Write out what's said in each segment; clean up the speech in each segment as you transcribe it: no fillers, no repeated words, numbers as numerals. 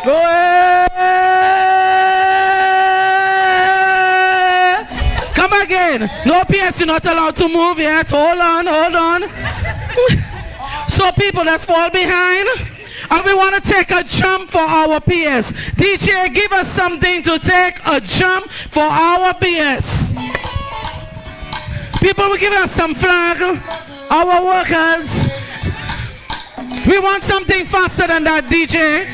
Go ahead. Come again. No PS, you're not allowed to move yet. Hold on, hold on. So people, let's fall behind. And we want to take a jump for our PS. DJ, give us something to take a jump for our PS. People will give us some flag. Our workers. We want something faster than that, DJ.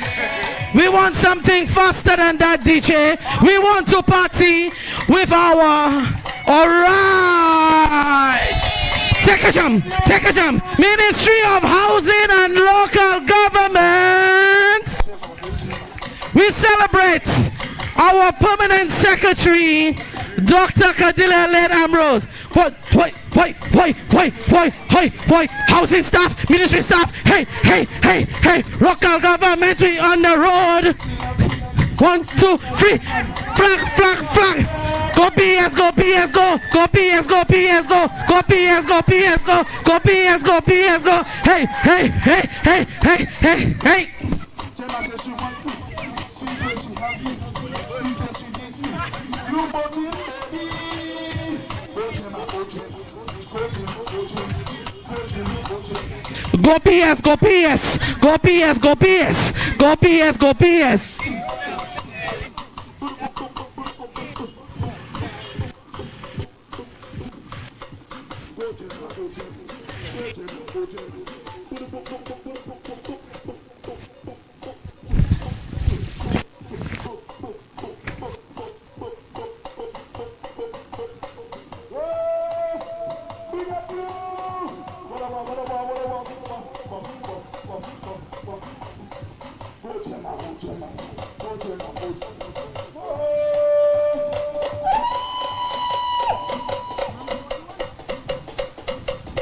We want something faster than that, DJ. We want to party with our... Alright. Take a jump. Take a jump. Ministry of Housing and Local Government. We celebrate our permanent secretary, Dr. Cadilia Lane Ambrose. What? Housing staff, ministry staff, hey, local government, we on the road. 1, 2, 3, flag. Go PS, go PS, go PS, go PS, go PS, go PS, go PS, go PS, go. Hey. Go PS, go PS, go PS, go PS, go PS, go PS.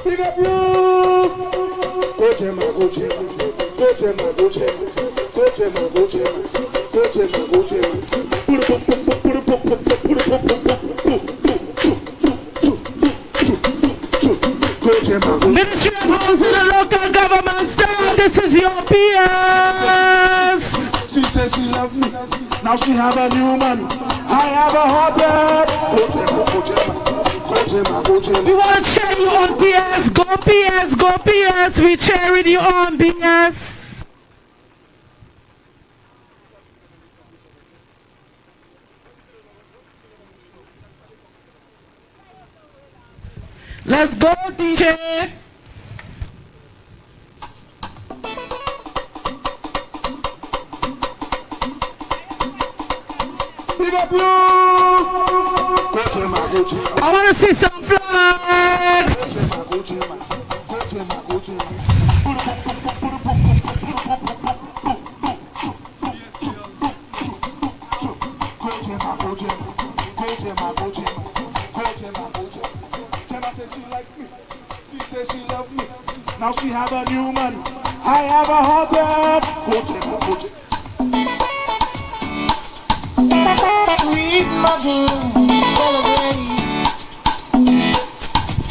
Big up you! Go Gemma. Ministry of Housing and Local Government staff, this is your PS! She says she loves me, now she have a new man. I have a heartbeat. We want to cheer you on PS. Go PS, go PS. We cheering you on PS. Let's go, DJ. Big up you. I want to see some flags. She says she loves me. Now she have a new man. I have a heartbeat. Sweet mother, celebrate.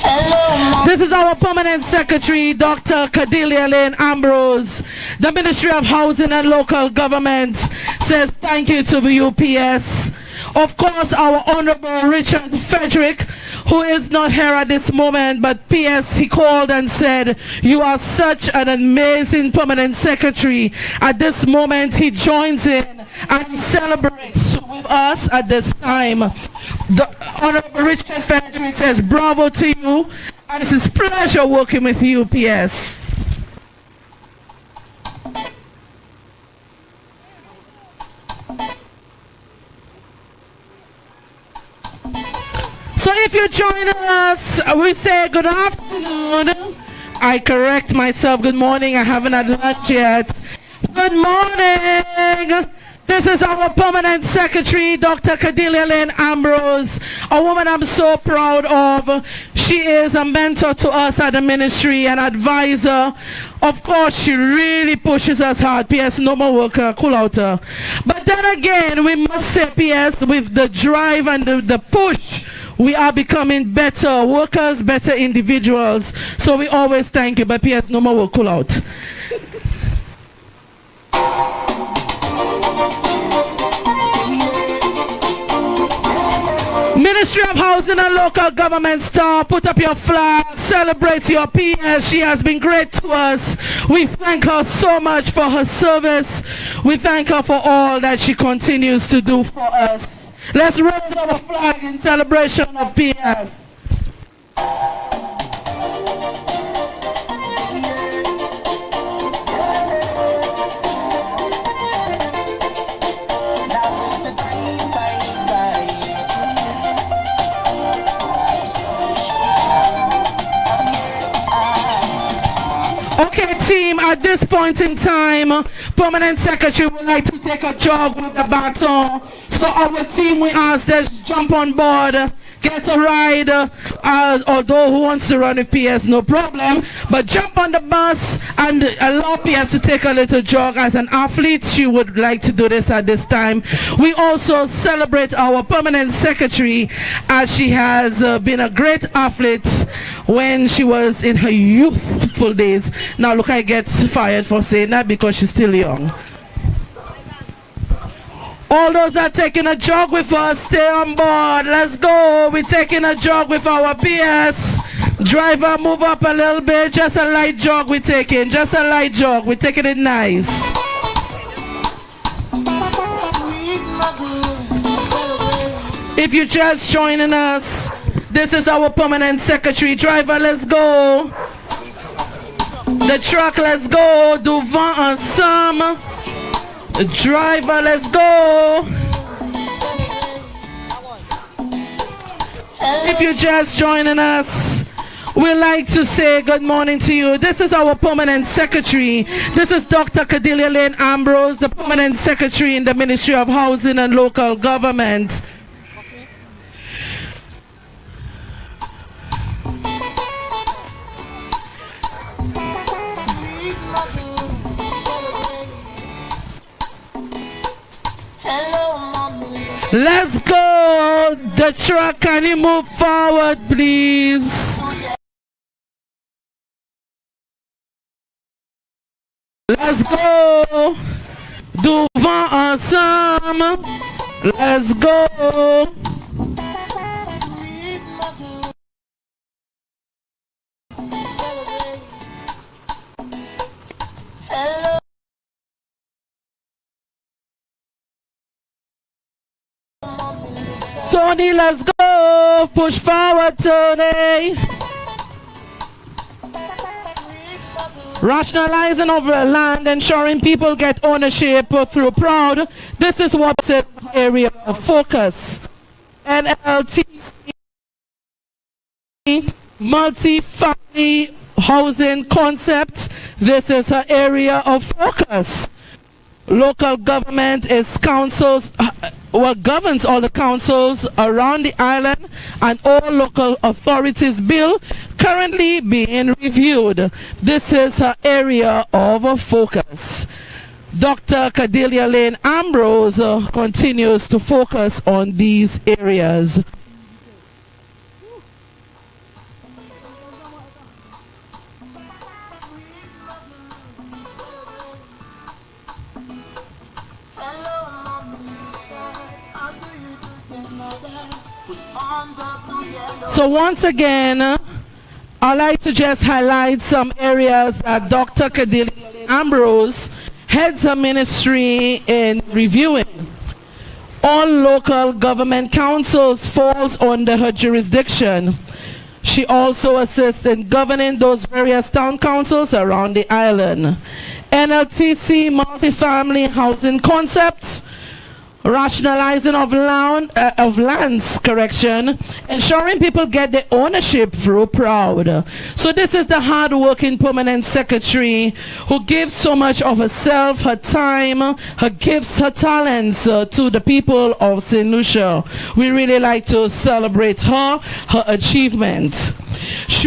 Hello, This is our permanent secretary, Dr. Cadilia Lane Ambrose. The Ministry of Housing and Local Government says thank you to UPS. Of course, our Honorable Richard Frederick, who is not here at this moment, but PS, he called and said, you are such an amazing permanent secretary. At this moment, he joins in and celebrates with us at this time. The Honorable Richard Frederick says, bravo to you, and it's his pleasure working with you, PS. So if you're joining us, we say good afternoon. I correct myself, good morning, I haven't had lunch yet. Good morning. This is our permanent secretary, Dr. Cadilia Lane Ambrose, a woman I'm so proud of. She is a mentor to us at the ministry, an advisor. Of course, she really pushes us hard. PS, no more worker, cool out her. But then again, we must say, PS, with the drive and the push, we are becoming better workers, better individuals. So we always thank you. But PS, no more work, cool out. Ministry of Housing and Local Government staff, put up your flag, celebrate your PS. She has been great to us. We thank her so much for her service. We thank her for all that she continues to do for us. Let's raise our flag in celebration of PS. Okay, team, at this point in time, Permanent Secretary would like to take a jog with the baton. So our team, we ask that jump on board, get a ride, although who wants to run with PS, no problem, but jump on the bus and allow PS to take a little jog. As an athlete, she would like to do this at this time. We also celebrate our Permanent Secretary, as she has been a great athlete when she was in her youthful days. Now look, I get fired for saying that because she's still young. All those that are taking a jog with us, stay on board. Let's go. We're taking a jog with our PS. Driver, move up a little bit. Just a light jog we're taking. Just a light jog. We're taking it nice. If you're just joining us, this is our Permanent Secretary. Driver, let's go. The truck, let's go. Devant ensemble. Driver, let's go. If you're just joining us, we'd like to say good morning to you. This is our Permanent Secretary. This is Dr. Cordelia Lane Ambrose, the Permanent Secretary in the Ministry of Housing and Local Government. Let's go. The truck, can you move forward, please? Let's go. Devant ensemble. Let's go. Tony, let's go. Push forward, Tony. Rationalizing of land, ensuring people get ownership through proud. This is what's an area of focus. NLTC, multi-family housing concept. This is her area of focus. Local government is councils, governs all the councils around the island, and all local authorities bill currently being reviewed. This is her area of focus. Dr. Cordelia Lane Ambrose continues to focus on these areas. So once again, I'd like to just highlight some areas that Dr. Cordelia Ambrose heads her ministry in reviewing. All local government councils falls under her jurisdiction. She also assists in governing those various town councils around the island. NLTC multifamily housing concepts, rationalizing of lands, ensuring people get the ownership through proud. So this is the hard-working Permanent Secretary who gives so much of herself, her time, her gifts, her talents to the people of St. Lucia. We really like to celebrate her achievement.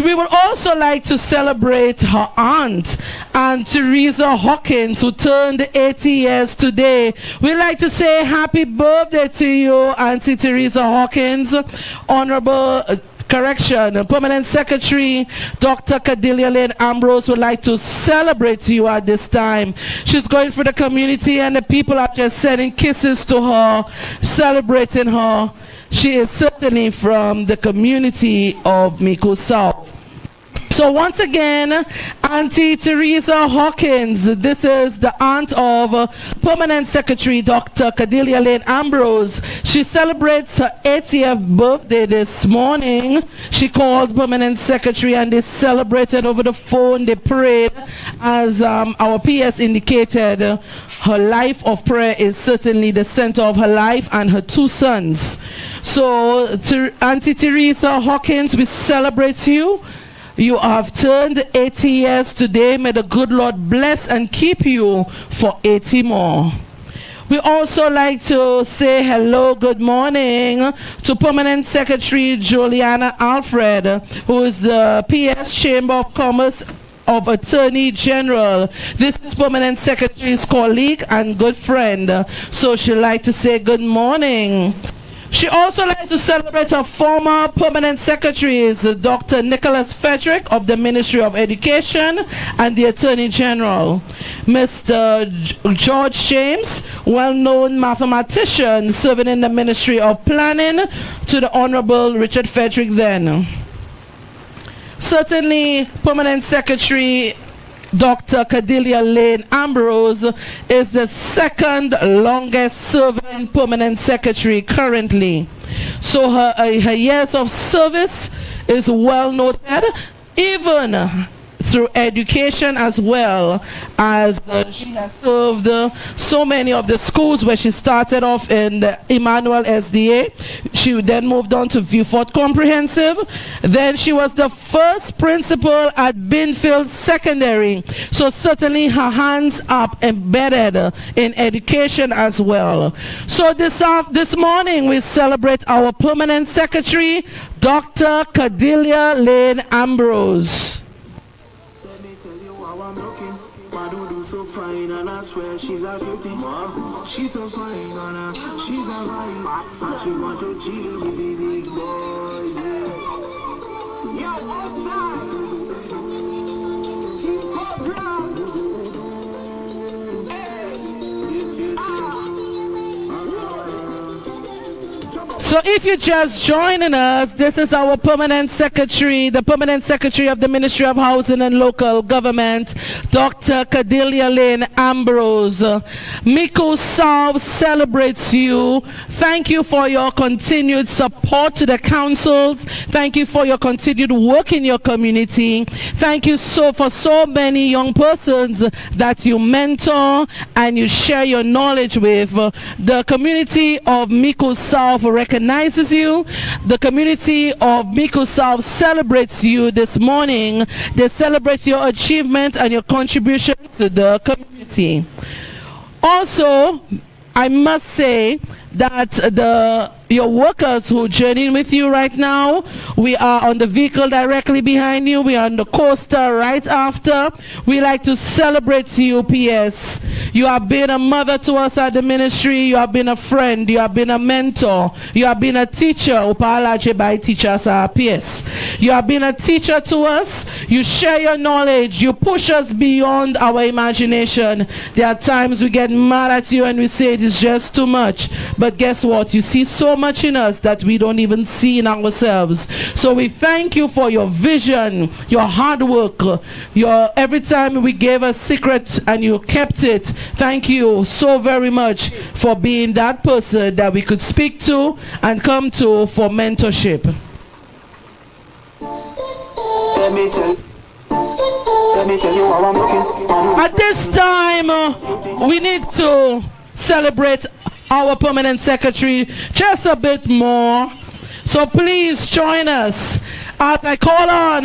We would also like to celebrate her aunt, Aunt Teresa Hawkins, who turned 80 years today. We'd like to say happy birthday to you, Auntie Teresa Hawkins. Honorable Correction, Permanent Secretary Dr. Cordelia Lynn Ambrose would like to celebrate you at this time. She's going through the community and the people are just sending kisses to her, celebrating her. She is certainly from the community of MICOUD South. So once again, Auntie Teresa Hawkins, this is the aunt of Permanent Secretary Dr. Cordelia Lynn Ambrose. She celebrates her 80th birthday this morning. She called Permanent Secretary and they celebrated over the phone. They prayed as our PS indicated. Her life of prayer is certainly the center of her life and her two sons. So Auntie Teresa Hawkins, we celebrate you. You have turned 80 years today. May the good Lord bless and keep you for 80 more. We also like to say hello, good morning to Permanent Secretary Juliana Alfred, who is the PS Chamber of Commerce of Attorney General. This is Permanent Secretary's colleague and good friend. So she'd like to say good morning. She also likes to celebrate her former permanent secretaries, Dr. Nicholas Frederick of the Ministry of Education and the Attorney General, Mr. George James, well-known mathematician serving in the Ministry of Planning, to the Honorable Richard Frederick then. Certainly, Permanent Secretary Dr. Cordelia Lynn Ambrose is the second longest serving permanent secretary currently. So her years of service is well noted, even through education as well, as she has served so many of the schools where she started off in the Emmanuel SDA. She then moved on to Viewfort Comprehensive. Then she was the first principal at Binfield Secondary. So certainly her hands up embedded in education as well. So this morning we celebrate our permanent secretary, Dr. Cordelia Lynn Ambrose. So fine and I swear she's a beauty. She's so fine and she's a vibe. And she want to chill with the big boys. Yeah, outside. She's hot round. So if you're just joining us, this is our permanent secretary, the permanent secretary of the Ministry of Housing and Local Government, Dr. Cordelia Lynn Ambrose. MICOUD South celebrates you. Thank you for your continued support to the councils. Thank you for your continued work in your community. Thank you for so many young persons that you mentor and you share your knowledge with. The community of MICOUD South recognizes you. The community of MICOUD South celebrates you this morning. They celebrate your achievement and your contribution to the community. Also, I must say that your workers who journey with you right now, we are on the vehicle directly behind you, we are on the coaster right after. We like to celebrate you, PS. You have been a mother to us at the ministry, you have been a friend, you have been a mentor, you have been a teacher. By teachers are PS. You have been a teacher to us, you share your knowledge, you push us beyond our imagination. There are times we get mad at you and we say it is just too much, but guess what? You see so much in us that we don't even see in ourselves. So we thank you for your vision, your hard work, every time we gave a secret and you kept it. Thank you so very much for being that person that we could speak to and come to for mentorship. Let me tell you how I'm looking. At this time, we need to celebrate our permanent secretary just a bit more. So please join us as I call on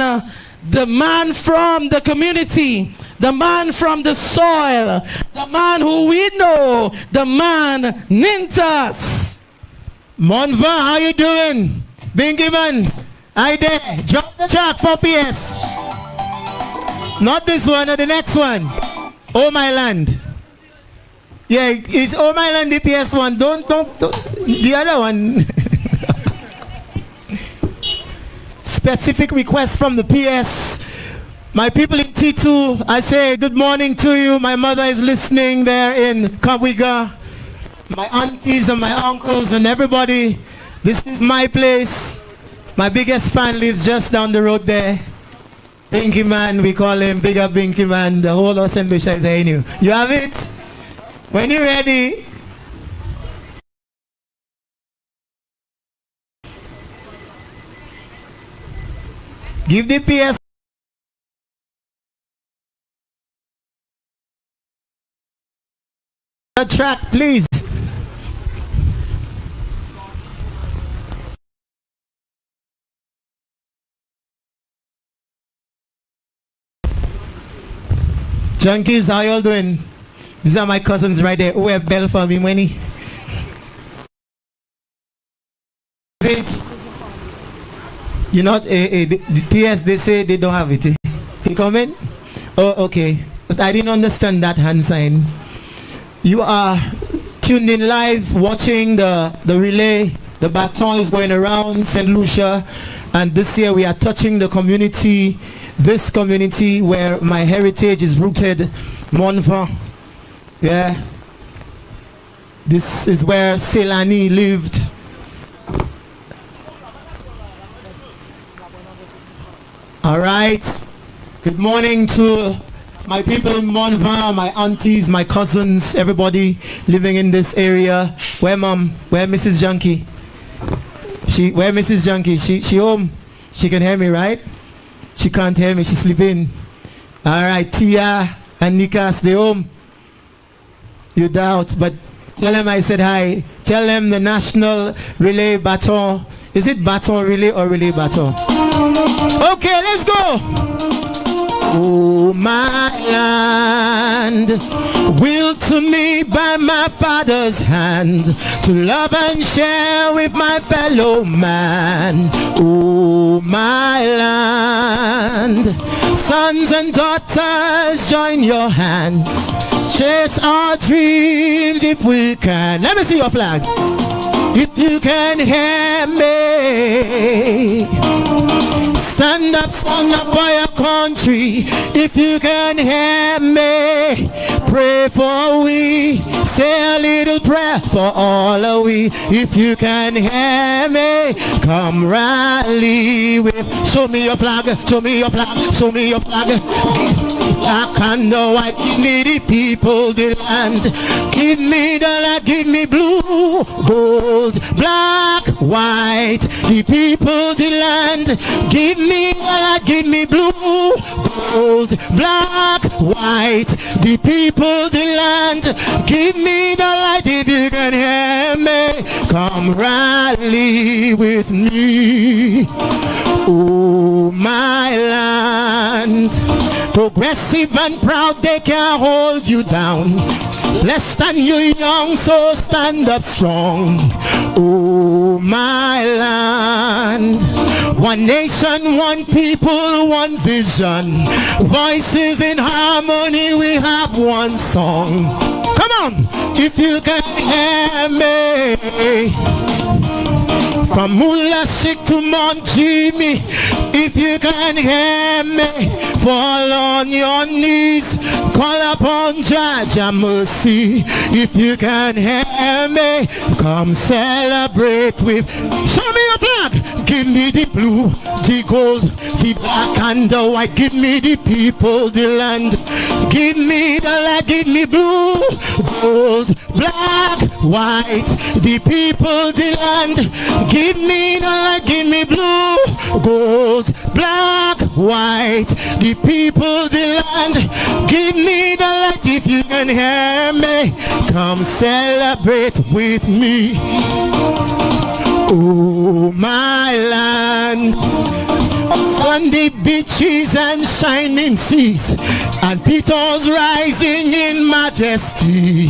the man from the community, the man from the soil, the man who we know, the man Nintas. Monva, how you doing? Been given. I there. Drop the track for PS. Not this one or the next one. Oh my land. Yeah, it's Oh my land the PS one. Don't the other one. specific request from the PS. My people in T2, I say good morning to you. My mother is listening there in Kawiga. My aunties and my uncles and everybody. This is my place. My biggest fan lives just down the road there. Binky Man, we call him Bigger Binky Man. The whole of St. Lucia is saying you. You have it? When you're ready. Give the PS a track, please. Junkies, how y'all doing? These are my cousins right there. Who have bell for me, money? You know, the PS, they say they don't have it. You comment? Oh, okay. But I didn't understand that hand sign. You are tuned in live, watching the relay. The baton is going around St. Lucia. And this year we are touching the community, this community where my heritage is rooted, Monva. Yeah. This is where Selani lived. All right. Good morning to my people in Monva, my aunties, my cousins, everybody living in this area. Where Mom? Where Mrs. Junkie? Where Mrs. Junkie? She home? She can hear me, right? She can't hear me. She's sleeping. All right. Tia and Nika, stay home. You doubt, but tell them I said hi. Tell them the national relay baton. Is it baton relay or relay baton? Okay, let's go. Oh, my land, willed to me by my father's hand, to love and share with my fellow man. Oh, my land, sons and daughters, join your hands, chase our dreams if we can. Let me see your flag. If you can hear me, stand up for your country. If you can hear me, pray for we. Say a little prayer for all of we. If you can hear me, come rally with. Show me your flag, show me your flag, show me your flag. Black and the white, give me the people, the land. Give me the light, give me blue, gold, black, white, the people, the land. Give me the light, give me blue, gold, black, white, the people, the land. Give me the light if you can hear me. Come rally with me. Oh, my land. Progressive and proud, they can't hold you down. Blessed and you young, so stand up strong. Oh, my land. One nation, one people, one vision. Voices in harmony, we have one song. Come on, if you can hear me. From Mullah Sheikh to Mount Jimmy, if you can hear me, fall on your knees, call upon Jaja mercy. If you can hear me, come celebrate with. Show me your flag. Give me the blue, the gold, the black and the white. Give me the people, the land. Give me the light, give me blue, gold, black, white, the people, the land. Give me the light, give me blue, gold, black, white, the people, the land. Give me the light if you can hear me. Come celebrate with me. Oh, my land. Sandy beaches and shining seas, and petals rising in majesty.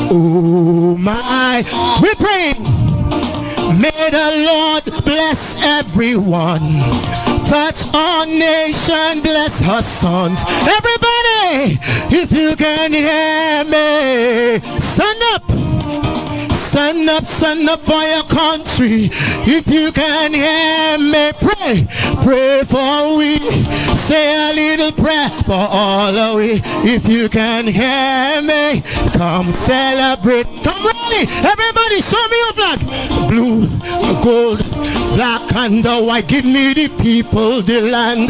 Oh, my. We're praying. May the Lord bless everyone. Touch our nation, bless her sons. Everybody, if you can hear me, stand up. Stand up for your country. If you can hear me, pray for we. Say a little prayer for all of we. If you can hear me, come celebrate. Come ready, everybody, show me your flag. Blue, gold, black and the white. Give me the people, the land.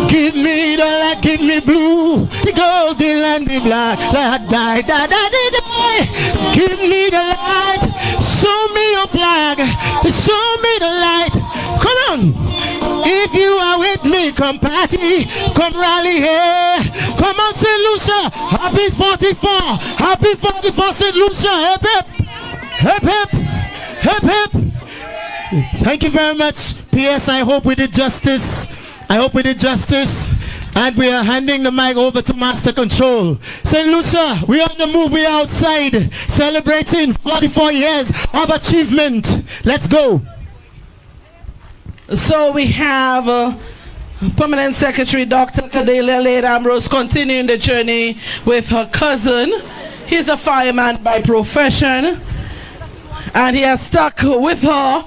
Give me the light, give me blue, the gold, the land, the black. Die. Give me the light. Show me your flag. Show me the light. Come on. If you are with me, come party. Come rally here. Come on, St. Lucia. Happy 44. Happy 44, St. Lucia. Hip hip. Hip hip. Hip hip. Thank you very much. P.S. I hope we did justice. And we are handing the mic over to Master Control. St. Lucia, we are on the move. We are outside celebrating 44 years of achievement. Let's go. So we have Permanent Secretary Dr. Cordelia Lane Ambrose continuing the journey with her cousin. He's a fireman by profession, and he has stuck with her.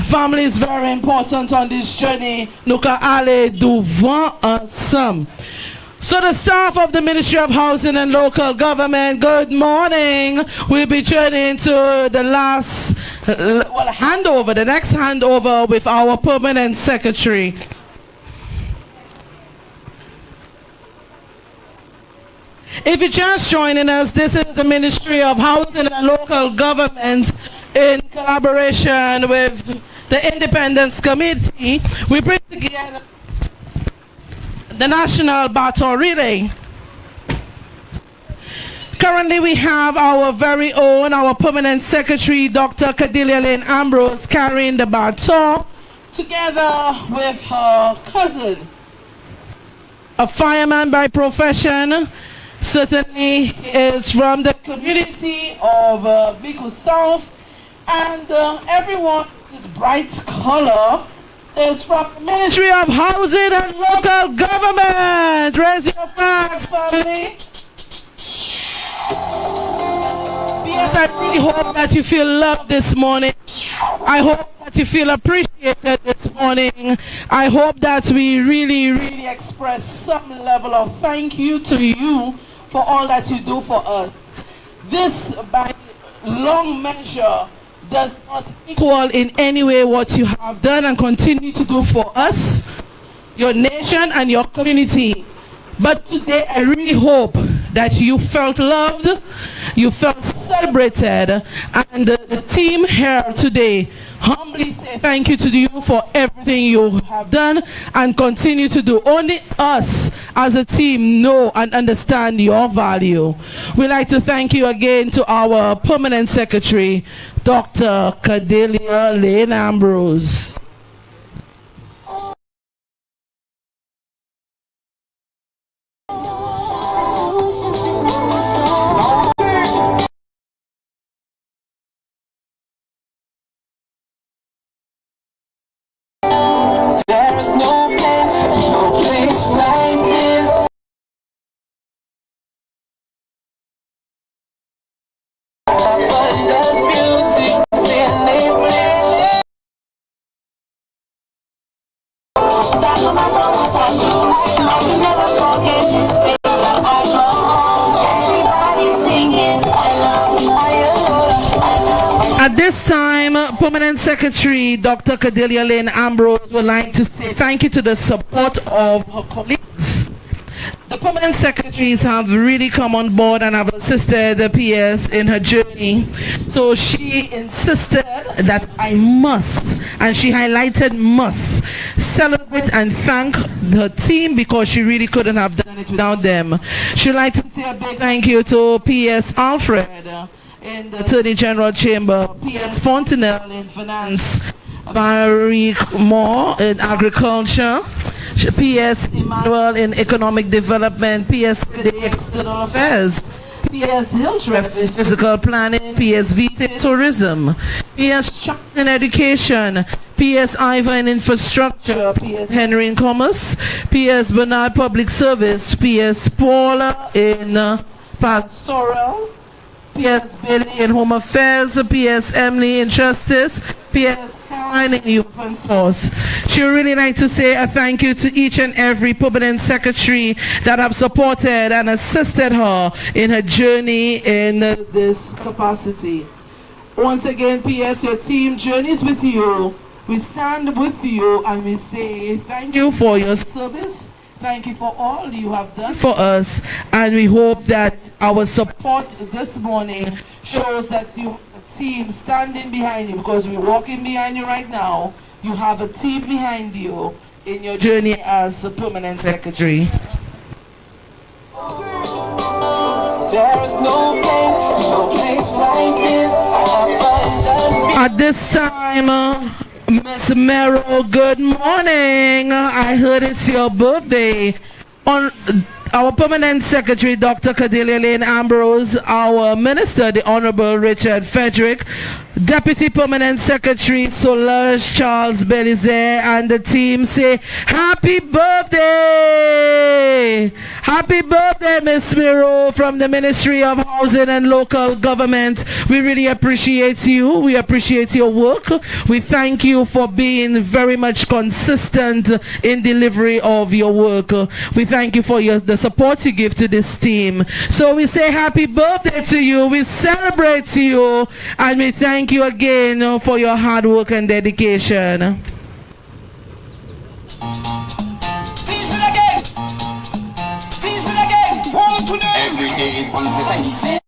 Family is very important on this journey. Nous allons devant ensemble. So the staff of the Ministry of Housing and Local Government, good morning. We'll be journeying to the last handover, the next handover with our Permanent Secretary. If you're just joining us, this is the Ministry of Housing and Local Government in collaboration with the Independence Committee. We bring together the National BATON Relay. Currently we have our very own, our Permanent Secretary, Dr. Cordelia Lane Ambrose, carrying the baton together with her cousin, a fireman by profession. Certainly is from the community of MICOUD South, and everyone is bright color is from the Ministry of Housing and Local Government. Raise your flags, family. Yes, I really hope that you feel loved this morning. I hope that you feel appreciated this morning. I hope that we really express some level of thank you to you for all that you do for us. This, by long measure, does not equal in any way what you have done and continue to do for us, your nation and your community. But today I really hope that you felt loved, you felt celebrated, and the team here today humbly say thank you to you for everything you have done and continue to do. Only us as a team know and understand your value. We'd like to thank you again to our Permanent Secretary, Dr. Cordelia Lane Ambrose. There's no place like this. Abundant beauty, silly bliss. That's what my soul wants to do. I will never forget this space that I belong. Everybody singing, I love you, I love you. At this time, Permanent Secretary Dr. Cordelia Lane Ambrose would like to say thank you to the support of her colleagues. The Permanent Secretaries have really come on board and have assisted the PS in her journey. So she insisted that I must, and she highlighted must, celebrate and thank the team because she really couldn't have done it without them. She'd like to say a big thank you to PS Alfred in the Attorney General Chamber, PS Fontenelle in Finance, Barry Moore in Agriculture, PS Emmanuel in Economic Development, PS External Affairs, PS Hillsref in Physical Planning, PS Vita Tourism, PS Chuck in Education, PS Ivor in Infrastructure, PS Henry in Commerce, PS Bernard Public Service, PS Paula in Pastoral, P.S. Bailey in Home Affairs, P.S. Emily in Justice, P.S. Caroline in Youth and Sports. She would really like to say a thank you to each and every permanent secretary that have supported and assisted her in her journey in this capacity. Once again, P.S. your team journeys with you. We stand with you and we say thank you for your service. Thank you for all you have done for us, and we hope that our support this morning shows that you have a team standing behind you, because we're walking behind you right now. You have a team behind you in your journey as a permanent secretary. There is no place like this. At this time, Miss Merrill, good morning. I heard it's your birthday. On our permanent secretary, Dr. Cordelia Lane Ambrose, our minister, the Honorable Richard Frederick, Deputy Permanent Secretary Solange Charles Belize, and the team say happy birthday! Happy birthday, Miss Miro, from the Ministry of Housing and Local Government. We really appreciate you. We appreciate your work. We thank you for being very much consistent in delivery of your work. We thank you for the support you give to this team. So we say happy birthday to you. We celebrate you, and we thank you again for your hard work and dedication. Every day it's something.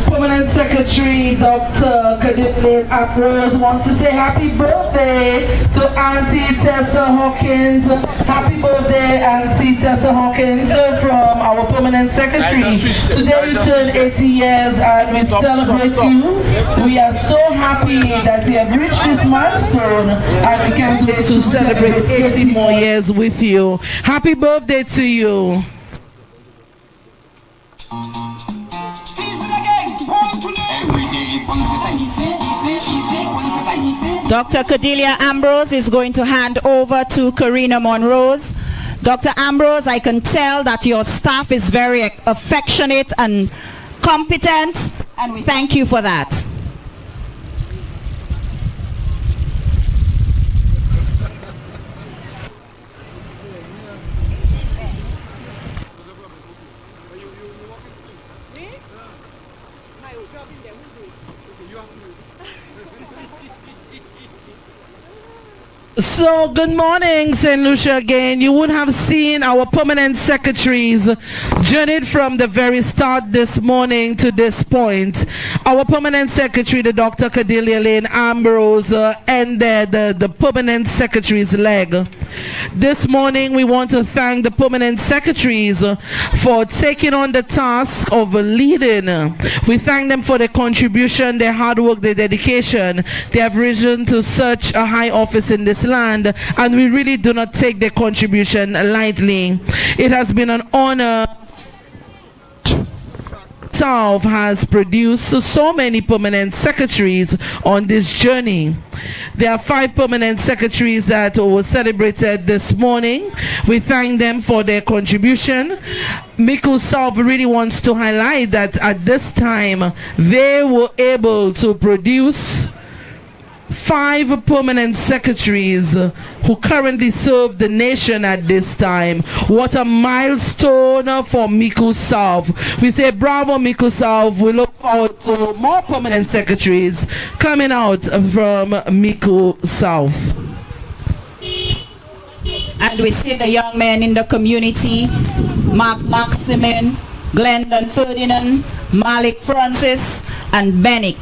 Permanent Secretary Dr. Cordelia Ambrose wants to say happy birthday to Auntie Tessa Hawkins. Happy birthday, Auntie Tessa Hawkins, from our Permanent Secretary. Today you turn 80 years and we celebrate you. We are so happy that you have reached this milestone, and we can't wait to celebrate 80 more years with you. Happy birthday to you. Dr. Cordelia Ambrose is going to hand over to Karina Monrose. Dr. Ambrose, I can tell that your staff is very affectionate and competent, and we thank you for that. So good morning, St. Lucia again. You would have seen our permanent secretaries journeyed from the very start this morning to this point. Our permanent secretary, the Dr. Cordelia Lane Ambrose, ended the permanent secretary's leg. This morning we want to thank the permanent secretaries for taking on the task of leading. We thank them for their contribution, their hard work, their dedication. They have risen to such a high office in this land, and we really do not take their contribution lightly. It has been an honor. South has produced so many permanent secretaries on this journey. There are 5 permanent secretaries that were celebrated this morning. We thank them for their contribution. MICOUD South really wants to highlight that at this time they were able to produce 5 permanent secretaries who currently serve the nation at this time. What a milestone for MICOUD South. We say bravo, MICOUD South. We look forward to more permanent secretaries coming out from MICOUD South. And we see the young men in the community, Mark Maximin, Glendon Ferdinand, Malik Francis, and Benik.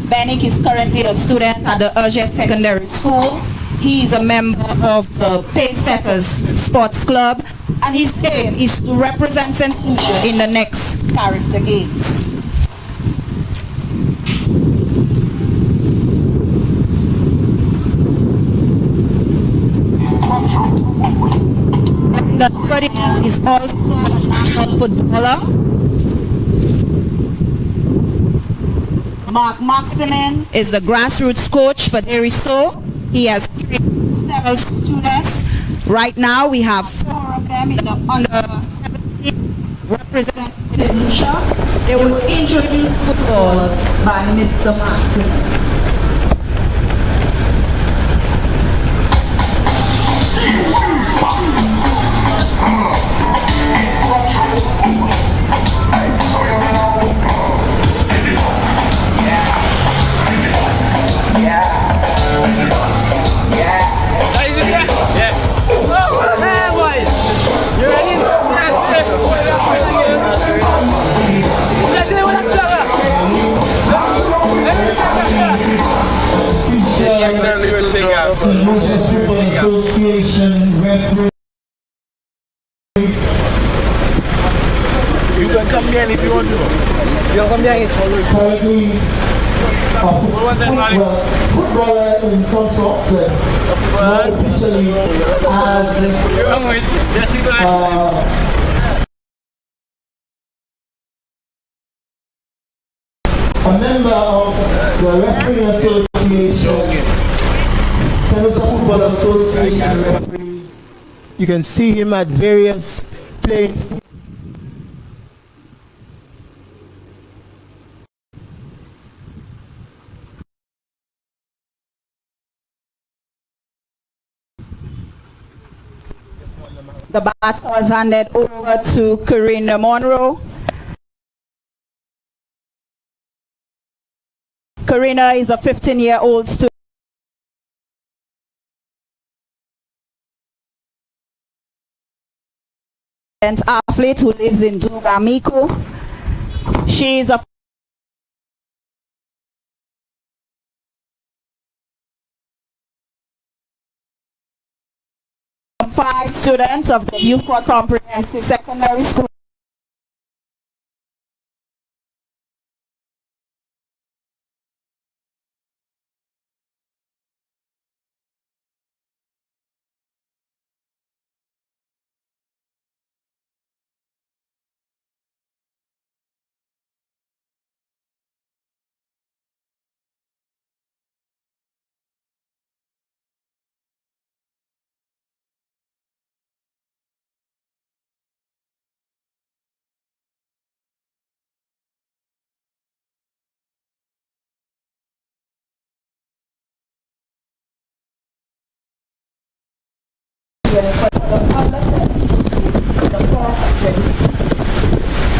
Benik is currently a student at the Urge Secondary School. He is a member of the Pace Setters Sports Club, and his aim is to represent St. Lucia in the next character games. Somebody is also a national footballer. Mark Maximin is the grassroots coach for Deriso. He has trained several students. Right now we have 4 of them in the under 17 representing St. Lucia. They will introduce football by Mr. Maximin. St. Lucia Football Association referee. You can come here if you want to. You can come here. Currently a footballer in some sorts, not officially as a member of the referee association. St. Lucia Football Association referee. You can see him at various playing. The baton was handed over to Karina Monroe. Karina is a 15-year-old student athlete who lives in Dugamiko. She is a five students of the Beaufort Comprehensive Secondary School.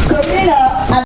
Karina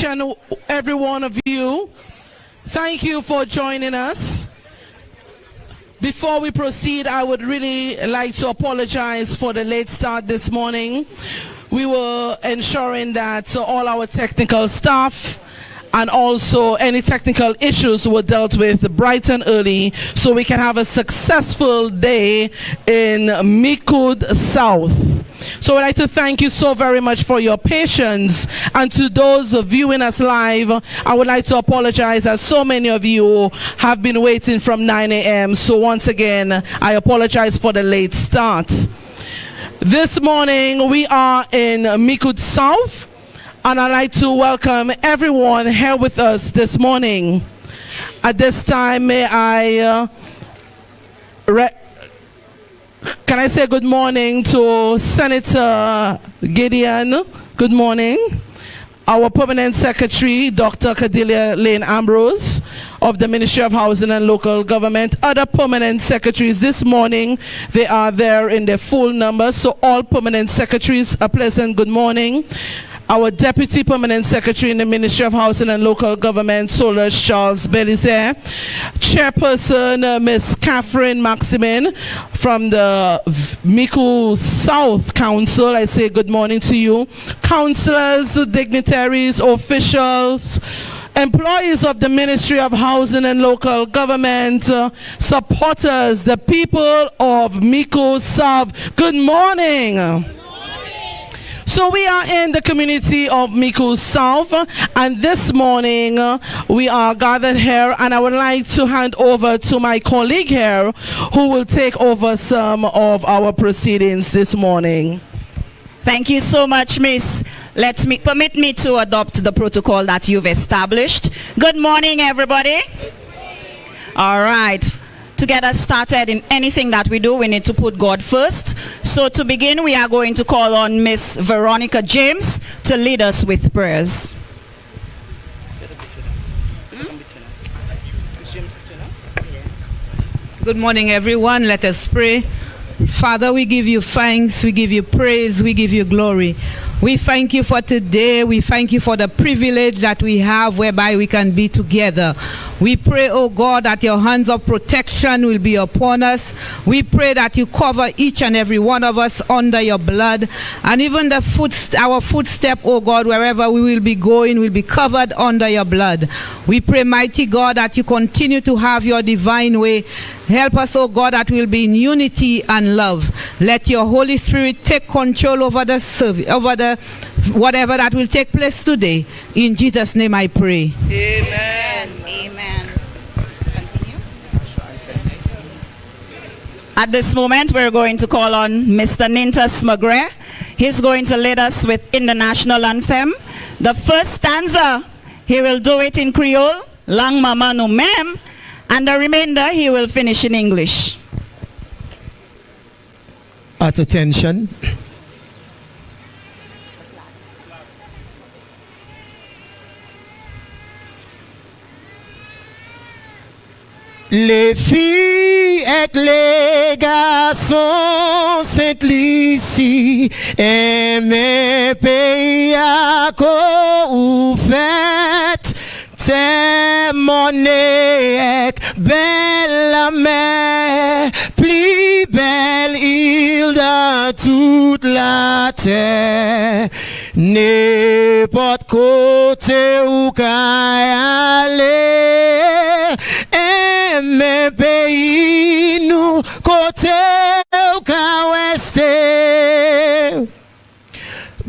and every one of you. Thank you for joining us. Before we proceed, I would really like to apologize for the late start this morning. We were ensuring that all our technical staff and also any technical issues were dealt with bright and early so we can have a successful day in MICOUD South. So I'd like to thank you so very much for your patience, and to those viewing us live, I would like to apologize as so many of you have been waiting from 9 a.m. So once again, I apologize for the late start. This morning we are in MICOUD South, and I'd like to welcome everyone here with us this morning. At this time, may I can I say good morning to Senator Gideon? Good morning. Our Permanent Secretary, Dr. Cordelia Lane Ambrose of the Ministry of Housing and Local Government. Other Permanent Secretaries this morning, they are there in their full number. So all Permanent Secretaries, a pleasant good morning. Our Deputy Permanent Secretary in the Ministry of Housing and Local Government, Solange Charles Belize. Chairperson, Ms. Catherine Maximin from the MICOUD South Council, I say good morning to you. Councillors, dignitaries, officials, employees of the Ministry of Housing and Local Government, supporters, the people of MICOUD South, good morning. So we are in the community of MICOUD South, and this morning we are gathered here, and I would like to hand over to my colleague here who will take over some of our proceedings this morning. Thank you so much, Miss. Permit me to adopt the protocol that you've established. Good morning, everybody. All right. To get us started in anything that we do, we need to put God first. So to begin, we are going to call on Miss Veronica James to lead us with prayers. Good morning, everyone. Let us pray. Father, we give you thanks, we give you praise, we give you glory. We thank you for today. We thank you for the privilege that we have whereby we can be together. We pray, oh God, that your hands of protection will be upon us. We pray that you cover each and every one of us under your blood. And even our footstep, oh God, wherever we will be going, will be covered under your blood. We pray, mighty God, that you continue to have your divine way. Help us, oh God, that we'll be in unity and love. Let your Holy Spirit take control over the service, over the whatever that will take place today. In Jesus' name I pray. Amen. Amen. Continue. At this moment, we're going to call on Mr. Nintas Magre. He's going to lead us with in the national anthem. The first stanza, he will do it in Creole, Lang Mama No Mem, and the remainder he will finish in English. At attention. Les filles et les garçons, c'est l'ici, et mes pays à quoi ou fête, c'est mon belle la mer, plus belle île de toute la terre, n'importe côté où qu'à aller, et mes pays nous côté où qu'à ouester.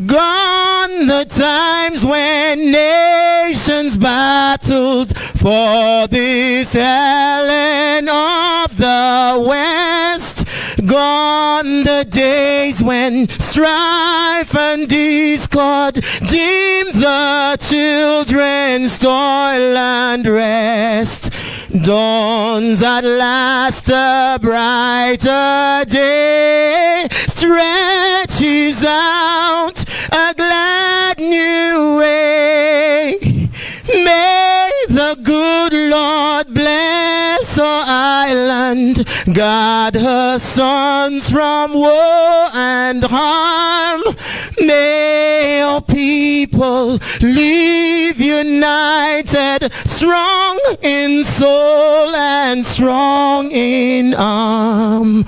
Gone the times when nations battled for this Helen of the West. Gone the days when strife and discord dimmed the children's toil and rest. Dawns at last a brighter day, stretches out a glad new way. May the good Lord bless our island land. Guard her sons from war and harm. May our people live united, strong in soul and strong in arm.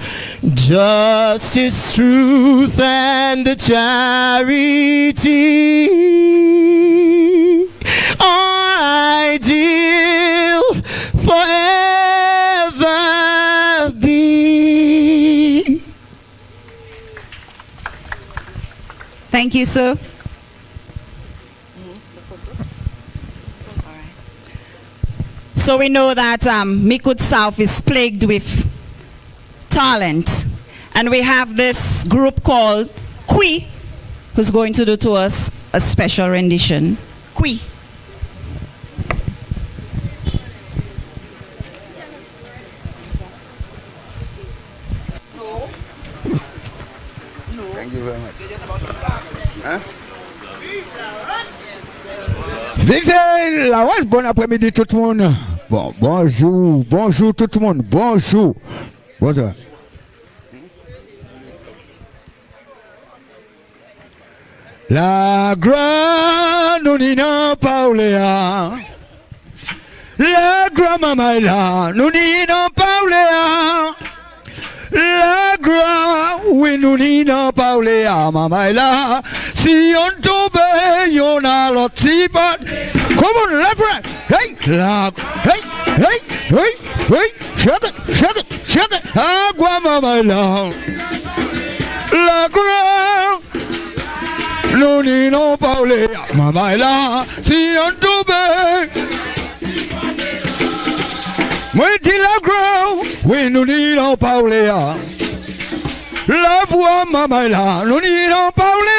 Justice, truth, and charity are ideal forever be. Thank you, sir. So we know that MICOUD South is plagued with talent. And we have this group called Kui, who's going to do to us a special rendition. Kui. Thank you very much. Hein? Vive la rose, bon après-midi tout le monde. Bon, bonjour, bonjour tout le monde, bonjour. Bonjour. La grande nous n'y n'en parlera. La grand-maman est là, nous n'y n'en parlera. La grand, oui, nous n'y n'en parlera, maman est là. Si on tombe, on a l'autre si bon. Come on, left, right. Hey, la, hey, hey, hey, hey. Shake it, shake it, shake it. La grand-maman est là. La grand. Nous n'y n'en parlé, maman est là, si on tombe. Moi dis la grand, oui nous n'y n'en parlé. La voix maman est là, nous n'y n'en parlé.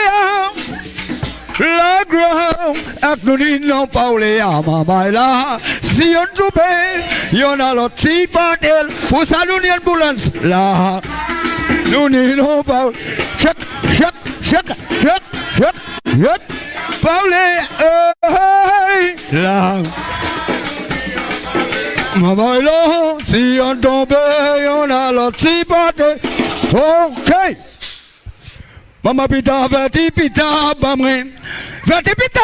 La grand, nous n'y n'en parlé, maman est là, si on tombe, y en a l'autre si bordel, pour ça nous n'y ambulance là. Nous n'y n'en parlé. Check, check, check, check. Yep, yep, parlez, là. Maman est là, si on tombe, on a l'autre si porté. Ok. Maman pita, verti pita, bamre. Verti pita,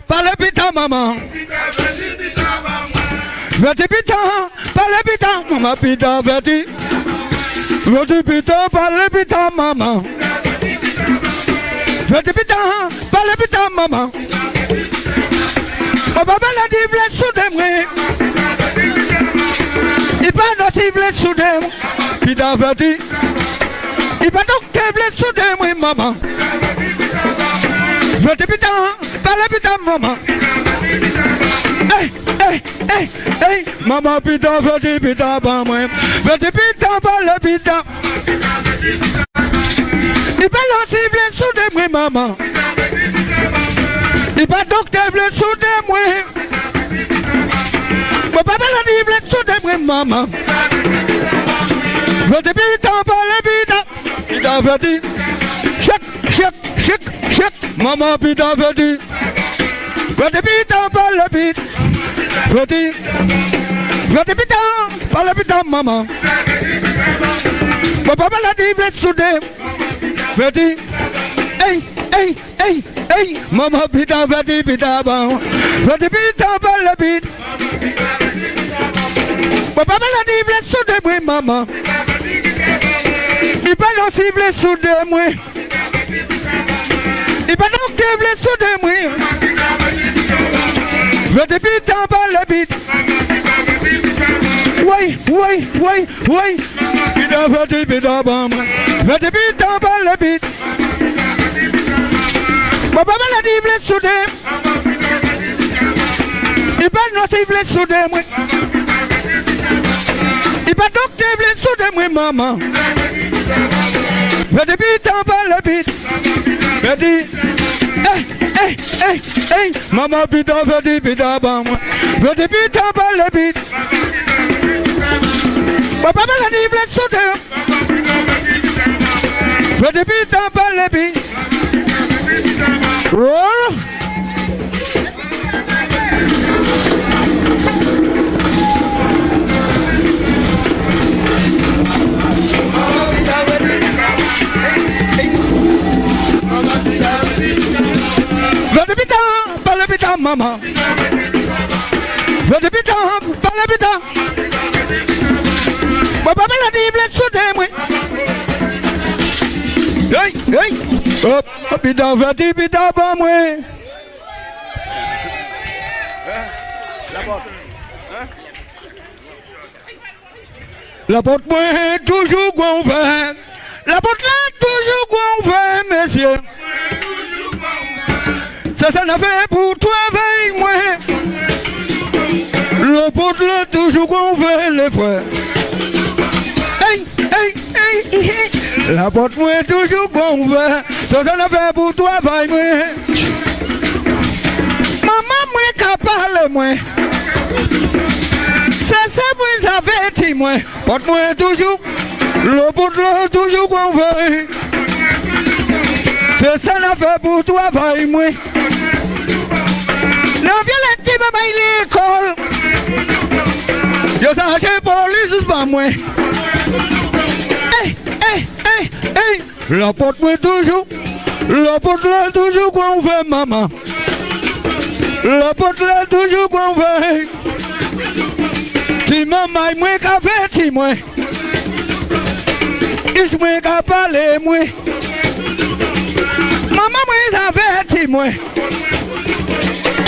parle pita, maman. Verti pita, parle pita, maman pita, verti. Verti pita, parle pita, maman. Verti pita, parle pita, maman. Papa la dit blesse sous des bras. Il pas notre blesse sous des bras. Pita verti. Il pas donc te blesse sous des bras, maman. Verti pita, parle pita, maman. Hey, hey, hey, hey, maman pita verti pita, maman. Verti pita, parle pita. Il pas notre blesse sous des bras, maman. Il pas donc te blesse sous des bras. Papa la dit blesse sous des bras, maman. Verti pita, parle pita. Pita verti. Shake, shake, shake, shake. Maman pita verti. Verti pita, parle pita. Verti. Verti pita, parle pita, maman. Papa la dit blesse sous des bras. Verti. Hey, hey, hey, hey. Maman pita verti pita bon. Verti pita parle pita. Papa la dit blesse sous des bras, maman. Il pas aussi blesse sous des bras. Il pas donc te blesse sous des bras. Verti pita parle pita. Oui, oui, oui, oui. Pita verti pita bon. Verti pita parle pita. Papa la dit blesse sous des. Il pas notre blesse sous des bras. Il pas donc te blesse sous des bras, maman. Verti pita parle pita. Verti. Hey, hey, hey, hey. Maman pita verti pita bon. Verti pita parle pita. Papa la dit blesse sous des. Verti pita parle pita. Roll. maman. Vete pitan, parle pitan. Papa me l'a dit, il voulait sauter, moi. Hey, hey. Hop, pitan, vete pitan, pas moi. La porte, moi, toujours ouverte. La porte là, toujours ouverte, messieurs. Ça n'a fait pour toi avec moi. Le porte là, toujours ouvert, les frères. Hey, hey, hey, hey. La porte, moi, toujours ouverte. Ça n'a fait pour toi avec moi. Maman, moi, qui parle, moi. C'est ça, vous avez dit, moi. Porte-moi toujours. Le porte là, toujours ouvert. C'est ça, n'a fait pour toi avec moi. Non, viens la petite maman, il est l'école. Yo, ça, j'ai police, c'est pas moi. Hey, hey, hey, hey. La porte-moi toujours. La porte là, toujours ouvert, maman. La porte là, toujours ouvert. Si maman est moins qu'à faire, moi. Il est moins qu'à parler, moi. Maman, moi, ça fait, moi.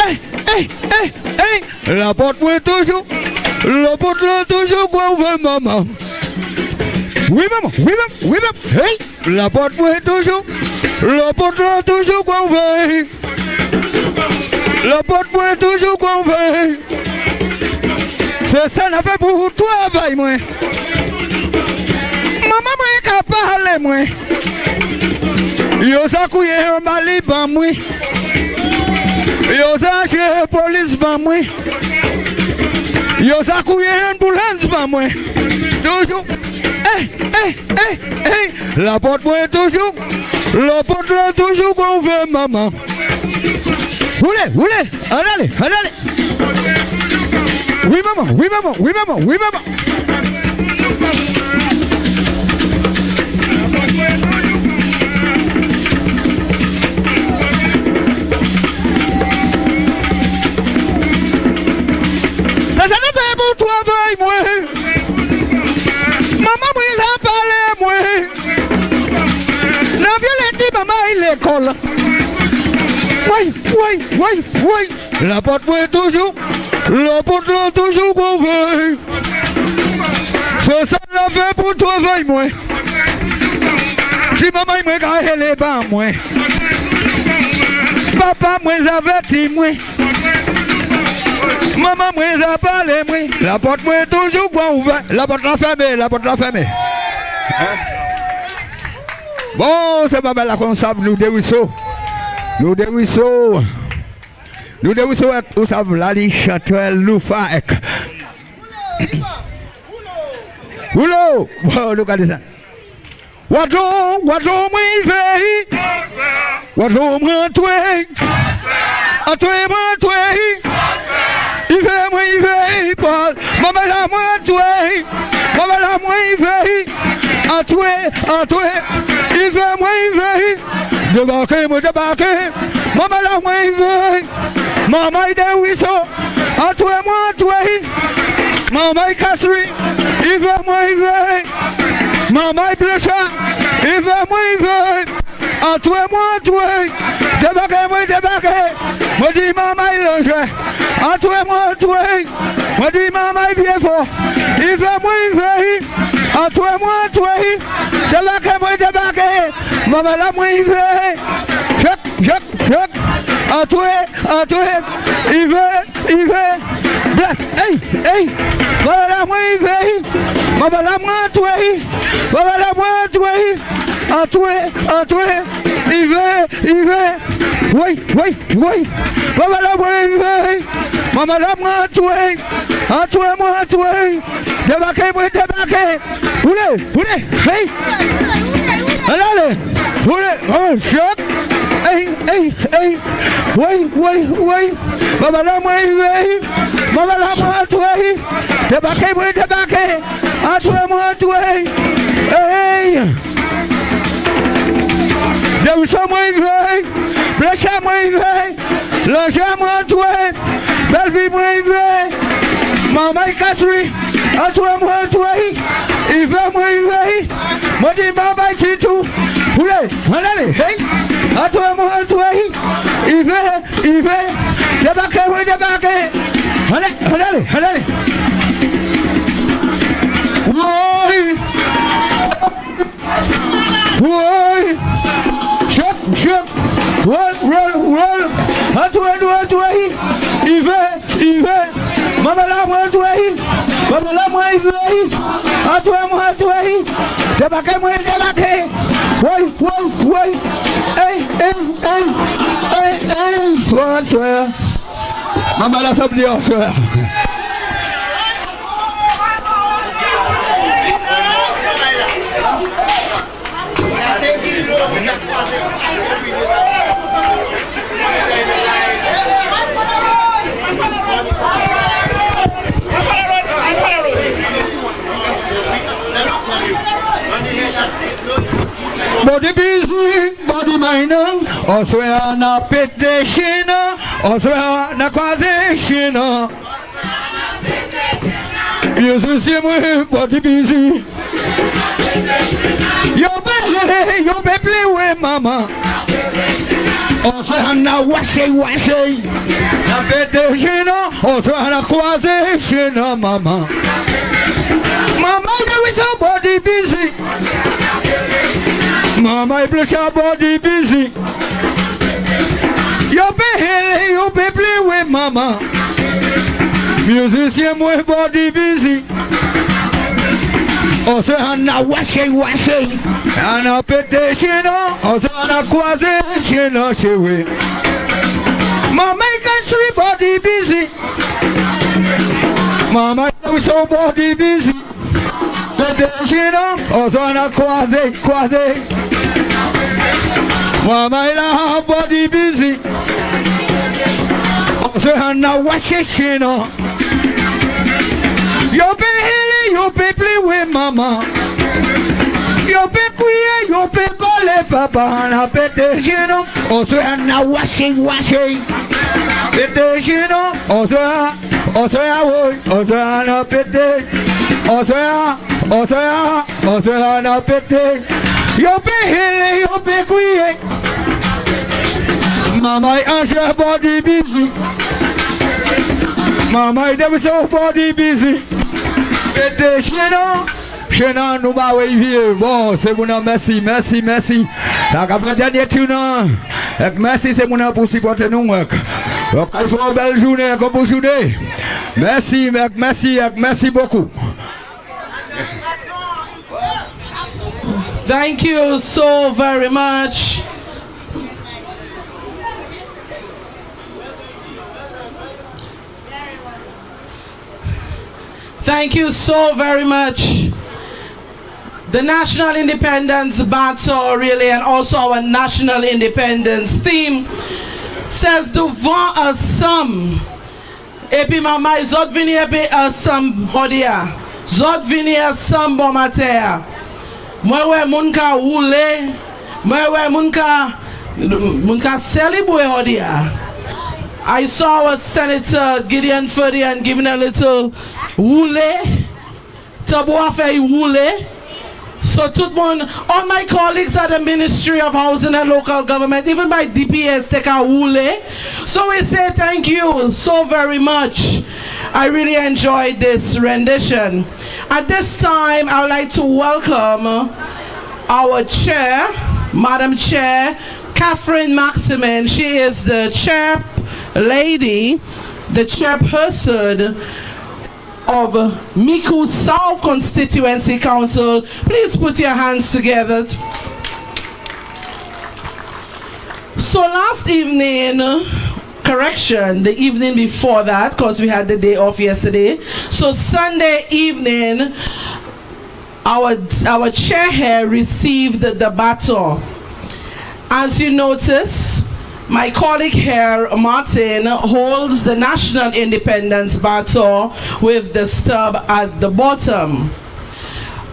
Hey, hey, hey, hey. La porte, moi, toujours. La porte, là, toujours, quoi, ouvert, maman. Oui, maman, oui, maman, oui, maman. Hey, la porte, moi, toujours. La porte, là, toujours, quoi, ouvert. La porte, moi, toujours, quoi, ouvert. C'est ça, n'a fait pour toi, avec moi. Maman, moi, qu'à parler, moi. Yo, ça couille un mali, ban moi. Yo, ça chez police, ban moi. Yo, ça couille un ambulance, ban moi. Toujours. Hey, hey, hey, hey. La porte, moi, toujours. La porte, là, toujours, qu'on veut, maman. Roulez, allez, allez. Oui, maman, oui, maman, oui, maman, oui, maman. Ça ne fait pour toi, vaille, moi. Maman, moi, ça parle, moi. La violette, maman, il l'école. Oui. La porte, moi, toujours. La porte là toujours qu'on veut. C'est ça la fait pour toi, veille, moi. Si maman m'a gagné les bancs, moi. Papa m'a averti, moi. Maman m'a parlé, moi. La porte m'a toujours qu'on ouvert. La porte la fermée, la porte la fermée. Bon, c'est pas mal la qu'on savent, nous déwissons. Nous déwissons. Nous devons savoir où ça va aller chanter l'oufaek. Oulou, regardez ça. Wadou, moi y vais. Wadou, moi toi. A toi, moi toi. Il fait, moi y vais. Maman là, moi toi. Maman là, moi y vais. A toi. Il fait, moi y vais. Débarquez, moi débarquez. Maman là, moi y vais. Maman est de Wisso, à toi, moi, toi. Maman est Casserie, il veut, moi, il veut. Maman est Blancha, il veut, moi, il veut. À toi, moi, toi. Débarquez, moi, débarquez. Moi, dis, maman est longe. À toi, moi, toi. Moi, dis, maman est bien fort. Il veut, moi, il veut. À toi, moi, toi. Débarquez, moi, débarquez. Maman, là, moi, il veut. Choc. À toi, il veut, bless, hey, voilà moi il veut, voilà moi toi, voilà moi toi, à toi, il veut, oui, voilà moi il veut, voilà moi toi, à toi, moi toi, débarquez, roulez, hey, allez, roulez, choc. Hey, oui, maman là, moi, maman là, moi, toi, débarquez, à toi, hey, Là où ça, moi, il veut, blessé, moi, il veut, L'ange moi toi, belle vie moi yve, maman Kasri, à toi moi toi, il va moi yve, moi dis baba tout, oulé, allez, hey, à toi moi toi, il va, débarquer, oui débarquer, allez. Oui, oui, choc, roll, à toi, il va, maman là, moi, toi, maman là, moi, il va, à toi, débarquez, oui, hey, maman là, ça me dit, body busy, body mining, also na petition, also na causation. You see me body busy. You be play with mama. Also na wash. Na petition, also na causation, mama. Mama, there is a body busy. Mama, I bless your body busy. You be play with mama. Musician with body busy. Also, I'm not washing. And a petition, also on a causation, she will. Mama, I can see body busy. Mama, I so body busy. Petition, also on a quasi. Mama, I have body busy. Also, I'm not washing. You be play with mama. You be queer, you be ballet, papa, and a petition. Also, I'm not washing. Petition, also, I'm a petition. Also, I'm a petition. You be queer. Mama, I answer body busy. Mama, I never saw body busy. Chena nous va vivre. Bon, c'est mon merci. La café dernier tune. Merci, c'est mon pour supporter nous. Donc, il faut une belle journée, comme vous journée. Merci beaucoup. Thank you so very much. Thank you so very much. The National Independence Battle, really, and also our National Independence theme says devant un somme. Et puis maman, zot vini epi un somme hodia. Zot vini un somme bon mater. Moi ouais moun ka roule. Moi ouais moun ka celebrate hodia. I saw our Senator Gideon Ferdinand giving a little roule. Tabo a fait roule. So tout le monde, all my colleagues at the Ministry of Housing and Local Government, even my DPS, take a roule. So we say thank you so very much. I really enjoyed this rendition. At this time, I would like to welcome our chair, Madam Chair, Catherine Maximin. She is the chair lady, the chairperson of MICOUD South Constituency Council. Please put your hands together. So last evening, the evening before that, because we had the day off yesterday. So Sunday evening, our chair here received the baton. As you notice, my colleague here, Martin, holds the National Independence Baton with the stub at the bottom.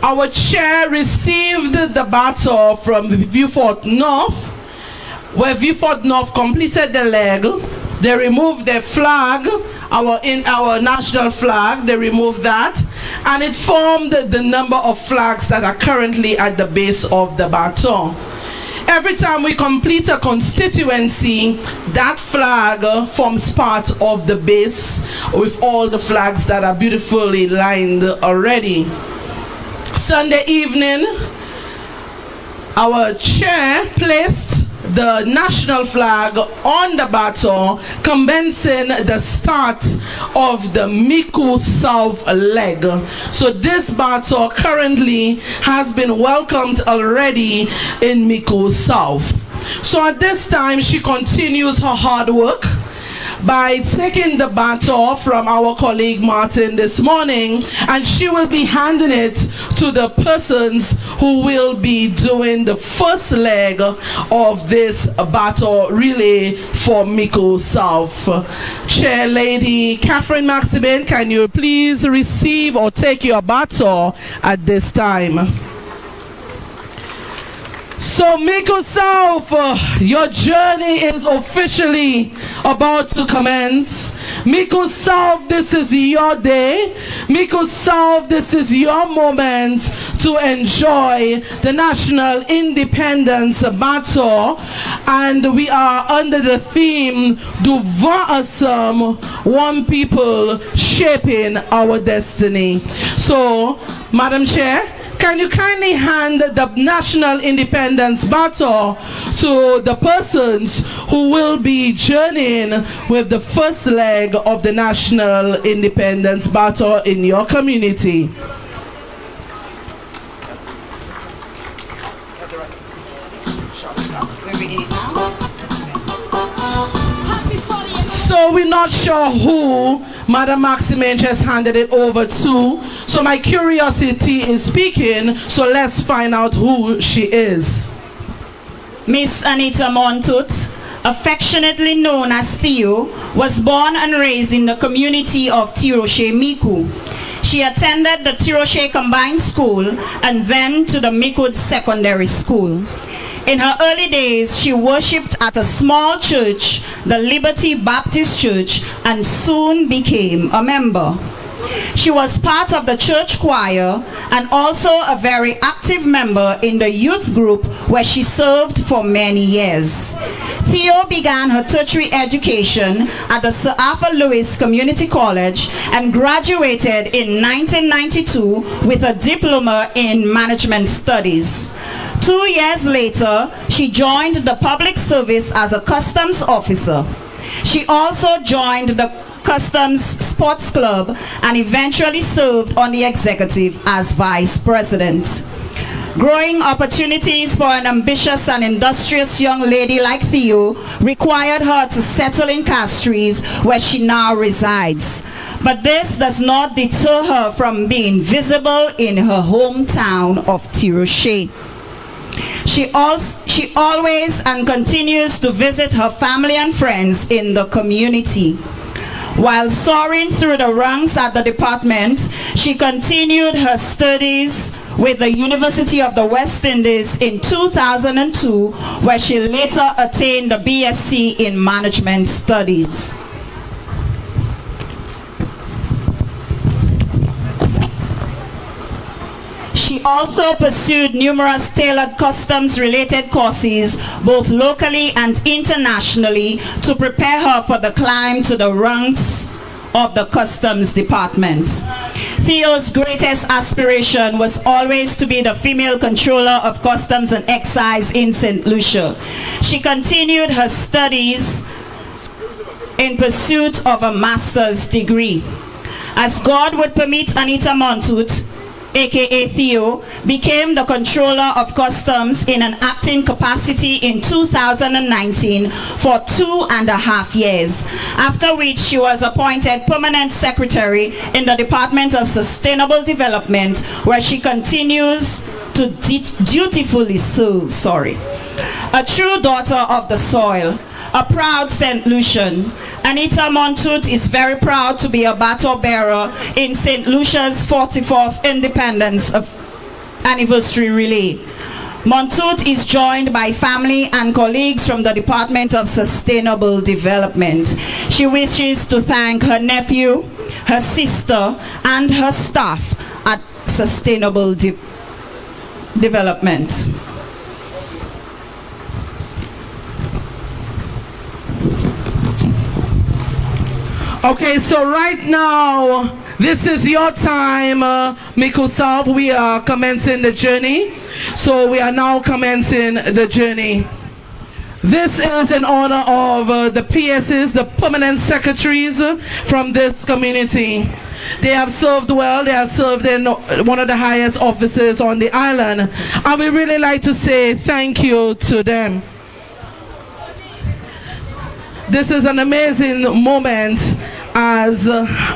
Our chair received the baton from Viewfort North, where Viewfort North completed the leg They removed their flag, our national flag, they removed that, and it formed the number of flags that are currently at the base of the baton. Every time we complete a constituency, that flag forms part of the base with all the flags that are beautifully lined already. Sunday evening, our chair placed the national flag on the baton, commencing the start of the MICOUD South leg. So this baton currently has been welcomed already in MICOUD South. So at this time, she continues her hard work by taking the baton from our colleague Martin this morning, and she will be handing it to the persons who will be doing the first leg of this baton relay for MICOUD South. Chair Lady Catherine Maximin, can you please receive or take your baton at this time? So MICOUD South, your journey is officially about to commence. MICOUD South, this is your day. MICOUD South, this is your moment to enjoy the National Independence Battle. And we are under the theme, Du vent ensemble, one people shaping our destiny. So, Madam Chair, can you kindly hand the National Independence Battle to the persons who will be journeying with the first leg of the National Independence Battle in your community? So we're not sure who Madam Maximin just handed it over to. So my curiosity is speaking, so let's find out who she is. Miss Anita Montut, affectionately known as Theo, was born and raised in the community of Tirochet, Micoud. She attended the Tirochet Combined School and then to the MICOUD Secondary School. In her early days, she worshipped at a small church, the Liberty Baptist Church, and soon became a member. She was part of the church choir and also a very active member in the youth group where she served for many years. Theo began her tertiary education at the Sir Arthur Lewis Community College and graduated in 1992 with a diploma in management studies. 2 years later, she joined the public service as a customs officer. She also joined the Customs Sports Club and eventually served on the executive as vice president. Growing opportunities for an ambitious and industrious young lady like Theo required her to settle in Castries, where she now resides. But this does not deter her from being visible in her hometown of Tirochet. She always and continues to visit her family and friends in the community. While soaring through the ranks at the department, she continued her studies with the University of the West Indies in 2002, where she later attained the BSc in Management Studies. She also pursued numerous tailored customs-related courses, both locally and internationally, to prepare her for the climb to the ranks of the Customs Department. Theo's greatest aspiration was always to be the female controller of Customs and Excise in St. Lucia. She continued her studies in pursuit of a master's degree. As God would permit, Anita Montut, aka Theo, became the controller of customs in an acting capacity in 2019 for 2.5 years, after which she was appointed permanent secretary in the Department of Sustainable Development, where she continues to dutifully serve. A true daughter of the soil, a proud St. Lucian, Anita Montut is very proud to be a baton bearer in St. Lucia's 44th Independence Anniversary Relay. Montoute is joined by family and colleagues from the Department of Sustainable Development. She wishes to thank her nephew, her sister, and her staff at Sustainable Development. Okay, so right now, this is your time, MICOUD. We are commencing the journey. So we are now commencing the journey. This is in honor of the PSs, the permanent secretaries from this community. They have served well. They have served in one of the highest offices on the island. And we really like to say thank you to them. This is an amazing moment as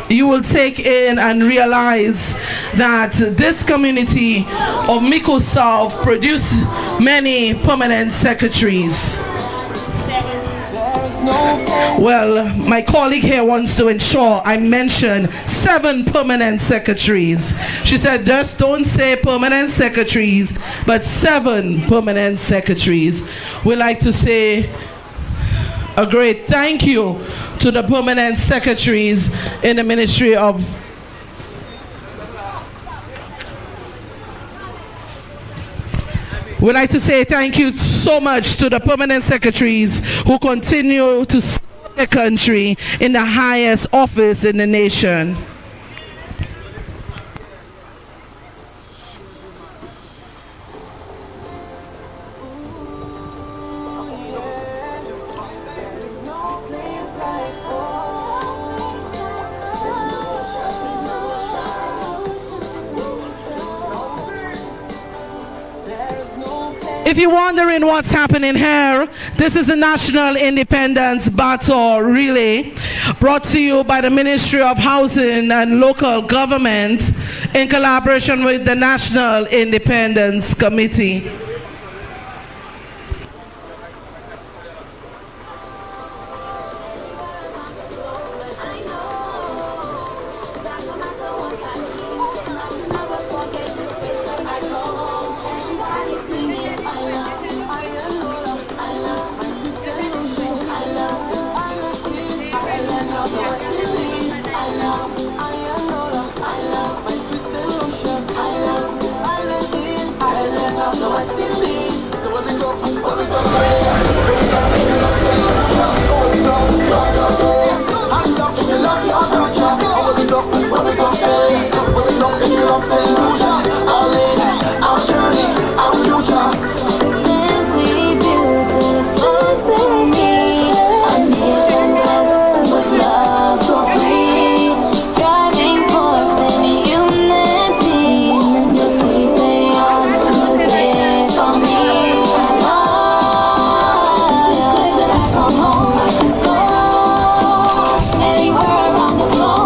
you will take in and realize that this community of MICOUD South produced many permanent secretaries. Well, my colleague here wants to ensure I mention 7 permanent secretaries. She said, just don't say permanent secretaries, but 7 permanent secretaries. We like to say a great thank you to the permanent secretaries in the Ministry of We'd like to say thank you so much to the permanent secretaries who continue to serve the country in the highest office in the nation. If you're wondering what's happening here, this is the National Independence Battle Relay brought to you by the Ministry of Housing and Local Government in collaboration with the National Independence Committee.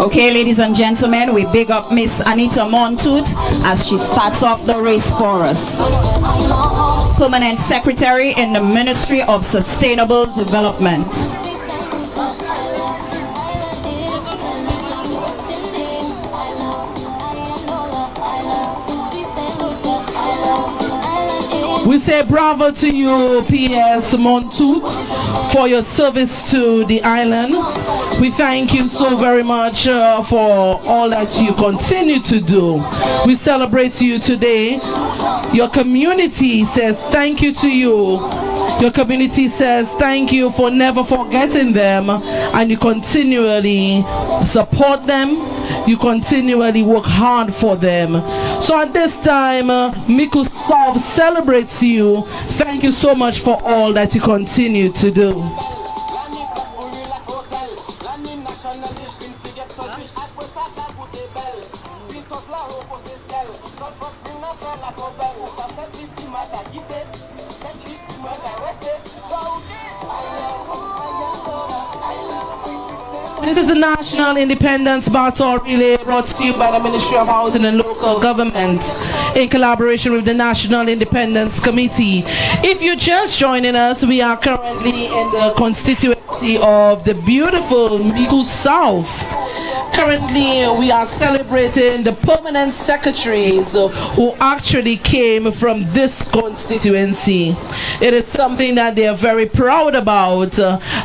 Okay, ladies and gentlemen, we big up Miss Anita Montoute as she starts off the race for us. Permanent Secretary in the Ministry of Sustainable Development. We say bravo to you, PS Montoute, for your service to the island. We thank you so very much for all that you continue to do. We celebrate you today. Your community says thank you to you. Your community says thank you for never forgetting them, and you continually support them. You continually work hard for them. So at this time, MICOUD South celebrates you. Thank you so much for all that you continue to do. This is the National Independence Battle Relay brought to you by the Ministry of Housing and Local Government in collaboration with the National Independence Committee. If you're just joining us, we are currently in the constituency of the beautiful MICOUD South. Currently, we are celebrating the permanent secretaries who actually came from this constituency. It is something that they are very proud about.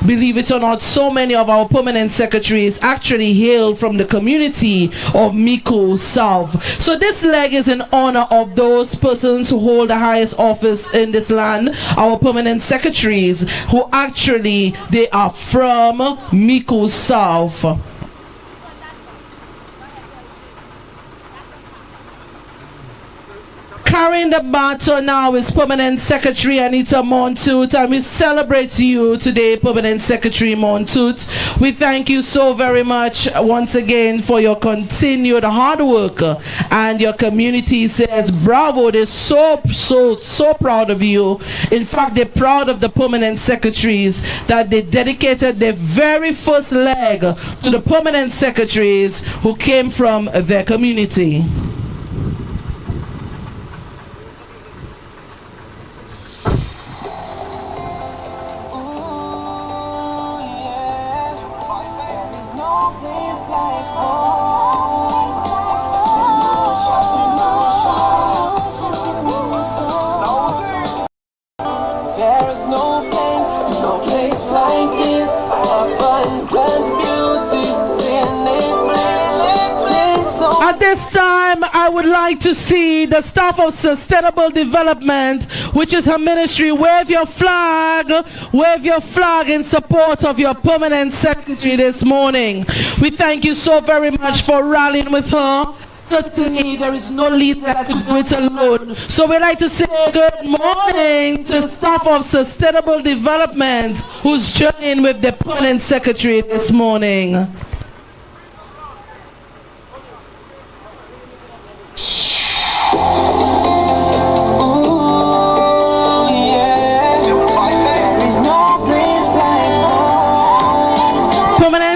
Believe it or not, so many of our permanent secretaries actually hail from the community of MICOUD South. So this leg is in honor of those persons who hold the highest office in this land, our permanent secretaries, who actually they are from MICOUD South. Carrying the baton now is Permanent Secretary Anita Montoot, and we celebrate you today, Permanent Secretary Montoot. We thank you so very much once again for your continued hard work, and your community says bravo. They're so proud of you. In fact, they're proud of the permanent secretaries that they dedicated their very first leg to the permanent secretaries who came from their community. At this time, I would like to see the staff of Sustainable Development, which is her ministry, wave your flag in support of your permanent secretary this morning. We thank you so very much for rallying with her. Certainly, there is no leader that can do it alone. So we'd like to say good morning to the staff of Sustainable Development who's joining with the permanent secretary this morning.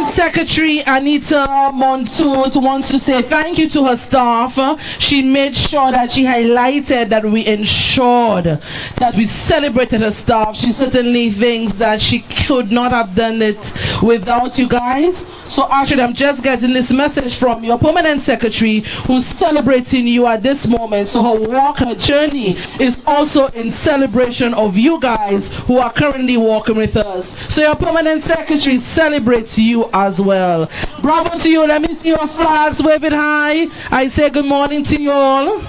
Secretary Anita Montoot wants to say thank you to her staff. She made sure that she highlighted that we ensured that we celebrated her staff. She certainly thinks that she could not have done it without you guys. So actually, I'm just getting this message from your permanent secretary who's celebrating you at this moment. So her walk, her journey is also in celebration of you guys who are currently walking with us. So your permanent secretary celebrates you as well. Bravo to you. Let me see your flags. Wave it high. I say good morning to you all.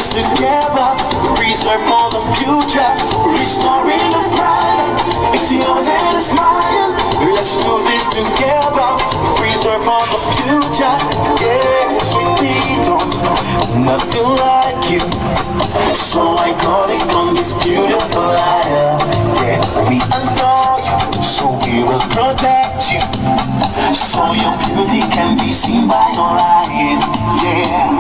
Together, reserve for the future, restoring the pride. It's yours and it's mine. Let's do this together, reserve for the future. Yeah, sweet tones, nothing like you. So iconic on this beautiful island. Yeah, we adore you, so we will protect you. So your beauty can be seen by your eyes. Yeah,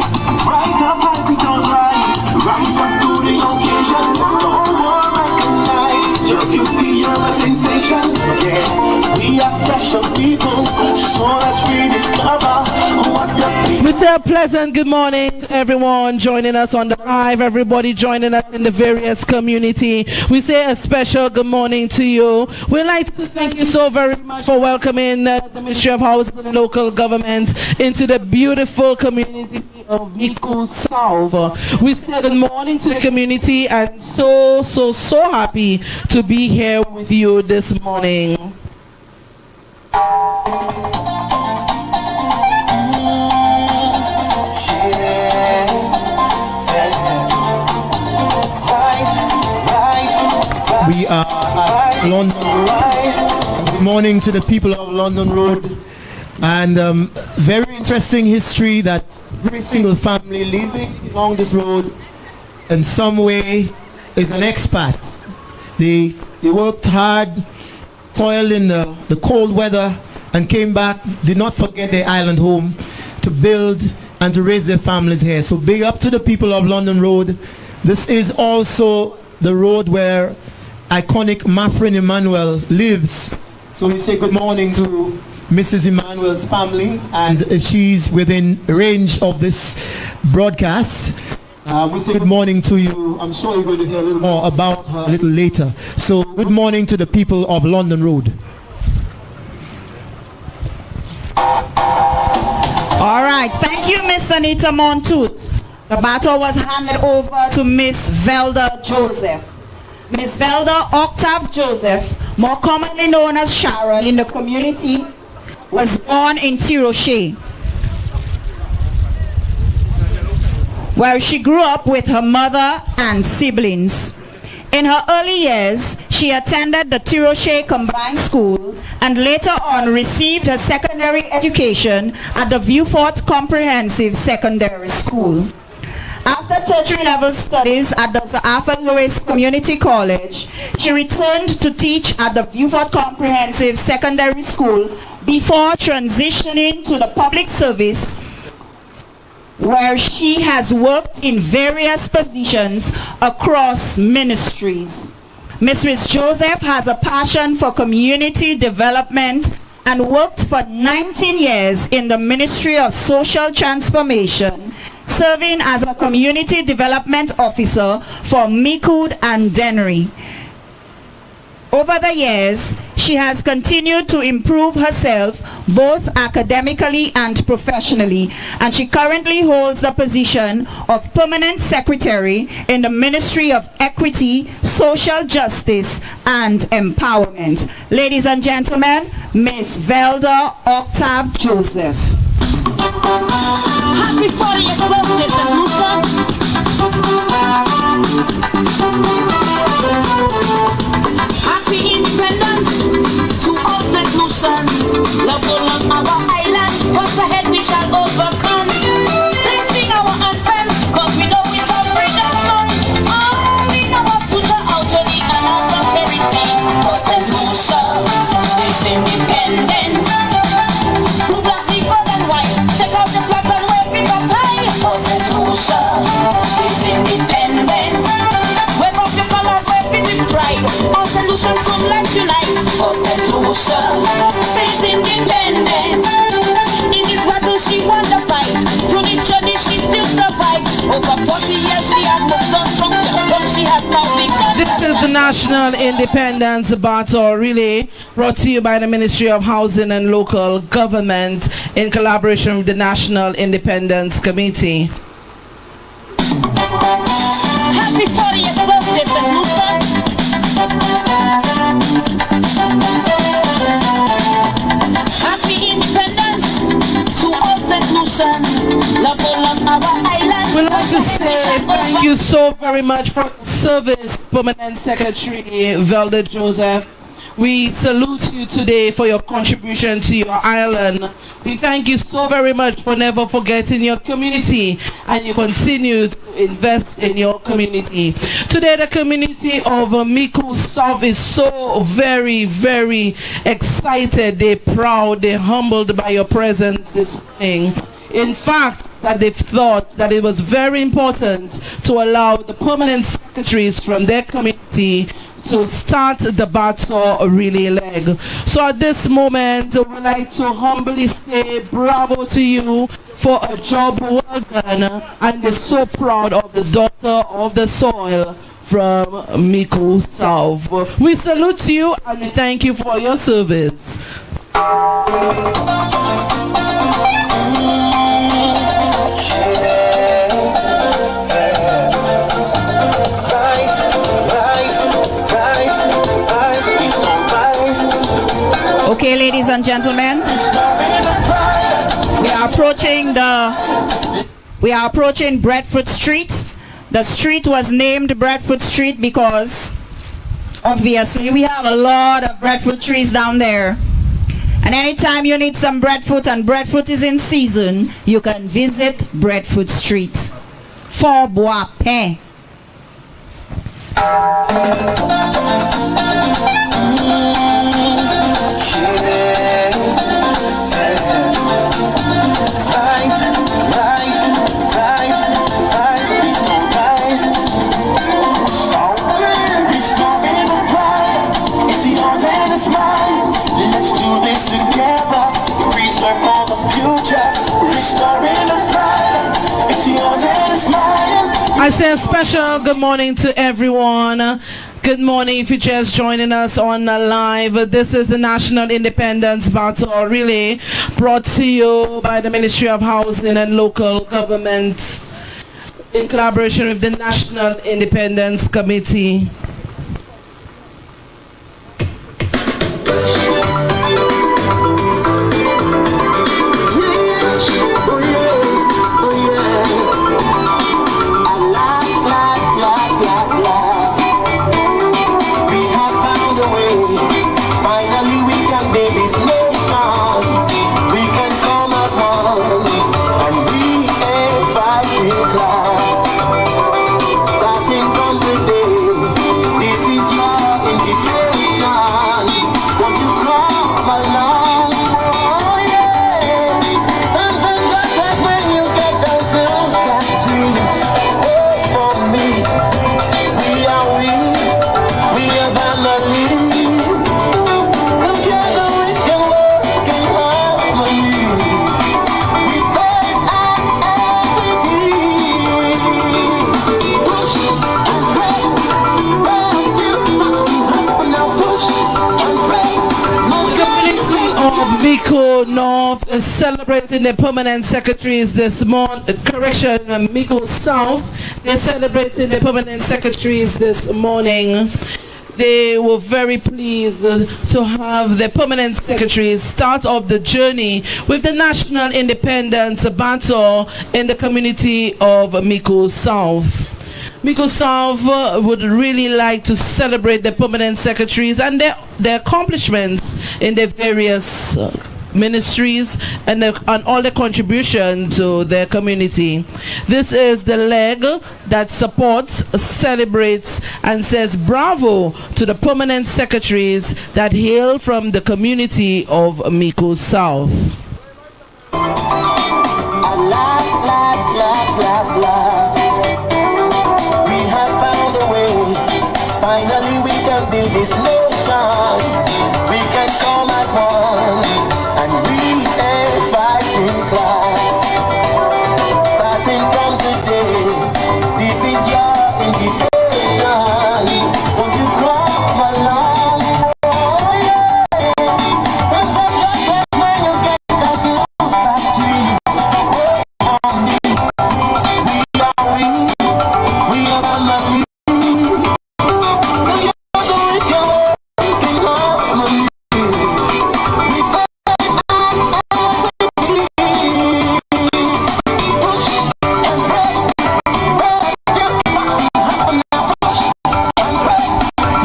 rise up, happy girls, rise. Rise up to the occasion. Don't more recognize your beauty, you're a sensation. Yeah, we are special people, so let's rediscover what the people. We say a pleasant good morning to everyone joining us on the live, everybody joining us in the various community. We say a special good morning to you. We'd like to thank you so very much for welcoming the Ministry of Housing and Local Government into the beautiful community of MICOUD South. We say good morning to the community and so happy to be here with you this morning. We are at London Road. Good morning to the people of London Road. And very interesting history that every single family living along this road in some way is an expat. They worked hard, toiled in the cold weather and came back, did not forget their island home to build and to raise their families here. So big up to the people of London Road. This is also the road where iconic Mafrin Emmanuel lives. So we say good morning to Mrs. Emmanuel's family, and she's within range of this broadcast. We say good morning to you. I'm sure you're going to hear a little more about her a little later. So good morning to the people of London Road. All right, thank you, Miss Anita Montoot. The baton was handed over to Miss Velda Joseph. Miss Velda Octave Joseph, more commonly known as Sharon in the community, was born in Tiroche, where she grew up with her mother and siblings. In her early years, she attended the Tiroche Combined School and later on received her secondary education at the Viewfort Comprehensive Secondary School. After tertiary level studies at the Sir Arthur Lewis Community College, she returned to teach at the Viewfort Comprehensive Secondary School before transitioning to the public service, where she has worked in various positions across ministries. Mrs. Joseph has a passion for community development and worked for 19 years in the Ministry of Social Transformation, serving as a community development officer for MICOUD and Dennery. Over the years, she has continued to improve herself both academically and professionally, and she currently holds the position of Permanent Secretary in the Ministry of Equity, Social Justice and Empowerment. Ladies and gentlemen, Miss Velda Octave Joseph. Happy 40th birthday, St. Lucia. Happy independence to all St. Lucians. Love along our island. What's ahead we shall overcome. Let's sing our anthem, cause we know it's our freedom song. Oh, we know what put our journey and our prosperity. For St. Lucia, she's independent. Blue, black, gold and white. Take out the flags and wave it up high. For St. Lucia, she's independent. Wave up the colors, wave it with pride. All solutions come, let's unite. For St. Lucia, she's independent. In this battle she won the fight. Through this journey she still survived. Over 40 years she has moved on strong. But she has now become. This is the National Independence Battle Relay, brought to you by the Ministry of Housing and Local Government in collaboration with the National Independence Committee. Happy 40th birthday, St. Lucia. Happy independence to all St. Lucians. Love along our island. We'd like to say thank you so very much for your service, Permanent Secretary Velda Joseph. We salute you today for your contribution to your island. We thank you so very much for never forgetting your community, and you continue to invest in your community. Today the community of MICOUD South is so very, very excited. They're proud, they're humbled by your presence this morning. In fact, that they've thought that it was very important to allow the permanent secretaries from their community to start the battle relay leg. So at this moment, I would like to humbly say bravo to you for a job well done, and they're so proud of the daughter of the soil from MICOUD South. We salute you and we thank you for your service. Okay, ladies and gentlemen, we are approaching Bradford Street. The street was named Bradford Street because obviously we have a lot of breadfruit trees down there. And anytime you need some breadfruit and breadfruit is in season, you can visit Bradford Street. Fort Bois Pain. I say a special good morning to everyone. Good morning if you're just joining us on live. This is the National Independence Battle Relay brought to you by the Ministry of Housing and Local Government in collaboration with the National Independence Committee. MICOUD North is celebrating the permanent secretaries this morning. Correction, MICOUD South, they're celebrating the permanent secretaries this morning. They were very pleased to have the permanent secretaries start off the journey with the National Independence Battle in the community of MICOUD South. MICOUD South would really like to celebrate the permanent secretaries and their accomplishments in their various ministries and all the contribution to their community. This is the leg that supports, celebrates, and says bravo to the permanent secretaries that hail from the community of MICOUD South. Finally we can build this nation. We can come as one, and we a fighting class. Starting from today, this is your invitation. Won't you come along? Oh yeah. Sons of God, when you get out to the streets, on me, we are family.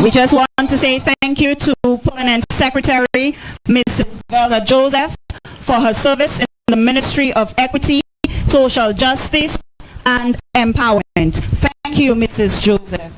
We just want to say thank you to Permanent Secretary Mrs. Bella Joseph for her service in the Ministry of Equity, Social Justice and Empowerment. Thank you, Mrs. Joseph.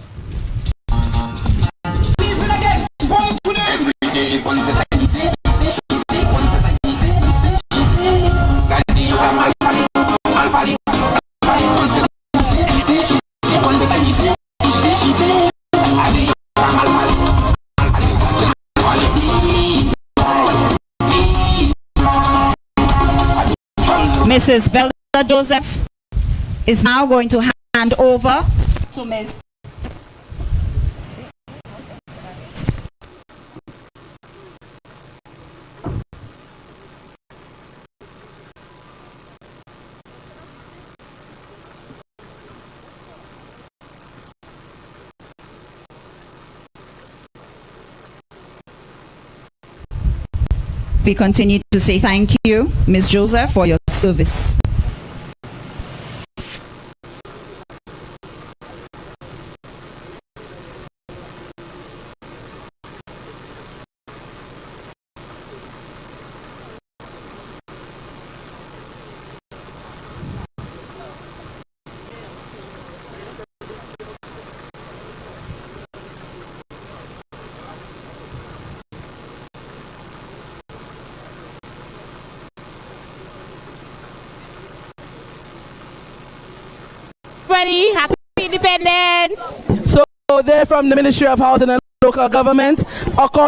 Mrs. Bella Joseph is now going to hand over to Ms. We continue to say thank you, Ms. Joseph, for your service. Happy Independence. So they're from the Ministry of Housing and Local Government. So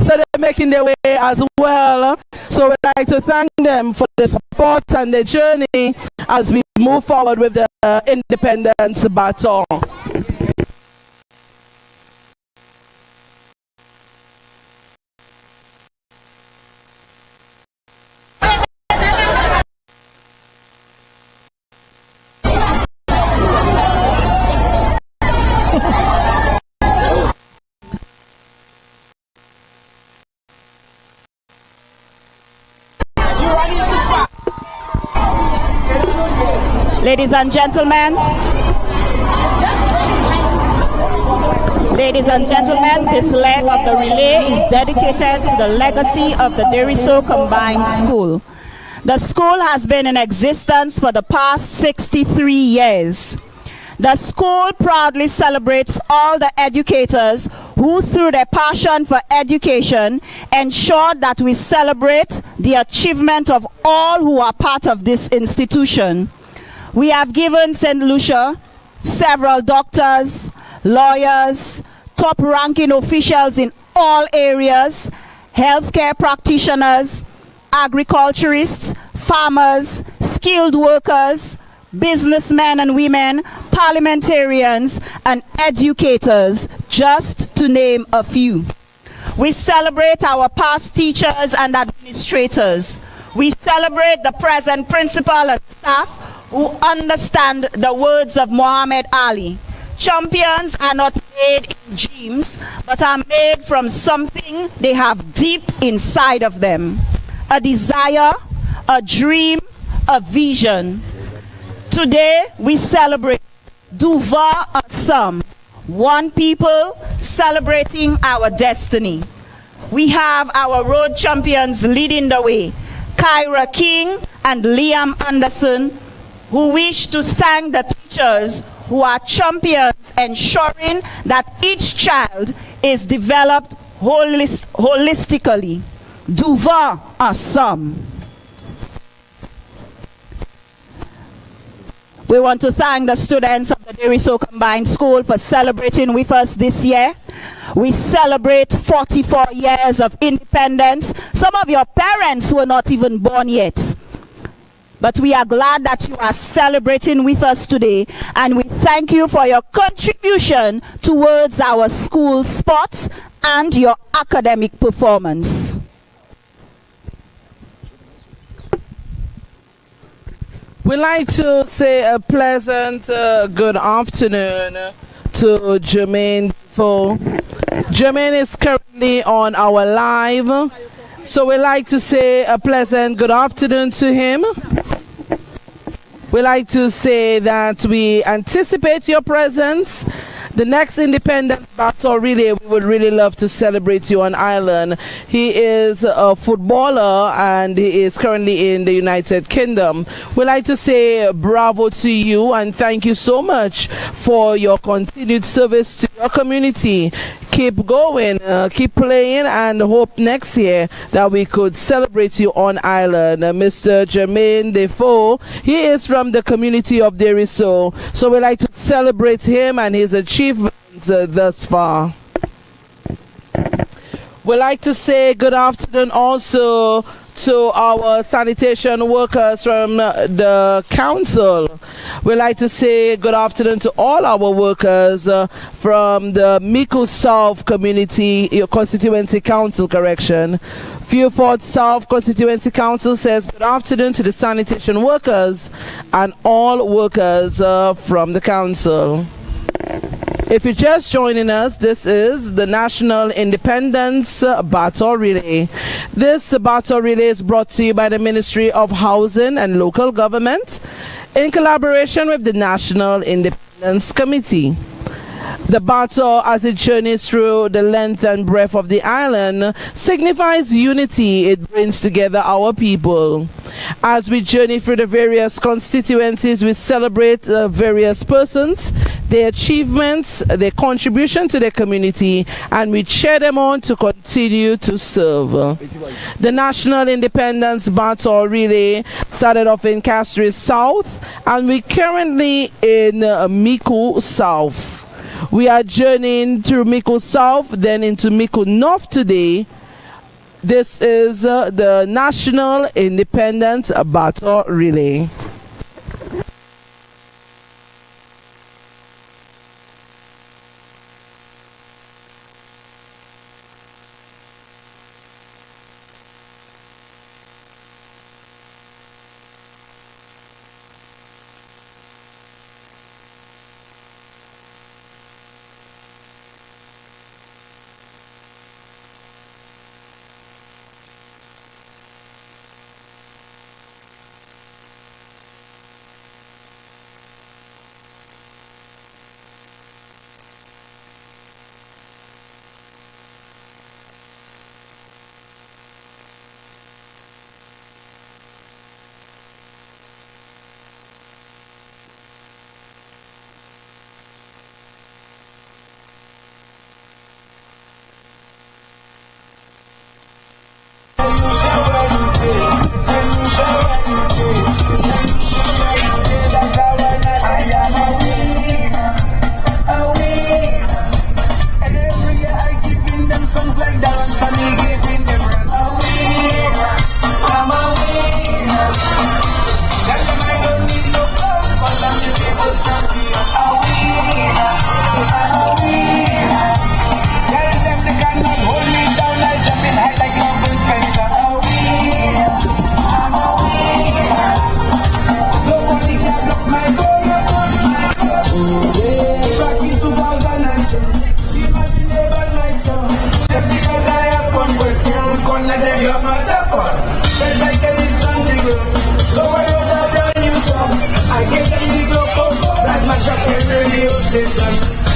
they're making their way as well. So we'd like to thank them for the support and the journey as we move forward with the independence baton. Ladies and gentlemen, this leg of the relay is dedicated to the legacy of the Deriso Combined School. The school has been in existence for the past 63 years. The school proudly celebrates all the educators who, through their passion for education, ensured that we celebrate the achievement of all who are part of this institution. We have given St. Lucia several doctors, lawyers, top-ranking officials in all areas, healthcare practitioners, agriculturists, farmers, skilled workers, businessmen and women, parliamentarians, and educators, just to name a few. We celebrate our past teachers and administrators. We celebrate the present principal and staff who understand the words of Muhammad Ali. Champions are not made in dreams, but are made from something they have deep inside of them. A desire, a dream, a vision. Today we celebrate Duva Assam, one people celebrating our destiny. We have our road champions leading the way, Kyra King and Liam Anderson, who wish to thank the teachers who are champions, ensuring that each child is developed holistically. Duva Assam. We want to thank the students of the Deriso Combined School for celebrating with us this year. We celebrate 44 years of independence. Some of your parents were not even born yet. But we are glad that you are celebrating with us today, and we thank you for your contribution towards our school sports and your academic performance. We'd like to say a pleasant good afternoon to Jermaine Defoe. Jermaine is currently on our live, so we'd like to say a pleasant good afternoon to him. We like to say that we anticipate your presence. The next independent battle relay, we would really love to celebrate you on Ireland. He is a footballer and he is currently in the United Kingdom. We like to say bravo to you and thank you so much for your continued service to your community. Keep going, keep playing, and hope next year that we could celebrate you on Ireland. Mr. Jermaine Defoe, he is from the community of Deriso, so we like to celebrate him and his achievements thus far. We like to say good afternoon also to our sanitation workers from the council. We like to say good afternoon to all our workers from the MICOUD South Community Constituency Council, Fewford South Constituency Council says good afternoon to the sanitation workers and all workers from the council. If you're just joining us, this is the National Independence Battle Relay. This battle relay is brought to you by the Ministry of Housing and Local Government in collaboration with the National Independence Committee. The battle, as it journeys through the length and breadth of the island, signifies unity. It brings together our people. As we journey through the various constituencies, we celebrate various persons, their achievements, their contribution to their community, and we cheer them on to continue to serve. The National Independence Battle Relay started off in Castries South, and we're currently in MICOUD South. We are journeying through MICOUD South, then into MICOUD North today, This is the National Independence Baton Relay.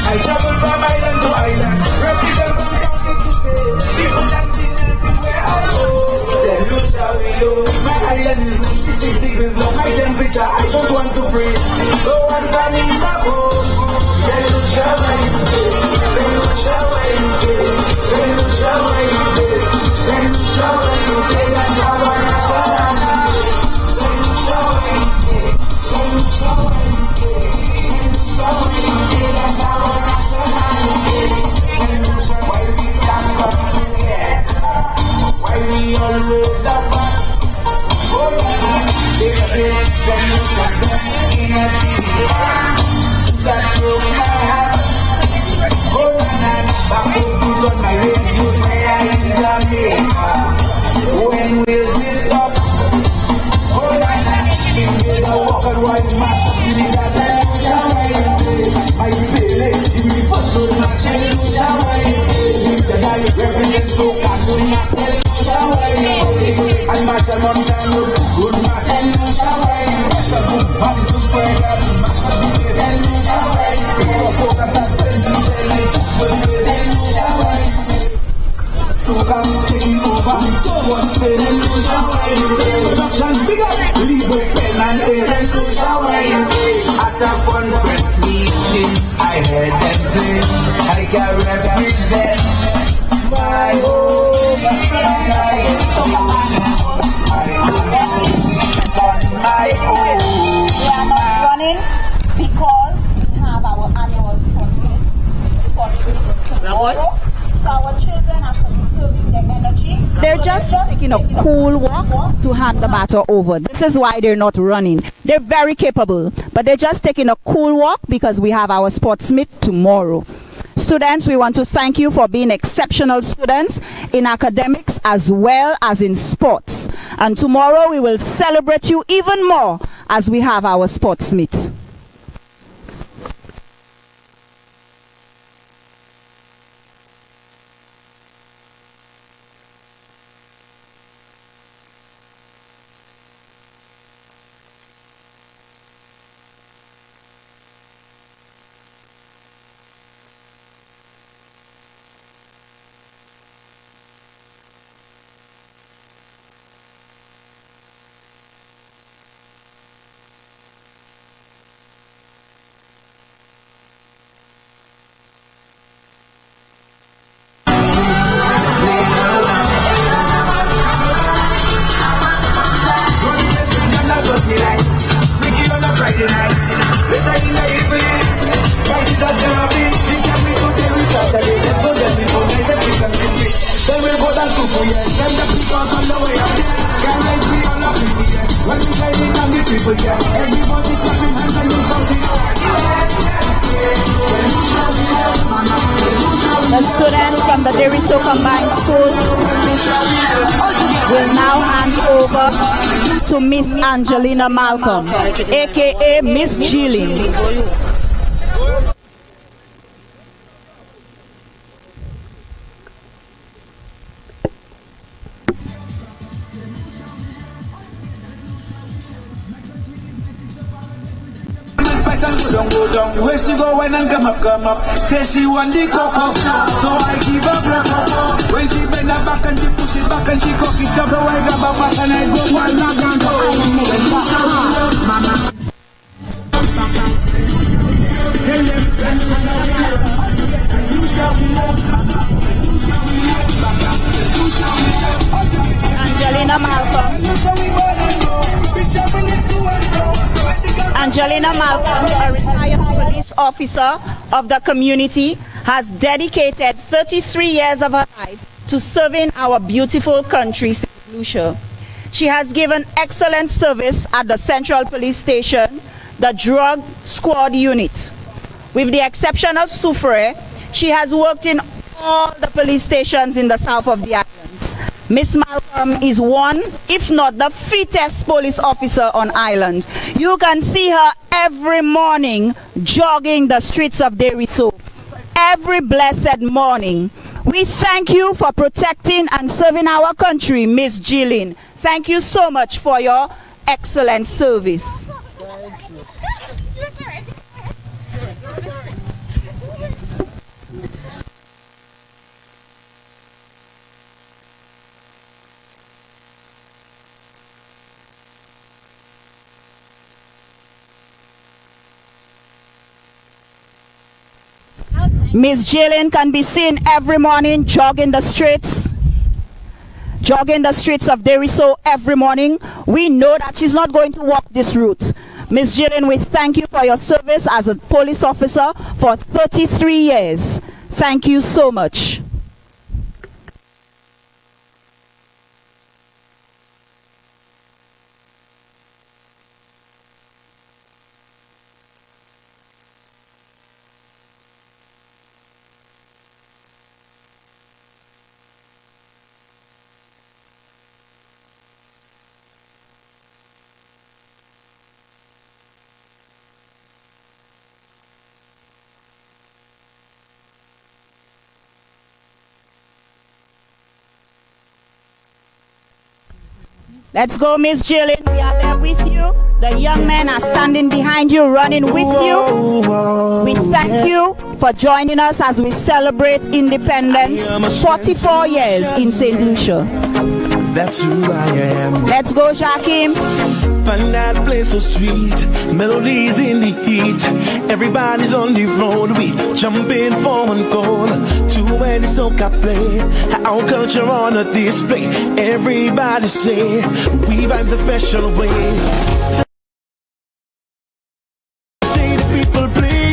I travel from island to island, represent from county to state. People chanting everywhere I go. Say Lucia, we do. My island is 96 degrees low. My temperature, I don't want to freeze. So I'm coming back home. Say Lucia, where you do? Say Lucia, where you do? Say Lucia, where you do? Say Lucia, where you do? That's how I Say Lucia, where you do? Say Lucia, where you do? Say Lucia, where you do? That's how I why we always apart? Oh, there's a big solution in a tree that broke my heart. Oh, back put on my radio, say I is America. When will this stop? Oh, if we don't walk and ride mash to the Gaza, I feel it, if we put so much in the shower, if the guy represents so can't not tell you shower, I mash a long time, good mash in the shower, mash a good body to spread up, mash a good face in the shower, because so that that's when you tell it, good face in the shower, so come taking over, what's in the shower, production bigger, leave with pen and air in the shower, at a conference meeting, I heard them say, I can represent my home, my home. We are not running because we have our annual sports meet tomorrow. So our children are conserving their energy. They're just taking a cool walk to hand the baton over. This is why they're not running. They're very capable, but they're just taking a cool walk because we have our sports meet tomorrow. Students, we want to thank you for being exceptional students in academics as well as in sports. And tomorrow we will celebrate you even more as we have our sports meet. The students from the Deriso Combined School will now hand over to Miss Angelina Malcolm, aka Miss Jillian. Don't go down. Where she go when and come up. Say she want the cocoa, so I give her breakfast. When she bend her back and she push it back and she cock it up, so I grab her back and I go one leg and go. Mama. Angelina Malcolm. Angelina Malcolm, a retired police officer of the community, has dedicated 33 years of her life to serving our beautiful country, St. Lucia. She has given excellent service at the Central Police Station, the Drug Squad Unit. With the exception of Soufriere, she has worked in all the police stations in the south of the island. Miss Malcolm is one, if not the fittest police officer on island. You can see her every morning jogging the streets of Deriso. Every blessed morning. We thank you for protecting and serving our country, Miss Jillian. Thank you so much for your excellent service. Miss Jillian can be seen every morning jogging the streets of Deriso every morning. We know that she's not going to walk this route. Miss Jillian, we thank you for your service as a police officer for 33 years. Thank you so much. Let's go, Miss Jillian. We are there with you. The young men are standing behind you, running with you. We thank you for joining us as we celebrate independence. 44 years in St. Lucia. That's who I am. Let's go, Joachim. Find that place so sweet. Melodies in the heat. Everybody's on the road. We jumping for one goal. To where the soca play. Our culture on a display. Everybody say we vibe the special way. Say the people playing.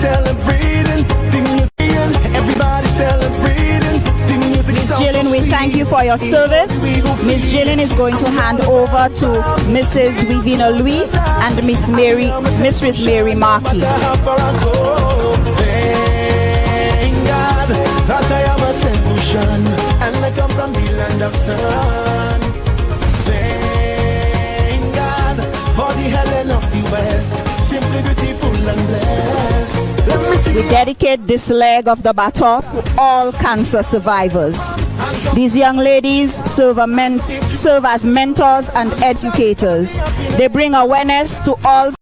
Celebrating, everybody celebrating. Miss Jillian, we thank you for your service. Miss Jillian is going to hand over to Mrs. Vivina Louis and Mistress Mary Markey. Thank God that I am a solution and I come from the land of sun. Thank God for the Helen of the West. Simply beautiful and blessed. Let me see We dedicate this leg of the baton to all cancer survivors. These young ladies serve as mentors and educators. They bring awareness to all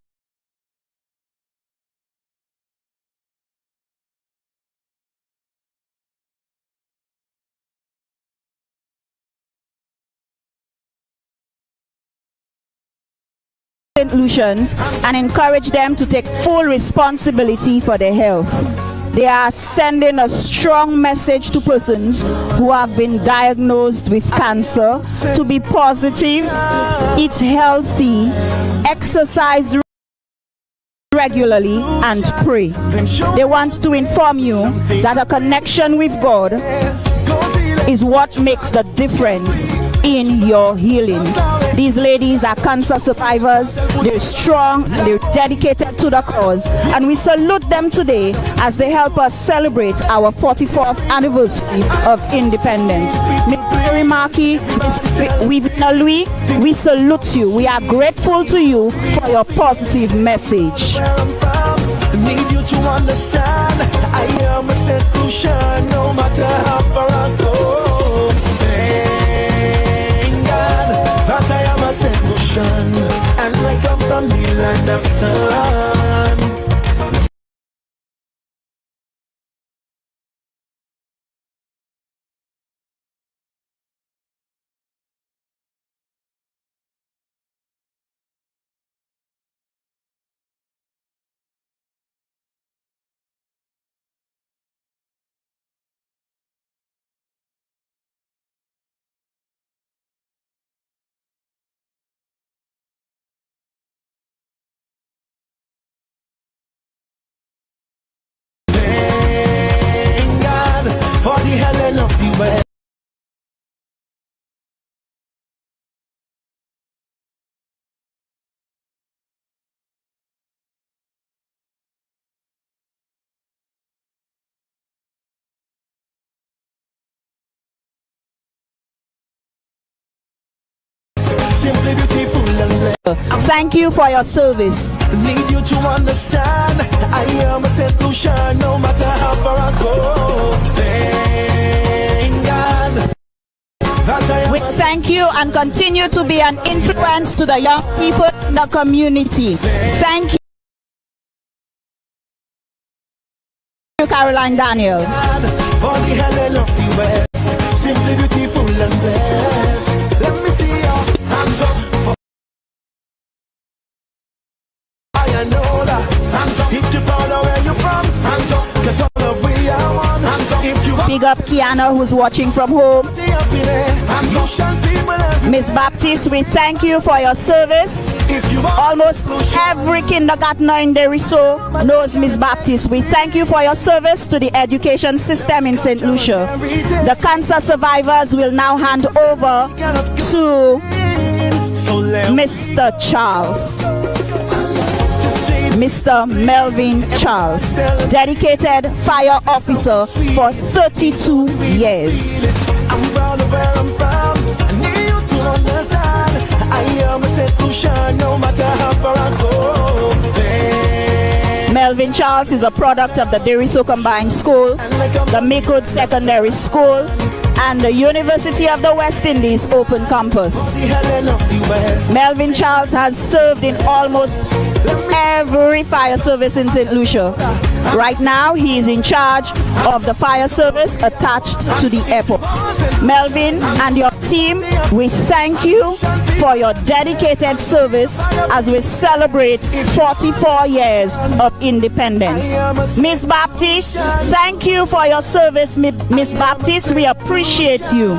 St. Lucians and encourage them to take full responsibility for their health. They are sending a strong message to persons who have been diagnosed with cancer to be positive, eat healthy, exercise regularly, and pray. They want to inform you that a connection with God is what makes the difference in your healing. These ladies are cancer survivors. They're strong, they're dedicated to the cause, and we salute them today as they help us celebrate our 44th anniversary of independence. Ms. Mary Markey, Ms. Vivina Louis, we salute you. We are grateful to you for your positive message. need you to understand, I am a solution, no matter how far I go. Thank God that I am a solution, and I come from the land of sun. Simply beautiful and thank you for your service. need you to understand, I am a solution, no matter how far I go. Thank God that I am We thank you and continue to be an influence to the young people in the community. Thank you, Caroline Daniel. for the hell of the West. Simply beautiful and blessed. Let me see your hands up for I know that. Hands up if you're proud of where you're from. Hands up, cause all of we are one. Hands up if you want Big up Kiana, who's watching from home. to be up in there. Hands up, shine people everywhere. Miss Baptiste, we thank you for your service. If you want Almost every kindergartner in Deriso knows Miss Baptiste. We thank you for your service to the education system in St. Lucia. The cancer survivors will now hand over to so let Mr. Charles. Mr. Melvin Charles, dedicated fire officer for 32 years. I'm proud of where I'm from. I need you to understand, I am a solution, no matter how far I go. Melvin Charles is a product of the Deriso Combined School, the MICOUD Secondary School, and the University of the West Indies Open Campus. The hell of the West. Melvin Charles has served in almost every fire service in St. Lucia. Right now, he is in charge of the fire service attached to the airport. Melvin and your team, we thank you for your dedicated service as we celebrate 44 years of independence. Miss Baptiste, thank you for your service, Miss Baptiste. We appreciate you.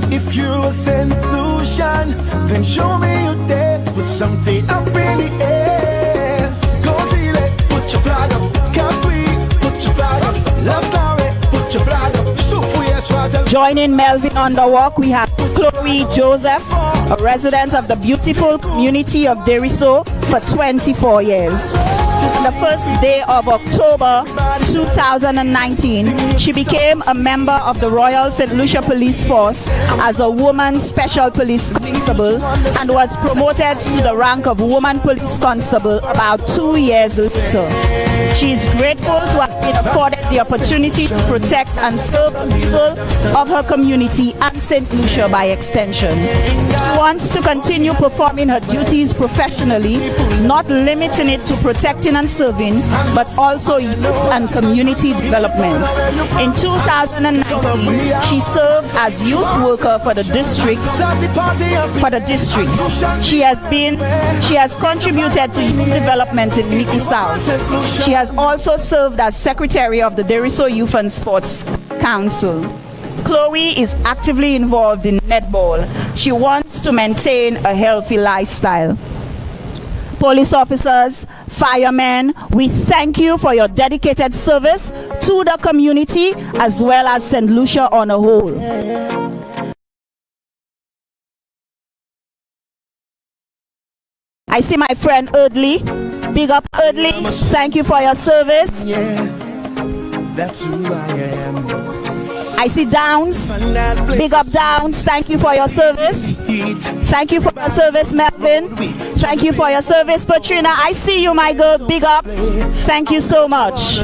If you're a solution, then show me your day. Put something up in the air. Go feel it, put your flag up. Can't we put your flag up? Love story, put your flag up. So for yes, right. Joining Melvin on the walk, we have Chloe Joseph, a resident of the beautiful community of Deriso for 24 years. On the first day of October 2019, she became a member of the Royal St. Lucia Police Force as a woman special police constable and was promoted to the rank of woman police constable about 2 years later. She is grateful to have been afforded the opportunity to protect and serve the people of her community and St. Lucia by extension. She wants to continue performing her duties professionally, not limiting it to protecting and serving, but also youth and community development. In 2019, she served as youth worker for the district. She has contributed to youth development in MICOUD South. She has also served as secretary of the Deriso Youth and Sports Council. Chloe is actively involved in netball. She wants to maintain a healthy lifestyle. Police officers, firemen, we thank you for your dedicated service to the community as well as St. Lucia on a whole. I see my friend Erdley. Big up Erdley. Thank you for your service. Yeah, that's who I am. I see Downs. Big up Downs. Thank you for your service. Thank you for your service, Melvin. Thank you for your service, Patrina. I see you, my girl. Big up. Thank you so much.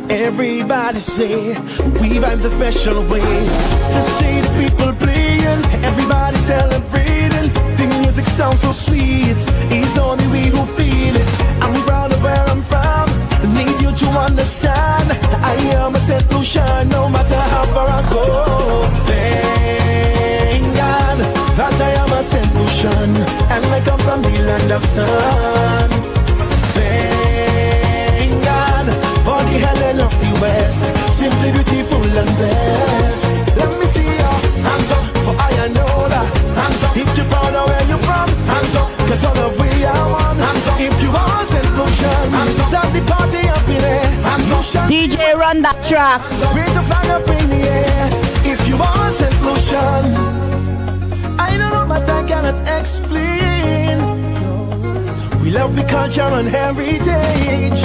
Everybody say we vibes a special way. To see the people playing, everybody celebrating. The music sounds so sweet. It's only we who feel it. I'm proud of where I'm from. Need you to understand. I am a St. Lucia, no matter how far I go. Thank God that I am a St. Lucian, and I come from the land of sun. Thank God for the Helen of the West, simply beautiful and blessed. Let me see your hands up, for I know that. Hands up if you're proud of where you're from. Hands up, cause all of we are one. Hands up if you are St. Lucian. Hands up, start the party up in there. Hands up, DJ, run that track. raise the flag up in the air. If you are St. Lucian, I know but I cannot explain. We love the culture and heritage.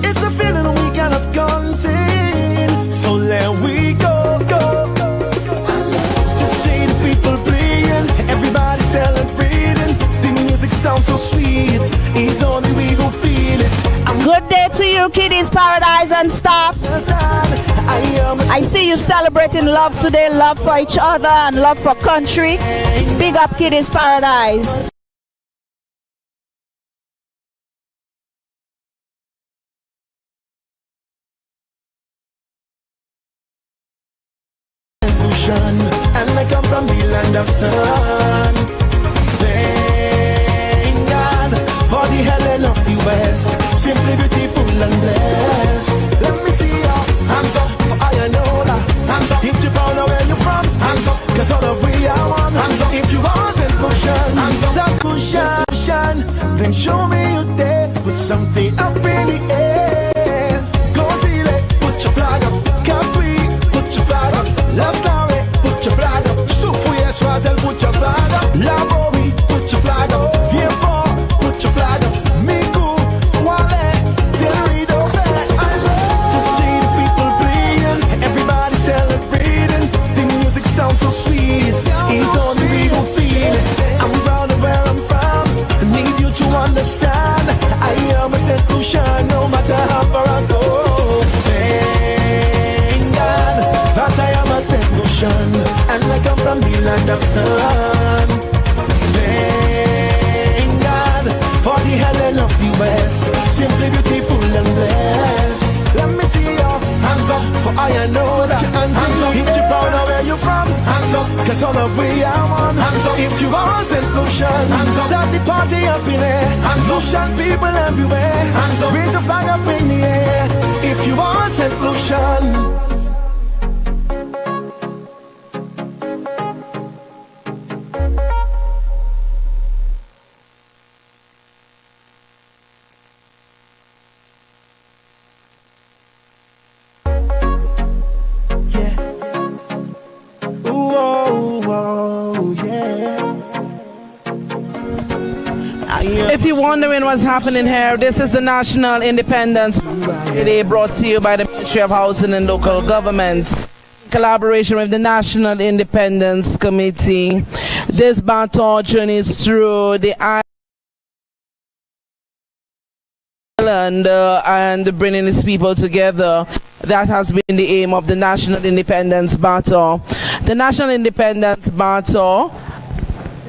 It's a feeling we cannot contain. So let we go, go, go. To see the people playing, everybody celebrating. The music sounds so sweet. It's only we who feel it. Good day to you, Kiddies Paradise and staff. I see you celebrating love today, love for each other and love for country. Big up Kiddies Paradise. And I come from the land of sun. Thank God for the Helen of the West, simply beautiful and blessed. Let me see your hands up, for I know that. Hands up if you're proud of where you're from. Hands up, cause all of we are one. Hands up if you are St. Lucian. Hands up, that cushion. Then show me you there, put something up in the air. Go feel it, put your flag up. Can't we put your flag up? Last night. Put your flag up. Sufu Yeswazel, put your flag up. Labomi, put your flag up. G4, put your flag up. MICOUD, Wale, Derido, I love to see the people playing, everybody celebrating. The music sounds so sweet. It's only we who feel it. I'm proud of where I'm from. I need you to understand. I am a St. Lucia, no matter how far I go. Thank God that I am a St. Lucian, and I come from the land of sun. Thank God for the Helen of the West, simply beautiful and blessed. Let me see your hands up, for I know that. Hands up if you're proud of where you're from. Hands up, cause all of we are one. Hands up if you are St. Lucian. Hands up, start the party up in there. Hands up, Lucian people everywhere. Hands up, raise a flag up in the air. If you are St. Lucian. If you're wondering what's happening here, this is the National Independence Day brought to you by the Ministry of Housing and Local Government. In collaboration with the National Independence Committee. This baton journeys through the island and bringing its people together. That has been the aim of the National Independence Baton. The National Independence Baton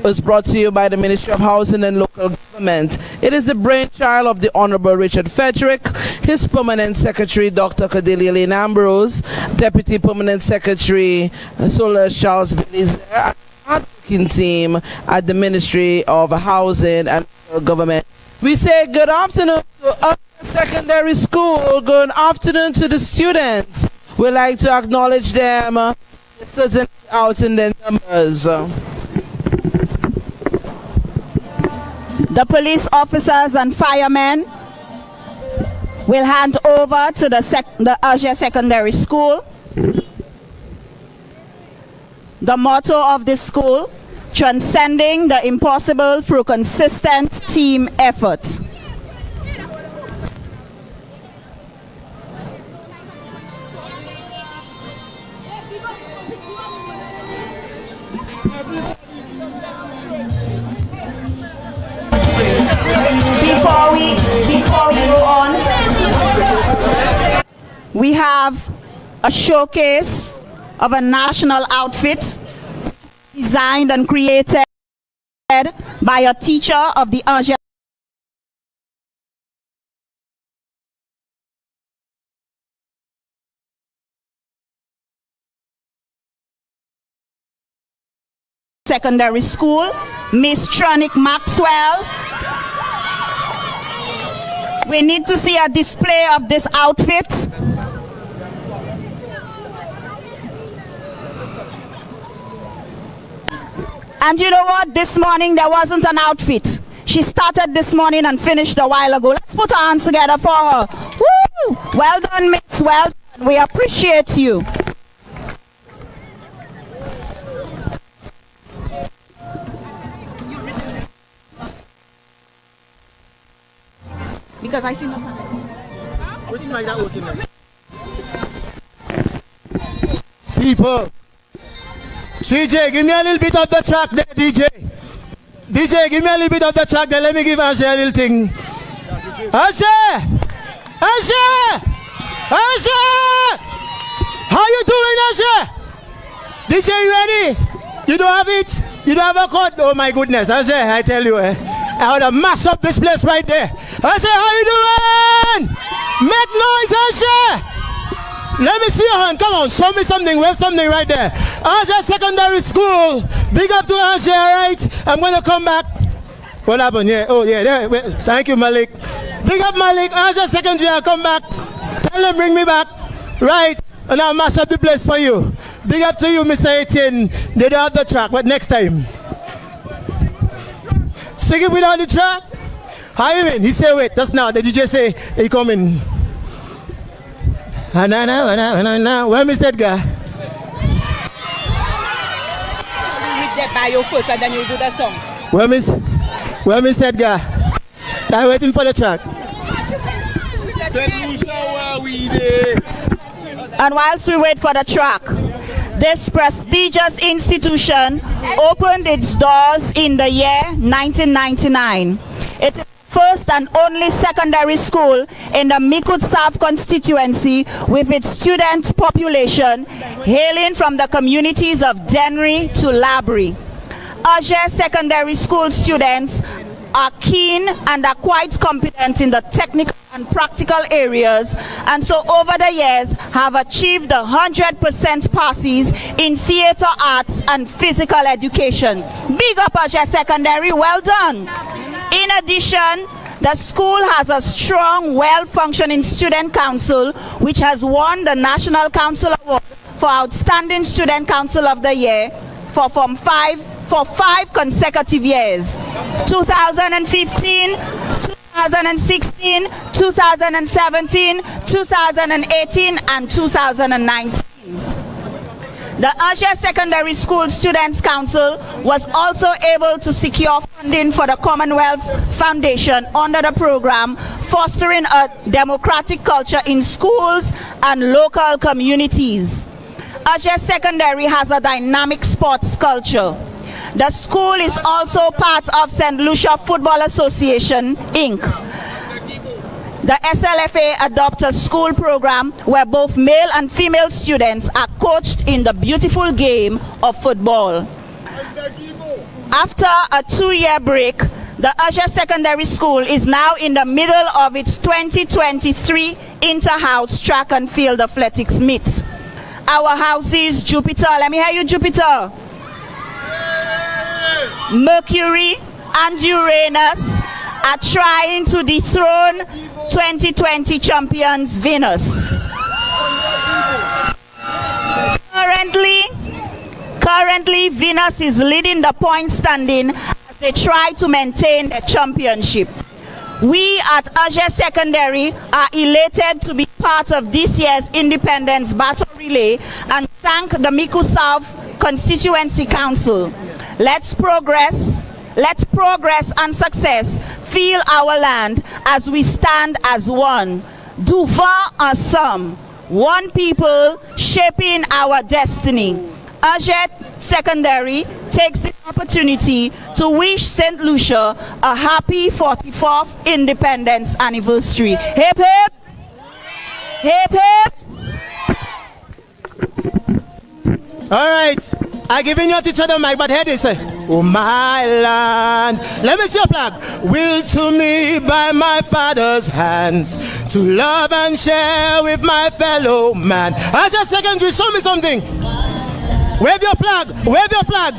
was brought to you by the Ministry of Housing and Local Government. It is the brainchild of the Honorable Richard Frederick, his Permanent Secretary, Dr. Cordelia Lynn Ambrose, Deputy Permanent Secretary, Solar Charles Belize, and the working team at the Ministry of Housing and Local Government. We say good afternoon to our secondary school, good afternoon to the students. We'd like to acknowledge them, certainly out in their numbers. The police officers and firemen will hand over to the Alger Secondary School. The motto of this school, transcending the impossible through consistent team effort. Before we go on, we have a showcase of a national outfit designed and created by a teacher of the Angers Secondary School, Miss Tronic Maxwell. We need to see a display of this outfit. And you know what? This morning there wasn't an outfit. She started this morning and finished a while ago. Let's put our hands together for her. Woo! Well done, Miss. Well done. We appreciate you. Because I see nothing. Which mic that working now? People. CJ, give me a little bit of the track there, DJ. DJ, give me a little bit of the track there. Let me give Ashe a little thing. Ashe! Ashe! Ashe! How you doing, Ashe? DJ, you ready? You don't have it? You don't have a cord? Oh my goodness, Ashe, I tell you, I would have mashed up this place right there. Ashe, how you doing? Make noise, Ashe! Let me see your hand. Come on, show me something. We have something right there. Ashe Secondary School. Big up to Ashe, all right? I'm going to come back. What happened? Yeah. Oh, yeah. There. Wait. Thank you, Malik. Big up, Malik. Ashe Secondary, I'll come back. Tell them bring me back. Right? And I'll mash up the place for you. Big up to you, Mr. Etienne. They don't have the track, but next time. Sing it without the track. How you mean? He said, wait, just now. The DJ say, he coming. Where Mr. Edgar? By your foot and then you do the song. Where Miss Edgar? I'm waiting for the track. And whilst we wait for the track, this prestigious institution opened its doors in the year 1999. It is the first and only secondary school in the MICOUD South constituency with its student population hailing from the communities of Dennery to Labrie. Alger Secondary School students are keen and are quite competent in the technical and practical areas, and so over the years have achieved 100% passes in theater arts and physical education. Big up Alger Secondary, well done. In addition, the school has a strong, well-functioning student council which has won the National Council Award for Outstanding Student Council of the Year for 5 consecutive years. 2015, 2016, 2017, 2018, and 2019. The Asia Secondary School Students Council was also able to secure funding for the Commonwealth Foundation under the program Fostering a Democratic Culture in Schools and Local Communities. Asia Secondary has a dynamic sports culture. The school is also part of St. Lucia Football Association, Inc. The SLFA adopts a school program where both male and female students are coached in the beautiful game of football. After a 2-year break, the Asia Secondary School is now in the middle of its 2023 Inter-House Track and Field Athletics Meet. Our houses, Jupiter, let me hear you, Jupiter, Mercury and Uranus are trying to dethrone 2020 champions Venus. Currently, Venus is leading the point standing as they try to maintain the championship. We at Asia Secondary are elated to be part of this year's Independence Battle Relay and thank the MICOUD South Constituency Council. Let's progress and success fill our land as we stand as one. Devant ensemble, one people shaping our destiny. Asia Secondary takes the opportunity to wish St. Lucia a happy 44th Independence Anniversary. Hip hip! Hip hip! Alright, I giving your teacher the mic, but here they say, oh my land. Let me see your flag. Will to me by my father's hands, to love and share with my fellow man. Asia Secondary, show me something. Wave your flag, wave your flag.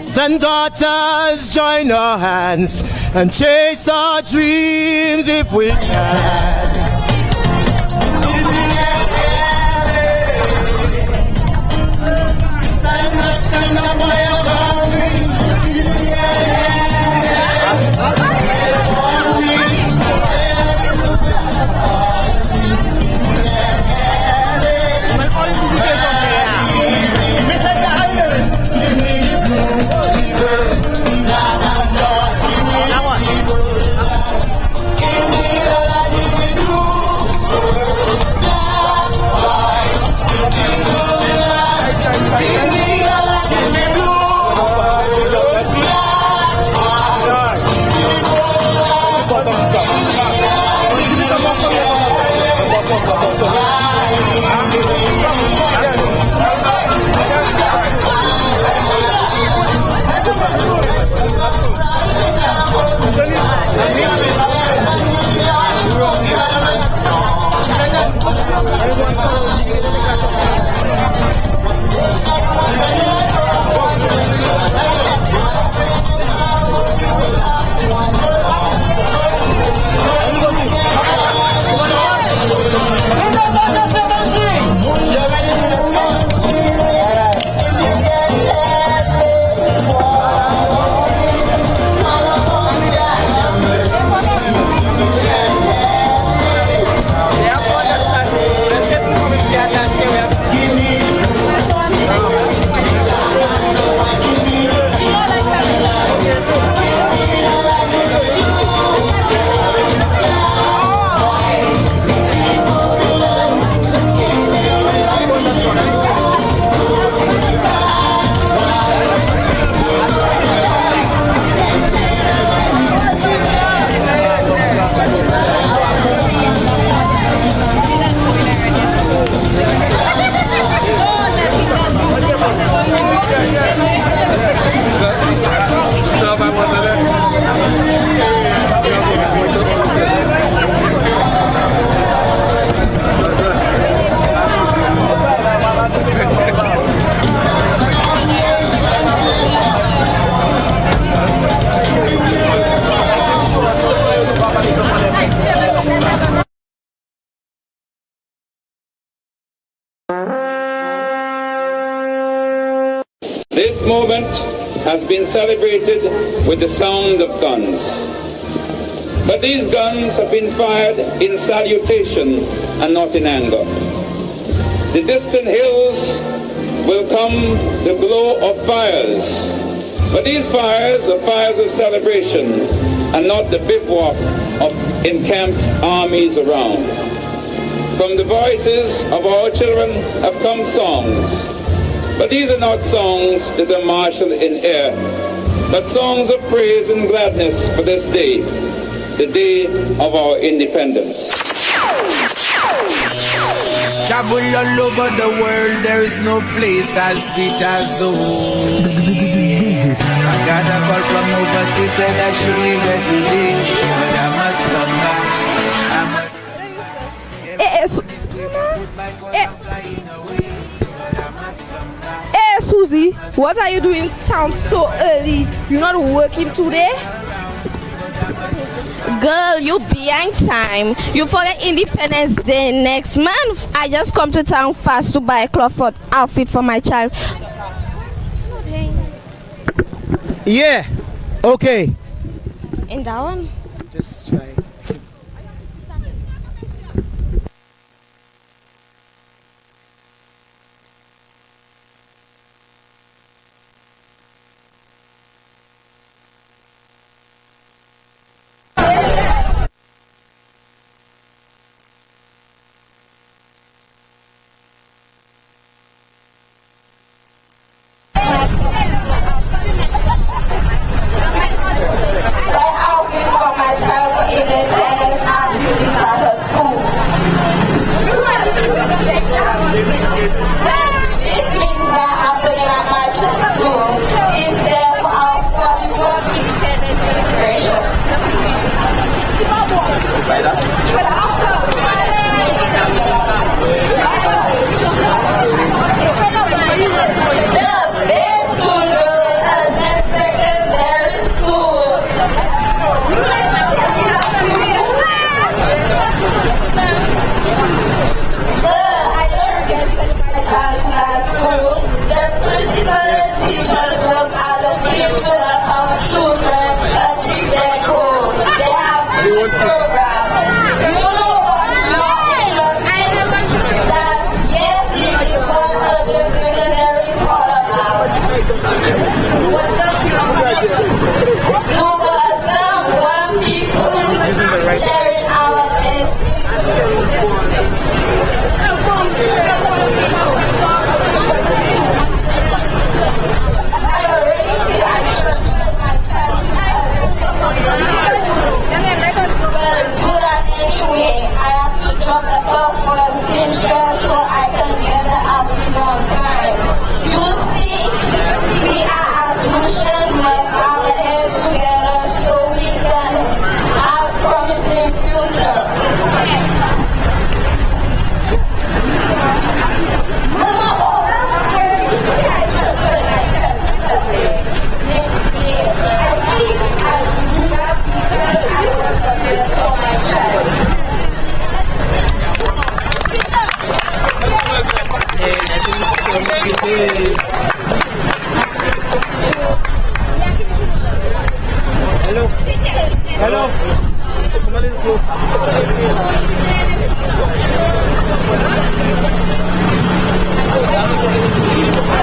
Sons and daughters, join our hands and chase our dreams if we can. This moment has been celebrated with the sound of guns. But these guns have been fired in salutation and not in anger. The distant hills will come the glow of fires. But these fires are fires of celebration and not the bivouac of encamped armies around. From the voices of our children have come songs. But these are not songs that are marshaled in air, but songs of praise and gladness for this day, the day of our independence. Travel all over the world, there is no place as sweet as home. I got a call from overseas, said I should leave here today, but I must come back. Hey Susie, what are you doing in town so early? You're not working today? Girl, you behind time. You forget Independence Day next month. I just come to town fast to buy a cloth outfit for my child. Yeah, okay. In that one? Just try. Hello. Come a little closer.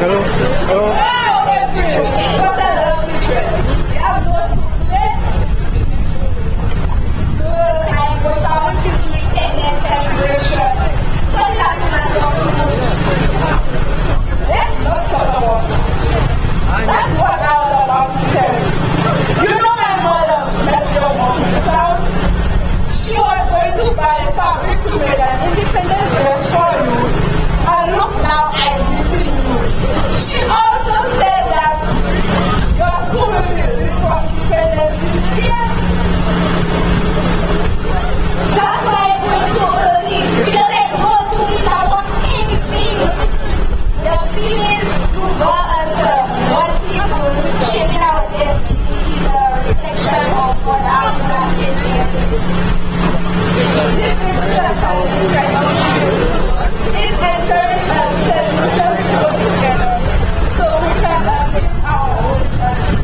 Hello. Hello. That's what I was about to tell you. You know my mother met your mom in town. She was going to buy a fabric to make an independent dress for you. And look now, I'm meeting you. She also said that your school will be released from independence this year. That's why I went so early. Because I told to miss out on anything. The feelings you brought us one people shaping our destiny is a reflection of what our advantage is. This is such an interesting view. It encourages us just to work together so we can achieve our own dreams.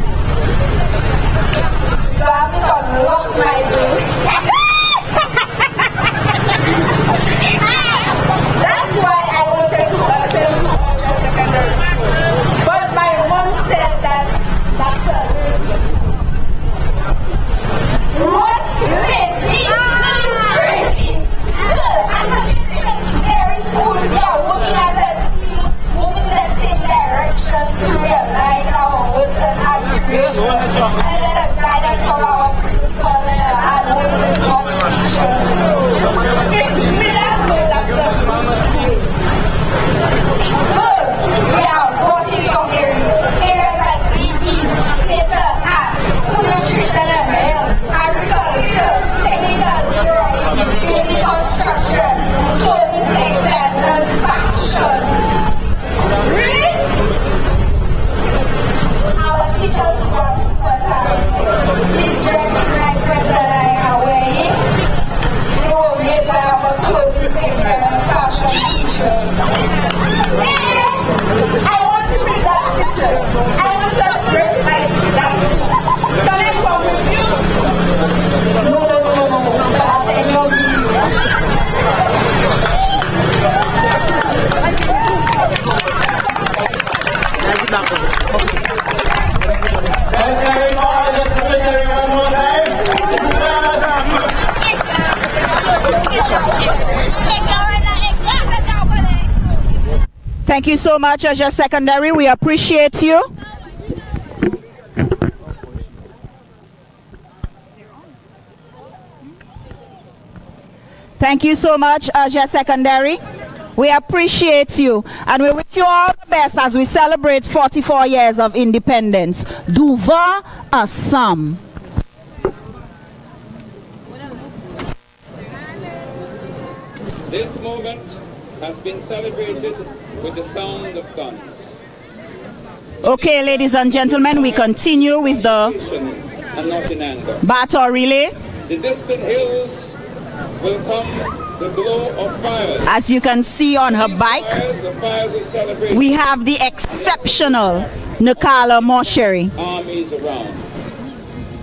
You have it unlocked my brain. That's why I wanted to attend to Ultra Secondary. These dressing aprons that I am wearing, they were made by our clothing textile and fashion teacher. I want to be that teacher. I want to dress like that. Can I come with you? No. But I'll send you a video. Thank you so much, Asia Secondary. We appreciate you. Thank you so much, Asia Secondary. We appreciate you, and we wish you all the best as we celebrate 44 years of independence. Duva Assam. This moment has been celebrated with the sound of guns. Okay, ladies and gentlemen, we continue with the And not in anger. baton relay. The distant hills will come the glow of fires. As you can see on her bike, Fires of celebration. we have the exceptional Nakala Mosheri. Armies around.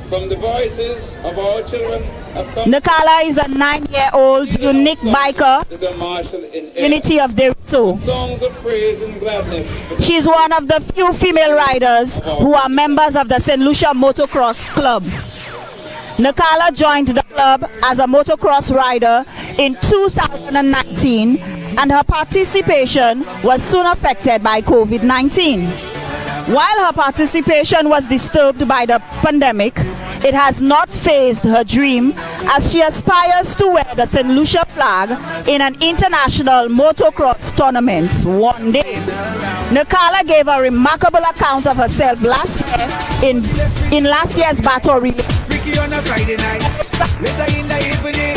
From the voices of our children have come Nakala is a 9-year-old unique biker, to the marshal in air. Unity of Derito. Songs of praise and gladness. She is one of the few female riders who are members of the St. Lucia Motocross Club. Nakala joined the club as a motocross rider in 2019, and her participation was soon affected by COVID-19. While her participation was disturbed by the pandemic, it has not phased her dream as she aspires to wear the St. Lucia flag in an international motocross tournament one day. Nakala gave a remarkable account of herself last year in last year's battle relay. On a Friday night, later in the evening,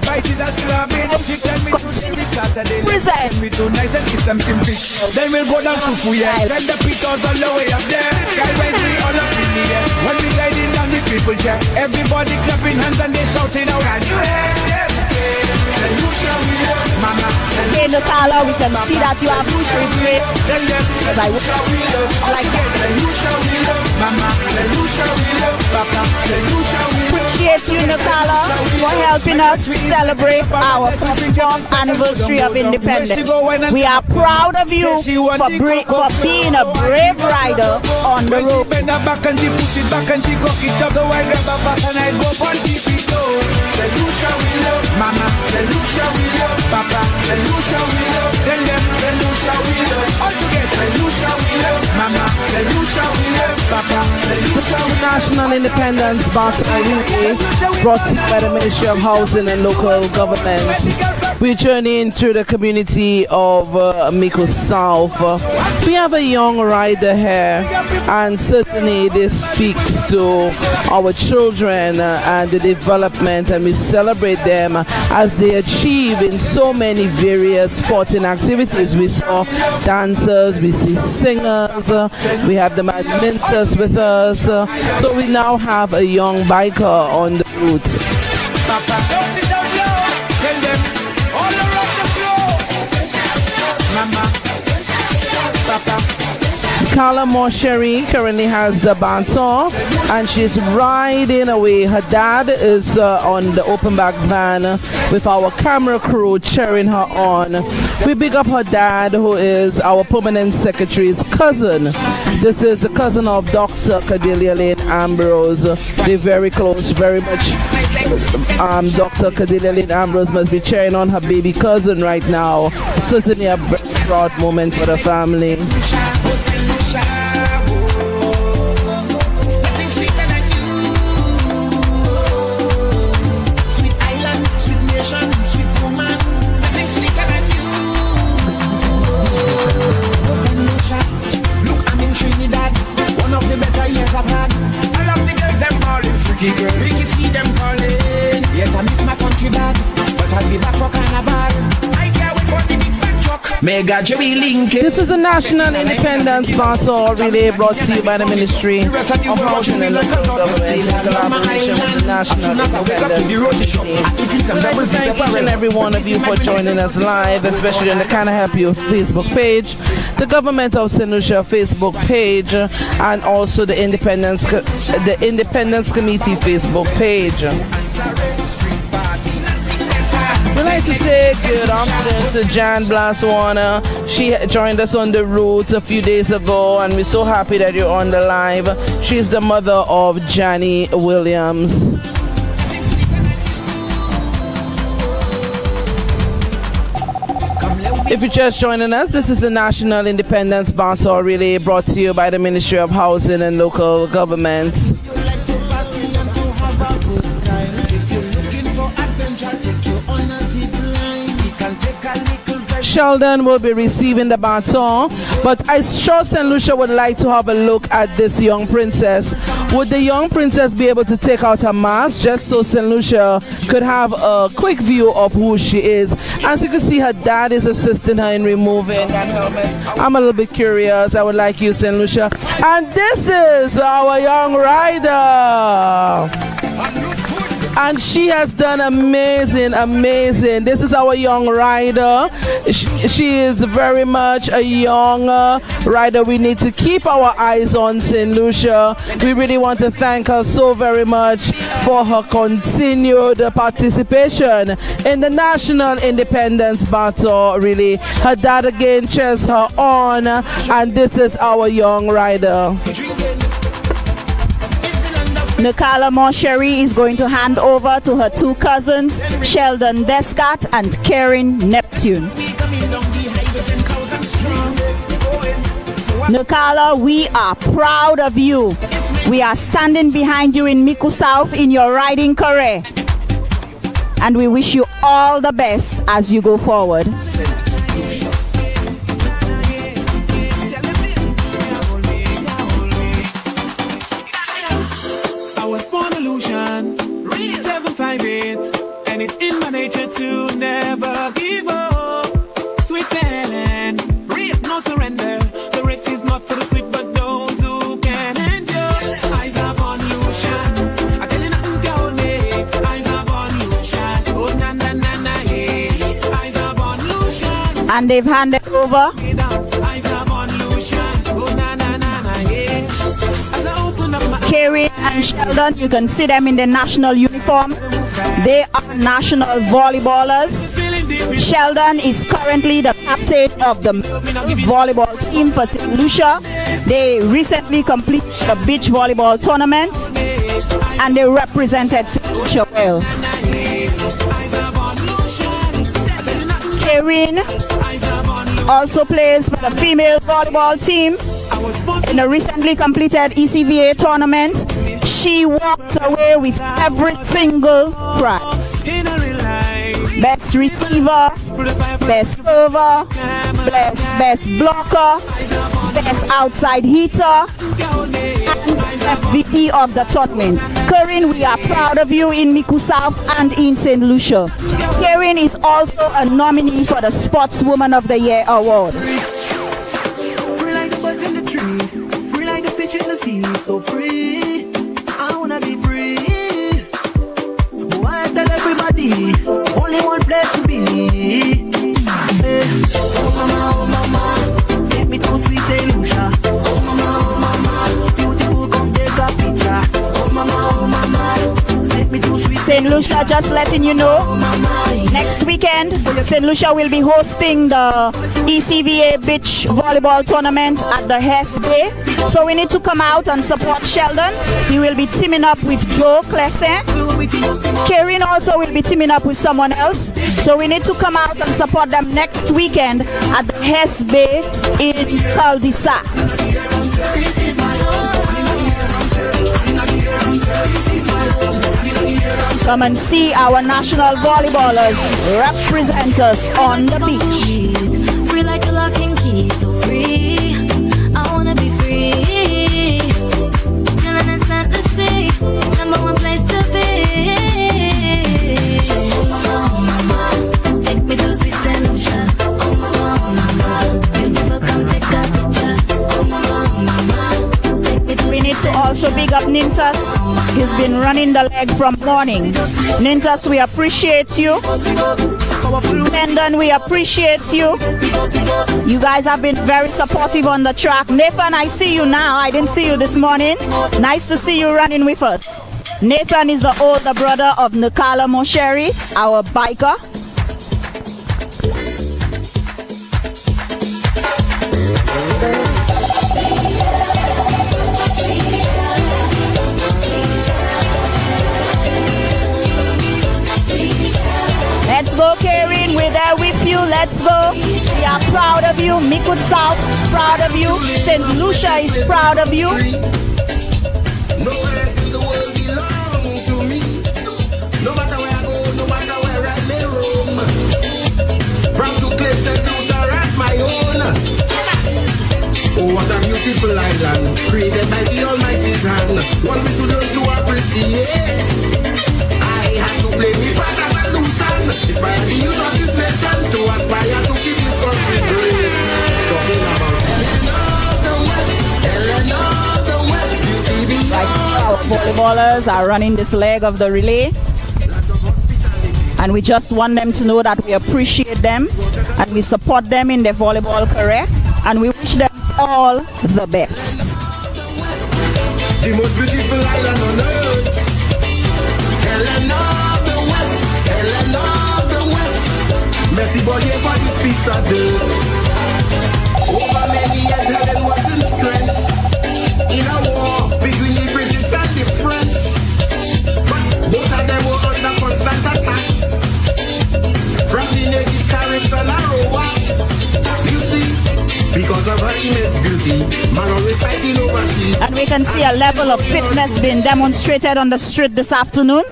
prices are clubbing. She tell me to Saturday, Present. me too nice and eat some fish. Then we'll go down to Fuya, then the pitos all the way up there. Sky rising all up in the air. When we gliding down the people chair, everybody clapping hands and they shouting out, can you hear them say, St. Lucia we love, mama. Okay, Nakala, we can see that you have great. I like that. St. Lucia we love, mama. St. Lucia we love, papa. St. Lucia we love. Appreciate you, Nakala, for helping us celebrate our 54th anniversary of independence. We are proud of you for being a brave rider on the road. Bend her back and she push it back and she cock it up. So I grab her back and I go on TPO. St. Lucia we love, mama. St. Lucia we love, papa. St. Lucia we love. Tell them St. Lucia we love. All together St. Lucia we love, mama. St. Lucia we love, papa. St. Lucia we love. National Independence Battle Relay brought to you by the Ministry of Housing and Local Government. We're journeying through the community of MICOUD South. We have a young rider here, and certainly this speaks to our children and the development, and we celebrate them as they achieve in so many various sporting activities. We saw dancers, we see singers, we have the badminters with us, so we now have a young biker on the route. Papa, shout it out loud. Tell them all around the floor. Mama, papa. Carla Mosheri currently has the baton and she's riding away. Her dad is on the open back van with our camera crew cheering her on. We big up her dad, who is our permanent secretary's cousin. This is the cousin of Dr. Cordelia Lane Ambrose. They're very close, very much. Dr. Cordelia Lane Ambrose must be cheering on her baby cousin right now. Certainly a very proud moment for the family. Girl, we can see them calling. Yes, I miss my country bad, but I'll be back for carnival. I can't wait for the big bad truck. This is a national independence battle relay brought to you by the Ministry of Housing and Local Government in collaboration with the National Independence Committee. We'd like to thank each and every one of you for joining us live, especially on the Can I Help You Facebook page, the Government of St. Lucia Facebook page, and also the Independence Committee Facebook page. We'd like to say good afternoon to Jan Blaswana. She joined us on the route a few days ago, and we're so happy that you're on the live. She's the mother of Johnny Williams. If you're just joining us, this is the National Independence Battle Relay brought to you by the Ministry of Housing and Local Government. Sheldon will be receiving the baton, but I'm sure St. Lucia would like to have a look at this young princess. Would the young princess be able to take out her mask just so St. Lucia could have a quick view of who she is? As you can see, her dad is assisting her in removing that helmet. I'm a little bit curious. I would like you, St. Lucia. And this is our young rider. And she has done amazing. This is our young rider. She is very much a young rider. We need to keep our eyes on St. Lucia. We really want to thank her so very much for her continued participation in the National Independence Battle. Really, her dad again cheers her on, and this is our young rider. Nikala Monchery is going to hand over to her two cousins, Sheldon Descat and Karen Neptune. Nikala, we are proud of you. We are standing behind you in MICOUD South in your riding career. And we wish you all the best as you go forward. And it's in my nature to never give up. Sweet Helen, breathe, no surrender. The race is not for the sweet, but those who can endure. Eyes up on Lucia, I tell you nothing can hold me. Eyes up on Lucia, oh na na na na yeah. Eyes up on Lucia, and they've handed over. Eyes up on Lucia, oh na na na na yeah. As I open up my Karen and Sheldon, you can see them in the national uniform. They are national volleyballers. Sheldon is currently the captain of the volleyball team for St. Lucia. They recently completed the beach volleyball tournament and they represented St. Lucia well. Karen also plays for the female volleyball team in the recently completed ECVA tournament. She walked away with every single prize. Best receiver, best server, best blocker, best outside hitter, and MVP of the tournament. Karen, we are proud of you in MICOUD South and in St. Lucia. Karen is also a nominee for the Sportswoman of the Year award. free like the birds in the tree, free like the fish in the sea, so free. I wanna be free. Why tell everybody only one place to be? Hey. Oh mama, take me to sweet St. Lucia. Oh mama, beautiful, come take a picture. Oh mama, take me to sweet St. Lucia, just letting you know, next weekend, St. Lucia will be hosting the ECVA beach volleyball tournament at the Hess Bay. So we need to come out and support Sheldon. He will be teaming up with Joe Clessin. Karen also will be teaming up with someone else. So we need to come out and support them next weekend at the Hess Bay in Cul-de-Sac. Come and see our national volleyballers represent us on the beach. Free like a lock and key, so free. I wanna be free. Feeling inside the sea, number one place to be. Oh mama, take me to sweet St. Lucia. Oh mama, been running the leg from morning. Nintas, we appreciate you. Mendon, we appreciate you. You guys have been very supportive on the track. Nathan, I see you now. I didn't see you this morning. Nice to see you running with us. Nathan is the older brother of Nikala Mosheri, our biker. Let's go, Karen. We're there with you. Let's go. We are proud of you. MICOUD South, proud of you. St. Lucia is proud of you. Nowhere in the world belong to me. No matter where I go, no matter where I may roam. From to claim St. Lucia as my own. Oh, what a beautiful island, created by the Almighty's hand. One we should learn to appreciate. I have to play me part as a Lucian. Inspire the youth of this nation to aspire to keep this country great. Talking about Helen of the West, Helen of the West. You see the Our volleyballers are running this leg of the relay. And we just want them to know that we appreciate them and we support them in their volleyball career. And we wish them all the best. the most beautiful island on earth. Helen of the West, Helen of the West. Merci boy for this piece of dirt. Over many years Helen was entrenched in a war between the British and the French. But both of them were under constant attack from the native Caribs and Arowa. You see, because of her immense beauty, man always fighting overseas. And we can see a level of fitness being demonstrated on the street this afternoon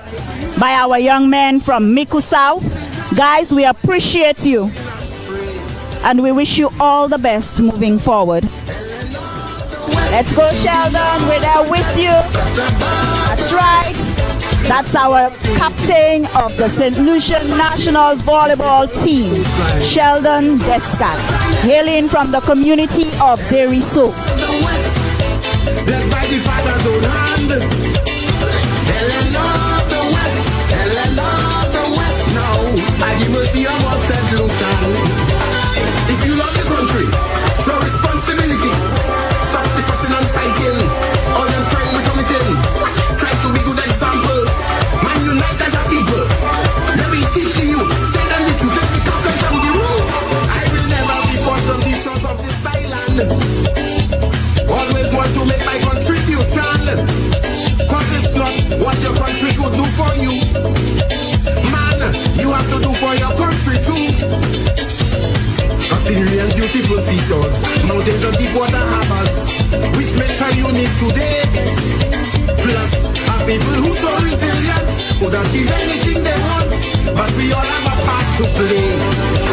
by our young men from MICOUD South. Guys, we appreciate you and we wish you all the best moving forward. Let's go, Sheldon. We're there with you. That's right. That's our captain of the St. Lucia National Volleyball Team, Sheldon Descat, hailing from the community of Deriso. Blessed by the Father's own hand. Helen of the West, Helen of the West. Now, by the mercy of our St. Lucian. If you love the country, show responsibility. Stop the fussing and fighting. All them crime we committing. Try to be good example. Man, unite as a people. Let me teach you. Tell them the truth. Let me cut them from the roots. I will never be forced from the shores of this island. Always want to make my contribution. Cause it's not what your country could do for you. Man, you have to do for your country too. A scenery and beautiful seashores, mountains and deep water harbors, which make her unique today. Plus, our people who so resilient could achieve anything they want, but we all have a part to play.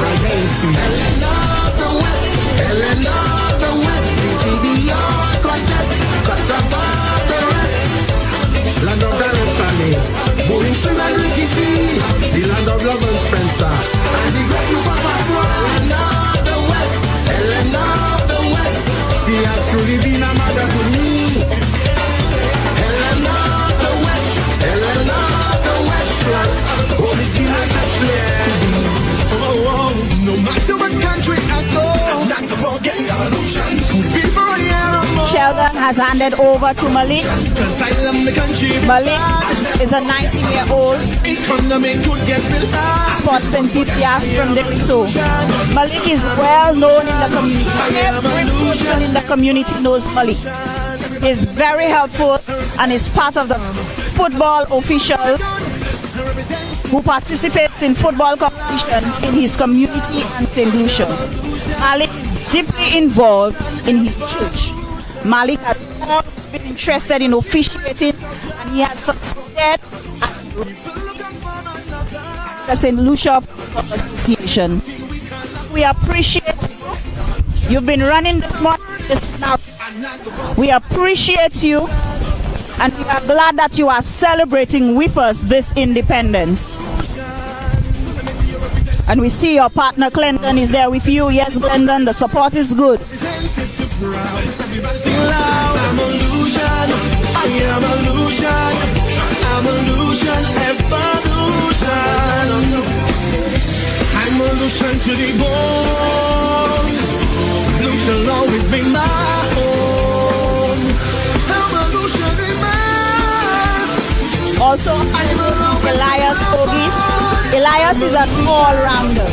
Right hand to Helen of the West, Helen of the West, beauty beyond contest, cut above the rest. Land of the Rotary, moving still and Ricky, the land of Love and Spencer, and the great youth of Afro. Helen of the West, Helen of the West, she has truly been a mother to me. Helen of the West, Helen of the West, plus, oh, the king is a flare. No matter what country I go, I'm not to forget the revolution. Before a year or more, Sheldon has handed over to Malik. cause I love the country. Malik is a 19-year-old Economy could get relaxed. sports enthusiast from Deriso. Malik is well known in the community. Every person in the community knows Malik. He's very helpful and is part of the football official who participates in football competitions in his community and St. Lucia. Malik is deeply involved in his church. Malik has always been interested in officiating and he has succeeded at the St. Lucia Football Association. We appreciate you. You've been running this morning. We appreciate you and we are glad that you are celebrating with us this independence. And we see your partner Clinton is there with you. Yes, Clinton, the support is good. I am illusion, I'm illusion, evolution. I'm illusion to the bone. Illusion will always be my own. I'm illusion in my. Also, Elias Ogis. Elias is an all-rounder.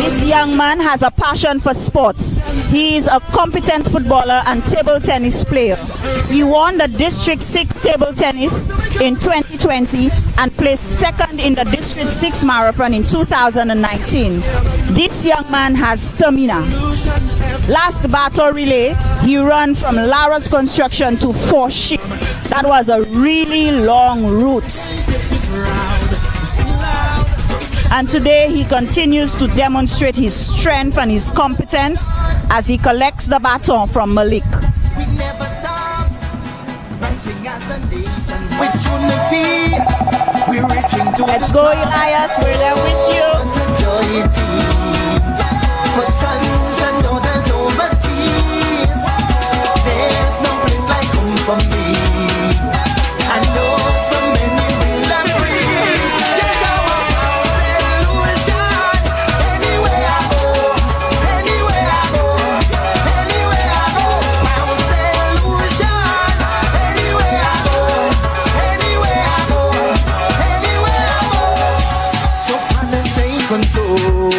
This young man has a passion for sports. He is a competent footballer and table tennis player. He won the District 6 table tennis in 2020 and placed second in the District 6 marathon in 2019. This young man has stamina. Last BATON relay, he ran from Lara's Construction to 4 Ship. That was a really long route. And today he continues to demonstrate his strength and his competence as he collects the baton from Malik. Let's go, Elias, we're there with you. For sons and daughters overseas, there's no place like home for me. I know so many will agree. There's our illusion. Anywhere I go, anywhere I go, anywhere I go. Bounce illusion. Anywhere I go, anywhere I go, anywhere I go. So fun and take control.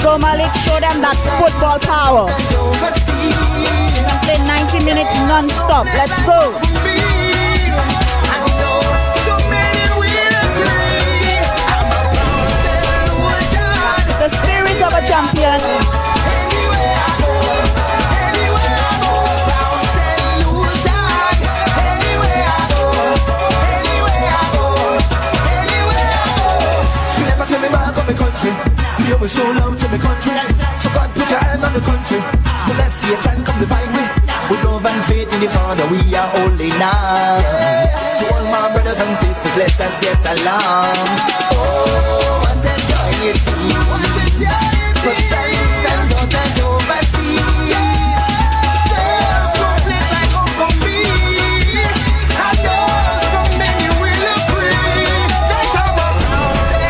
Go Malik, show them that football power. Play 90 minutes non-stop. Let's go. The spirit of a champion. You were so long to the country, so God put your hand on the country. So let Satan come divide me. With love and faith in the Father, we are only now. To all my brothers and sisters, let us get along. Oh, what a joy it is. For sons and daughters overseas, there's no place like home for me. I know so many will agree. That's our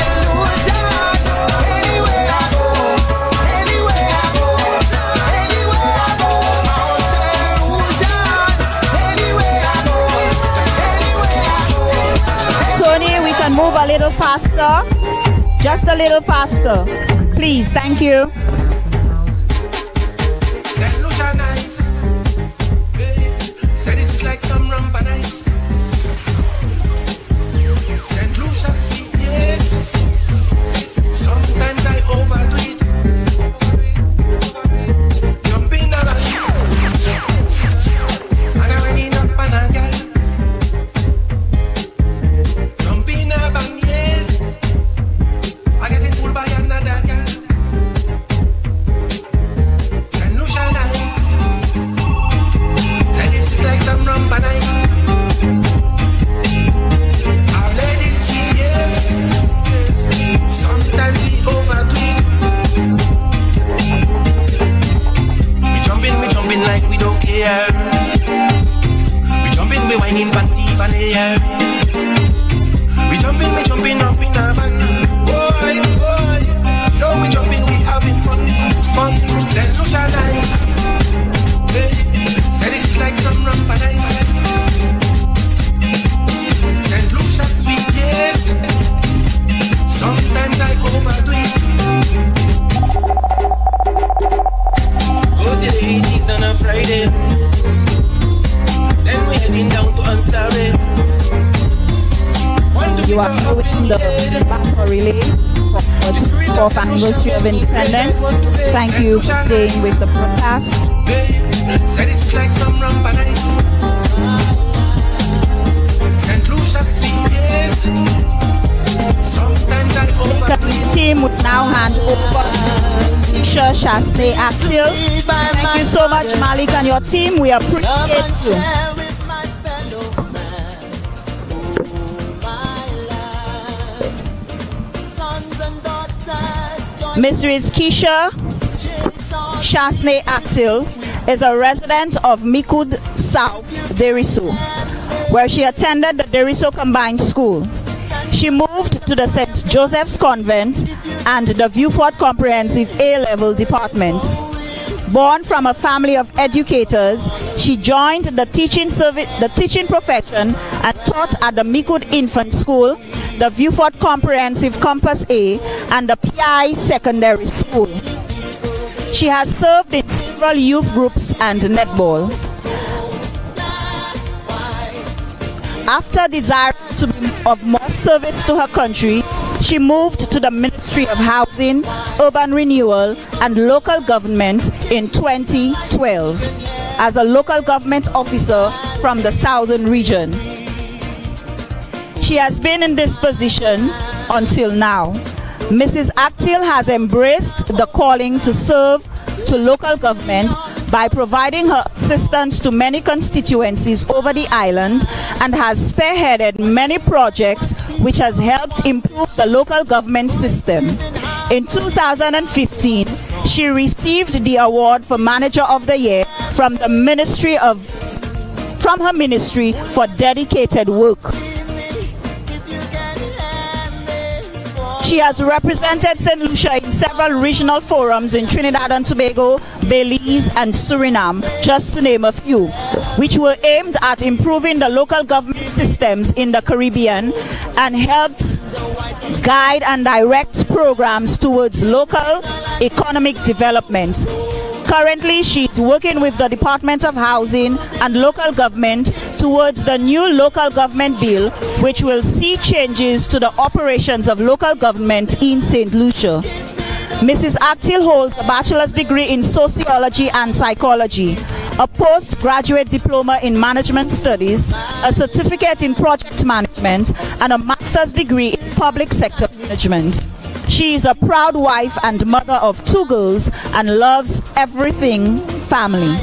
illusion. Anywhere I go, anywhere I go, anywhere I go. Illusion. Anywhere I go, anywhere I go. Tony, we can move a little faster. Just a little faster. Please, thank you. Said Lucia nice. Said it's like some rum but nice. Said Lucia sweet, yes. Sometimes I overdo it. Jumping around. And I went up and a girl. Jumping around, yes. I get it pulled by another girl. Said Lucia nice. Said it's like some rum but nice. I've let it see, yes. Sometimes we overdo it. We jumping like we don't care. We jumping, we whining panty van air. We jumping up in a van. Boy, boy. Yo, we jumping, we having fun. Said Lucia nice. Hey, said it's like some rum but nice. Said Lucia sweet, yes. Sometimes I overdo it. Goes the ladies on a Friday. Then we heading down to Amsterdam. You are following the BATON relay for the 4th anniversary of independence. Thank you for staying with the broadcast. Said it's like some rum but nice. St. Lucia sweet, yes. Sometimes I overdo This it. team would now hand over. Lucia shall stay active. Thank you so much, Malik and your team. We appreciate you. Mrs. Keisha Shasne Aktil is a resident of MICOUD South, Deriso, where she attended the Deriso Combined School. She moved to the St. Joseph's Convent and the Viewfort Comprehensive A-Level Department. Born from a family of educators, she joined the teaching profession and taught at the MICOUD Infant School, the Viewfort Comprehensive Campus A, and the PI Secondary School. She has served in several youth groups and netball. After desiring to be of more service to her country, she moved to the Ministry of Housing, Urban Renewal and Local Government in 2012 as a local government officer from the Southern region. She has been in this position until now. Mrs. Aktil has embraced the calling to serve to local government by providing her assistance to many constituencies over the island and has spearheaded many projects which has helped improve the local government system. In 2015, she received the award for Manager of the Year from her ministry for dedicated work. She has represented St. Lucia in several regional forums in Trinidad and Tobago, Belize, and Suriname, just to name a few, which were aimed at improving the local government systems in the Caribbean and helped guide and direct programs towards local economic development. Currently, she is working with the Department of Housing and Local Government towards the new local government bill, which will see changes to the operations of local government in St. Lucia. Mrs. Aktil holds a bachelor's degree in sociology and psychology, a postgraduate diploma in management studies, a certificate in project management, and a master's degree in public sector management. She is a proud wife and mother of 2 girls and loves everything family.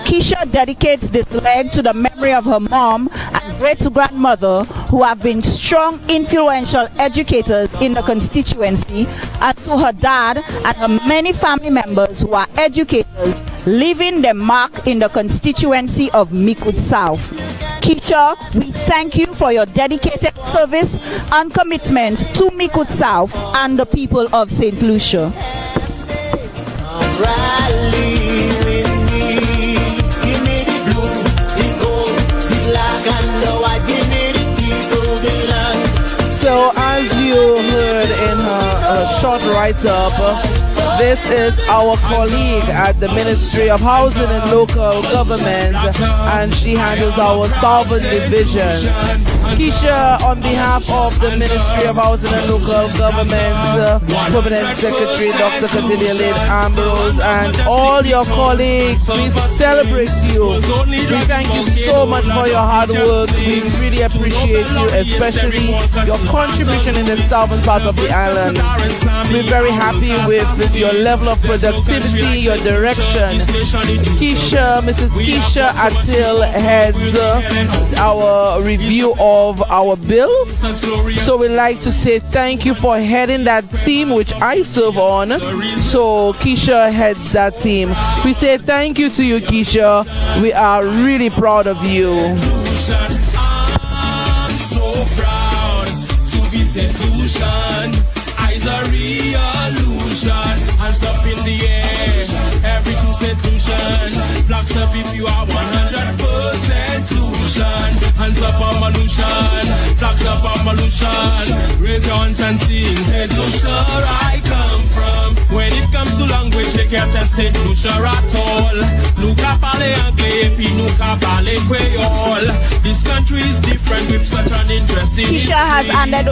Keisha dedicates this leg to the memory of her mom and great-grandmother, who have been strong, influential educators in the constituency, and to her dad and her many family members who are educators, leaving their mark in the constituency of MICOUD South. Keisha, we thank you for your dedicated service and commitment to MICOUD South and the people of St. Lucia. So as you heard in her short write-up, this is our colleague at the Ministry of Housing and Local Government, and she handles our Southern Division. Keisha, on behalf of the Ministry of Housing and Local Government, Permanent Secretary Dr. Cordelia Lynn Ambrose, and all your colleagues, we celebrate you. We thank you so much for your hard work. We really appreciate you, especially your contribution in the southern part of the island. We're very happy with your level of productivity, your direction. Keisha, Mrs. Keisha Aktil heads our review of our bill. So we'd like to say thank you for heading that team, which I serve on. So Keisha heads that team. We say thank you to you, Keisha. We are really proud of you. I'm so proud to be St. Lucian. Eyes are illusion. Hands up in the air. Every true St. Lucian. Flags up if you are 100% Lucian. Hands up on my Lucian. Flags up on my Lucian. Raise your hands and sing. St. Lucia I come from. When it comes to language, they can't tell St. Lucia at all. Nuka parle anglais, puis nuka parle creole. This country is different with such an interesting Keisha has handed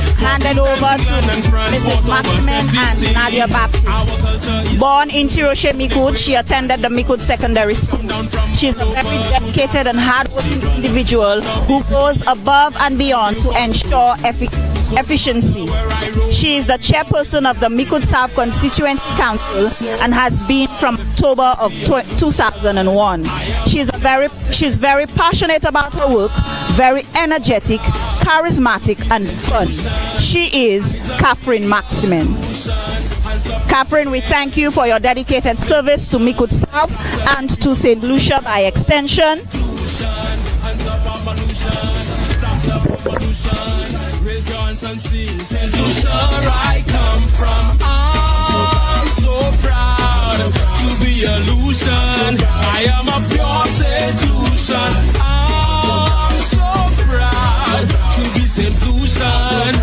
over to Mrs. Maximin and Nadia Baptist. Born in Tiroshe, MICOUD, she attended the MICOUD Secondary School. She is a very dedicated and hardworking individual who goes above and beyond to ensure efficiency. She is the chairperson of the MICOUD South Constituency Council and has been from October of 2001. She's very passionate about her work, very energetic, charismatic and fun. She is Catherine Maximin. Catherine, we thank you for your dedicated service to MICOUD South and to St. Lucia by extension. Raise your hands and sing. St. Lucia, I come from. I'm so proud to be a Lucian. I am a pure St. Lucian. I'm so proud to be St. Lucian.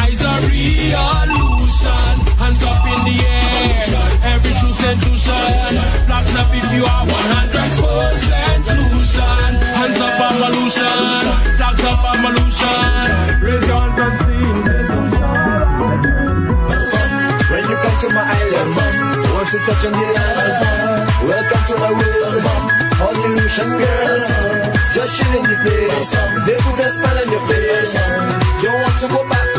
Eyes are real Lucian. Hands up in the air. Every true St. Lucian. Flags up if you are 100% Lucian. Hands up, I'm a Lucian. Flags up, I'm a Lucian. Raise your hands and sing. St. Lucian. When you come to my island, once you touch on the land, welcome to my world. All you Lucian girls, just chill in the place. They put a smile on your face. Don't want to go back.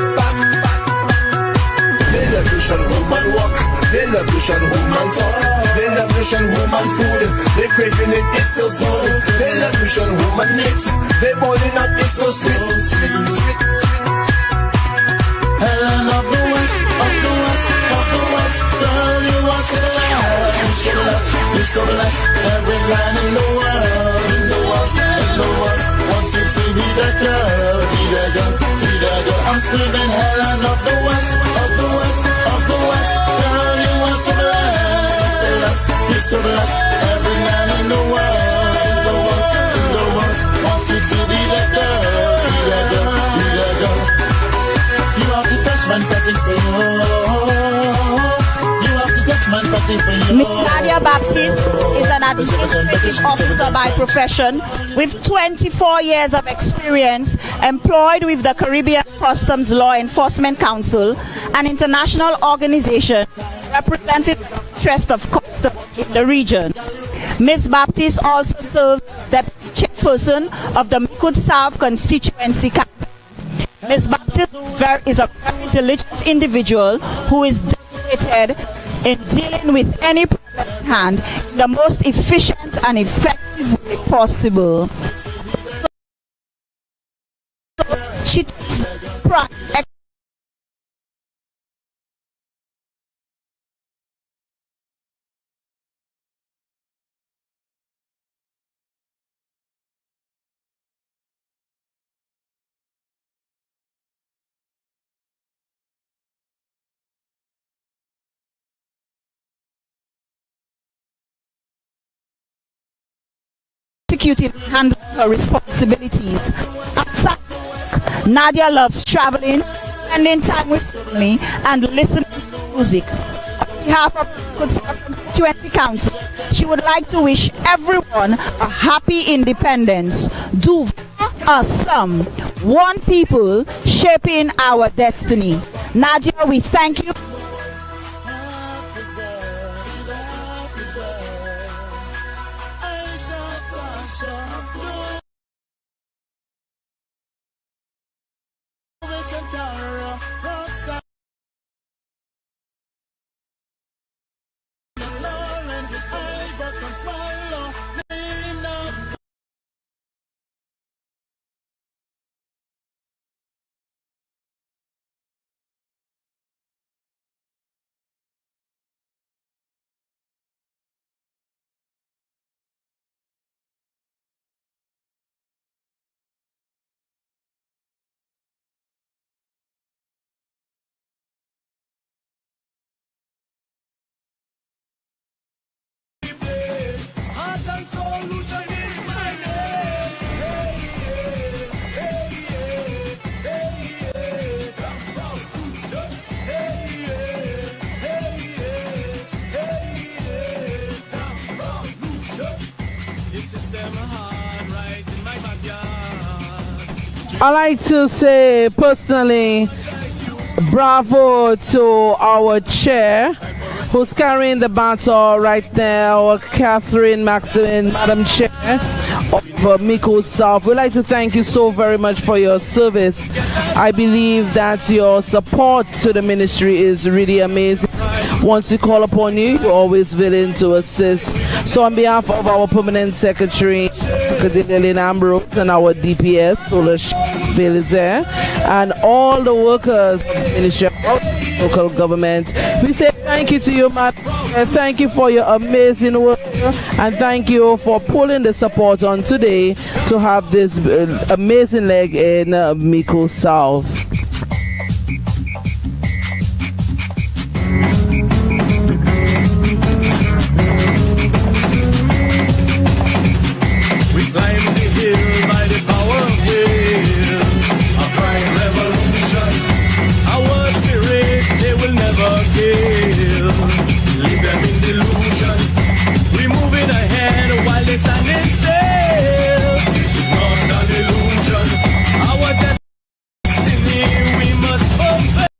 They love Lucian woman walk. They love Lucian woman talk. They love Lucian woman food. They craving it, it's so good. They love Lucian woman knit. They boiling up, it's so sweet. Helen of the West, of the West, of the West. Girl, you are so blessed. You're so blessed. Every man in the world, in the world, in the world wants you to be that girl, be that girl, be that girl. I'm screaming Helen of the West, of the West, of the West. Girl, you are so blessed. You're so blessed. Every man in the world, in the world, in the world wants you to be that girl, be that girl, be that girl. You have to touch man fighting for you. You have to touch man fighting for you. Miss Nadia Baptiste is an administrative officer by profession with 24 years of experience, employed with the Caribbean Customs Law Enforcement Council, an international organization representing the interest of customs in the region. Ms. Baptiste also serves the chairperson of the MICOUD South Constituency Council. Ms. Baptiste is a very diligent individual who is dedicated in dealing with any problem at hand in the most efficient and effective way possible. She takes pride. Executing and handling her responsibilities. Outside work, Nadia loves traveling, spending time with family, and listening to music. On behalf of the Constituency Council, she would like to wish everyone a happy independence. Do us some, one people shaping our destiny. Nadia, we thank you. I like to say personally, bravo to our chair who's carrying the baton right now, Catherine Maximin, Madam Chair of MICOUD South. We'd like to thank you so very much for your service. I believe that your support to the ministry is really amazing. Once we call upon you, you're always willing to assist. So on behalf of our permanent secretary, Cordelia Lynn Ambrose and our DPS, Lucia is there, and all the workers of the Ministry of Local Government. We say thank you to you, Madam. Thank you for your amazing work, and thank you for pulling the support on today to have this amazing leg in MICOUD South. We climb the hill by the power of will. A prime revolution. Our spirit they will never kill. Leave them in delusion. We moving ahead while they standing still. This is not an illusion. Our destiny we must fulfill.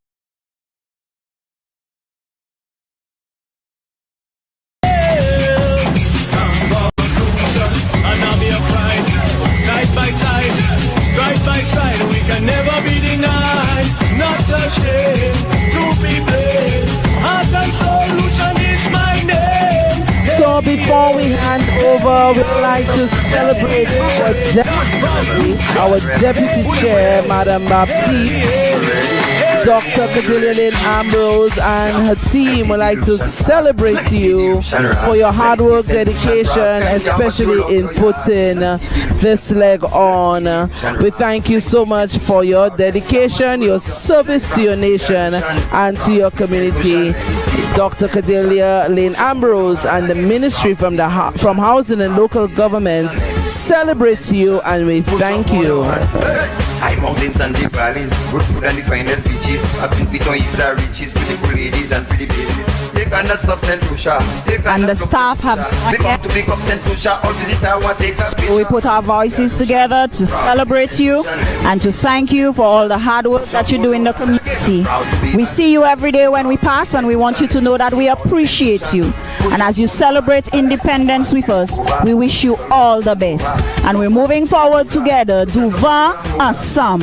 Side by side, we can never be denied. Not ashamed to be blamed. Heart and solution is my name. So before we hand over, we'd like to celebrate our deputy chair, Madam Baptiste. Dr. Cordelia Lynn Ambrose and her team would like to celebrate you for your hard work, dedication, especially in putting this leg on. We thank you so much for your dedication, your service to your nation and to your community. Dr. Cordelia Lynn Ambrose and the ministry from Housing and Local Government celebrate you, and we thank you. High mountains and deep valleys, good food and the finest beaches. I've been beaten is our riches, beautiful ladies and pretty babies. They cannot stop St. Lucia. And the staff have to pick up St. Lucia. All visitor want to take a picture. we put our voices together to celebrate you and to thank you for all the hard work that you do in the community. We see you every day when we pass, and we want you to know that we appreciate you. And as you celebrate independence with us, we wish you all the best. And we're moving forward together, Duva Assam,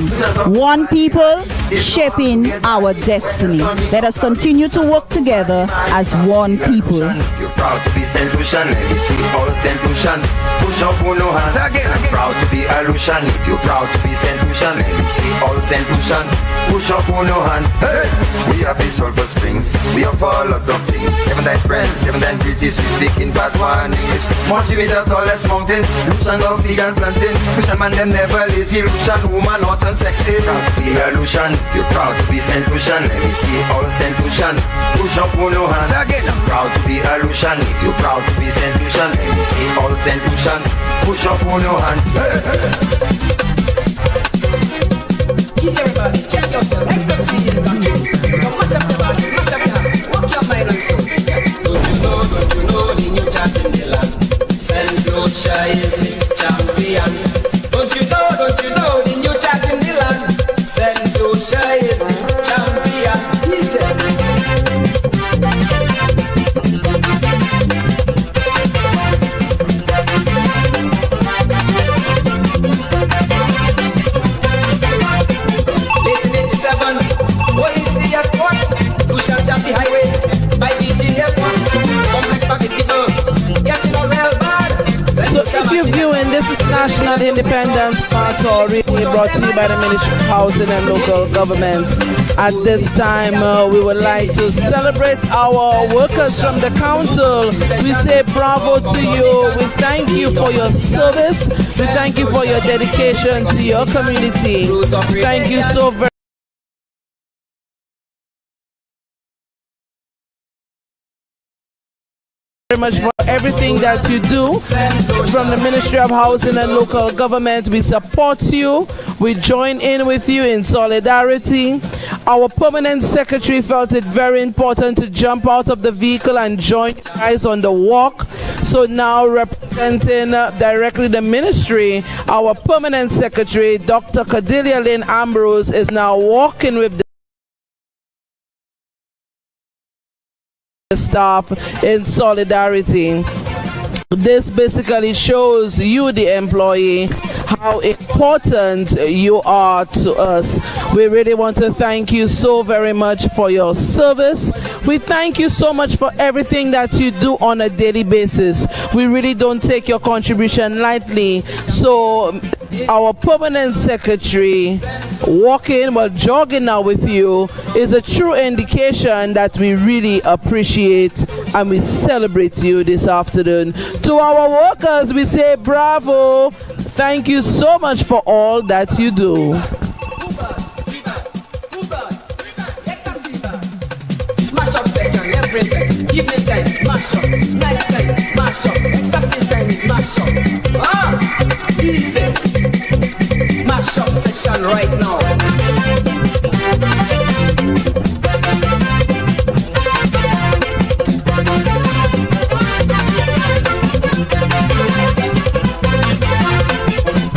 one people shaping our destiny. Let us continue to work together as one people. If you're proud to be St. Lucian, let me see all St. Lucians. Push up on no hands again. I'm proud to be a Lucian. If you're proud to be St. Lucian, let me see all St. Lucians. Push up on no hands. Hey! We have the Sulphur Springs. We have all lot of things. 7 9 friends, 7 9 British. We speak in Patois and English. Mountain is the tallest mountain. Lucian love vegan plantain. Lucian man them never lazy. Lucian woman hot and sexy. Proud to be a Lucian. If you're proud to be St. Lucian, let me see all St. Lucian. Push up on no hands again. I'm proud to be a Lucian. If you're proud to be St. Lucian, let me see all St. Lucians. Push up on your hands. Easy everybody, check yourself. Ecstasy in the country. Now mash up the body, mash up your hand. Walk your mind and soul. Don't you know the new chat in the land? St. Lucia is the champion. Don't you know the new chat in the land? St. Lucia is the champion. Easy. So if you're viewing, this is National Independence Party, really brought to you by the Ministry of Housing and Local Government. At this time, we would like to celebrate our workers from the council. We say bravo to you. We thank you for your service. We thank you for your dedication to your community. Thank you so very much for everything that you do. From the Ministry of Housing and Local Government, we support you. We join in with you in solidarity. Our permanent secretary felt it very important to jump out of the vehicle and join you guys on the walk. So now, representing directly the ministry, our permanent secretary, Dr. Cordelia Lynn Ambrose, is now walking with the staff in solidarity. This basically shows you, the employee, how how important you are to us. We really want to thank you so very much for your service. We thank you so much for everything that you do on a daily basis. We really don't take your contribution lightly. So our permanent secretary jogging now with you is a true indication that we really appreciate and we celebrate you this afternoon. To our workers, we say bravo. Thank you so much for all that you do. Mash up section, everything. Evening time, mash up. Night time, mash up. Ecstasy time is mash up. Easy. Mash up session right now.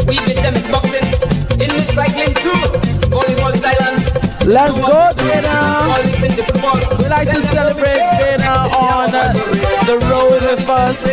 We beat them in boxing, in cycling too. Volleyball silence. Let's go, Dana. We like to celebrate Dana on the road with us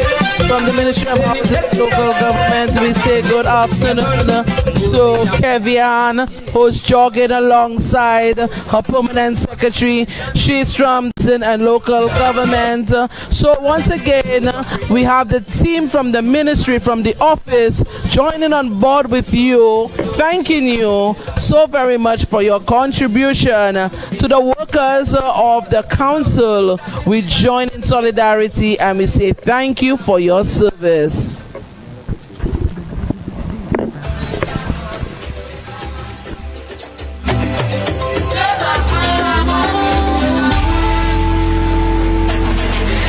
from the Ministry of Housing and Local Government. We say good afternoon to Kevian, who's jogging alongside her permanent secretary. She's from and local government. So once again, we have the team from the ministry, from the office, joining on board with you, thanking you so very much for your contribution. To the workers of the council, we join in solidarity and we say thank you for your service.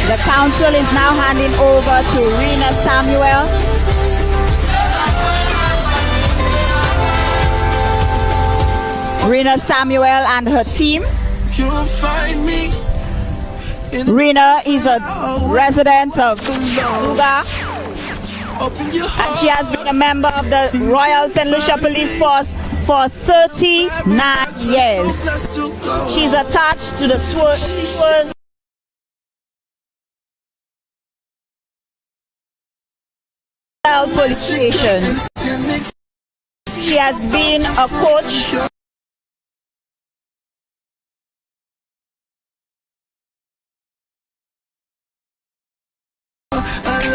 The council is now handing over to Rena Samuel. Rena Samuel and her team. Rena is a resident of Luga, and she has been a member of the Royal St. Lucia Police Force for 39 years. She's attached to the Swords police station. She has been a coach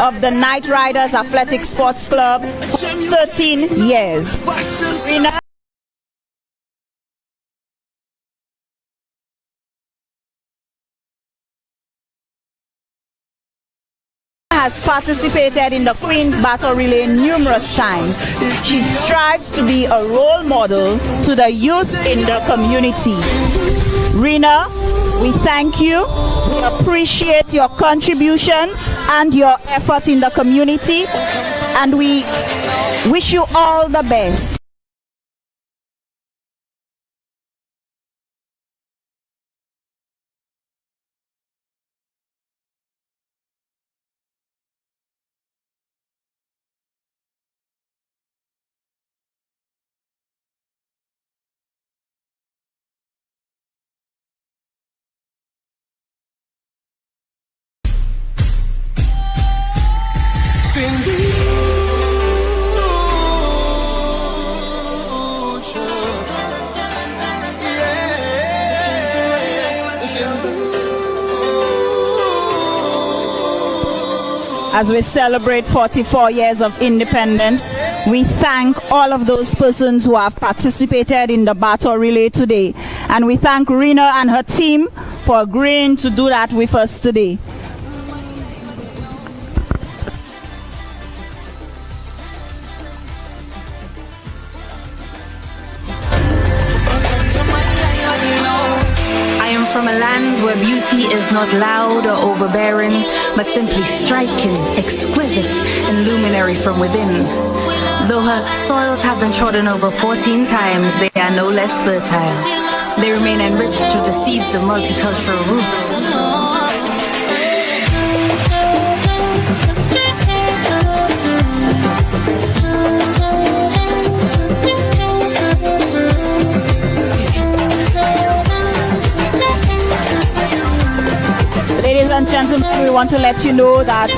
of the Night Riders Athletic Sports Club for 13 years. Rena has participated in the Queen's Battle Relay numerous times. She strives to be a role model to the youth in the community. Rena, we thank you. We appreciate your contribution and your effort in the community, and we wish you all the best. As we celebrate 44 years of independence, we thank all of those persons who have participated in the battle relay today. And we thank Rena and her team for agreeing to do that with us today. From a land where beauty is not loud or overbearing, but simply striking, exquisite, and luminary from within. Though her soils have been trodden over 14 times, they are no less fertile. They remain enriched with the seeds of multicultural roots. Ladies and gentlemen, we want to let you know that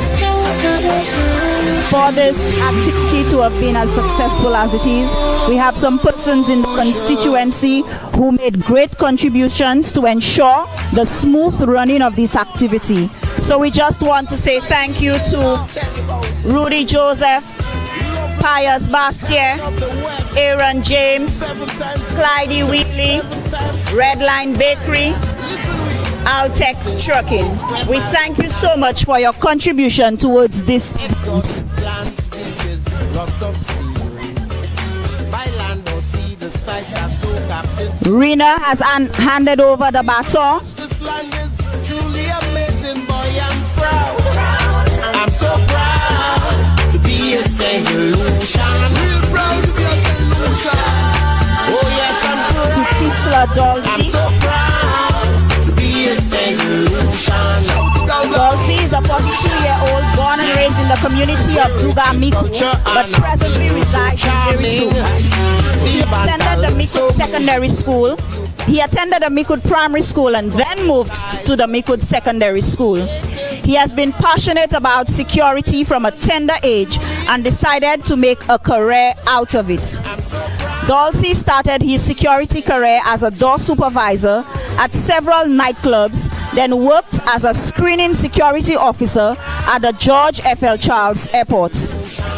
for this activity to have been as successful as it is, we have some persons in the constituency who made great contributions to ensure the smooth running of this activity. So we just want to say thank you to Rudy Joseph, Pius Bastier, Aaron James, Clydie Wheatley, Redline Bakery, Altec Trucking. We thank you so much for your contribution towards this event. Rena has handed over the baton. I'm so proud to be a St. Lucia. Real proud to be a St. Lucia. Oh yes, I'm proud. I'm so proud to be a St. Lucia. Dulcie is a 42-year-old born and raised in the community of Duga MICOUD, but presently resides in Berisu. He attended the MICOUD Secondary School. He attended the MICOUD Primary School and then moved to the MICOUD Secondary School. He has been passionate about security from a tender age and decided to make a career out of it. Dulcie started his security career as a door supervisor at several nightclubs, then worked as a screening security officer at the George F.L. Charles Airport.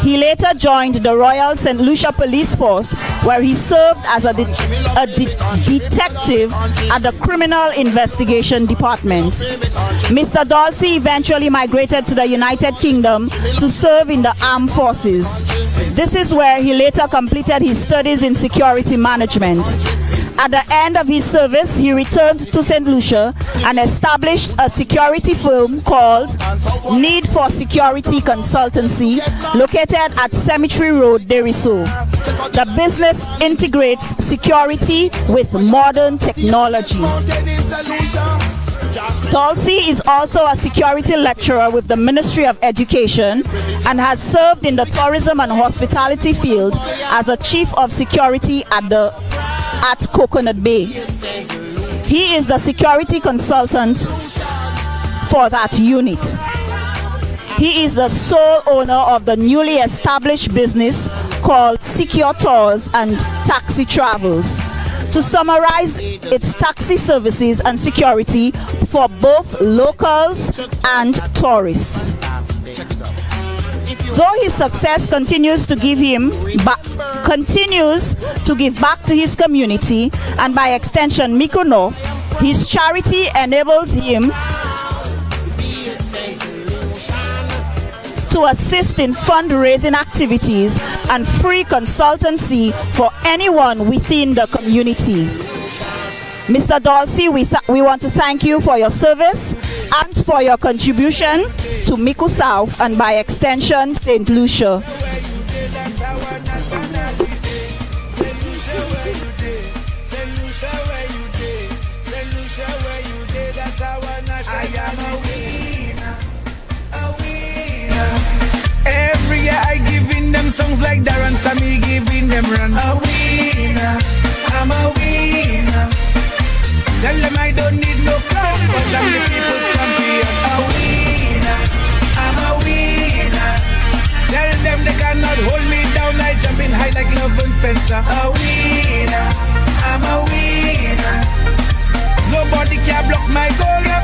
He later joined the Royal St. Lucia Police Force, where he served as a detective at the Criminal Investigation Department. Mr. Dulcie eventually migrated to the United Kingdom to serve in the armed forces. This is where he later completed his studies in security management. At the end of his service, he returned to St. Lucia and established a security firm called Need for Security Consultancy, located at Cemetery Road, Berisu. The business integrates security with modern technology. Dulcie is also a security lecturer with the Ministry of Education and has served in the tourism and hospitality field as a chief of security at Coconut Bay. He is the security consultant for that unit. He is the sole owner of the newly established business called Secure Tours and Taxi Travels. To summarize, it's taxi services and security for both locals and tourists. Though his success continues to give back to his community and by extension MICOUD North, his charity enables him to assist in fundraising activities and free consultancy for anyone within the community. Mr. Dulcie, we want to thank you for your service and for your contribution to MICOUD South and by extension St. Lucia. Every year I giving them songs like Darren Sammy giving them run. A winner, I'm a winner. Tell them I don't need no crown, but I'm the people's champion. A winner, I'm a winner. Tell them they cannot hold me down, I jumping high like Love and Spencer. A winner, I'm a winner. Nobody can block my goal, my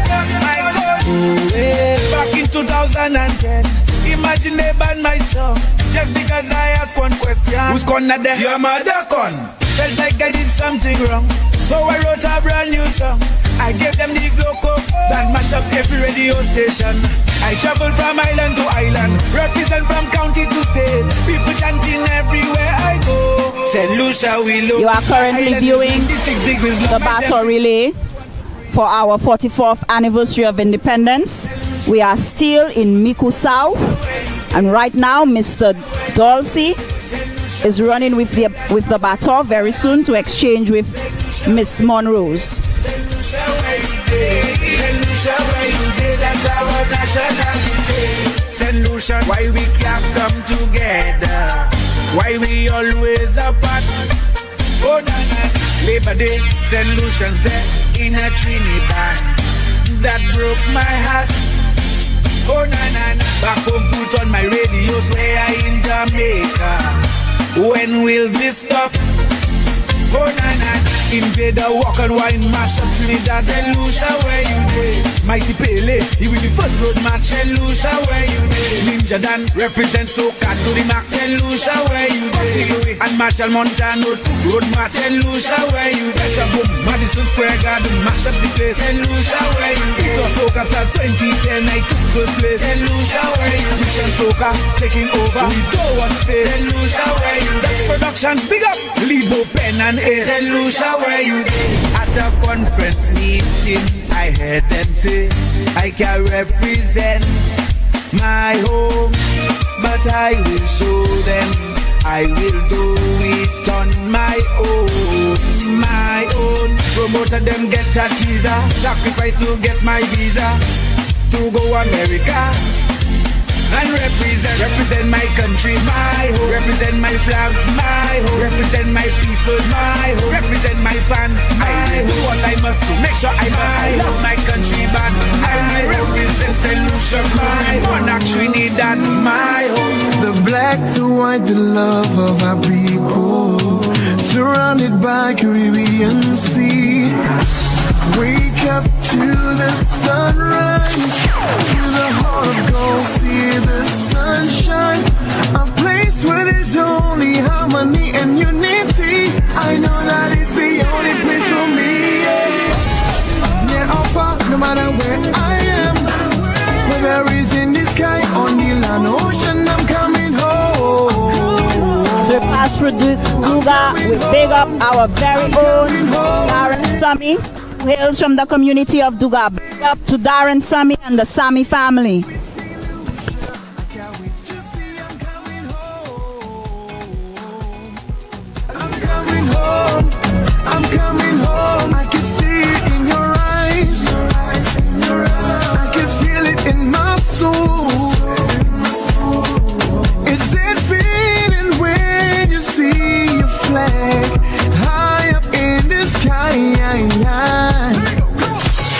goal. Back in 2010, imagine they ban my song just because I asked one question. Who's gonna there? You're my DACON. Felt like I did something wrong, so I wrote a brand new song. I gave them the gloco that mash up every radio station. I travel from island to island, represent from county to state. People chanting everywhere I go. St. Lucia, we look. You are currently viewing the Baton Relay for our 44th anniversary of independence. We are still in MICOUD South, and right now Mr. Dulcie is running with the baton very soon to exchange with Miss Monrose. St. Lucia, why we can't come together? Why we always apart? Oh, Labor Day, St. Lucia's there in a Trinidad. That broke my heart. Oh na na na. Back home, put on my radio, swear I in Jamaica. When will this stop? Oh na na na. Invader walk and wine, mash up Trinidad and Lucia, where you dey? Mighty Pele, he will be first road match and Lucia, where you dey? Ninja Dan represent Soca to the max and Lucia, where you dey? And Marshall Montano to road match and Lucia, where you dey? Boom, Madison Square Garden, mash up the place and Lucia, where you dey? It was Soca Stars 2010, I took good place and Lucia, where you dey? Mission Soca taking over, we don't want to stay and Lucia, where you dey? Production big up, Libo, Pen and Ace and Lucia, where you dey? At a conference meeting, I heard them say I can represent my home, but I will show them I will do it on my own, my own. Promoter them get a teaser, sacrifice to get my visa to go America and represent my country, my home, represent my flag, my home, represent my people, my home, represent my fans, I do what I must do, make sure I love my country, but I represent St. Lucia, my monarch Trinidad, my home. The black, the white, the love of our people, surrounded by Caribbean Sea. Wake up to the sunrise, to the heart of gold, feel the sunshine. A place where there's only harmony and unity. I know that it's the only place for me. Near or far, no matter where I am, whether it's in the sky, on the land, ocean, I'm coming home. So pass through Duga, we big up our very own Darren Sammy, who hails from the community of Duga. Big up to Darren Sammy and the Sammy family. I'm coming home. I can see it in your eyes. I can feel it in my soul. It's that feeling when you see your flag high up in the sky.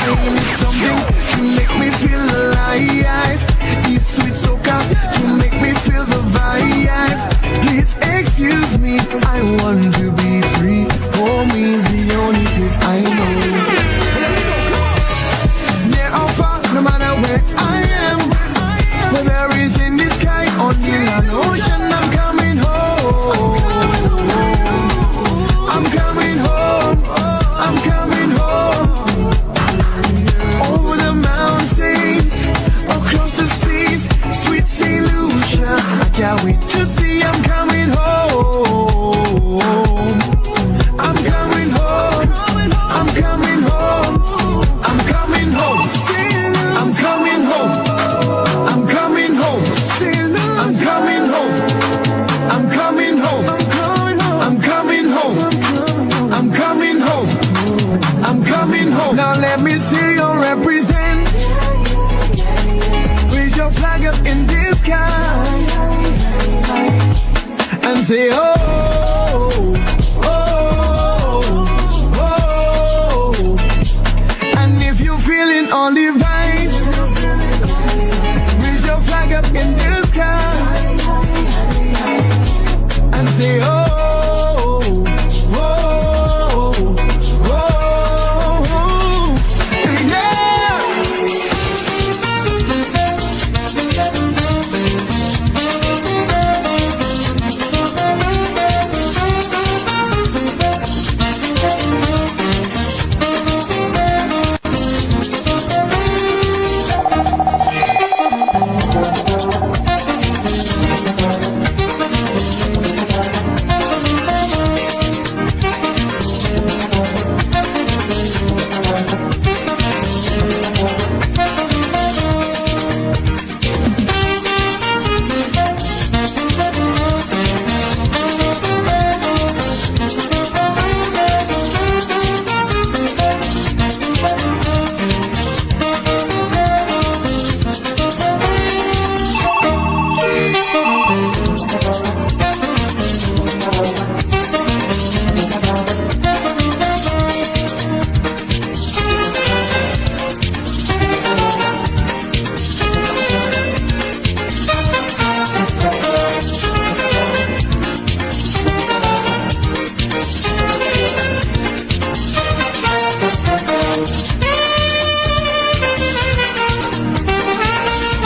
I need something to make me feel alive. These sweet soca to make me feel the vibe. Please excuse me, I want to be free. Home is the only place I know. Near or far, no matter where I am, whether it's in the sky or the land, ocean, I'm coming home. I'm coming home. I'm coming home. Over the mountains, across the seas, sweet St. Lucia. I can't wait to see I'm coming home. I'm coming home. I'm coming home. I'm coming home. I'm coming home. I'm coming home. I'm coming home. I'm coming home. I'm coming home. I'm coming home. I'm coming home. Now let me see you represent. Raise your flag up in the sky and say, oh, oh, oh. And if you're feeling all the vibes, raise your flag up in the sky and say, oh.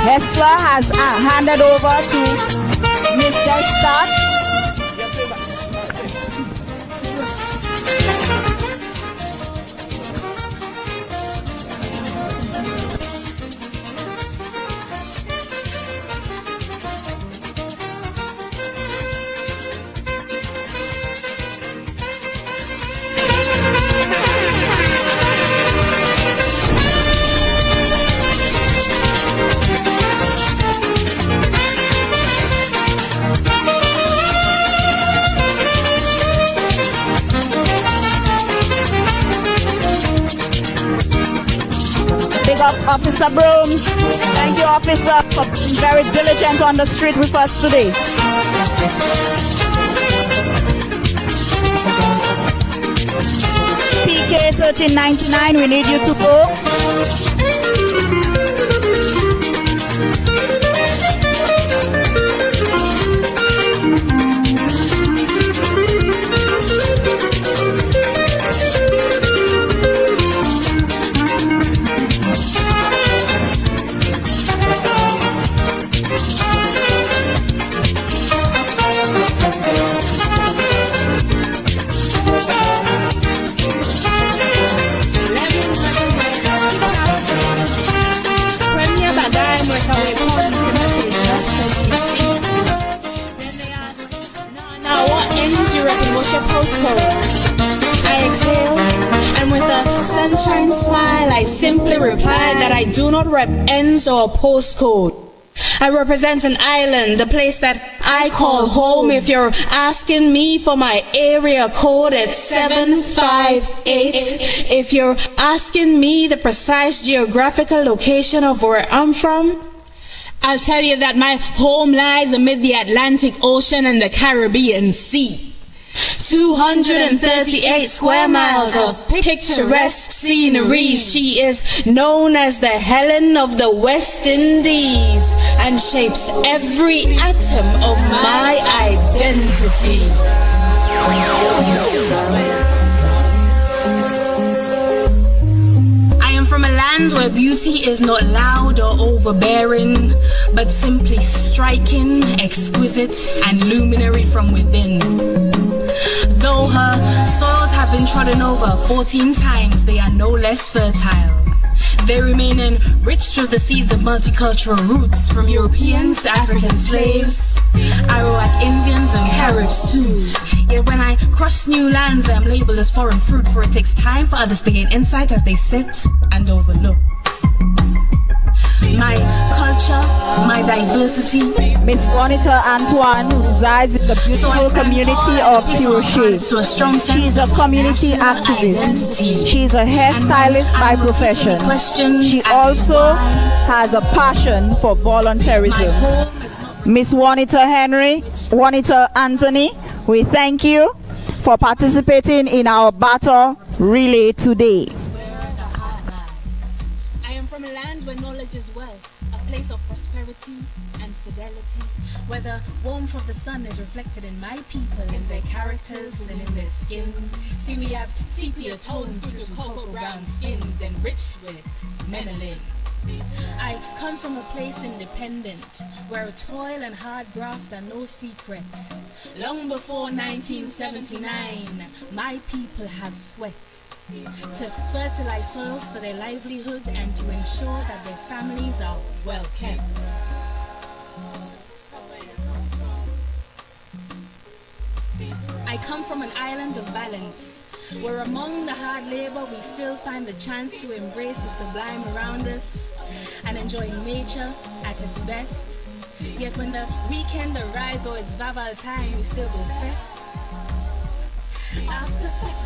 Hesla has handed over to Mr. Scott. Big up Officer Brooms. Thank you, officer, for being very diligent on the street with us today. PK 1399, we need you to go. Your postcode. I exhale, and with a sunshine smile, I simply reply that I do not rep ends or postcode. I represent an island, the place that I call home. If you're asking me for my area code, it's 758. If you're asking me the precise geographical location of where I'm from, I'll tell you that my home lies amid the Atlantic Ocean and the Caribbean Sea. 238 square miles of picturesque scenery. She is known as the Helen of the West Indies and shapes every atom of my identity. I am from a land where beauty is not loud or overbearing, but simply striking, exquisite, and luminary from within. Though her soils have been trodden over 14 times, they are no less fertile. They remain enriched through the seeds of multicultural roots from Europeans, African slaves, Arawak Indians, and Caribs too. Yet when I cross new lands, I am labeled as foreign fruit, for it takes time for others to gain insight as they sit and overlook my culture, my diversity. Miss Juanita Antoine resides in the beautiful community of Tiroche. She's a community activist. She's a hairstylist by profession. She also has a passion for volunteerism. Miss Juanita Anthony, we thank you for participating in our battle relay today. From a land where knowledge is wealth, a place of prosperity and fidelity, where the warmth of the sun is reflected in my people, in their characters and in their skin. See, we have sepia tones due to cocoa brown skins enriched with melanin. I come from a place independent, where toil and hard graft are no secret. Long before 1979, my people have sweat to fertilize soils for their livelihood and to ensure that their families are well kept. I come from an island of balance, where among the hard labor we still find the chance to embrace the sublime around us and enjoy nature at its best. Yet when the weekend arrives or it's Vaval time, we still go fest. After fete.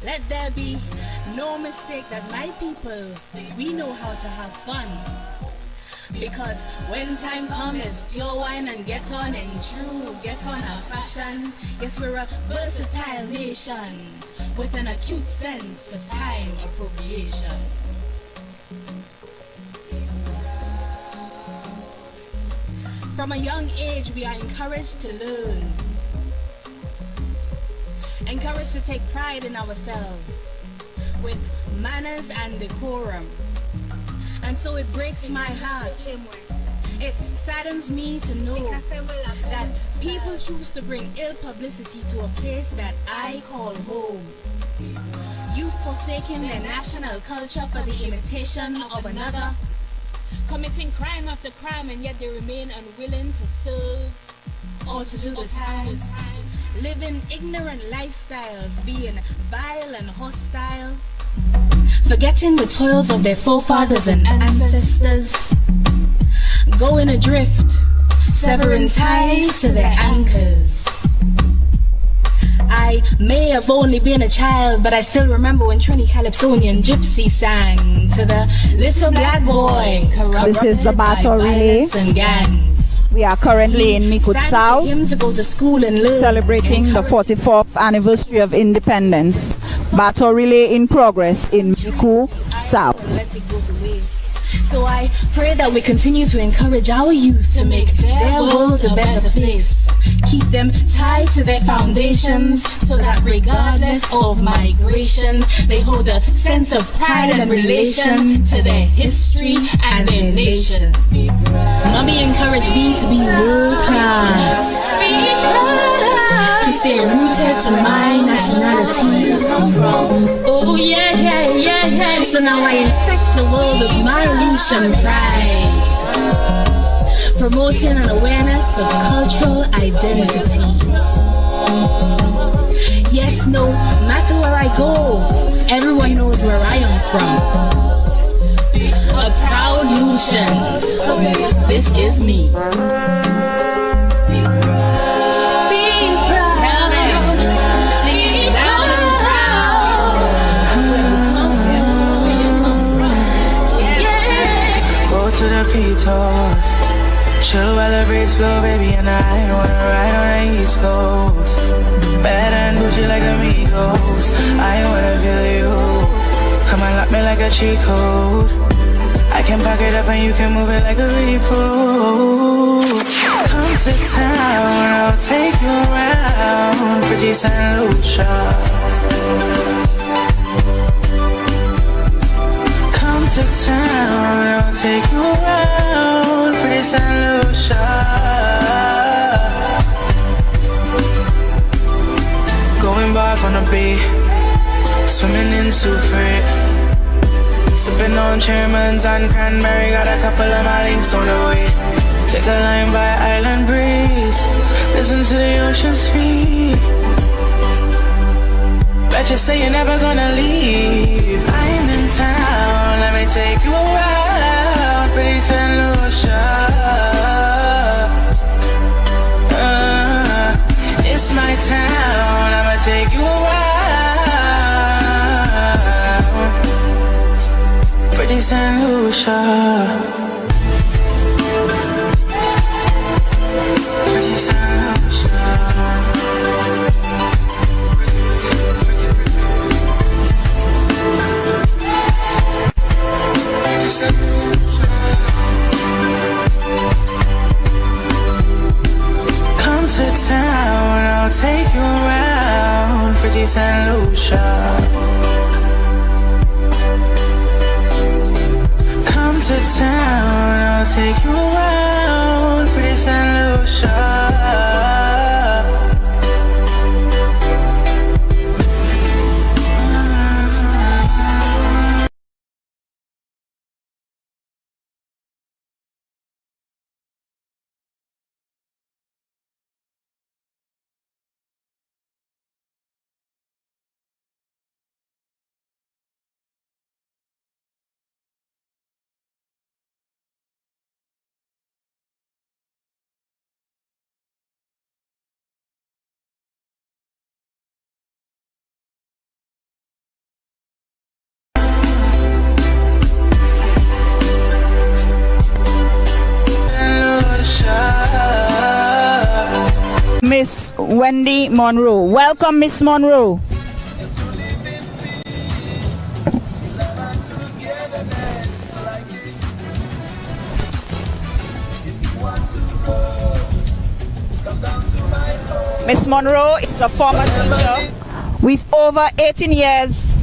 Let there be no mistake that my people, we know how to have fun. Because when time comes, it's pure wine and get on in true, get on our fashion. Yes, we're a versatile nation with an acute sense of time appropriation. From a young age, we are encouraged to learn. Encouraged to take pride in ourselves. With manners and decorum. And so it breaks my heart. It saddens me to know that people choose to bring ill publicity to a place that I call home. You forsaking their national culture for the imitation of another, committing crime after crime, and yet they remain unwilling to serve or to do the time, living ignorant lifestyles, being vile and hostile, forgetting the toils of their forefathers and ancestors, going adrift, severing ties to their anchors. I may have only been a child, but I still remember when Trini Calypsonian Gypsy sang to the little black boy. This is the BATON relay. And gangs. We are currently in MICOUD South, him to go to school and learn, celebrating the 44th anniversary of independence. BATON relay in progress in MICOUD South. Let it go to waste. So I pray that we continue to encourage our youth to make their world a better place. Keep them tied to their foundations so that regardless of migration, they hold a sense of pride and relation to their history and their nation. Mommy encouraged me to be world class, to stay rooted to my nationality I come from. Oh yeah, yeah, yeah, yeah. So now I infect the world with my Lucian pride, promoting an awareness of cultural identity. Yes, no matter where I go, everyone knows where I am from. A proud Lucian, this is me. To the P-toes, chill while the breeze blow, baby, and I wanna ride on the East Coast. Bad and bougie like the MICOUD. I wanna feel you. Come and lock me like a cheat code. I can pack it up and you can move it like a repo. Come to town, I'll take you around. Pretty St. Lucia. To town, I'll take you around pretty St. Lucia. Going back on the beat, swimming in Sufrit, sipping on Chairman's and Cranberry. Got a couple of my links on the way. Take a line by Island Breeze, listen to the ocean speak. Bet you say you're never gonna leave. I'm in town, let me take you around pretty St. Lucia. It's my town, I'ma take you around pretty St. Lucia. Pretty St. Lucia. Come to town, I'll take you around pretty St. Lucia. Come to town, I'll take you around pretty St. Lucia. Miss Wendy Monroe. Welcome, Miss Monroe. Miss Monroe is a former teacher with over 18 years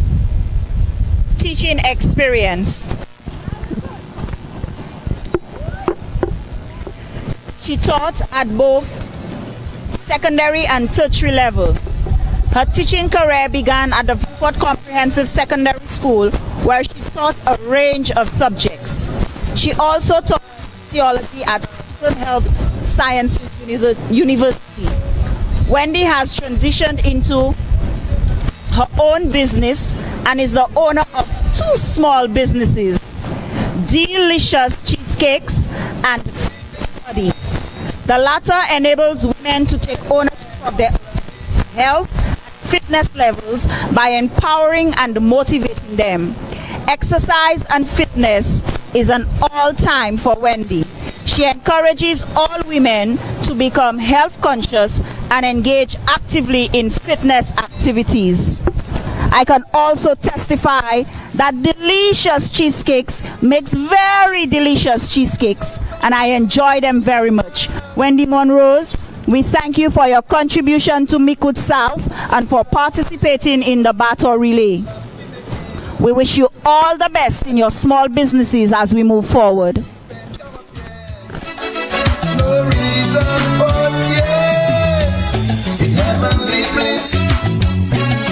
teaching experience. She taught at both secondary and tertiary level. Her teaching career began at the Fort Comprehensive Secondary School, where she taught a range of subjects. She also taught theology at Springfield Health Sciences University. Wendy has transitioned into her own business and is the owner of 2 small businesses, Delicious Cheesecakes and Body. The latter enables women to take ownership of their health and fitness levels by empowering and motivating them. Exercise and fitness is an all-time for Wendy. She encourages all women to become health conscious and engage actively in fitness activities. I can also testify that Delicious Cheesecakes makes very delicious cheesecakes, and I enjoy them very much. Wendy Monrose, we thank you for your contribution to MICOUD South and for participating in the BATON relay. We wish you all the best in your small businesses as we move forward. No reason but yes, it's heavenly bliss.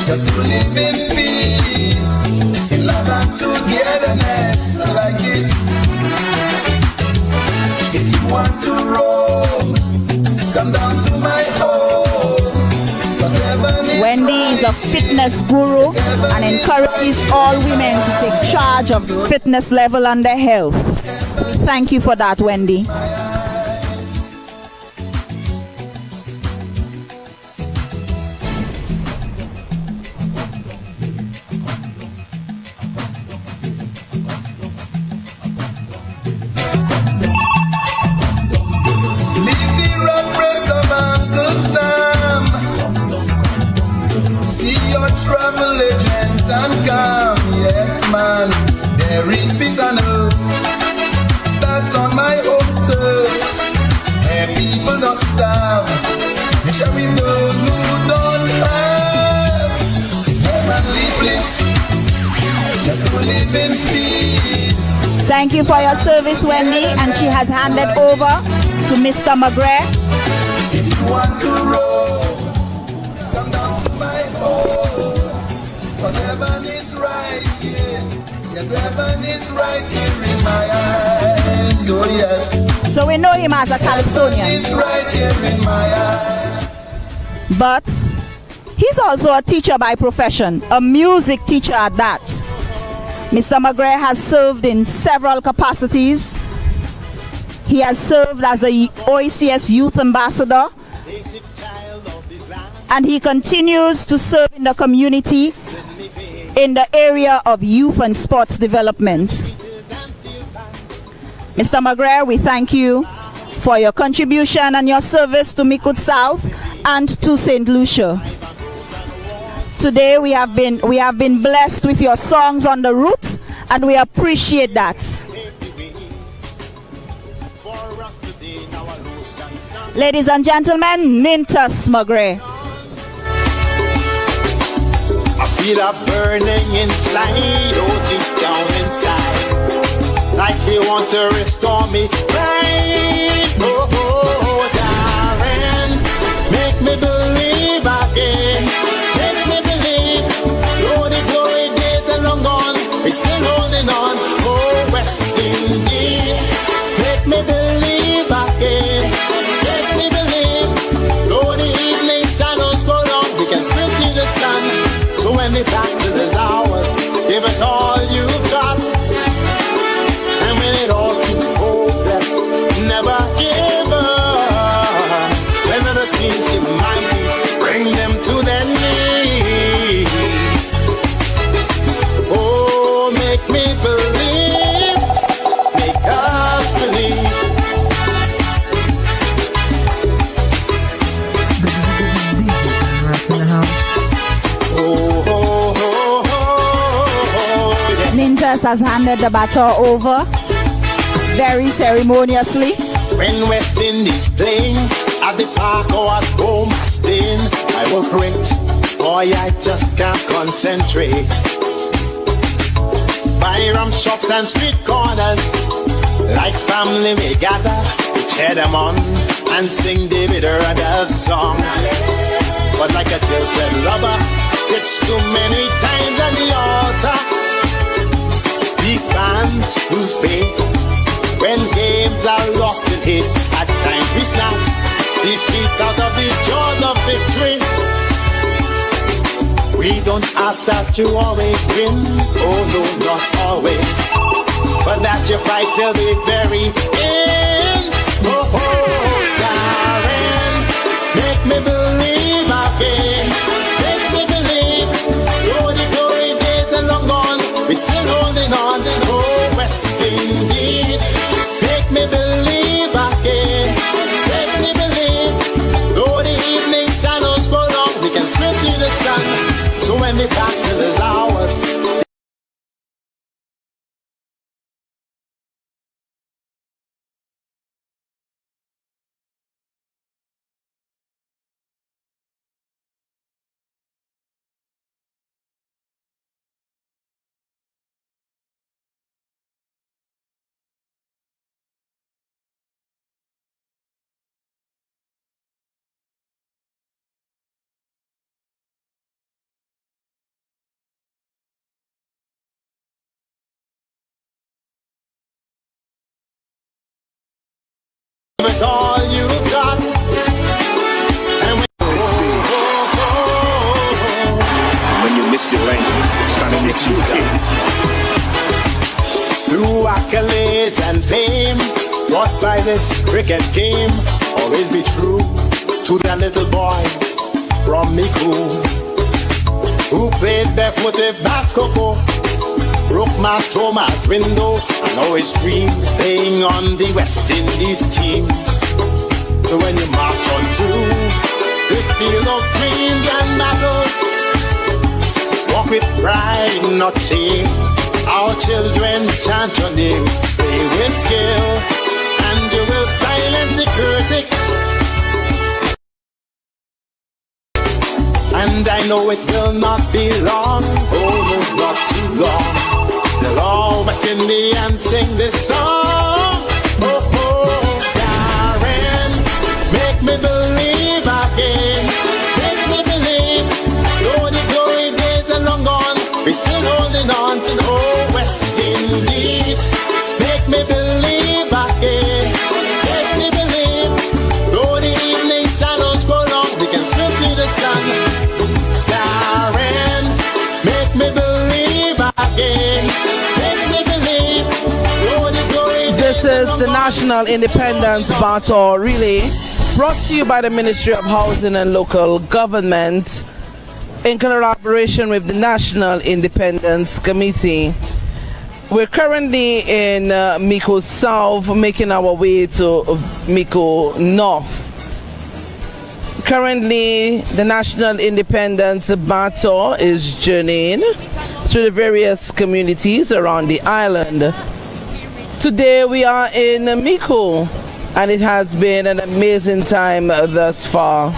Just to live in peace, in love and togetherness like this. If you want to roam, come down to my home. Wendy is a fitness guru and encourages all women to take charge of fitness level and their health. We thank you for that, Wendy. Travel agent and come, yes man, there is peace on earth, that's on my home turf, and people don't starve, we share with those who don't have, it's heavenly bliss, just to live in peace. Thank you for your service, Wendy, and she has handed over to Mr. McGrath. If you want to roll, come down to my home. But heaven is right here. Yes, heaven is right here in my eyes. Oh, yes. So we know him as a Calypsonian. Heaven is right here in my eyes. But he's also a teacher by profession, a music teacher at that. Mr. McGrath has served in several capacities. He has served as the OECS Youth Ambassador, and he continues to serve in the community in the area of youth and sports development. Mr. McGrath, we thank you for your contribution and your service to MICOUD South and to St. Lucia. Today we have been blessed with your songs on the route, and we appreciate that. Ladies and gentlemen, Nintas McGrath. I feel a burning inside, oh deep down inside, like they want to restore me right. Oh, oh, darling, make me believe again, make me believe. Though the glory days are long gone, we're still holding on. Oh, West Indies, make me believe again, make me believe. Though the evening shadows go long, we can still see the sun. So when the battle is ours, give it all you've got. And when it all seems hopeless, never give up. When other teams seem mighty, bring them to their knees. Oh, make me believe, make us believe. Nintas has handed the baton over very ceremoniously. When West Indies playing at the park or at home, staying, I will print. Boy, I just can't concentrate. from shops and street corners. Like family we gather, we cheer them on and sing David Rudder's song. But like a tilted lover, pitched too many times on the altar. The fans lose faith when games are lost in haste. At times we snatch defeat out of the jaws of victory. We don't ask that you always win, oh no, not always, but that you fight till the very end. Oh, darling, make me believe again. Make me believe, though the glory days are long gone, we're still holding on. Oh, West Indies, make me believe again. Make me believe, though the evening shadows go long, we can split to the sun. So when the battle is ours, with all you got. And when you miss your language, son makes you king. Through accolades and fame brought by this cricket game, always be true to that little boy from MICOUD who played barefoot with basketball, broke my Thomas window, and always dreamed playing on the West Indies team. So when you march on through the field of dreams and battles, walk with pride, not shame. Our children chant your name, play with skill, and you will silence the critics. And I know it will not be long, oh no, not too long. They'll all West Indians sing this song. Oh, oh, darling, make me believe again. Make me believe, though the glory days are long gone, we're still holding on to the old West Indies. Make me believe again. Make me believe, though the evening shadows grow long, we can still see the sun. Darling, make me believe again. This is the National Independence Battle Relay, brought to you by the Ministry of Housing and Local Government in collaboration with the National Independence Committee. We're currently in MICOUD South, making our way to MICOUD North. Currently, the National Independence Battle is journeying through the various communities around the island. Today we are in MICOUD, and it has been an amazing time thus far.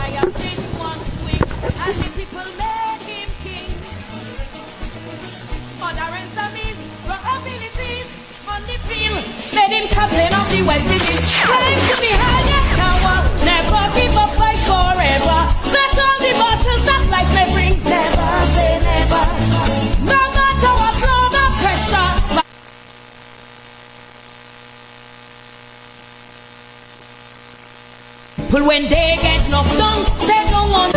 But when they get knocked down, they don't want.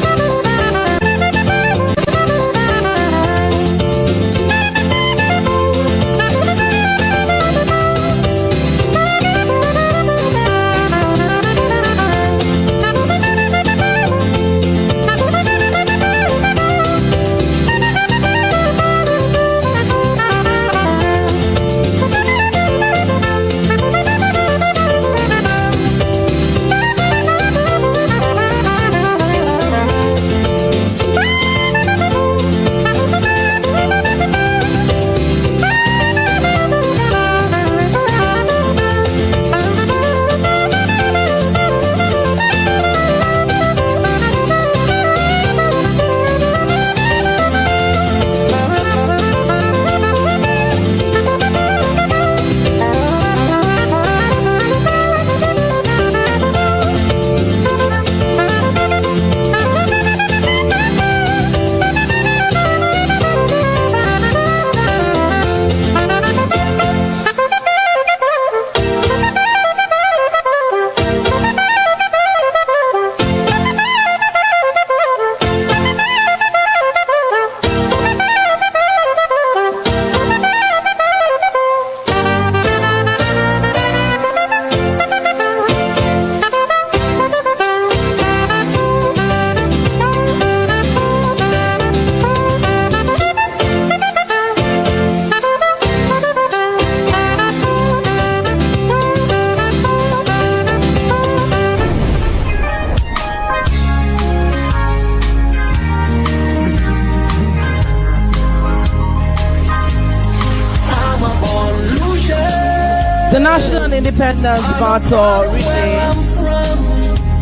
The National Independence Battle Relay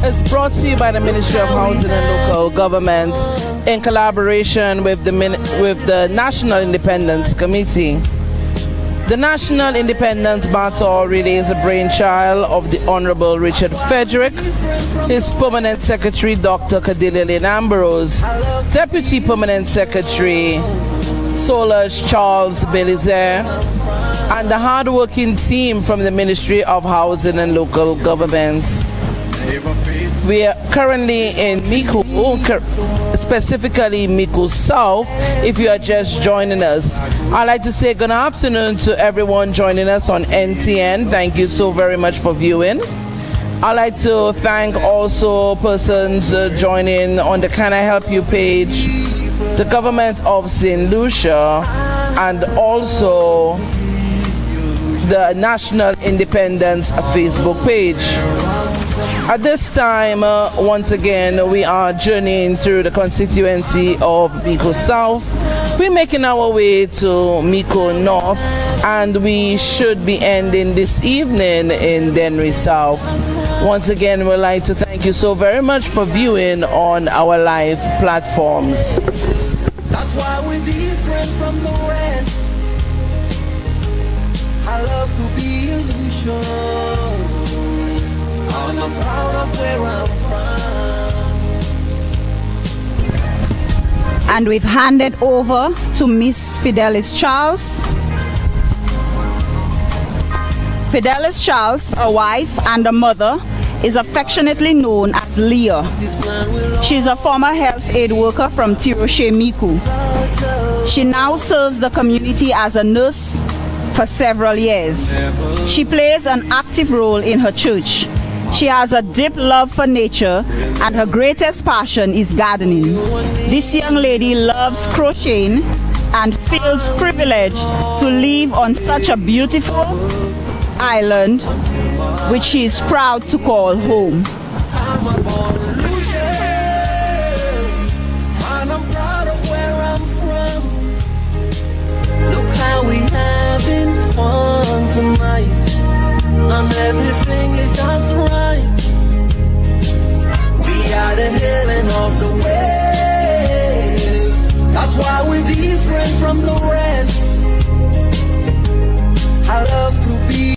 is brought to you by the Ministry of Housing and Local Government in collaboration with the National Independence Committee. The National Independence Battle Relay is a brainchild of the Honorable Richard Frederick, his Permanent Secretary Dr. Cordelia Lynn Ambrose, Deputy Permanent Secretary Solas Charles Belizer, and the hard-working team from the Ministry of Housing and Local Government. We are currently in MICOUD, specifically MICOUD South. If you are just joining us, I'd like to say good afternoon to everyone joining us on NTN. Thank you so very much for viewing. I'd like to thank also persons joining on the Can I Help You page, the government of St. Lucia, and also the National Independence Facebook page. At this time, once again, we are journeying through the constituency of MICOUD South. We're making our way to MICOUD North, and we should be ending this evening in Dennery South. Once again, we'd like to thank you so very much for viewing on our live platforms. That's why we're different from the rest. I love to be a Lucia, and I'm proud of where I'm from. And we've handed over to Miss Fidelis Charles. Fidelis Charles, a wife and a mother, is affectionately known as Leah. She's a former health aid worker from Tiroshe Miku. She now serves the community as a nurse for several years. She plays an active role in her church. She has a deep love for nature, and her greatest passion is gardening. This young lady loves crocheting and feels privileged to live on such a beautiful island, which she is proud to call home. And I'm proud of where I'm from. Look how we having fun tonight, and everything is just right. We are the healing of the waves. That's why we're different from the rest. I love to be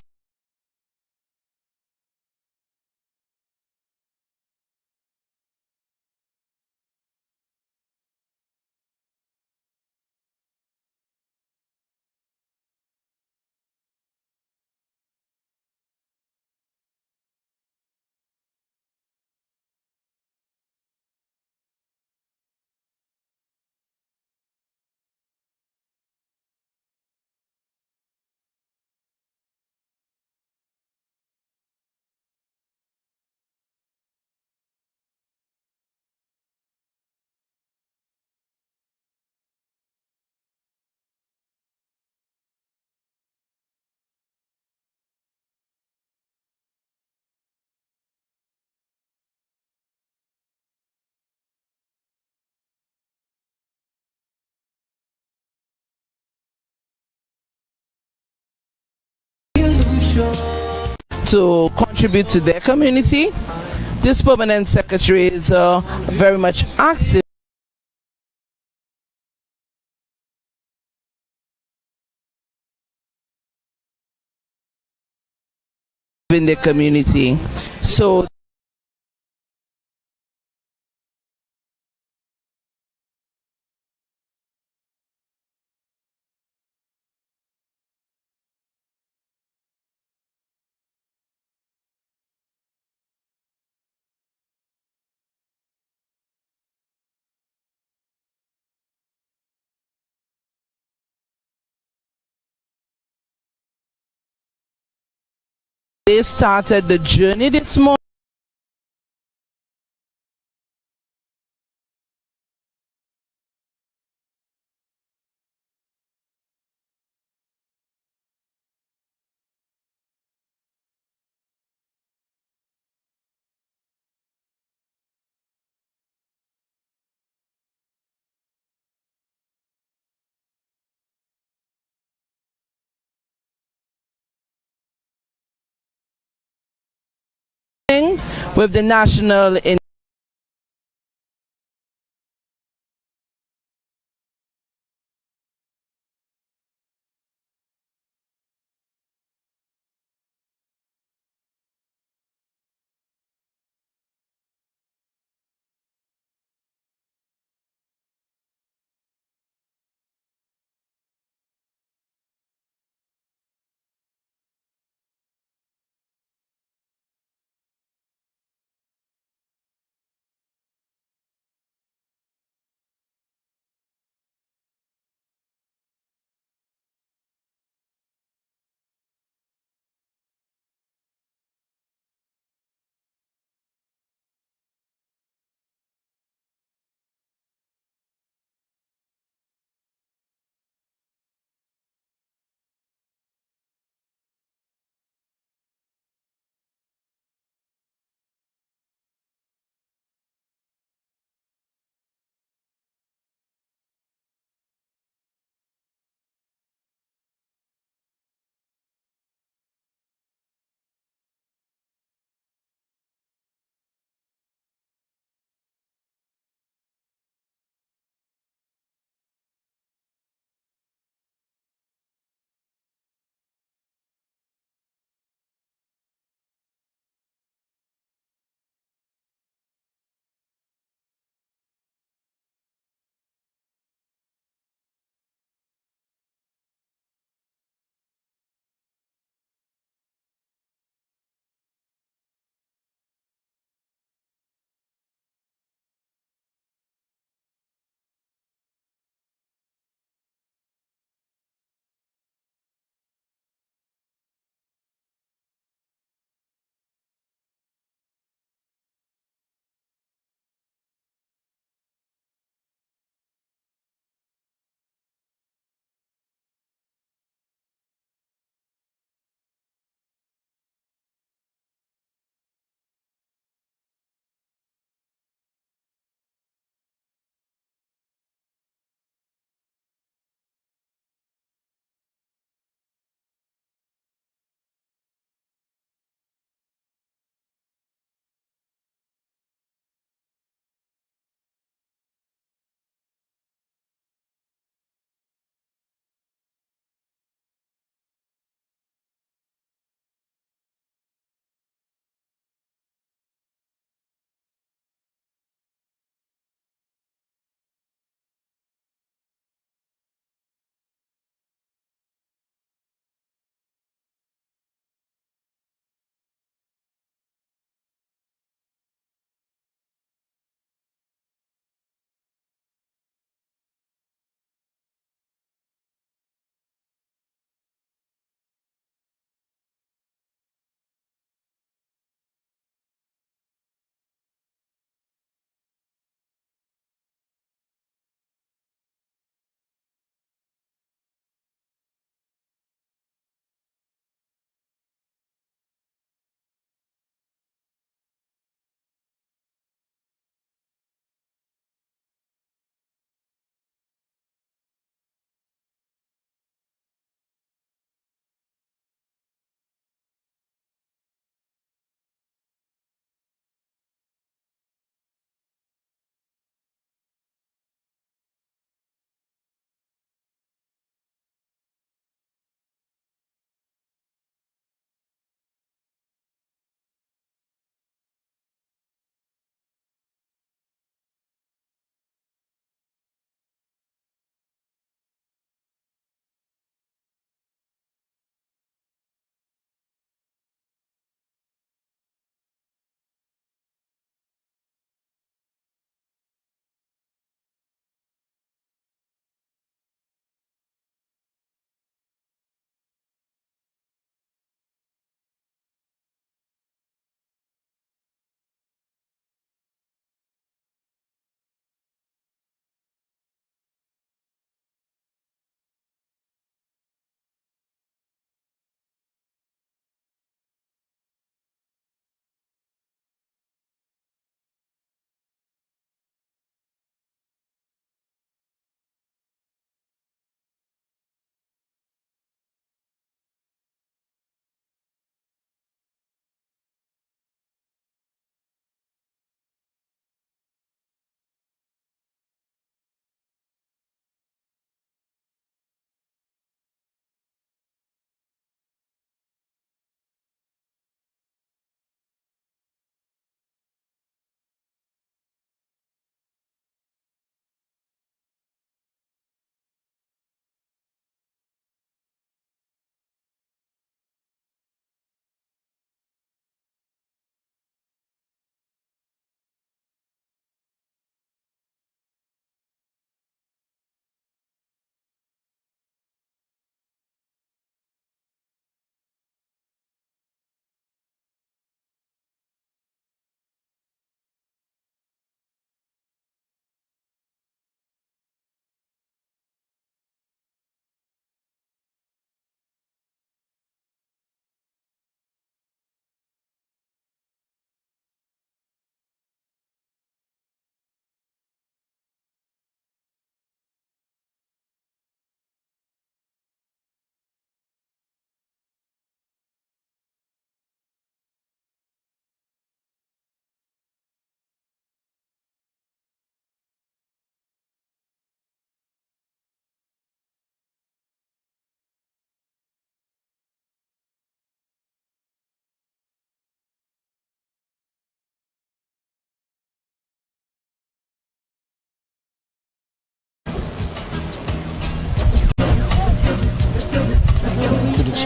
to contribute to their community. This permanent secretary is very much active in the community. So they started the journey this morning. with the national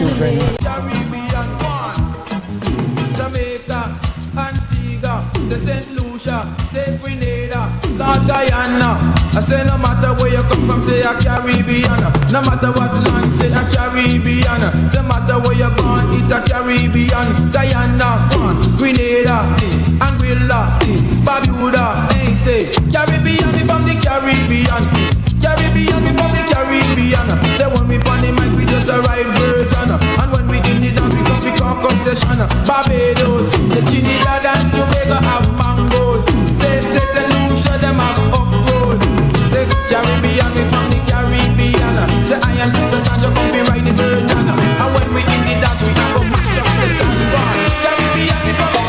children. Caribbean, Jamaica, Antigua, say St. Lucia, say Grenada, Lord Guyana. I say no matter where you come from, say a Caribbean. No matter what land, say a Caribbean. Say matter where you born, it's a Caribbean. Guyana, Grenada, Anguilla, Barbuda, say Caribbean, me from the Caribbean. Caribbean, me from the Caribbean. Say when we pan the mic, we just a right version. And when we in the dance, we come fi come concession. Barbados, the Trinidad and Jamaica have mangoes. Say St. Lucia, them have uprose. Say Caribbean, me from the Caribbean. Say I and Sister Sandra come fi ride the virgin. And when we in the dance, we have a mash up. Say San Juan, Caribbean, me from the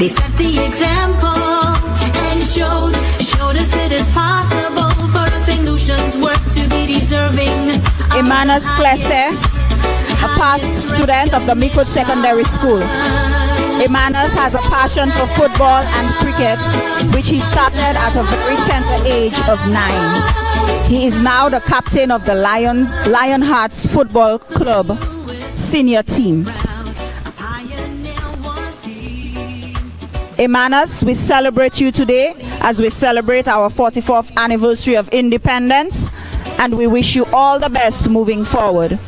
They set the example and showed us it is possible for us St. Lucians work to be deserving. Emmanuel Klesse, a past student of the MICOUD Secondary School. Emmanuel has a passion for football and cricket, which he started at a very tender age of 9. He is now the captain of the Lionhearts Football Club senior team. Emmanuel, we celebrate you today as we celebrate our 44th anniversary of independence, and we wish you all the best moving forward.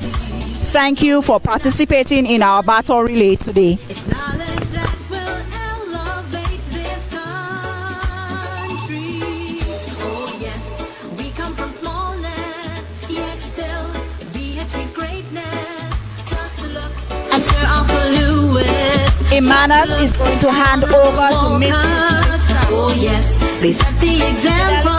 Thank you for participating in our battle relay today. Emmanuel is going to hand over to Miss Oh yes, they set the example.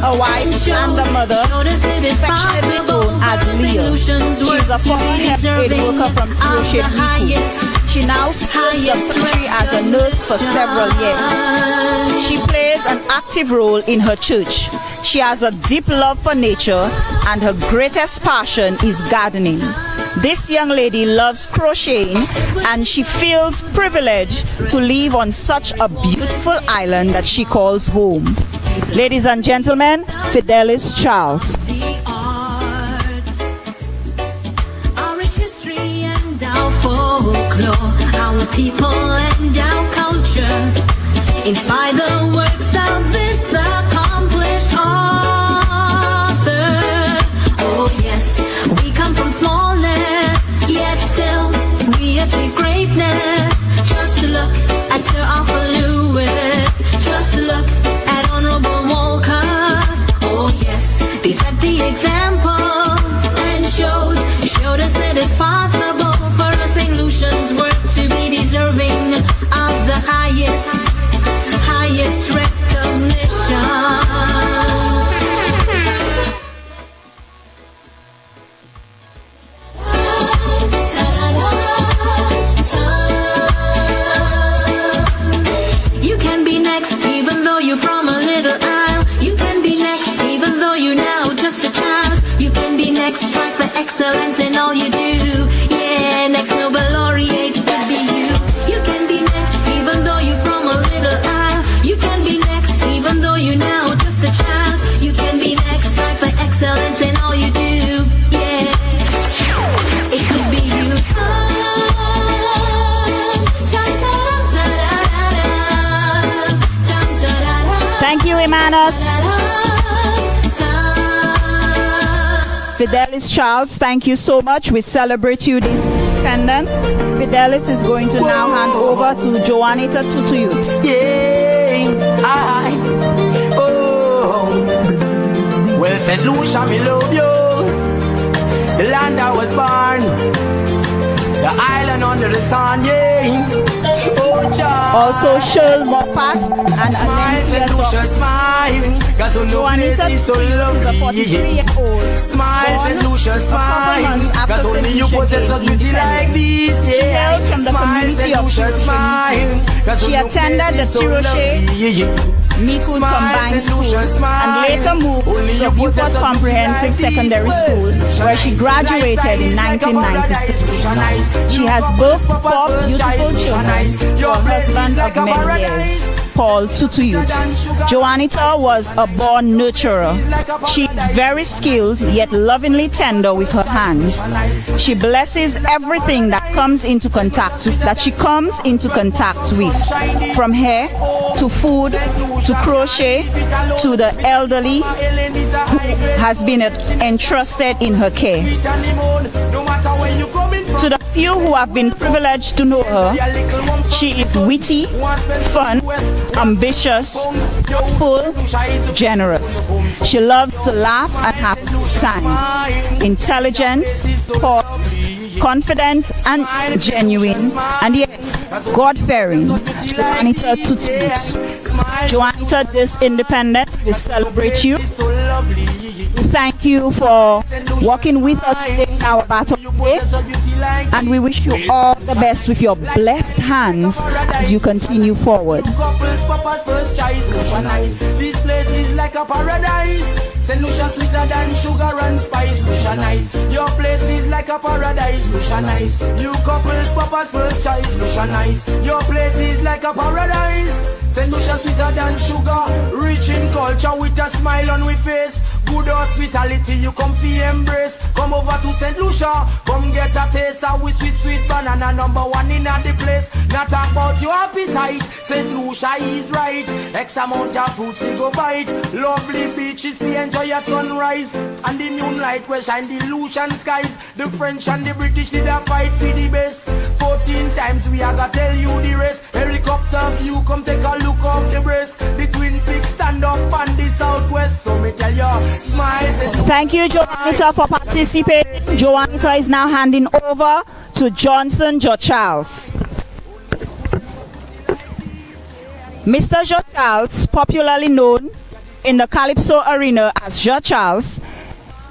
A wife and a mother, affectionately known as Leah. She is a former health aid worker from Crochet MICOUD. She now serves the country as a nurse for several years. She plays an active role in her church. She has a deep love for nature, and her greatest passion is gardening. This young lady loves crocheting, and she feels privileged to live on such a beautiful island that she calls home. Ladies and gentlemen, Fidelis Charles. Our rich history and our folklore, our people and our culture, inspire the works of this accomplished author. Oh yes, we come from smallness, yet still we achieve greatness. Just to look at Sir Arthur Lewis, just to look at Honorable Walcott. Oh yes, they set the example and showed us that it's possible for us St. Lucians work to be deserving of the highest recognition. You can be next even though you're from a little isle. You can be next even though you're now just a child. You can be next, strive for excellence in all you do. Yeah, next Nobel laureate would be you. You can be next even though you're from a little isle. You can be next even though you're now just a child. You can be next, strive for excellence in all you do. Yeah, it could be you. Thank you, Emmanuel. Fidelis Charles, thank you so much. We celebrate you this independence. Fidelis is going to now hand over to Joanita Tutuyut. Well, St. Lucia, me love you. The land I was born, the island under the sun, yeah. Oh, Jah. Also Shirl Moffat and Alencia Juanita is a 43-year-old. Smile, St. Lucia, smile. Months after Cause only you possess a beauty like this. She hails from the community of Tiroche. She attended the Tiroche MICOUD combined school and later moved to Beaufort Comprehensive Secondary School, where she graduated in 1996. She has birthed 4 beautiful children to a husband of many years, Paul Tutuyut. Joanita was a born nurturer. She is very skilled yet lovingly tender with her hands. She blesses everything that she comes into contact with, from hair to food to crochet to the elderly who has been entrusted in her care. To the few who have been privileged to know her, she is witty, fun, ambitious, full, generous. She loves to laugh and have a good time. Intelligent, poised, confident and genuine, and yes, God-fearing. Joanita Tutut. Joanita, this independence, we celebrate you. We thank you for walking with us today in our battle day, and we wish you all the best with your blessed hands as you continue forward. This place is like a paradise. St. Lucia sweeter than sugar and spice. Lucia nice. Your place is like a paradise. Lucia nice. You couples papa's first choice. Lucia nice. Your place is like a paradise. St. Lucia sweeter than sugar. Rich in culture with a smile on we face. Good hospitality you come fi embrace. Come over to St. Lucia. Come get a taste of we sweet banana #1 in the place. Not about your appetite. St. Lucia is right. X amount of fruits we go bite. Lovely beaches we enjoy at sunrise. And the moonlight will shine the Lucian skies. The French and the British did a fight for the best. 14 times we are gonna tell you the rest. Helicopter view, come take a look off the breast. The Twin Peaks stand up on the southwest. So me tell you, smile. Thank you, Joanita, for participating. Joanita is now handing over to Johnson Jo Charles. Mr. Jo Charles, popularly known in the Calypso arena as Jo Charles,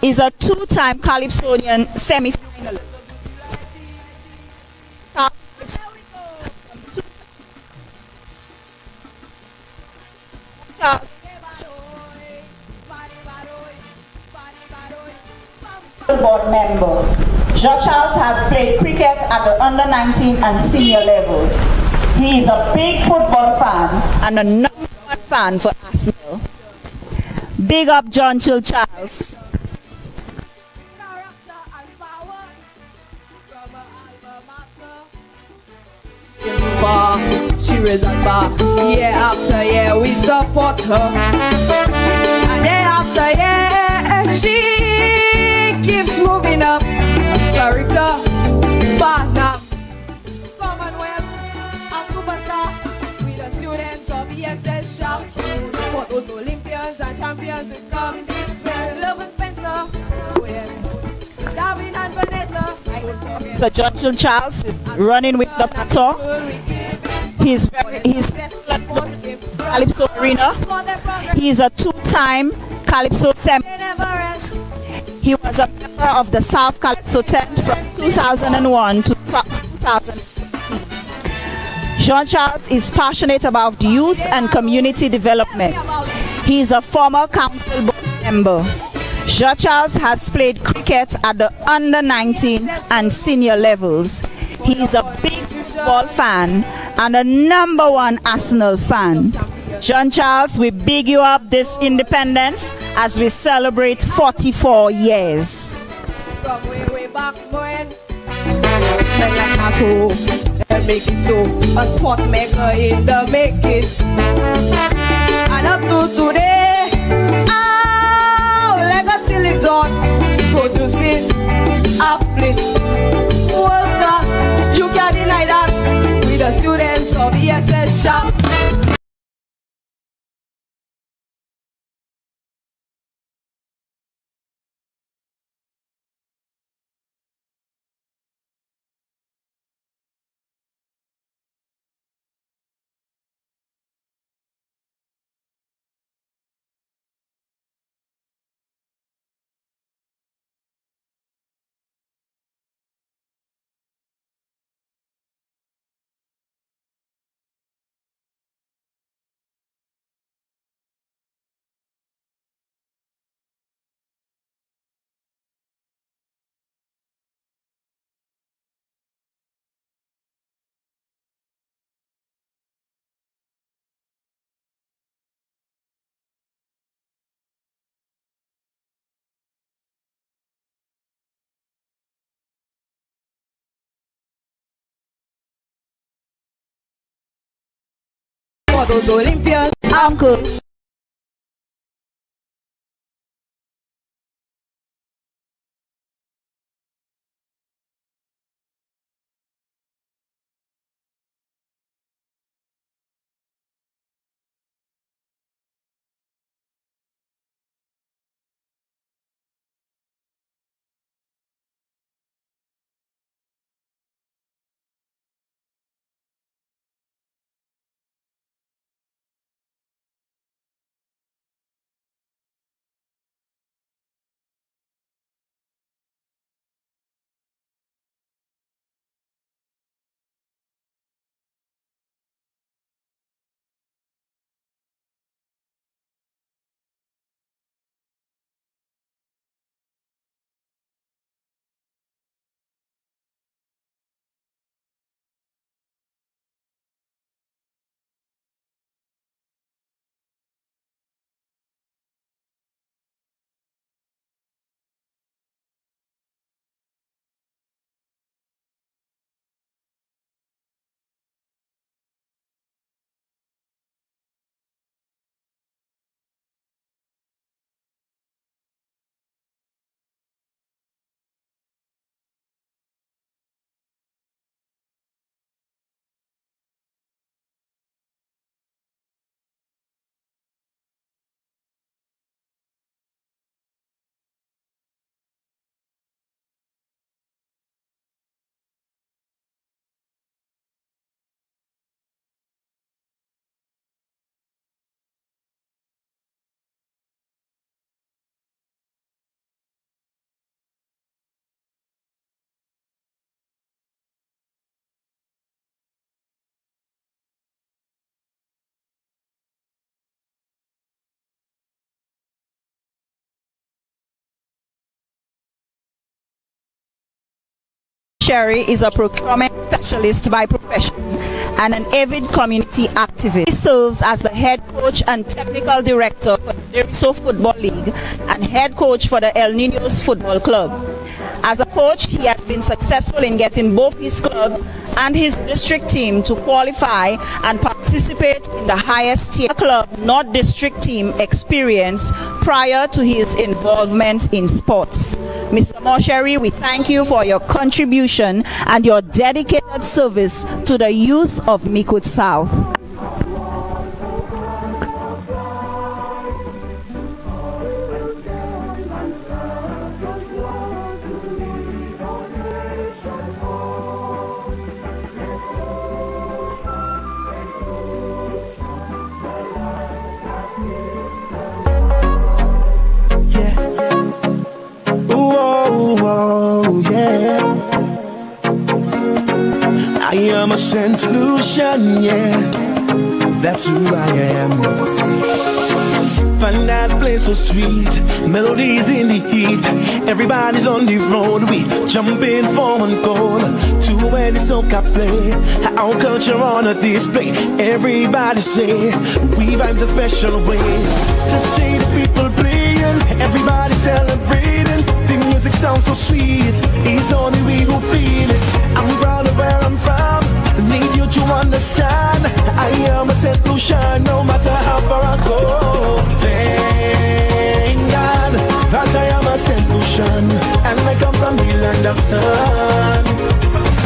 is a 2-time Calypsonian semi-finalist. Board member. Jo Charles has played cricket at the under-19 and senior levels. He is a big football fan and a number 1 fan for Arsenal. Big up John Chill Charles. She risen back year after year, we support her, and year after year she keeps moving up. Character, partner, Commonwealth, a superstar. We the students of ESS shout for those Olympians and champions who come this way. Love and Spencer, oh yes, Darwin and Vanessa. Sir John Chill Charles running with the baton. He's Calypso arena. He is a 2-time Calypso semi. He was a member of the South Calypso tent from 2001 to 2015. Jean Charles is passionate about youth and community development. He is a former council board member. Jean Charles has played cricket at the under-19 and senior levels. He is a big football fan and a number 1 Arsenal fan. Jean Charles, we big you up this independence as we celebrate 44 years. From way back when, men like Nato, and make it so, a sport maker in the making. And up to today, our legacy lives on, producing athletes, world class. You can't deny that. We the students of ESS shout. for those Olympians. Uncle. Sherry is a procurement specialist by profession and an avid community activist. He serves as the head coach and technical director for the Deriso Football League and head coach for the El Niños Football Club. As a coach, he has been successful in getting both his club and his district team to qualify and participate in the highest tier club, not district team experience prior to his involvement in sports. Mr. Moshery, we thank you for your contribution and your dedicated service to the youth of MICOUD South. I am a St. Lucian, yeah, that's who I am. Find that place so sweet, melodies in the heat. Everybody's on the road, we jumping for one goal. To where the soca play, our culture on a display. Everybody say, we vibes a special way. To see the people playing, everybody celebrating. The music sounds so sweet, it's only we who feel it. I'm proud of where I'm from, need you to understand. I am a St. Lucian, no matter how far I go. Thank God that I am a St. Lucian, and I come from the land of sun.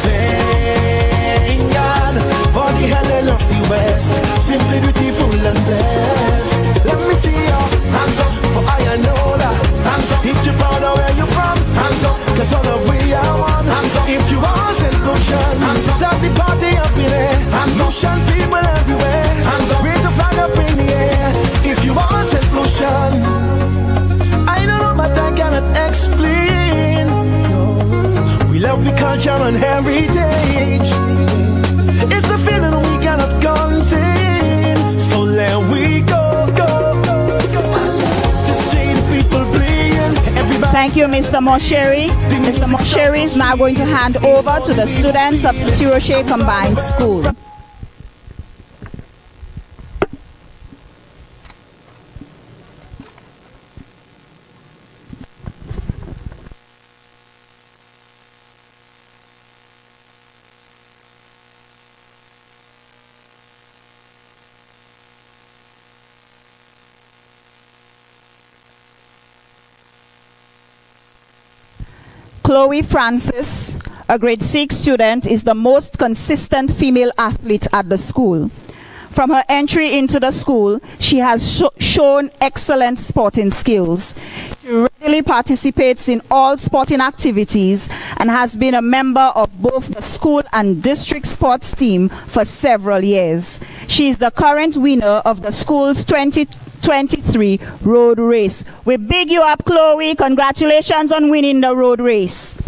Thank God for the hell of the West, simply beautiful and blessed. Let me see your hands up, for I know that. Hands up if you're proud of where you're from. Hands up, cause all of we are one. Hands up if you are St. Lucian. Hands up, start the party up in there. Hands up, Lucian people everywhere. Hands up, raise the flag up in the air. If you are St. Lucian, I don't know but I cannot explain. We love the culture and heritage. It's a feeling we cannot contain. So let we go. Thank you, Mr. Moshery. Mr. Moshery is now going to hand over to the students of the Tiroshe Combined School. Chloe Francis, a grade 6 student, is the most consistent female athlete at the school. From her entry into the school, she has shown excellent sporting skills. She readily participates in all sporting activities and has been a member of both the school and district sports team for several years. She is the current winner of the school's 2023 road race. We big you up, Chloe. Congratulations on winning the road race.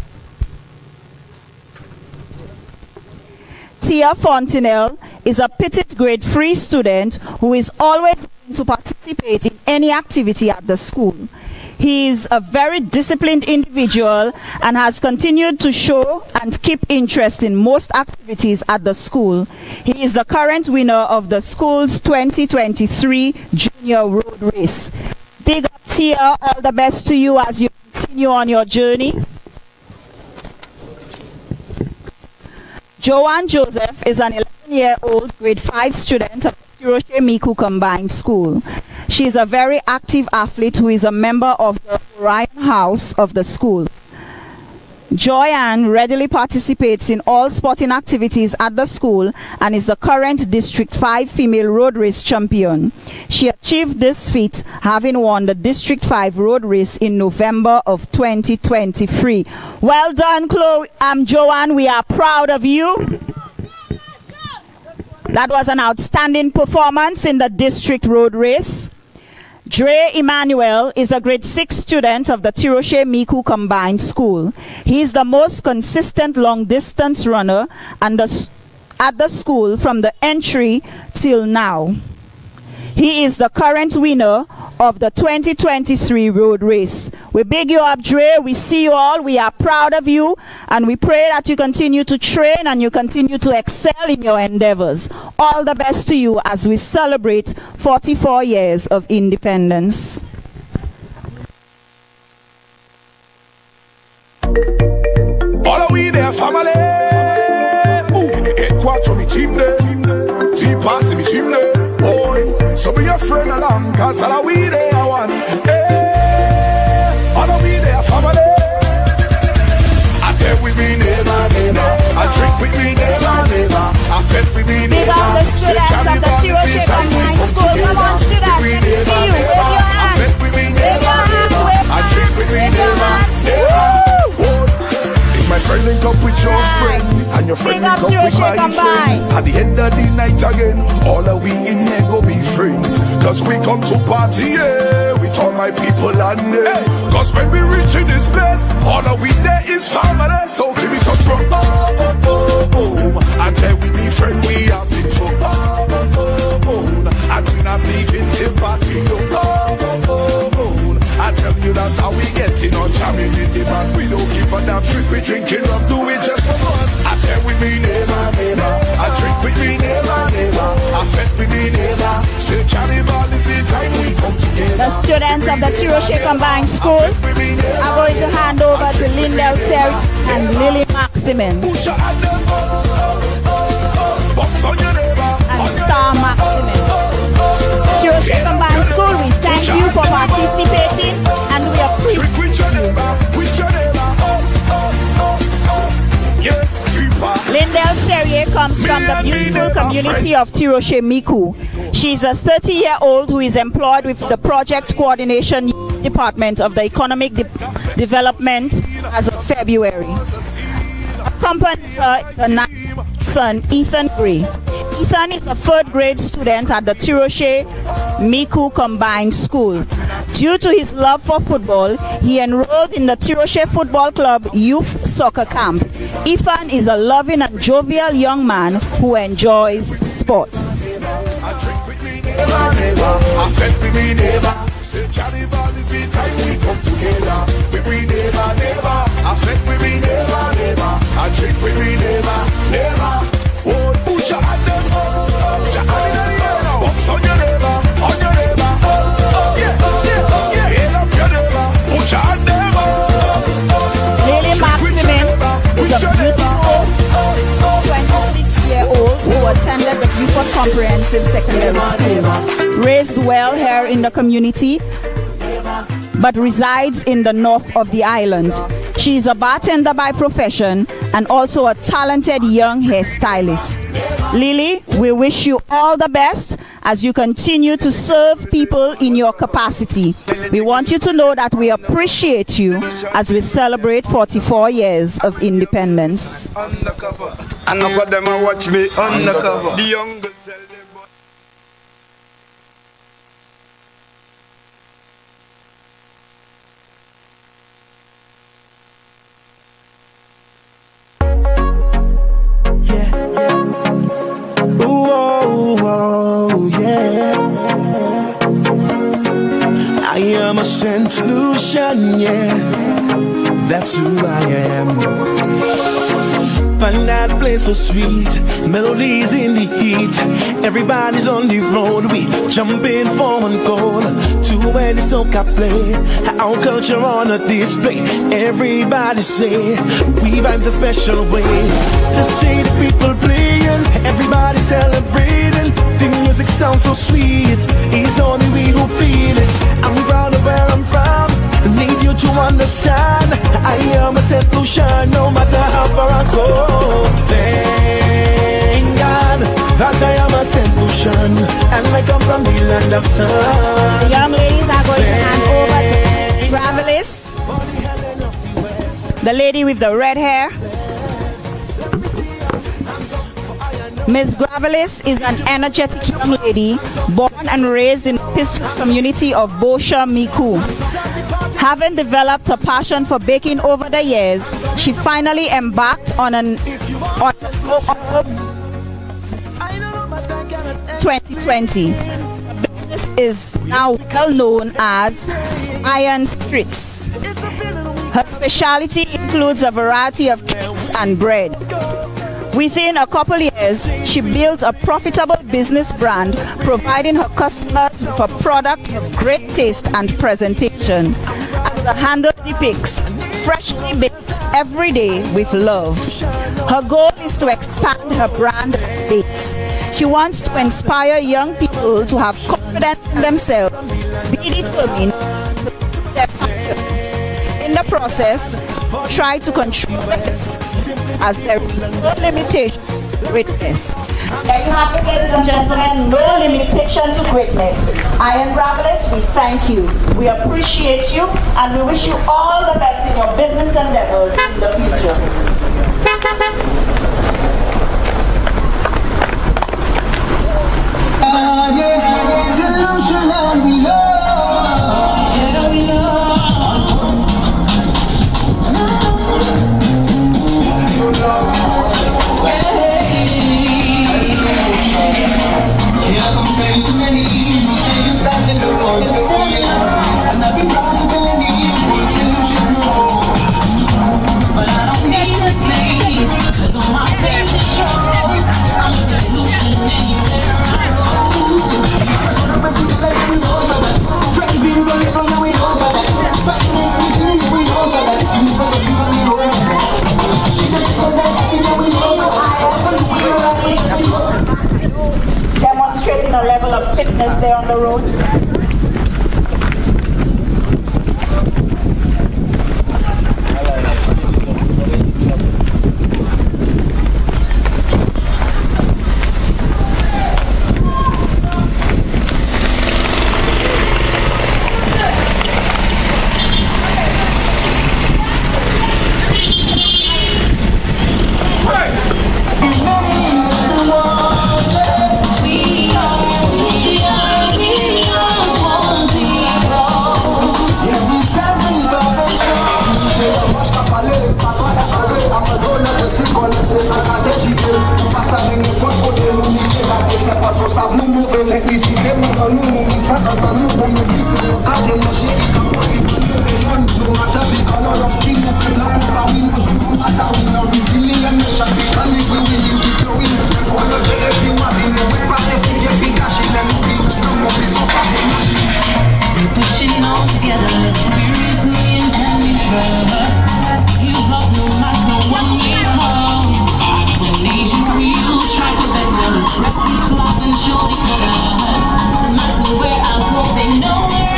Tia Fontenelle is a pitted grade 3 student who is always willing to participate in any activity at the school. He is a very disciplined individual and has continued to show and keep interest in most activities at the school. He is the current winner of the school's 2023 junior road race. Big up, Tia. All the best to you as you continue on your journey. Joanne Joseph is an 11-year-old grade 5 student of the Tiroshe Micoud Combined School. She is a very active athlete who is a member of the Orion House of the school. Joanne readily participates in all sporting activities at the school and is the current District 5 female road race champion. She achieved this feat having won the District 5 road race in November of 2023. Well done, Chloe. Joanne, we are proud of you. That was an outstanding performance in the district road race. Dre Emmanuel is a grade 6 student of the Tiroshe Micoud Combined School. He is the most consistent long-distance runner at the school from the entry till now. He is the current winner of the 2023 road race. We big you up, Dre. We see you all. We are proud of you. And we pray that you continue to train and you continue to excel in your endeavors. All the best to you as we celebrate 44 years of independence. All of we there, family. Quattro mi chimney. Pass me chimney. Boy, so be your friend along, cause all of we there are one. Hey, all of we there, family. I tell we be never, never. I drink with me never, never. I fed with me never. Big up the students of the Tiroshe Combined School. Come on, students, let me see you. Wave your hand. I fed with me never, never. I drink with me never, never. My friend link up with your friend, and your friend link up with my friend. At the end of the night again, all of we in here go be friends. Cause we come to party, yeah, with all my people and there. Cause when we reach in this place, all of we there is family. So give me some from and tell we be friend, we have been for and we not leaving the party. I tell you that's how we get in on jamming in the back. We don't give a damn shit, we drinking rum, do it just for fun. I tell with me never, never. I drink with me never, never. I fed with me never. Say cannibal is the time we come together. The students of the Tiroshe Combined School are going to hand over to Lindell Seri and Lily Maximin and Star Maximin. Tiroshe Combined School, we thank you for participating and we appreciate you. Lindell Serrier comes from the beautiful community of Tiroshe Micoud. She is a 30-year-old who is employed with the Project Coordination Department of the Economic Development as of February. Accompanying her is her 9th son, Ethan Gray. Ethan is a 3rd grade student at the Tiroshe Micoud Combined School. Due to his love for football, he enrolled in the Tiroshe Football Club Youth Soccer Camp. Ethan is a loving and jovial young man who enjoys sports. Lily Maximin is a beautiful 26-year-old who attended the Beaufort Comprehensive Secondary School. Raised well here in the community, but resides in the north of the island. She's a bartender by profession and also a talented young hairstylist. Lily, we wish you all the best as you continue to serve people in your capacity. We want you to know that we appreciate you as we celebrate 44 years of independence. Undercover. And I got them and watch me undercover. The young girls sell them. I am a St. Lucian, yeah, that's who I am. Find that place so sweet, melodies in the heat. Everybody's on the road, we jumping for one goal. To where the soca play, our culture on a display. Everybody say, we vibes a special way. To see the people playing, everybody celebrating. The music sounds so sweet, it's only we who feel it. I'm proud of where I'm from, need you to understand. I am a St. Lucian, no matter how far I go. Thank God that I am a St. Lucian, and I come from the land of sun. The young ladies are going to hand over to Gravelis, the lady with the red hair. Miss Gravelis is an energetic young lady born and raised in the peaceful community of Bosha, MICOUD. Having developed a passion for baking over the years, she finally embarked on 2020. Her business is now well known as Iron Streets. Her specialty includes a variety of cakes and bread. Within a couple years, she built a profitable business brand, providing her customers with a product of great taste and presentation. As the handle depicts, freshly baked every day with love. Her goal is to expand her brand base. She wants to inspire young people to have confidence in themselves, be determined to pursue their passion. In the process, try to control the as there is no limitation to greatness. There you have it, ladies and gentlemen, no limitation to greatness. I am Gravelis, we thank you, we appreciate you, and we wish you all the best in your business endeavors in the future. Demonstrating a level of fitness there on the road. They know where I'm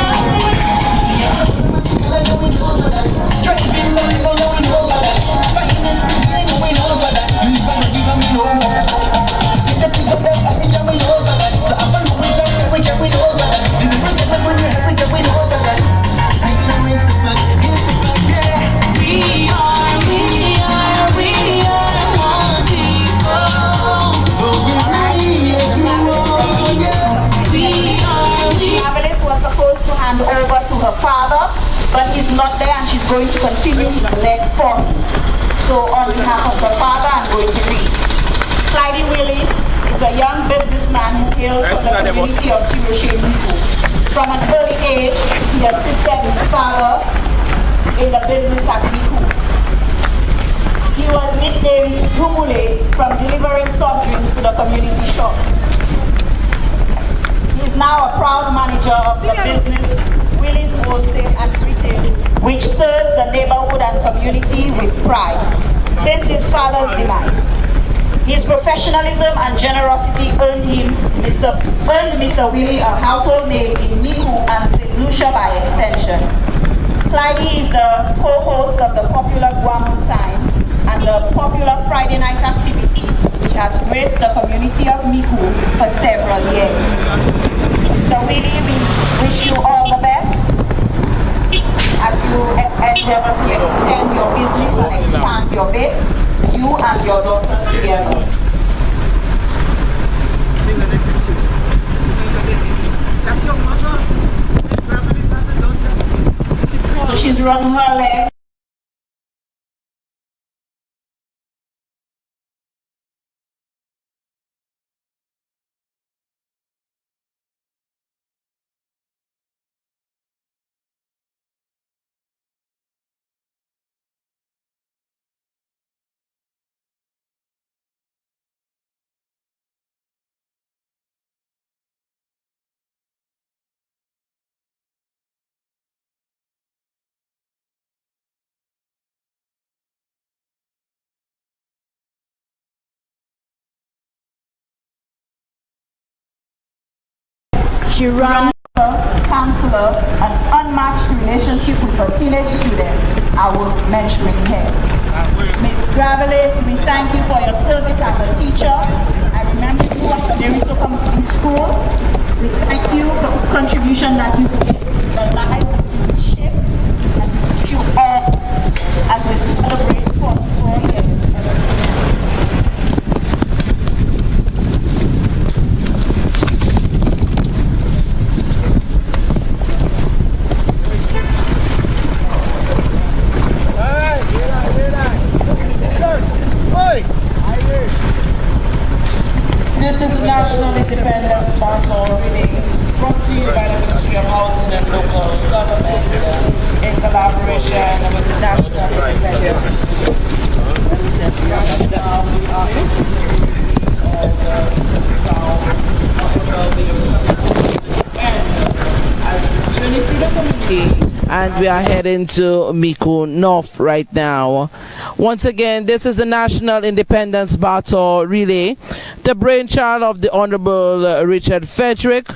going to continue his lead for me. So on behalf of the father, I'm going to read. Clyde Willie is a young businessman who hails from the community of Tiroshe Miku. From an early age, he assisted his father in the business at Miku. He was nicknamed Dumule from delivering soft drinks to the community shops. He is now a proud manager of the business Willie's Wholesale and Retail, which serves the neighborhood and community with pride since his father's demise. His professionalism and generosity earned Mr. Willie a household name in Miku and St. Lucia by extension. Clyde is the co-host of the popular Guamu Time and the popular Friday night activity, which has graced the community of Miku for several years. Mr. Willie, we wish you all the best as you endeavor to extend your business and expand your base, you and your daughter together. So she's running her leg. She runs a counselor, an unmatched relationship with her teenage students. I will mention here. Ms. Gravelis, we thank you for your service as a teacher. I remember you at the Meriso Community School. We thank you for the contribution that you made, the lives that you shaped, and you all as we celebrate 44 years. This is the National Independence Baton reading brought to you by the Ministry of Housing and Local Government in collaboration with the National Independence. Journey through the community. And we are heading to Miku North right now. Once again, this is the National Independence Battle Relay, the brainchild of the Honorable Richard Frederick,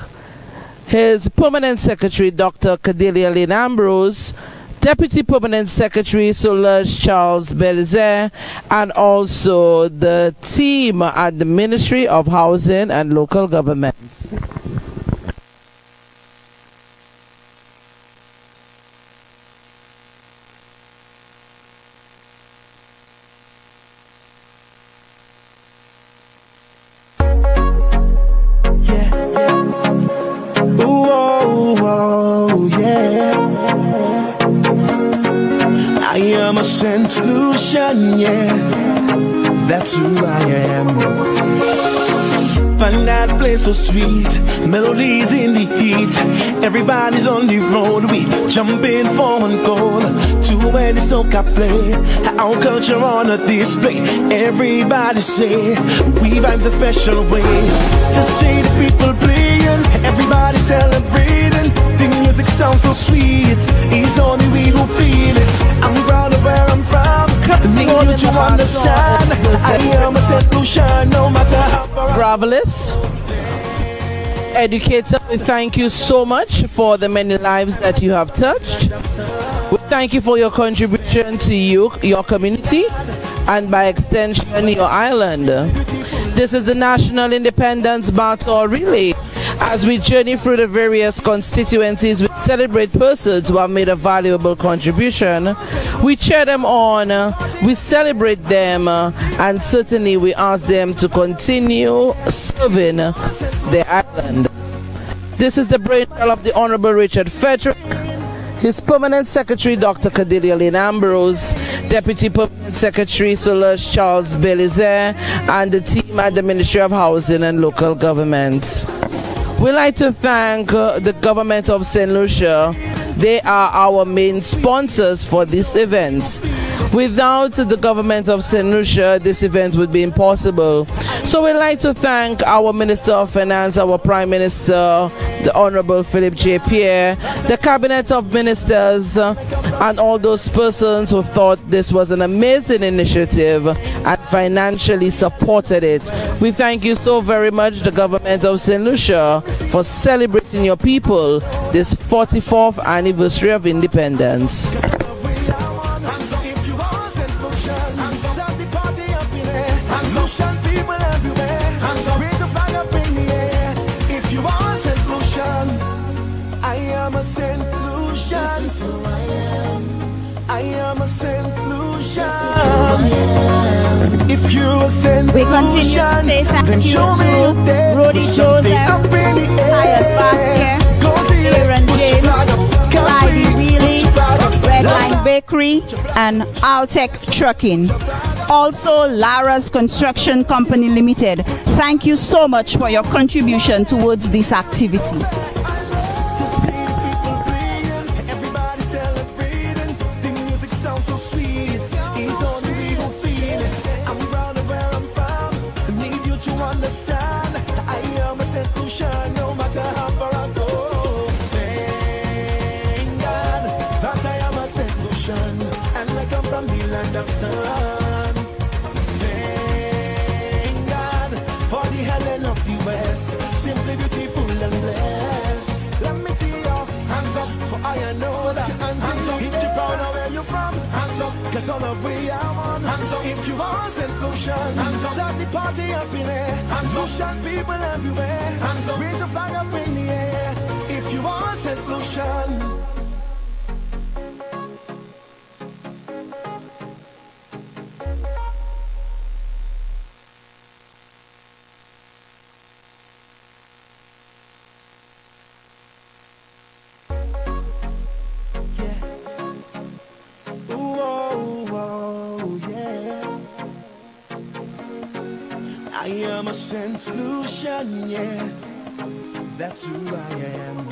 his Permanent Secretary, Dr. Cordelia Lynn Ambrose, Deputy Permanent Secretary, Solange Charles Belizer, and also the team at the Ministry of Housing and Local Governments. I am a St. Lucian, yeah, that's who I am. Find that place so sweet, melodies in the heat. Everybody's on the road, we jumping for one goal. To where the soca play, our culture on a display. Everybody say, we vibe the special way. To see the people playing, everybody celebrating. The music sounds so sweet, it's only we who feel it. I'm proud of where I'm from, need you to understand. I am a St. Lucian, no matter how far. Gravelis, educator, we thank you so much for the many lives that you have touched. We thank you for your contribution to your community, and by extension, your island. This is the National Independence Battle Relay. As we journey through the various constituencies, we celebrate persons who have made a valuable contribution. We cheer them on, we celebrate them, and certainly we ask them to continue serving their island. This is the brainchild of the Honorable Richard Frederick, His Permanent Secretary, Dr. Cordelia Lynn Ambrose, Deputy Permanent Secretary, Solange Charles Belizer, and the team at the Ministry of Housing and Local Government. We'd like to thank the government of St. Lucia. They are our main sponsors for this event. Without the government of St. Lucia, this event would be impossible. So we'd like to thank our Minister of Finance, our Prime Minister, the Honorable Philip J. Pierre, the Cabinet of Ministers, and all those persons who thought this was an amazing initiative and financially supported it. We thank you so very much, the government of St. Lucia, for celebrating your people this 44th anniversary of independence. We continue to say thank you to Rudy Joseph, Pius Bastia, Aaron James, Clyde Wheelie, Redline Bakery, and Altec Trucking. Also, Lara's Construction Company Limited. Thank you so much for your contribution towards this activity. If you want St. Lucia, start the party up in there. Lucian people everywhere. Raise a flag up in the air. If you want St. Lucia. St. Lucian, yeah, that's who I am.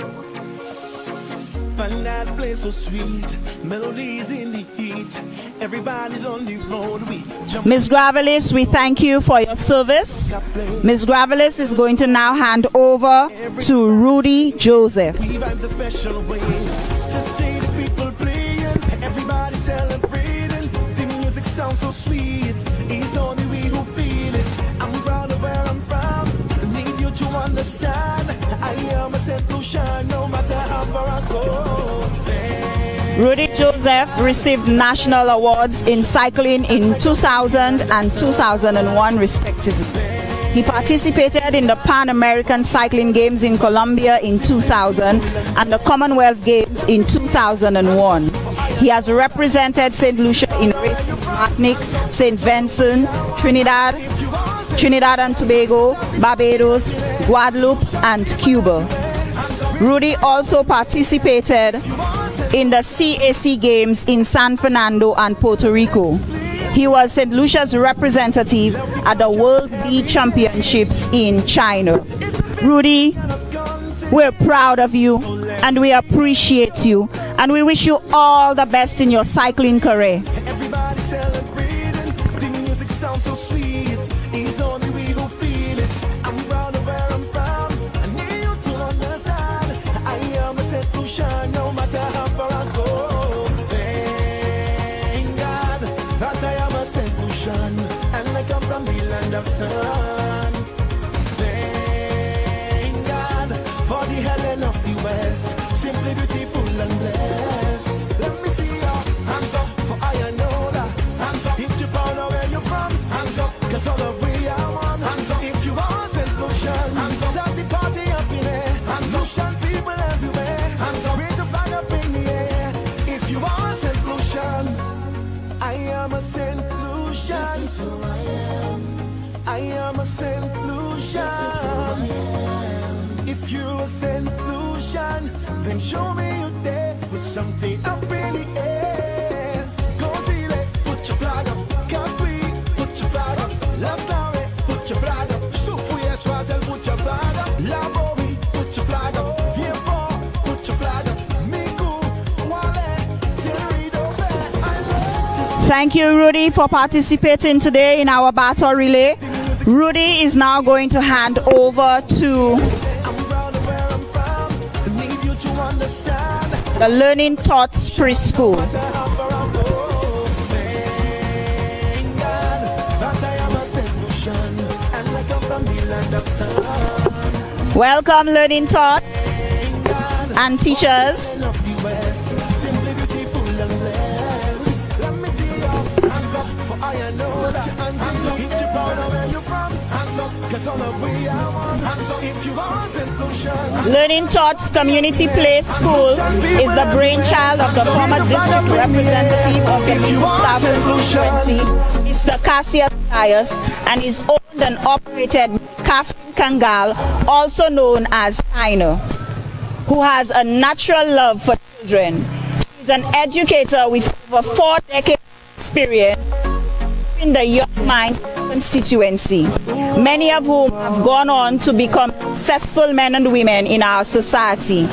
Find that place so sweet, melodies in the heat, everybody's on the road. Ms. Gravelis, we thank you for your service. Ms. Gravelis is going to now hand over to Rudy Joseph. Everybody celebrating, the music sounds so sweet. It's only we who feel it. I'm proud of where I'm from. I need you to understand. I am a St. Lucian, no matter how far I go. Rudy Joseph received national awards in cycling in 2000 and 2001 respectively. He participated in the Pan American Cycling Games in Colombia in 2000 and the Commonwealth Games in 2001. He has represented St. Lucia in races in Martinique, St. Vincent, Trinidad and Tobago, Barbados, Guadeloupe, and Cuba. Rudy also participated in the CAC Games in San Fernando and Puerto Rico. He was St. Lucia's representative at the World Beach Championships in China. Rudy, we're proud of you and we appreciate you and we wish you all the best in your cycling career. Everybody celebrating, the music sounds so sweet. It's only we who feel it. I'm proud of where I'm from. I need you to understand. I am a St. Lucian, no matter how far I go. Thank God that I am a St. Lucian, and I come from the land of sun. Thank God for the Helen of the West, simply beautiful and blessed. Let me see your hands up, for I know that. Hands up if you're proud of where you're from. Hands up, cause all of we are one. Hands up if you are St. Lucian. Hands up, start the party up in there. Hands up, Lucian people everywhere. Hands up, raise a flag up in the air. If you are St. Lucian, I am a St. Lucian. This is who I am. I am a St. Lucian. This is who I am. If you're a St. Lucian, then show me your day. something up in the air. Go feel it, put your flag up. Can't breathe, put your flag up. Love story, put your flag up. Souffle, yes, Razel, put your flag up. Labori, put your flag up. Vieux-Port, put your flag up. MICOUD, Wale, Terrido, I love. Thank you, Rudy, for participating today in our battle relay. Rudy is now going to hand over to the Learning Thoughts Preschool. Welcome, Learning Thoughts and teachers. Learning Thoughts Community Play School is the brainchild of the former district representative of the Southern constituency, Mr. Cassius Dias, and is owned and operated by Catherine Kangal, also known as Taino, who has a natural love for children. He is an educator with over 4 decades of experience in the young minds constituency, many of whom have gone on to become successful men and women in our society.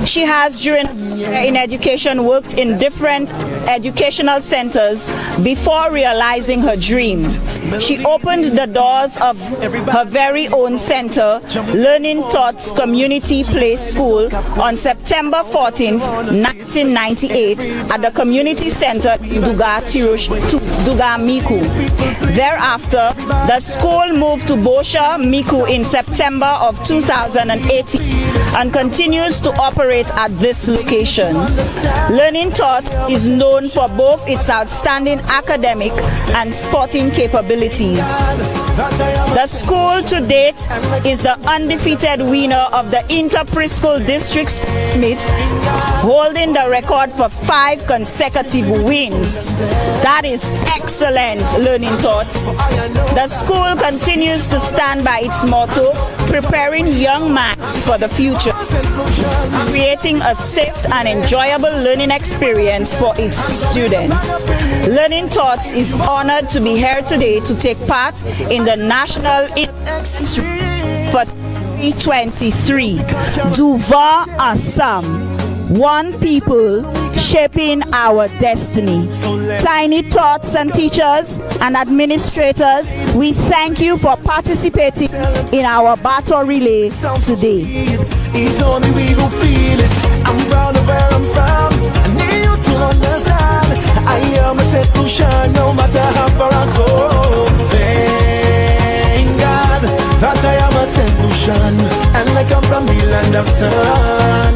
She has, during her career in education, worked in different educational centers before realizing her dream. She opened the doors of her very own center, Learning Thoughts Community Play School, on September 14, 1998 at the Community Center in Duga, MICOUD. Thereafter, the school moved to Bosha, MICOUD in September of 2018 and continues to operate at this location. Learning Thought is known for both its outstanding academic and sporting capabilities. The school to date is the undefeated winner of the Inter-Preschool District Smith, holding the record for 5 consecutive wins. That is excellent, Learning Thoughts. The school continues to stand by its motto, preparing young minds for the future, creating a safe and enjoyable learning experience for its students. Learning Thoughts is honored to be here today to take part in the National for 2023. Duva Assam. One people shaping our destiny. Tiny Thoughts and teachers and administrators, we thank you for participating in our battle relay today. It's only we who feel it. I'm proud of where I'm from. I need you to understand. I am a solution, no matter how far I go. Thank God that I am a solution, and I come from the land of sun.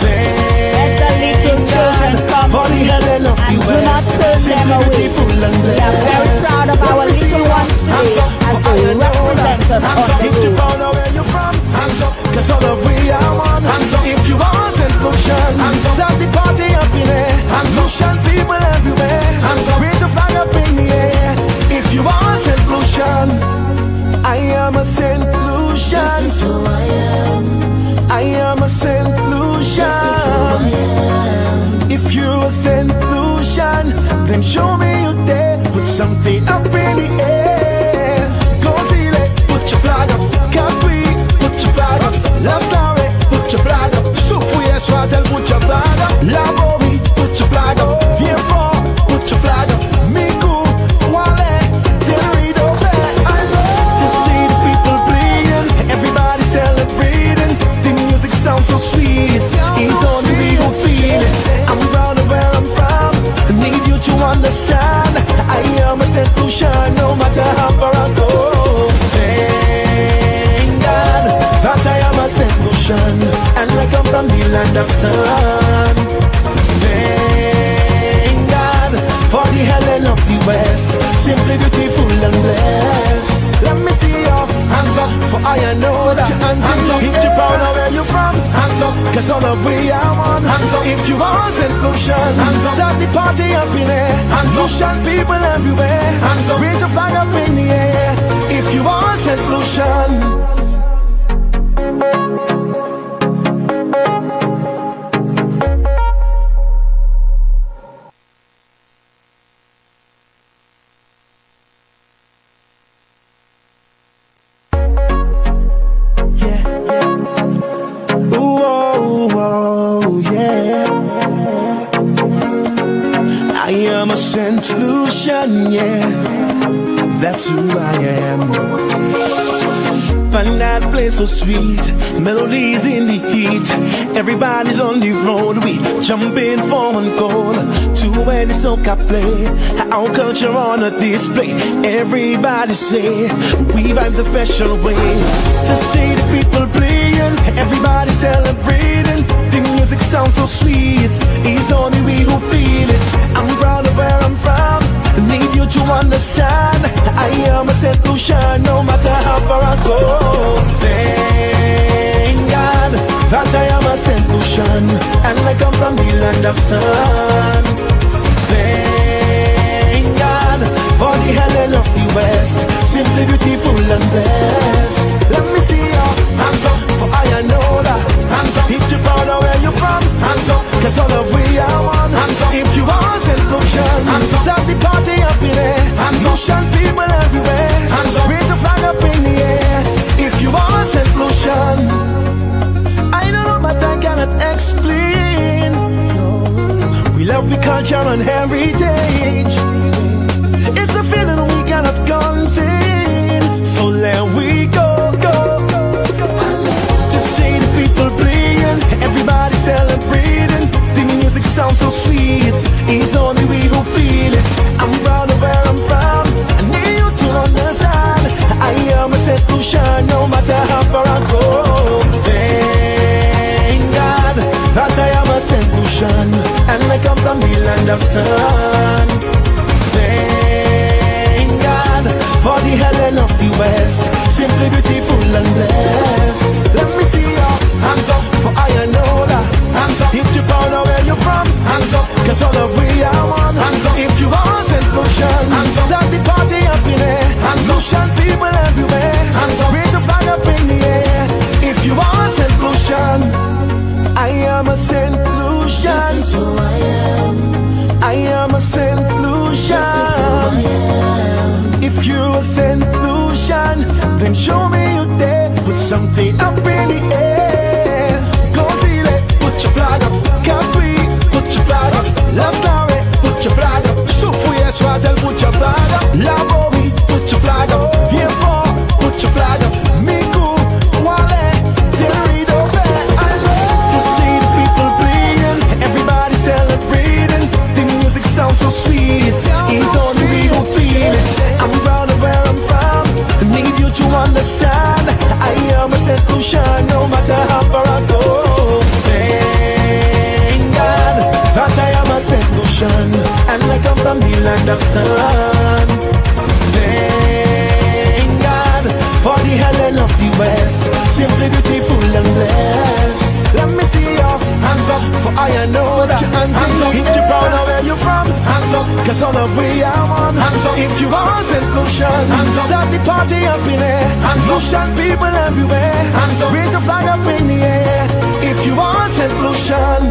Let the little children come to you and do not turn them away. We are very proud of our little ones today as they represent us on the road. Hands up, cause all of we are one. Hands up, if you want solution. Hands up, start the party up in there. Hands up, Lucian people everywhere. Hands up, raise a flag up in the air. If you want solution, I am a Saint Lucian. This is who I am. I am a Saint Lucian. If you're a Saint Lucian, then show me your day. Put something up in the air. Go feel it, put your flag up. Can't breathe, put your flag up. Love story, put your flag up. Souffle, yes, Razel, put your flag up. Labori, put your flag up. Vieux-Port, put your flag up. MICOUD, Wale, Terrido, I love to see the people bleeding. Everybody celebrating. The music sounds so sweet. It's only we who feel it. I'm proud of where I'm from. I need you to understand. I am a solution, no matter how far I go. Thank God that I am a solution, and I come from the land of sun. Thank God for the Helen of the West, simply beautiful and blessed. Let me see your hands up, for I know that hands up. If you're proud of where you're from, hands up, cause all of we are one. Hands up, if you want solution, hands up, start the party up in there. Hands up, Lucian people everywhere. Hands up, raise a flag up in the air. If you want solution. a St. Lucian, yeah. That's who I am. Find that place so sweet, melodies in the heat. Everybody's on the road, we jumping for one goal. To where the soca play, our culture on a display. Everybody say, we vibe the special way. To see the people playing, everybody celebrating. The music sounds so sweet, it's only we who feel it. I'm proud of where I'm from, need you to understand. I am a St. Lucian, no matter how far I go. Thank God that I am a St. Lucian, and I come from the land of sun. Thank God for the Helen of the West, simply beautiful and blessed. Let me see your hands up, for I know that. Hands up if you're proud of where you're from. Hands up, cause all of we are one. Hands up if you are St. Lucian. Hands up, start the party up in there. Hands up, Lucian people everywhere. Hands up, raise the flag up in the air. If you are St. Lucian, I don't know but I cannot explain. We love the culture and heritage. It's a feeling we cannot contain. So let we go. To see the people playing, everybody celebrating. The music sounds so sweet, it's only we who feel it. I'm proud of where I'm from, I need you to understand. I am a St. Lucian, no matter how far I go. Thank God that I am a St. Lucian, and I come from the land of sun. Thank God for the Helen of the West, simply beautiful and blessed. Let me see your hands up, for I know that. Hands up if you're proud of where you're from. Hands up, cause all of we are one. Hands up if you are St. Lucian. Hands up, start the party up in there. Hands up, Lucian people everywhere. Hands up, raise the flag up in the air. If you are St. Lucian, I am a St. Lucian. This is who I am. I am a St. Lucian. This is who I am. If you're a St. Lucian, then show me your day. Put something up in the air. Go feel it. Put your flag up. Capri, put your flag up. Love Story, put your flag up. Soufouye Swatel, put your flag up. Labomi, put your flag up. Vieux-Fort, put your flag up. MICOUD, Wale, Terrido, I love to see the people playing. Everybody celebrating. The music sounds so sweet, it's only we who feel it. I'm proud of where I'm from, I need you to understand. I am a St. Lucian, no matter how far I go. Thank God that I am a St. Lucian, and I come from the land of sun. Thank God for the Helen of the West, simply beautiful and blessed. Let me see your hands up, for I know that. Hands up if you're proud of where you're from. Hands up, cause all of we are one. Hands up if you are St. Lucian. Hands up, start the party up in there. Hands up, Lucian people everywhere. Hands up, raise the flag up in the air. If you are St. Lucian.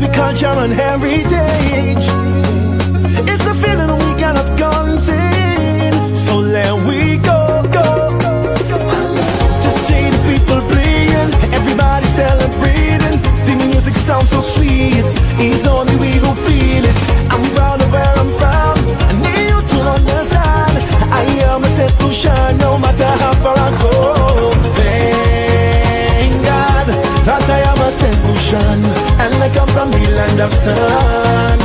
happy culture and heritage. It's a feeling we cannot contain. So let we go, go. To see the people playing, everybody celebrating. The music sounds so sweet. It's only we who feel it. I'm proud of where I'm from. I need you to understand. I am a solution, no matter how far I go. Thank God that I am a solution, and I come from the land of sun.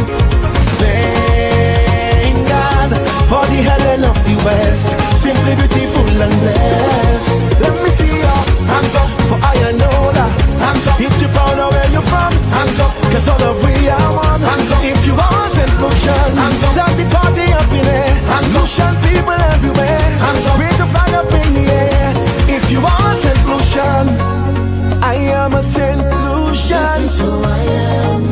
Thank God for the Helen of the West, simply beautiful and blessed. Let me see your hands up for I know that. Hands up if you're proud of where you're from. Hands up, cause all of we are one. Hands up if you are St. Lucian. Hands up, start the party up in there. Hands up, Lucian people everywhere. Hands up, raise a flag up in the air. If you are St. Lucian, I am a St. Lucian. This is who I am.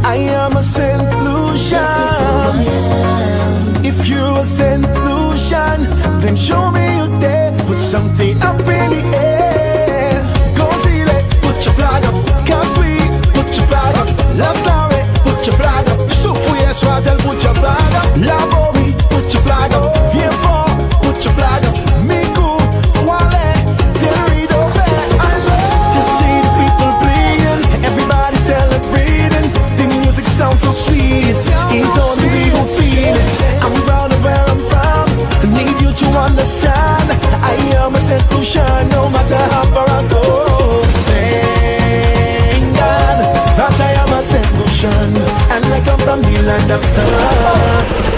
I am a St. Lucian. This is who I am. If you're a St. Lucian, then show me you there. Put something up in the air. Go feel it. Put your flag up. Can't we? Put your flag up. Love story. Put your flag up. Sufu yes, Razel. Put your flag up. Labori. Put your flag up. Vieux-Fort. Put your flag up. MICOUD. Wale. Delrido. I love to see the people playing. Everybody celebrating. The music sounds so sweet. It's only we who feel it. I'm proud of where I'm from. I need you to understand. I am a St. Lucian, no matter how far I go. Thank God that I am a St. Lucian, and I come from the land of sun.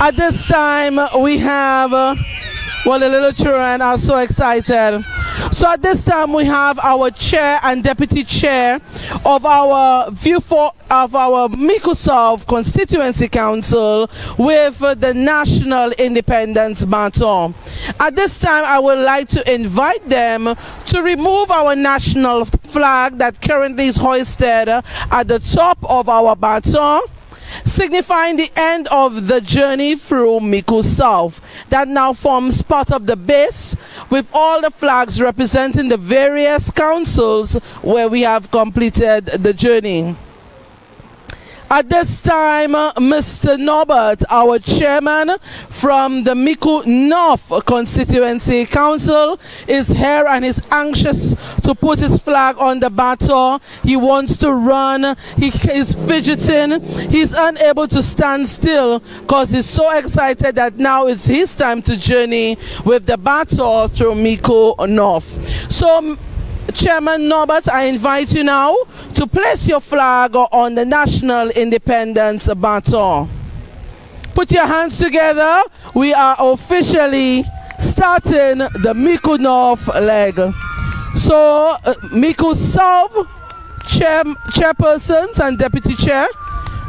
At this time, we have, well, the little children are so excited. So at this time, we have our chair and deputy chair of our MICOUD Constituency Council with the National Independence Baton. At this time, I would like to invite them to remove our national flag that currently is hoisted at the top of our baton, signifying the end of the journey through MICOUD South. That now forms part of the base with all the flags representing the various councils where we have completed the journey. At this time, Mr. Norbert, our chairman from the MICOUD North Constituency Council, is here and is anxious to put his flag on the baton. He wants to run. He is fidgeting. He's unable to stand still because he's so excited that now it's his time to journey with the baton through MICOUD North. So, Chairman Norbert, I invite you now to place your flag on the National Independence Baton. Put your hands together. We are officially starting the MICOUD North leg. So, MICOUD South chairpersons and deputy chair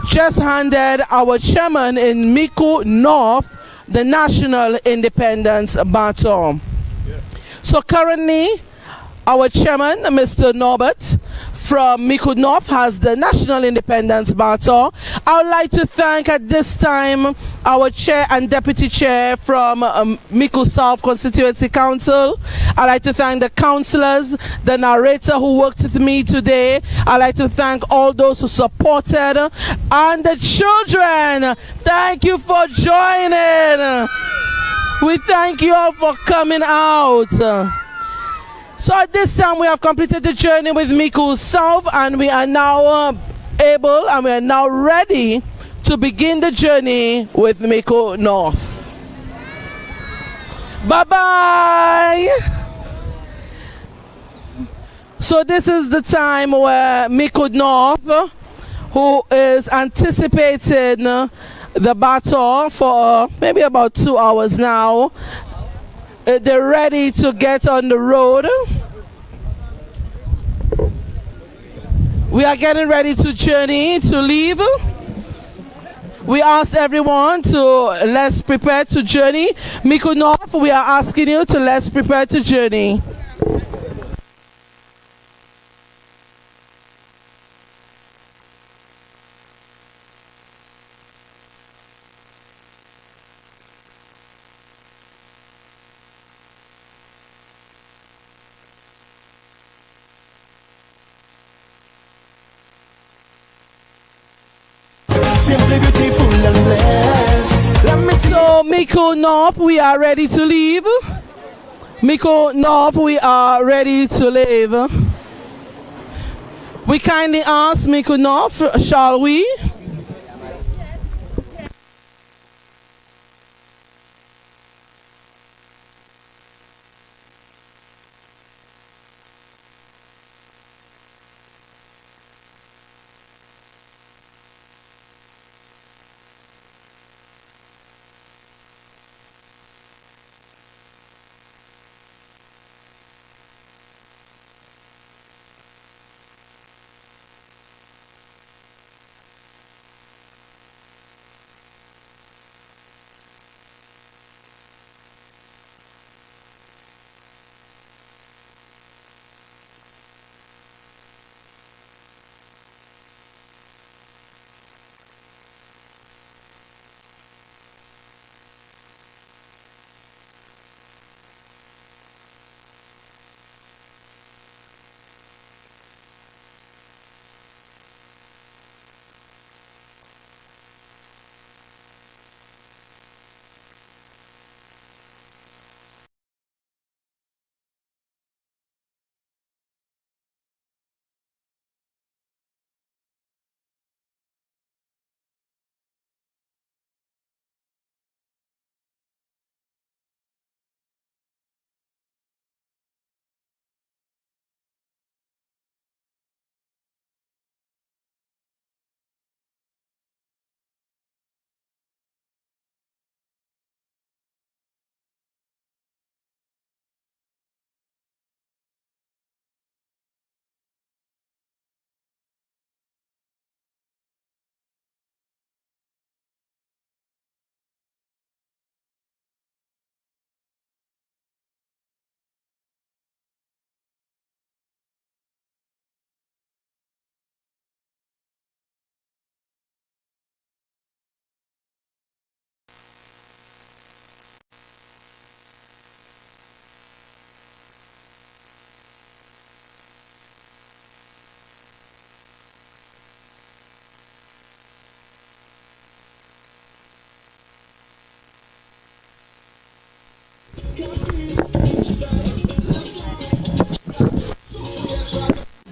just handed our chairman in MICOUD North the National Independence Baton. So currently, our chairman, Mr. Norbert, from MICOUD North, has the National Independence Baton. I would like to thank at this time our chair and deputy chair from MICOUD South Constituency Council. I'd like to thank the councillors, the narrator who worked with me today. I'd like to thank all those who supported, and the children. Thank you for joining. We thank you all for coming out. So at this time, we have completed the journey with MICOUD South, and we are now able and we are now ready to begin the journey with MICOUD North. Bye-bye. So this is the time where MICOUD North, who is anticipating the baton for maybe about 2 hours now, they're ready to get on the road. We are getting ready to journey, to leave. We ask everyone to let's prepare to journey. MICOUD North, we are asking you to let's prepare to journey. Simply beautiful and blessed. So MICOUD North, we are ready to leave. MICOUD North, we are ready to leave. We kindly ask MICOUD North, shall we?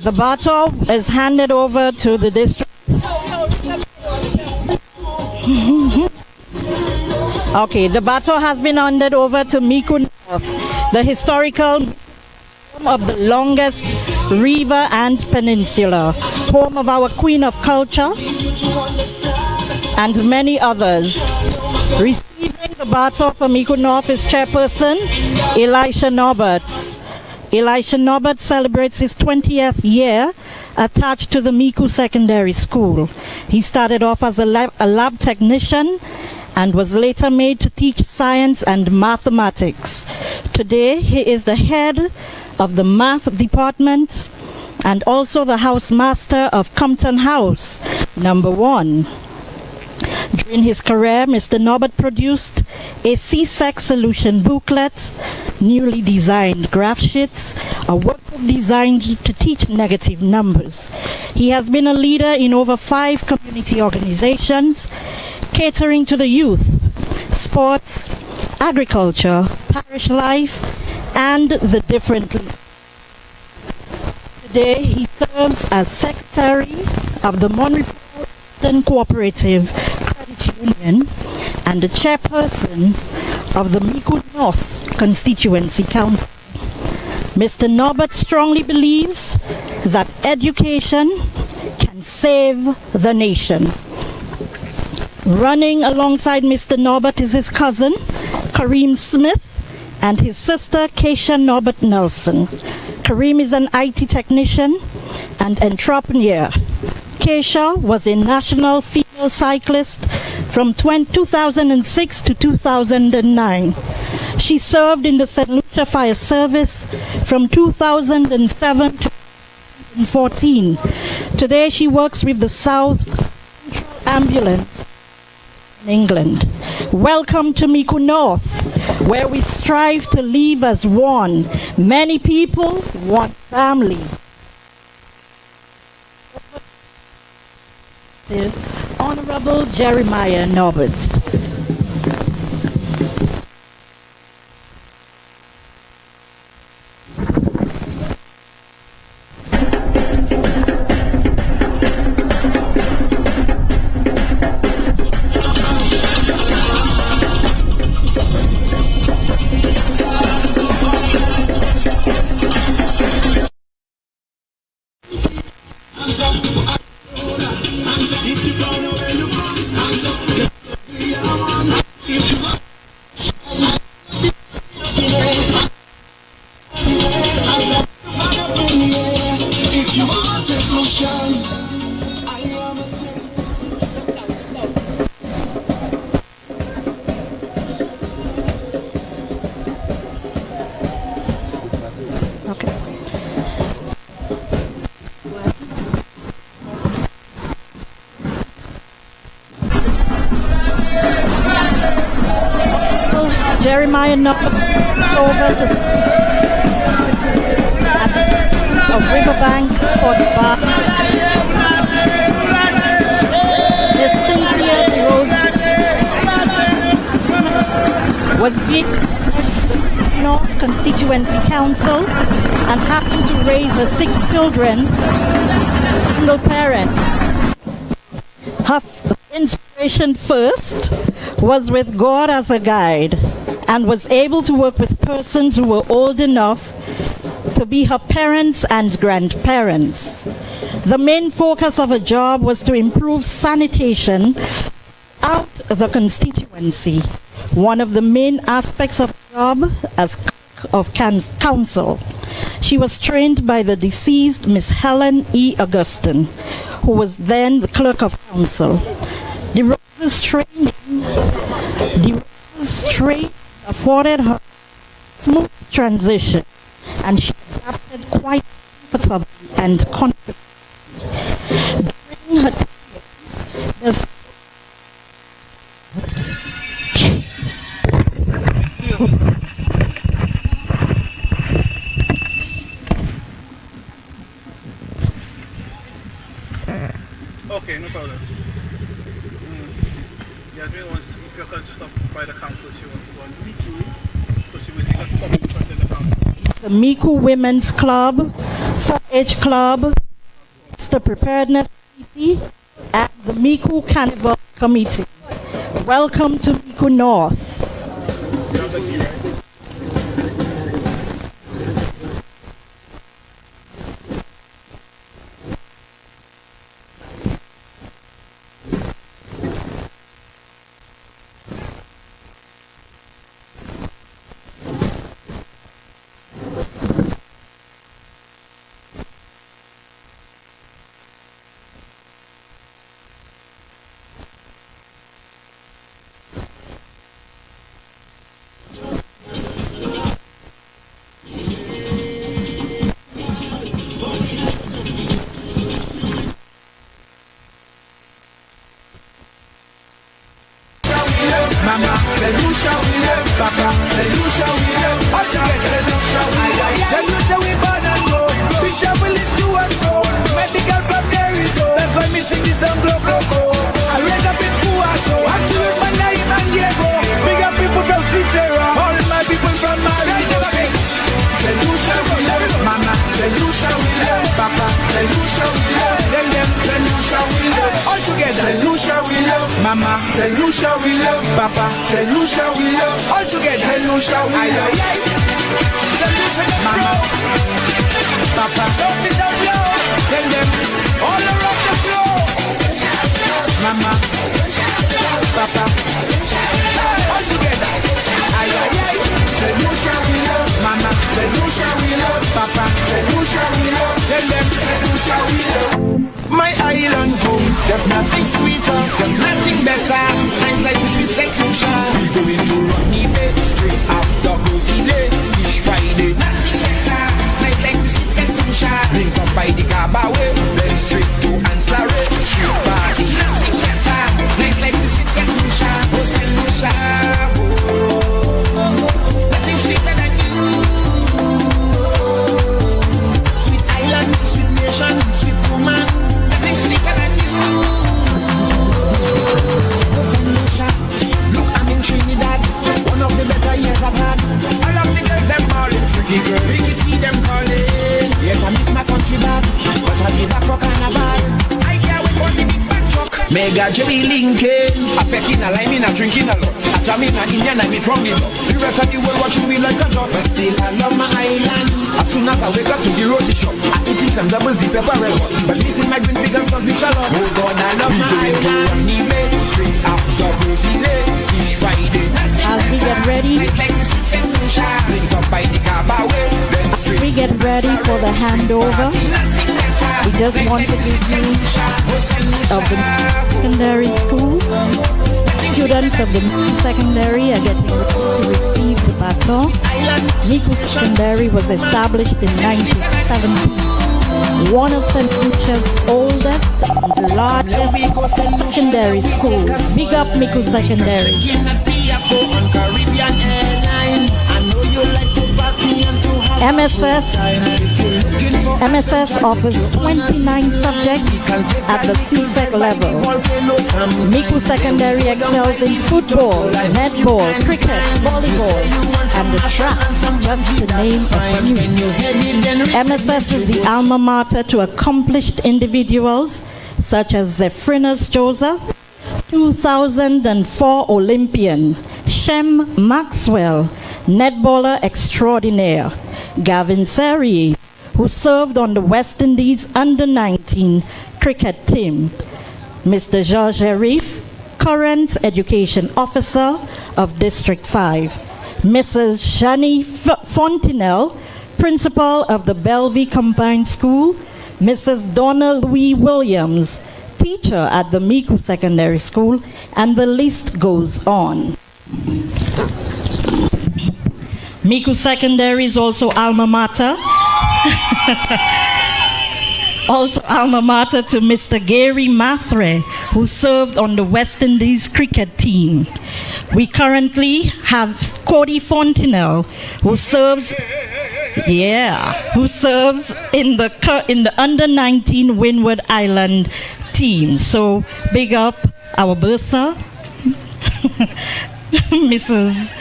The baton is handed over to the district. Okay, the baton has been handed over to MICOUD North, the historical home of the longest river and peninsula, home of our Queen of Culture, and many others. Receiving the baton from MICOUD North is Chairperson Elisha Norbert. Elisha Norbert celebrates his 20th year attached to the MICOUD Secondary School. He started off as a lab technician and was later made to teach science and mathematics. Today, he is the head of the math department and also the housemaster of Compton House, number 1. During his career, Mr. Norbert produced a CSEC solution booklet, newly designed graph sheets, a workbook designed to teach negative numbers. He has been a leader in over 5 community organizations, catering to the youth, sports, agriculture, parish life, and the different. Today, he serves as Secretary of the Monreporton Cooperative Credit Union and the Chairperson of the MICOUD North Constituency Council. Mr. Norbert strongly believes that education can save the nation. Running alongside Mr. Norbert is his cousin, Kareem Smith, and his sister, Keisha Norbert Nelson. Kareem is an IT technician and entrepreneur. Keisha was a national female cyclist from 2006 to 2009. She served in the St. Lucia Fire Service from 2007 to 2014. Today she works with the South Central Ambulance in England. Welcome to MICOUD North, where we strive to live as one. Many people, one family. Honorable Jeremiah Norbert. Jeremiah Norbert over to at the entrance of Riverbank for the bar. Miss Cynthia DeRose was being North Constituency Council and happened to raise her 6 children, single parent. Her inspiration first was with God as a guide, and was able to work with persons who were old enough to be her parents and grandparents. The main focus of her job was to improve sanitation out the constituency, one of the main aspects of the job as clerk of council. She was trained by the deceased Miss Helen E. Augustine, who was then the clerk of council. The Rose's training afforded her smooth transition, and she adapted quite comfortably and confidently. During her tenure, okay, no problem. Yasmin wants, if you can stop by the council, she wants to go and meet you, so she will take a stop in front of the council. The MICOUD Women's Club 4-H Club, the Preparedness Committee, and the MICOUD Carnival Committee. Welcome to MICOUD North. Mama, say Lucia we love, Papa, say Lucia we love. All together, Lucia we love. Say Lucia we born and grow. Bishop will live to and grow. Medical from there is so. That's why me sing this song, blow, blow, blow. I raise up in Pua show. I'm doing my name and Diego. Big up people from Cicero. All my people from Marie. Say Lucia we love, Mama, say Lucia we love, Papa, say Lucia we love. Tell them, say Lucia we love. All together, say Lucia we love, Mama, say Lucia we love, Papa, say Lucia we love. All together, say Lucia we love. Say Lucia, Mama, Papa, shout it out loud. Tell them, all around the floor. Mama, Papa, all together. Say Lucia we love, Mama, say Lucia we love, Papa, say Lucia we love. Tell them, say Lucia we love. My island home, there's nothing sweeter, there's nothing better. Nice like the sweet St. Lucia. We going to Rodney Bay, straight after Rosie Day, Fish Friday. Nothing better, nice like the sweet St. Lucia. Link up by the Cabaway, then straight to Anslare, street party. Nothing better, nice like the sweet St. Lucia. Oh, St. Lucia, oh, nothing sweeter than you. Sweet island, sweet nation, sweet woman. Sweeter than you. Look, I'm in Trinidad. One of the better years I've had. All of the girls, them calling freaky girl. Freaky see them calling. Yes, I miss my country back, but I'll be back for carnival. I can't wait for the big bad truck. Mega Jerry Lincoln. A petting, a lime, a drinking a lot. A jamming, a Indian, I meet from me. The rest of the world watching me like a dog. But still, I love my island. As soon as I wake up to the roti shop, I eating some double deep pepper red hot. But missing my green big and some big salad. Oh God, I love my island. Straight after Rosie Day, Fish Friday. As we get ready, we get ready for the handover. We just want to give you of the secondary school. Students of the MICOUD Secondary are getting ready to receive the baton. MICOUD Secondary was established in 1970. One of St. Lucia's oldest and largest secondary schools. Big up MICOUD Secondary. MSS offers 29 subjects at the CSEC level. MICOUD Secondary excels in football, netball, cricket, volleyball, and the track, just to name a few. MSS is the alma mater to accomplished individuals such as Zephrinus Joseph, 2004 Olympian, Shem Maxwell, netballer extraordinaire, Gavin Seri, who served on the West Indies under-19 cricket team, Mr. Georges Sharif, current education officer of District 5, Mrs. Shani Fontenelle, principal of the Bellevue Combined School, Mrs. Donna Louis Williams, teacher at the MICOUD Secondary School, and the list goes on. MICOUD Secondary is also alma mater. Also alma mater to Mr. Gary Mathre, who served on the West Indies cricket team. We currently have Cody Fontenelle, who serves in the under-19 Windward Island team. So big up our bursar, Mrs.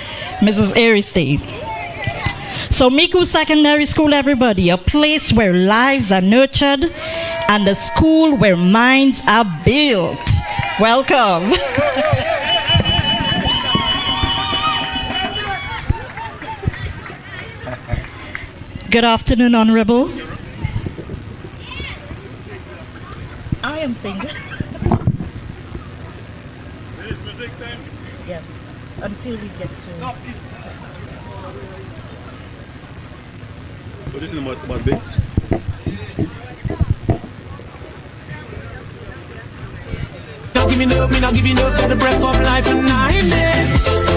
Aristide. So MICOUD Secondary School, everybody, a place where lives are nurtured and a school where minds are built. Welcome. Good afternoon, Honorable. I am single. Yes, until we get to... What is the about bits? Now give me love, me now give me love, got the breath of life and nine days.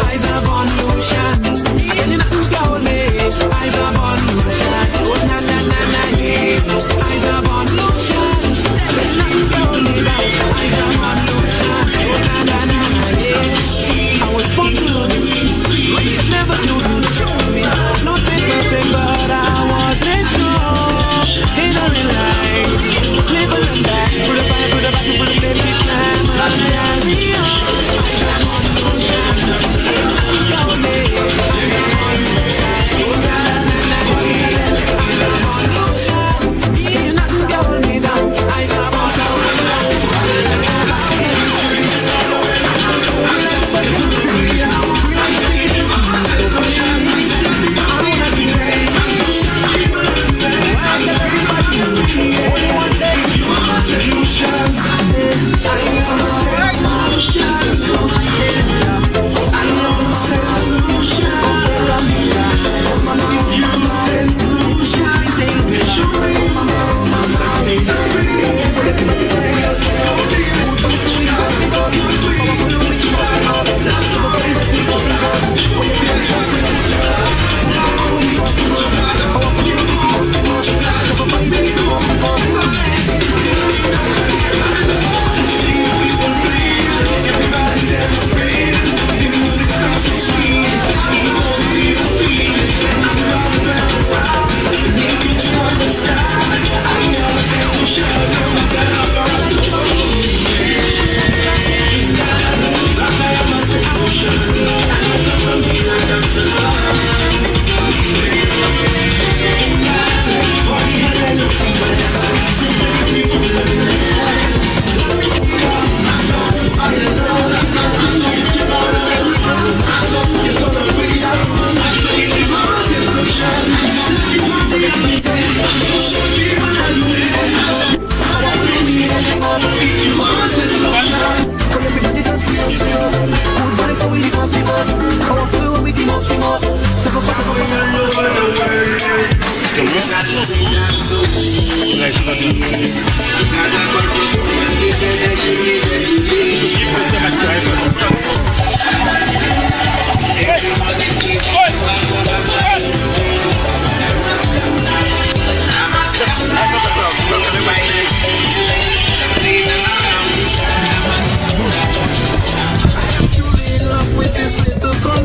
Eyes are on Lucia, I tell you nothing slowly. Eyes are on Lucia, oh na na na na yeah. Eyes are on Lucia, I tell you nothing slowly. Eyes are on Lucia, oh na na na na yeah. I was born to love you, never knew to show me. Not perfect, but I was let go. In a real life, live and die. Put a fire, put a back, put a baby time.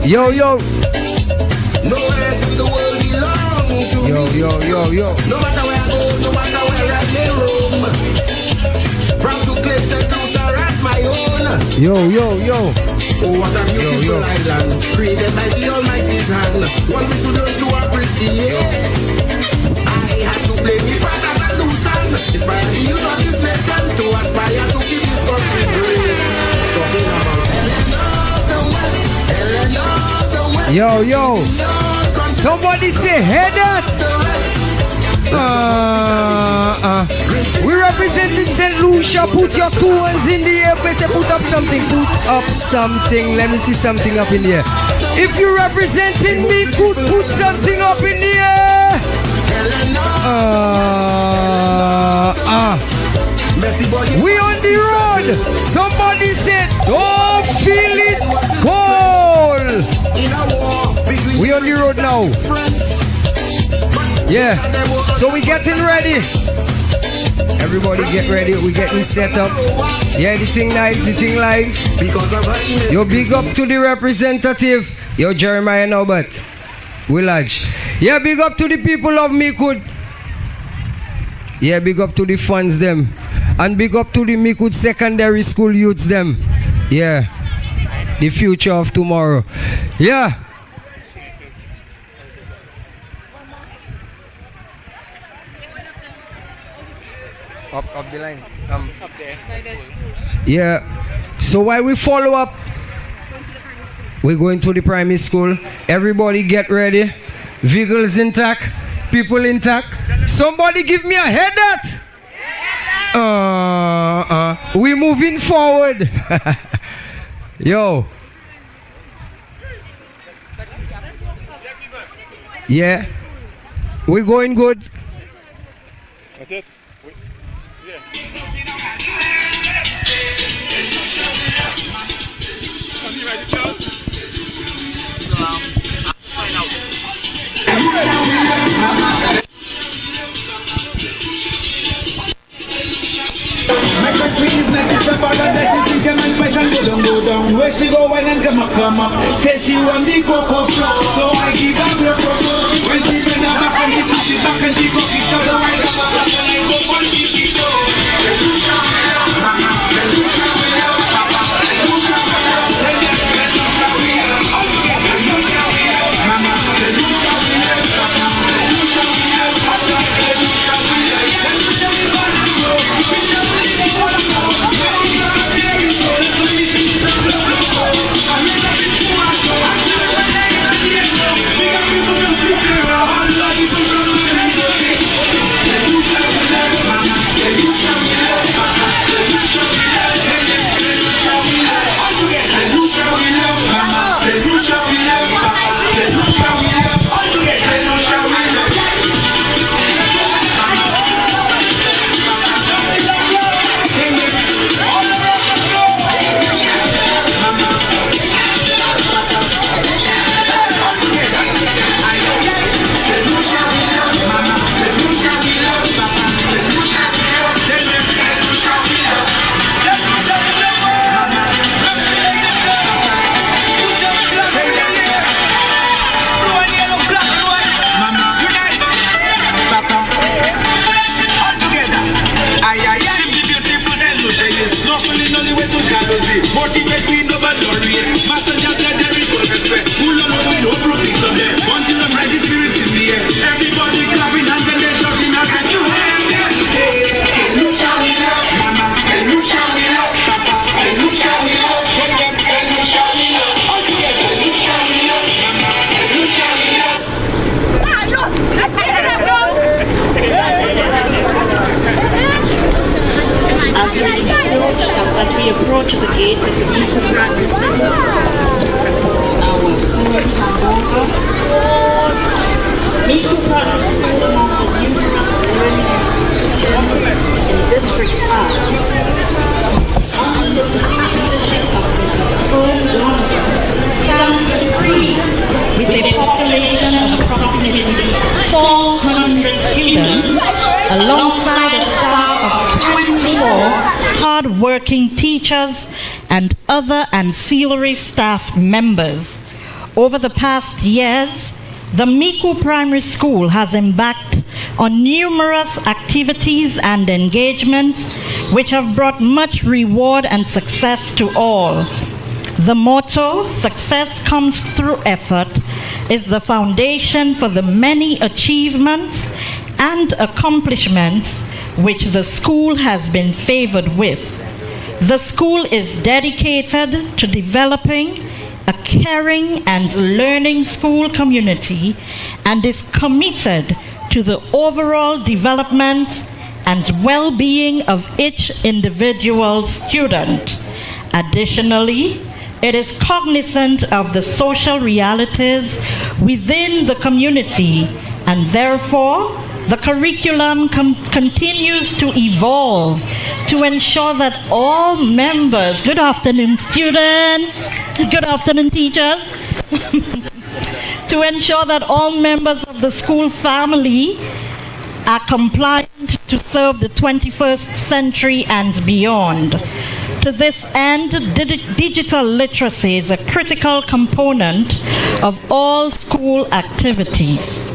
Yo, yo. Nowhere in the world belong to Yo, me. yo, yo, yo. No matter where I go, no matter where I may roam. From to cliffs and to at my own. Yo, yo, yo. Oh, what a beautiful island, created by the Almighty's hand. One we should learn to appreciate. I have to play me part as a Lucian. Inspire the youth of this nation to aspire to keep this country great. Talking about Yo, yo. Somebody say head that. We representing St. Lucia. Put your two hands in the air. Better put up something. Put up something. Let me see something up in the air. If you representing me, put something up in the air. We on the road. Somebody said, don't feel it cold. We on the road now. Yeah. So we getting ready. Everybody get ready. We getting set up. Yeah, the thing nice, the thing live. Yo, big up to the representative. Yo, Jeremiah Norbert. Willage. Yeah, big up to the people of MICOUD. Yeah, big up to the fans them. And big up to the MICOUD secondary school youths them. Yeah. The future of tomorrow. Yeah. Up the line. Up there. Yeah. So while we follow up, we're going to the primary school. Everybody get ready. Vehicles intact. People intact. Somebody give me a head that. We moving forward. Yo. Yeah. We going good. That's it. Where she go and come up. Say she want the cocoa flow, so I give her the cocoa. When she bend her back and she push it back and she go kick her, so I come up and I go for the kick. Motivate me no valorate. Master just let there is no respect. Pull on with no broken on them. Until I'm rising spirits in the air. Everybody clapping hands and then shouting out, can you hear me? Say Lucia we love. Mama say Lucia we love. Papa say Lucia we love. Tell them say Lucia we love. All together Lucia we love. Mama say Lucia we love. Ah, look, let's get it up, bro. As we approach the gate of the MICOUD Primary School, our food handover. MICOUD Primary School, among the numerous learning institutions in District 5, under the leadership of the first London, stands free with a population of approximately 400 students, alongside a staff of 24 hard-working teachers and other ancillary staff members. Over the past years, the MICOUD Primary School has embarked on numerous activities and engagements which have brought much reward and success to all. The motto, "Success comes through effort," is the foundation for the many achievements and accomplishments which the school has been favored with. The school is dedicated to developing a caring and learning school community and is committed to the overall development and well-being of each individual student. Additionally, it is cognizant of the social realities within the community, and therefore the curriculum continues to evolve to ensure that all members, good afternoon students, good afternoon teachers, to ensure that all members of the school family are compliant to serve the 21st century and beyond. To this end, digital literacy is a critical component of all school activities.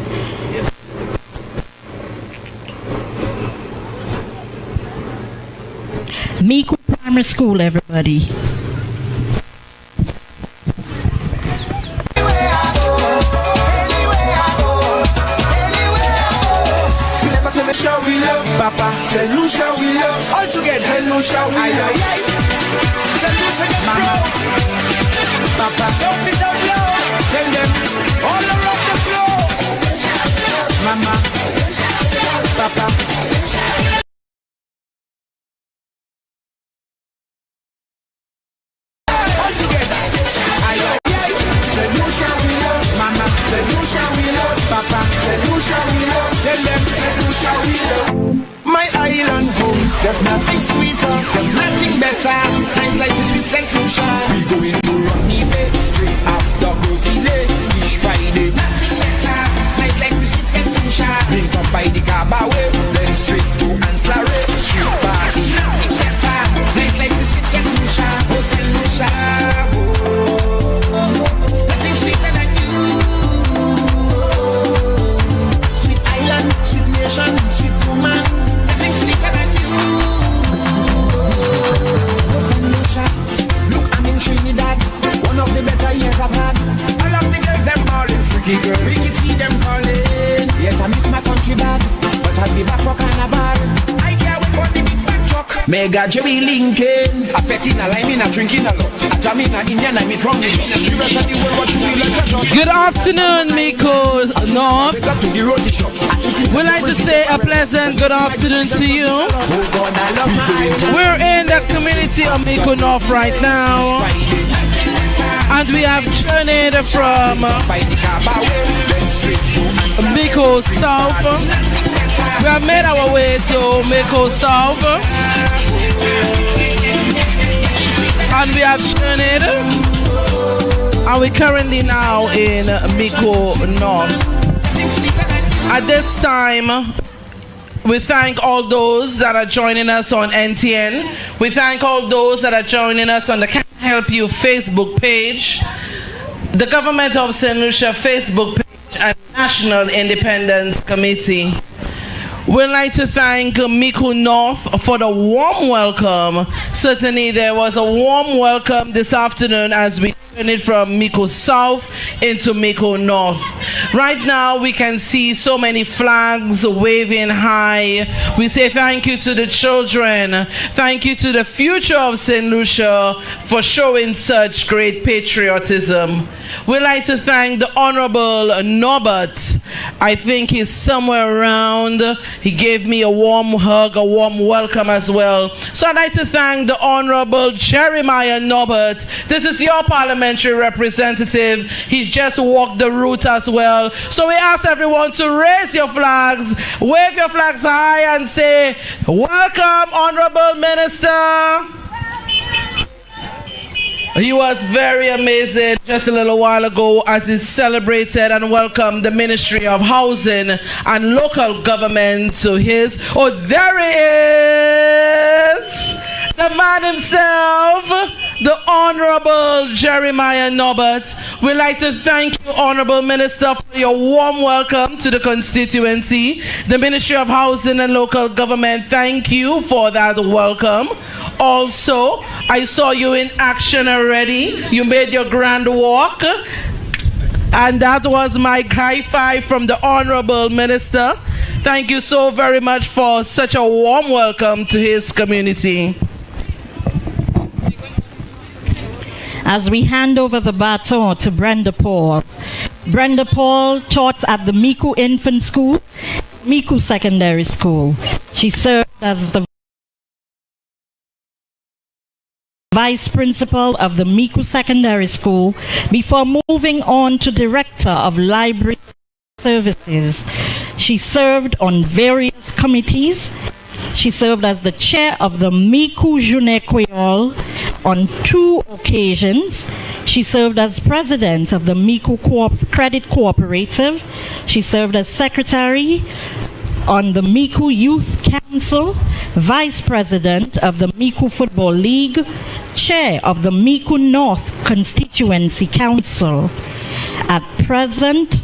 MICOUD Primary School, everybody. Show me love. Papa, St. Lucia we love. All together, St. Lucia we love. St. Lucia get proud. Papa, shout it out loud. Tell them all around the floor. Mama, Papa. My island home, there's nothing sweeter, there's nothing better. Nice like the sweet St. Lucia. We going to Rodney Bay, straight after Rosie Lane, each Friday. Nothing better, nice like the sweet St. Lucia. Link up by the Gaba way, then straight to Anslar Ray, street party. Nothing better, nice like the sweet St. Lucia. Oh St. Lucia, oh, nothing sweeter than you. Sweet island, sweet nation, sweet woman. Trinidad, one of the better years I've had. All of the girls them calling freaky girls. We can see them calling. Yes, I miss my country bad, but I'll be back for carnival. I can't wait for the big back truck. Mega Jerry Lincoln. A petting, a lime, a drinking a lot. A jamming, a Indian, I meet wrong. Good afternoon, Miko North. We'd like to say a pleasant good afternoon to you. We're in the community of Miko North right now, and we have journeyed from Miko South. We have made our way to Miko South, and we have journeyed, and we're currently now in Miko North. At this time, we thank all those that are joining us on NTN. We thank all those that are joining us on the Can Help You Facebook page, the Government of St. Lucia Facebook page, and National Independence Committee. We'd like to thank Miko North for the warm welcome. Certainly there was a warm welcome this afternoon as we journeyed from Miko South into Miko North. Right now we can see so many flags waving high. We say thank you to the children. Thank you to the future of St. Lucia for showing such great patriotism. We'd like to thank the Honorable Norbert. I think he's somewhere around. He gave me a warm hug, a warm welcome as well. So I'd like to thank the Honorable Jeremiah Norbert. This is your parliamentary representative. He's just walked the route as well. So we ask everyone to raise your flags, wave your flags high and say, welcome, Honorable Minister. He was very amazing just a little while ago as he celebrated and welcomed the Ministry of Housing and Local Government to his... Oh, there he is! The man himself, the Honorable Jeremiah Norbert. We'd like to thank you, Honorable Minister, for your warm welcome to the constituency. The Ministry of Housing and Local Government, thank you for that welcome. Also, I saw you in action already. You made your grand walk. And that was my high five from the Honorable Minister. Thank you so very much for such a warm welcome to his community. As we hand over the baton to Brenda Paul. Brenda Paul taught at the MICOUD Infant School, MICOUD Secondary School. She served as the Vice Principal of the MICOUD Secondary School before moving on to Director of Library Services. She served on various committees. She served as the chair of the MICOUD Jeune Creole on 2 occasions. She served as president of the MICOUD Credit Cooperative. She served as secretary on the MICOUD Youth Council, vice president of the MICOUD Football League, chair of the MICOUD North Constituency Council. At present,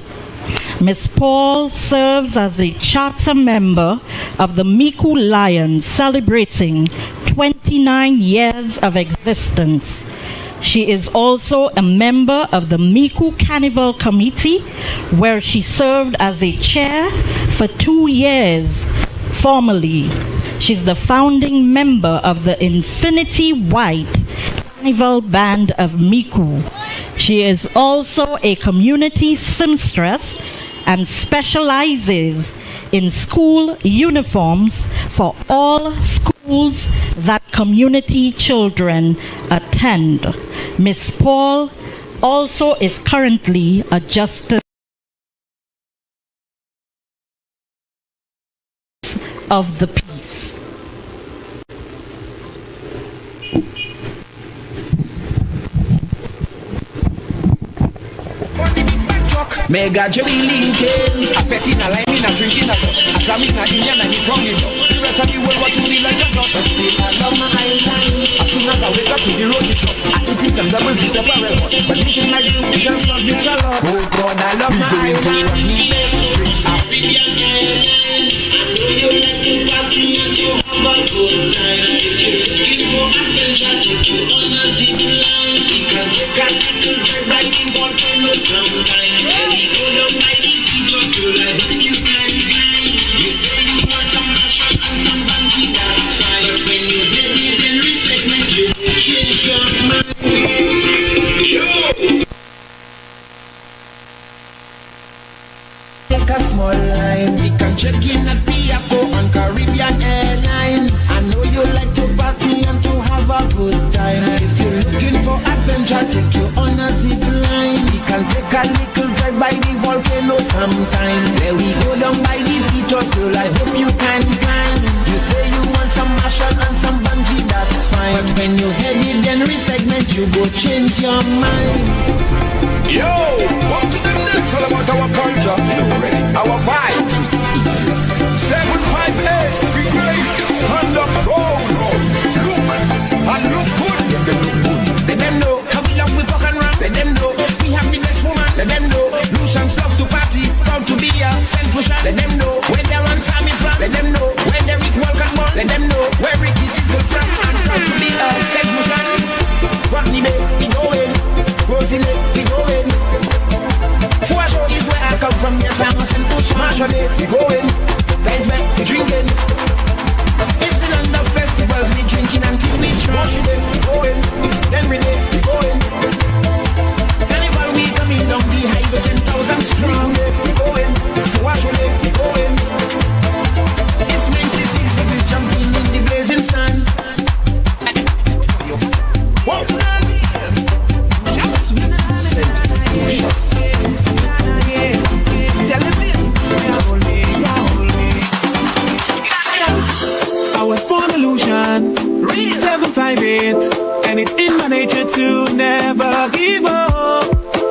Ms. Paul serves as a charter member of the MICOUD Lions, celebrating 29 years of existence. She is also a member of the MICOUD Carnival Committee, where she served as a chair for 2 years formally. She's the founding member of the Infinity White Carnival Band of MICOUD. She is also a community seamstress and specializes in school uniforms for all schools that community children attend. Miss Paul also is currently a justice of the peace. Mega Joey Lincoln, a petty in a line in a drinking a atomic na Indian and it's wrong it up. The rest of the world what you need like a dot. But still I love my island. As soon as I wake up to the road to shop, I eat it and double dip up a red hot. But listen like you can't stop me a lot. Oh God, I love my island. Caribbean Airlines, I know you like to party and to have a good time. If you're looking for adventure, take you on a zip line. You can take a little drive by the volcano sometime. You say you want some passion and some bungee, that's fine. But when you get it, then resegment you change your mind. Take a small line, we can check in at Piaco on Caribbean Airlines. I know you like to party and to have a good time. If you're looking for adventure, take you on a zip line. We can take a little drive by the volcano sometime. There we go down by the Beatles, girl, I hope you can climb. You say you want some action and some bungee, that's fine. But when you head it, then resegment, you go change your mind. Yo, what to the next? All about our culture, ready? Our vibes. 758, we great. Stand up, roll. Look, and look good. Let them know how we love, we fuck and run. Let them know we have the best woman. Let them know Lucians love to party, proud to be a Saint Lucia. Let them know where they run Sammy from. Let them know where they Rick Walker born. Let them know where Ricky Tizzle from. I'm proud to be a Saint Lucia. Rodney Bay, we going. Rosie Lake, we going. Fuajo is where I come from. Yes, I'm a Saint Lucia. Marshall Day, we going. Basement, we drinking. It's the land of festivals, we drinking until we trash. We going. Then we day, we going. Carnival, we coming down the highway 10,000 strong. We going. Fuajo Day, we going. It's 96, we jumping in the blazing sun. What? I was born illusion, 758, and it's in my nature to never give up.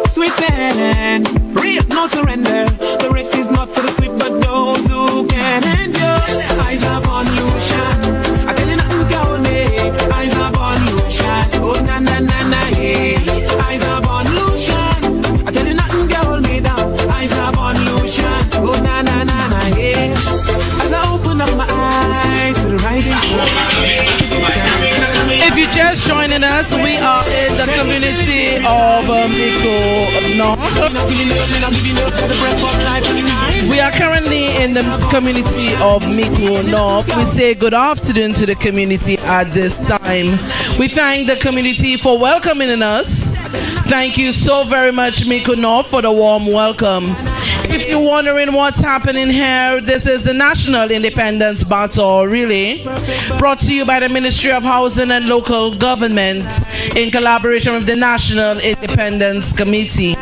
Sweet talent, real no surrender. The race is not for the sweet, but those who can endure. Eyes up on Lucian, I tell you not to go there. Eyes up on Lucian, oh na na na na yeah. Eyes up on Lucian, I tell you not to hold me down. Eyes up on Lucian, oh na na na na yeah. As I open up my eyes to the rising sun. If you're just joining us, we are in the community of MICOUD North. We are currently in the community of MICOUD North. We say good afternoon to the community at this time. We thank the community for welcoming us. Thank you so very much, MICOUD North, for the warm welcome. If you're wondering what's happening here, this is the National Independence Battle Relay, brought to you by the Ministry of Housing and Local Government in collaboration with the National Independence Committee.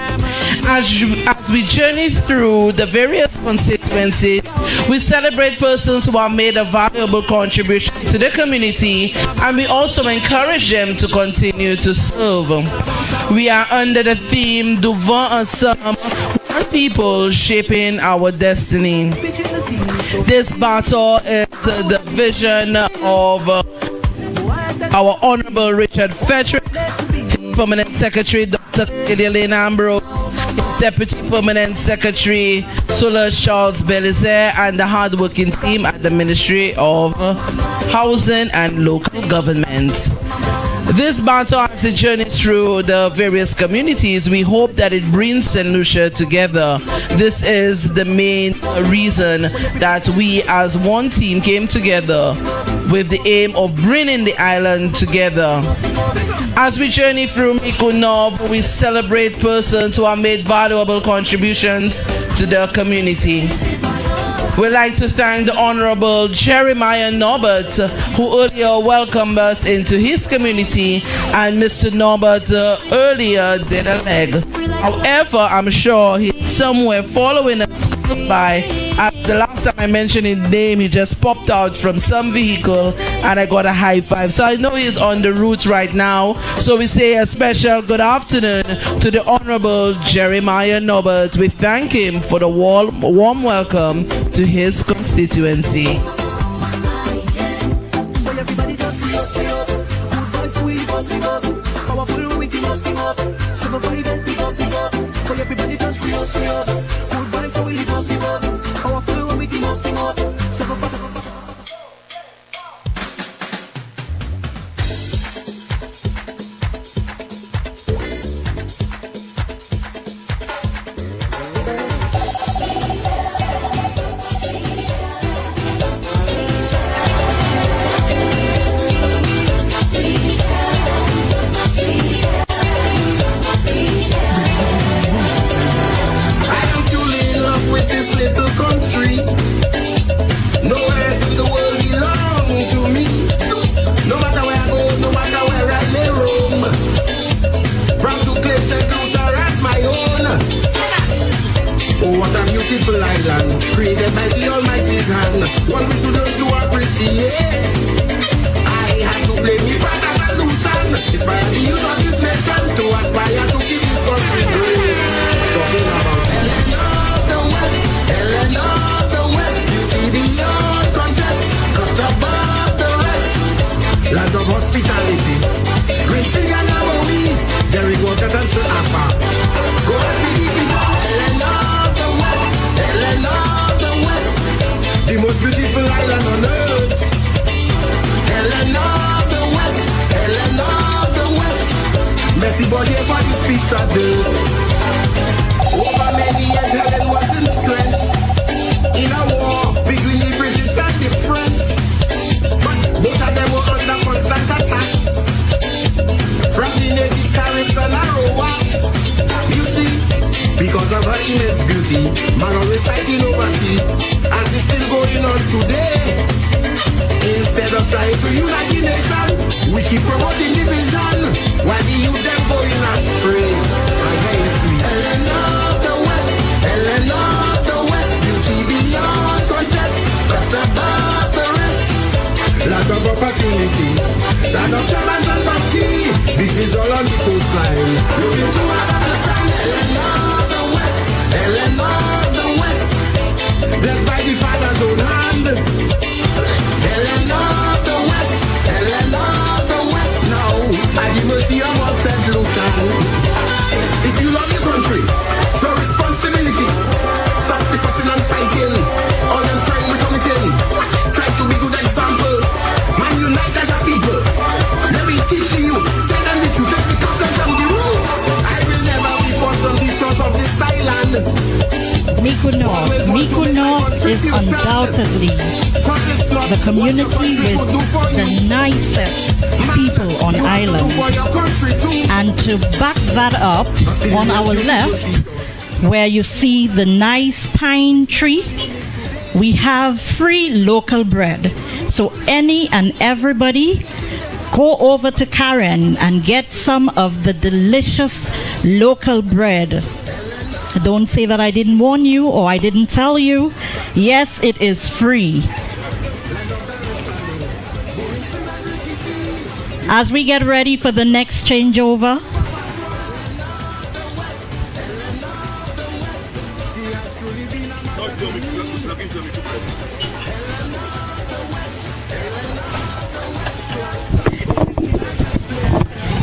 As we journey through the various constituencies, we celebrate persons who have made a valuable contribution to the community, and we also encourage them to continue to serve. We are under the theme Devant Ensemble, one people shaping our destiny. This battle is the vision of our Honorable Richard Fettrick, Permanent Secretary Dr. Gideon Ambrose, his Deputy Permanent Secretary Solange Charles Belizaire, and the hard-working team at the Ministry of Housing and Local Government. This baton, as it journeys through the various communities, we hope that it brings St. Lucia together. This is the main reason that we as one team came together with the aim of bringing the island together. As we journey through MICOUD, we celebrate persons who have made valuable contributions to their community. We'd like to thank the Honorable Jeremiah Norbert, who earlier welcomed us into his community, and Mr. Norbert earlier did a leg. However, I'm sure he's somewhere following us by. As the last time I mentioned his name, he just popped out from some vehicle and I got a high five. So I know he's on the route right now. So we say a special good afternoon to the Honorable Jeremiah Norbert. We thank him for the warm welcome to his constituency. Created by the Almighty's hand, one we shouldn't to appreciate. I have to blame me for that solution. Inspire the youth of this nation to aspire to keep this country great. Talking about Ellen of the West, Ellen of the West, beauty beyond contest, cut above the rest. Land of hospitality, green thing and Naomi, there we go, that and Sir Appa. Go and be Ellen of the West, Ellen of the West, the most beautiful island on earth. Ellen of the West, Ellen of the West, messy body for the piece of dirt. Over many years Helen was entrenched in a war between the British and the French, but both of them were under constant attack from the Navy, Caribs and Aroa. You see, because of her immense beauty, man always fighting overseas, and it's still going on today. Instead of trying to unite the nation, we keep promoting division, while the youth them going astray. Ellen of the West, Ellen of the West, beauty beyond contest, cut above the rest. Land of opportunity, land of champions and donkey, this is all on the coastline. Looking to another time, Ellen of the West, Ellen of the West, blessed by the Father's own hand. Ellen of the West, Ellen of the West. Now, at the mercy of all St. Lucia. If you love your country, show responsibility. Stop the fussing and fighting. All them crime we committing. Try to be good example. Man, unite as a people. Let me teach you. Tell them the truth. Take the customs and the rules. I will never be forced from the shores of this island. MICOUD is undoubtedly the community with the nicest people on island. And to back that up, on our left, where you see the nice pine tree, we have free local bread. So any and everybody go over to Karen and get some of the delicious local bread. Don't say that I didn't warn you or I didn't tell you. Yes, it is free. As we get ready for the next changeover,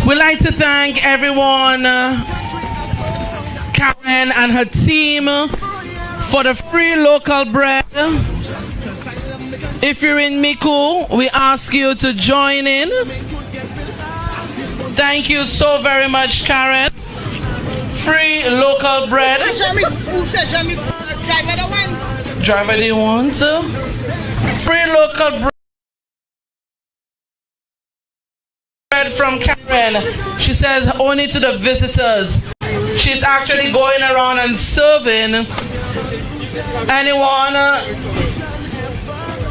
we'd like to thank everyone, Karen and her team, for the free local bread. If you're in MICOUD, we ask you to join in. Thank you so very much, Karen. Free local bread. Driver, do you want to? Free local bread from Karen. She says only to the visitors. She's actually going around and serving anyone.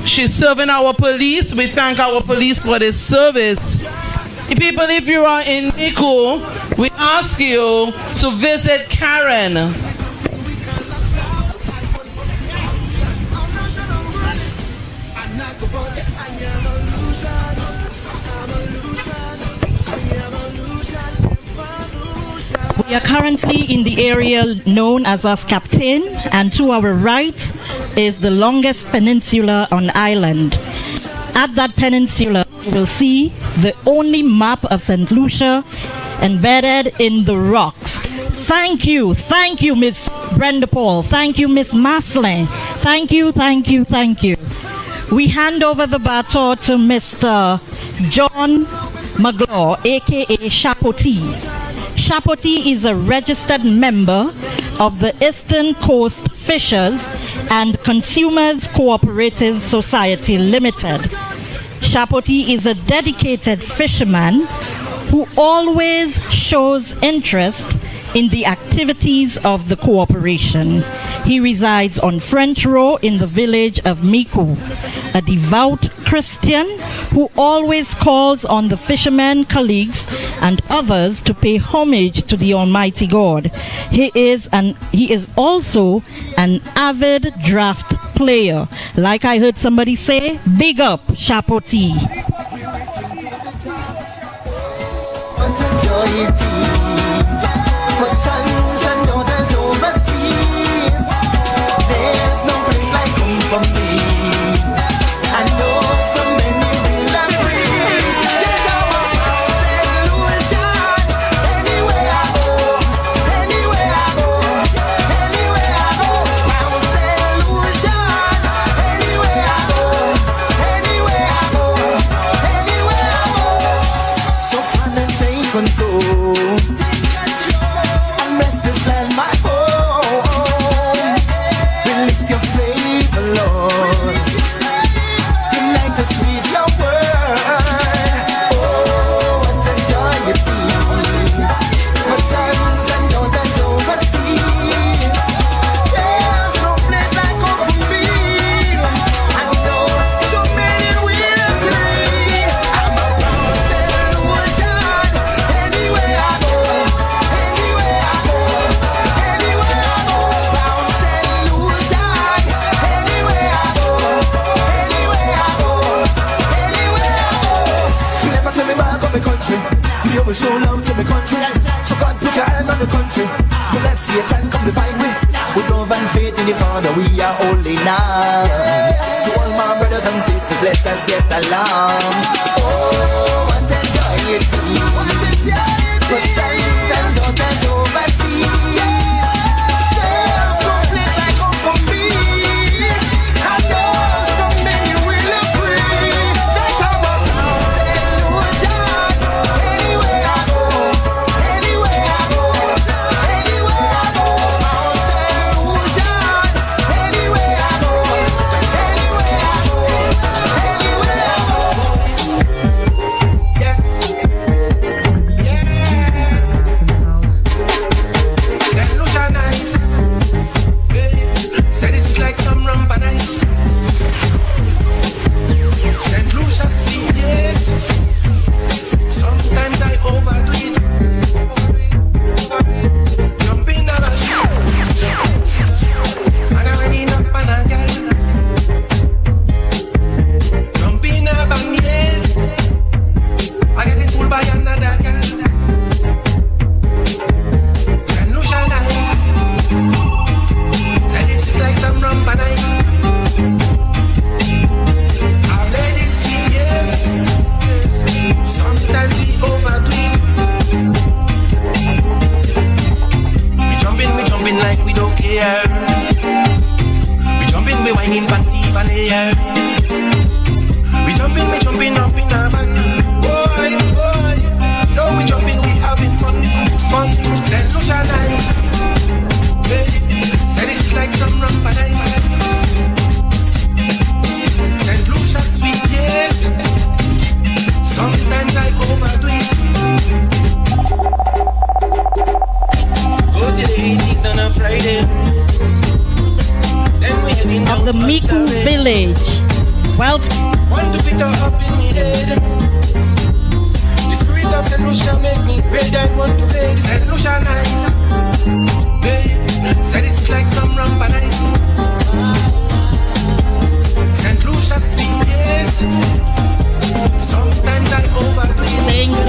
She's serving our police. We thank our police for this service. People, if you are in MICOUD, we ask you to visit Karen. We are currently in the area known as Captain, and to our right is the longest peninsula on island. At that peninsula, you will see the only map of St. Lucia embedded in the rocks. Thank you, Miss Brenda Paul. Thank you, Miss Maslin. Thank you. We hand over the baton to Mr. John Maglaw, aka Shapoti. Shapoti is a registered member of the Eastern Coast Fishers and Consumers Cooperative Society Limited. Shapoti is a dedicated fisherman who always shows interest in the activities of the cooperation. He resides on French Row in the village of MICOUD, a devout Christian who always calls on the fishermen colleagues and others to pay homage to the Almighty God. He is also an avid draft player. Like I heard somebody say, big up Shapoti. For sons and daughters overseas, there's no place like home for me. I know so many will agree. There's our solution. Anywhere I go, anywhere I go, anywhere I go. Our solution. Anywhere I go, anywhere I go, anywhere I go. So fun and take control. Show love to the country, so God put your hand on the country. So let Satan come divide me. With love and faith in the Father, we are only now. To all my brothers and sisters, let us get along. Oh, what a joy it is. For sons and daughters overseas, there's no place like home for me. I know so many will agree. That's how I'm solution.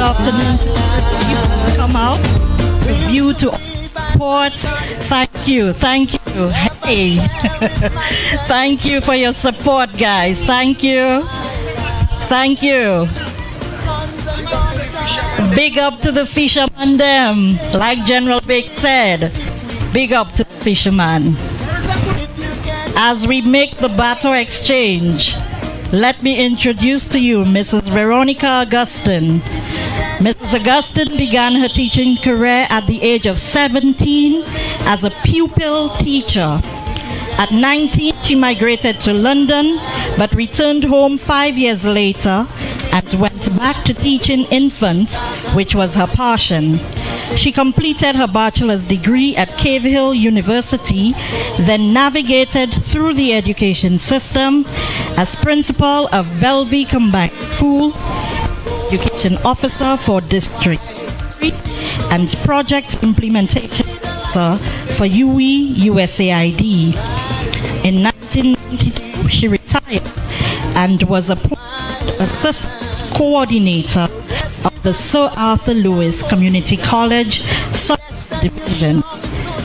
afternoon to you who come out with you to support. Thank you. Hey, thank you for your support, guys. Thank you. Big up to the fisherman them, like General Big said. Big up to the fisherman. As we make the baton exchange, let me introduce to you Mrs. Veronica Augustine. Mrs. Augustine began her teaching career at the age of 17 as a pupil teacher. At 19, she migrated to London, but returned home 5 years later and went back to teaching infants, which was her passion. She completed her bachelor's degree at Cave Hill University, then navigated through the education system as principal of Bellevue Combined School, education officer for District 3, and project implementation officer for UE USAID. In 1992, she retired and was appointed assistant coordinator of the Sir Arthur Lewis Community College Division.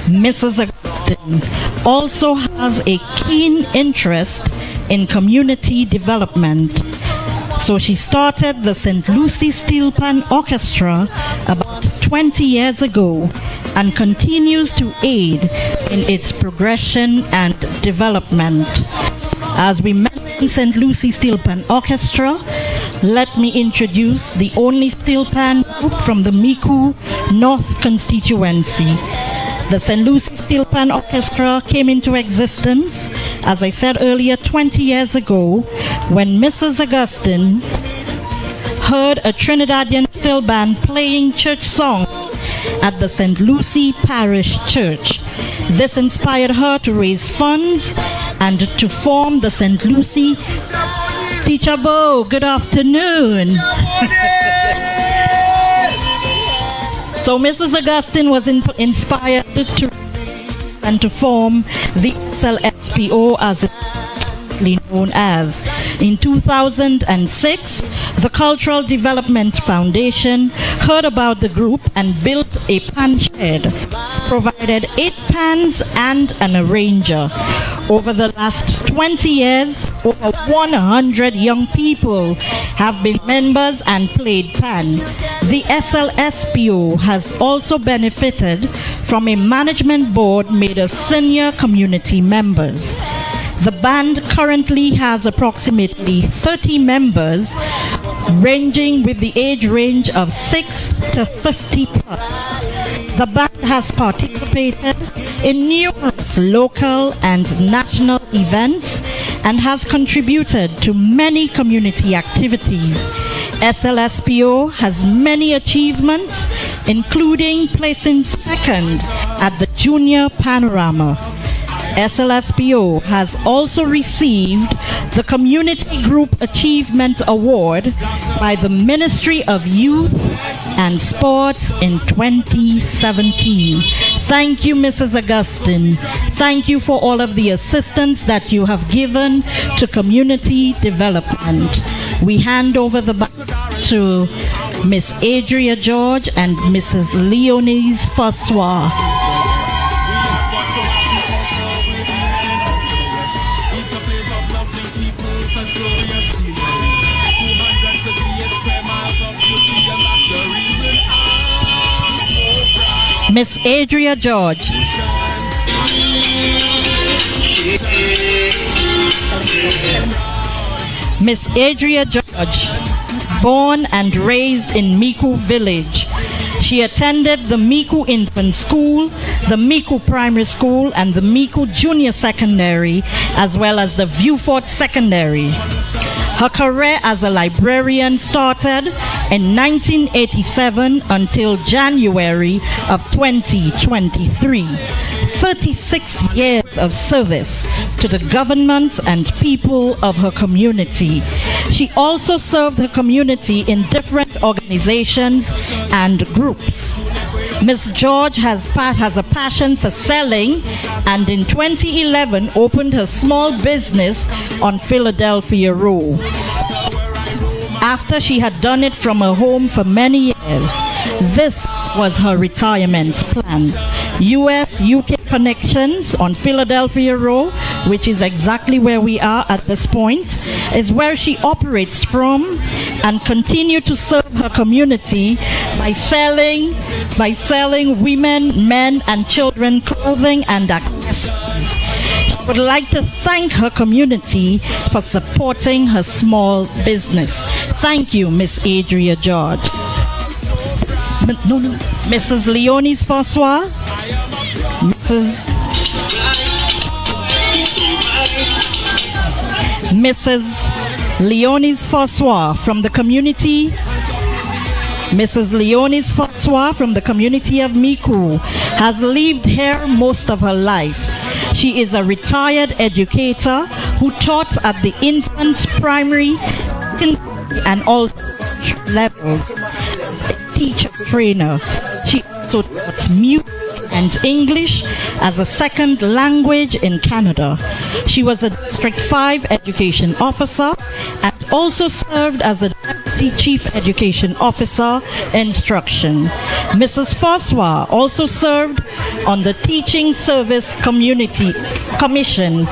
Mrs. Augustine also has a keen interest in community development. So she started the St. Lucie Steel Pan Orchestra about 20 years ago and continues to aid in its progression and development. As we mention St. Lucie Steel Pan Orchestra, let me introduce the only steel pan group from the MICOUD North constituency. The St. Lucie Steel Pan Orchestra came into existence, as I said earlier, 20 years ago, when Mrs. Augustine heard a Trinidadian steel band playing church songs at the St. Lucie Parish Church. This inspired her to raise funds and to form the St. Lucie. Teacher Bo, good afternoon. So Mrs. Augustine was inspired to form the SLSPO, as it's known as. In 2006, the Cultural Development Foundation heard about the group and built a pan shed, provided 8 pans and an arranger. Over the last 20 years, over 100 young people have been members and played pan. The SLSPO has also benefited from a management board made of senior community members. The band currently has approximately 30 members, ranging with the age range of 6 to 50 plus. The band has participated in numerous local and national events and has contributed to many community activities. SLSPO has many achievements, including placing second at the Junior Panorama. SLSPO has also received the Community Group Achievement Award by the Ministry of Youth and Sports in 2017. Thank you, Mrs. Augustine. Thank you for all of the assistance that you have given to community development. We hand over the baton to Miss Adria George and Mrs. Leonise Fassois. Miss Adria George. Miss Adria George, born and raised in MICOUD Village. She attended the MICOUD Infant School, the MICOUD Primary School, and the MICOUD Junior Secondary, as well as the Viewfort Secondary. Her career as a librarian started in 1987 until January of 2023. 36 years of service to the government and people of her community. She also served her community in different organizations and groups. Ms. George has a passion for selling, and in 2011 opened her small business on Philadelphia Row. after she had done it from her home for many years. This was her retirement plan. US-UK connections on Philadelphia Row, which is exactly where we are at this point, is where she operates from and continue to serve her community by selling women, men, and children clothing and accessories. She would like to thank her community for supporting her small business. Thank you, Miss Adria George. Mrs. Leonis François, Mrs. Leonis François from the community. Mrs. Leonis François from the community of MICOUD has lived here most of her life. She is a retired educator who taught at the infant, primary, and also levels. Teacher trainer. She also taught music and English as a second language in Canada. She was a District 5 Education Officer and also served as a Deputy Chief Education Officer, Instruction. Mrs. François also served on the Teaching Service Community Commission.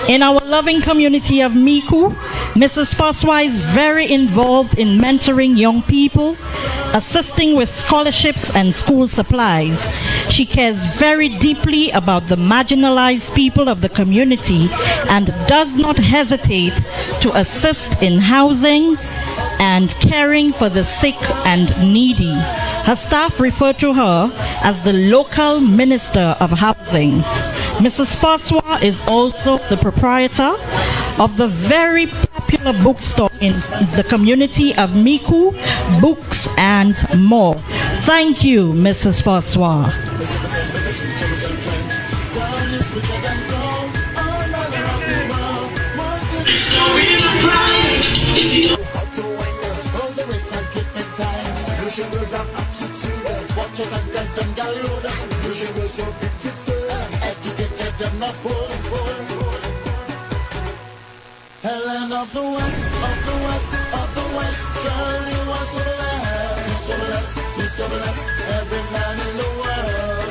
In our loving community of MICOUD, Mrs. François is very involved in mentoring young people, assisting with scholarships and school supplies. She cares very deeply about the marginalized people of the community and does not hesitate to assist in housing and caring for the sick and needy. Her staff refer to her as the local minister of housing. Mrs. François is also the proprietor of the very popular bookstore in the community of MICOUD, Books and More. Thank you, Mrs. François. Helen of the West, of the West, of the West, girl, you are so blessed, so blessed, you're so blessed. Every man in the world,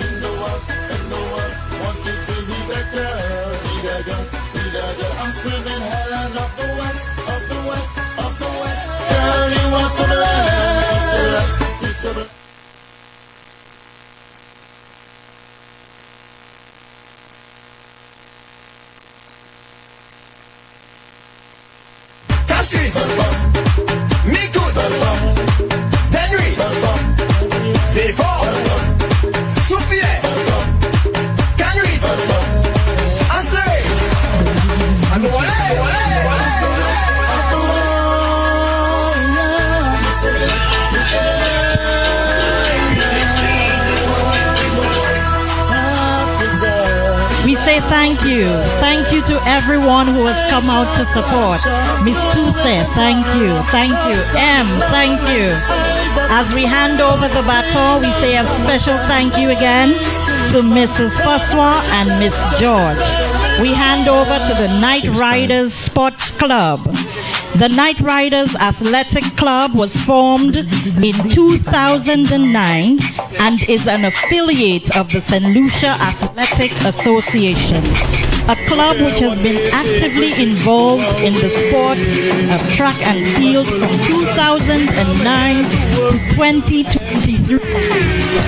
wants you to be that girl, be that girl, be that girl. I'm screaming, Helen of the West, of the West, of the West, girl, you are so blessed, so blessed, you're so blessed. MICOUD, Henry, V4, Sophie, Canry, Asley, and We say thank you. Thank you to everyone who has come out to support. Miss Tuse, thank you. Thank you. M, thank you. As we hand over the baton, we say a special thank you again to Mrs. François and Miss George. We hand over to the Night Riders Sports Club. The Night Riders Athletic Club was formed in 2009 and is an affiliate of the St. Lucia Athletic Association, a club which has been actively involved in the sport of track and field from 2009 to 2023.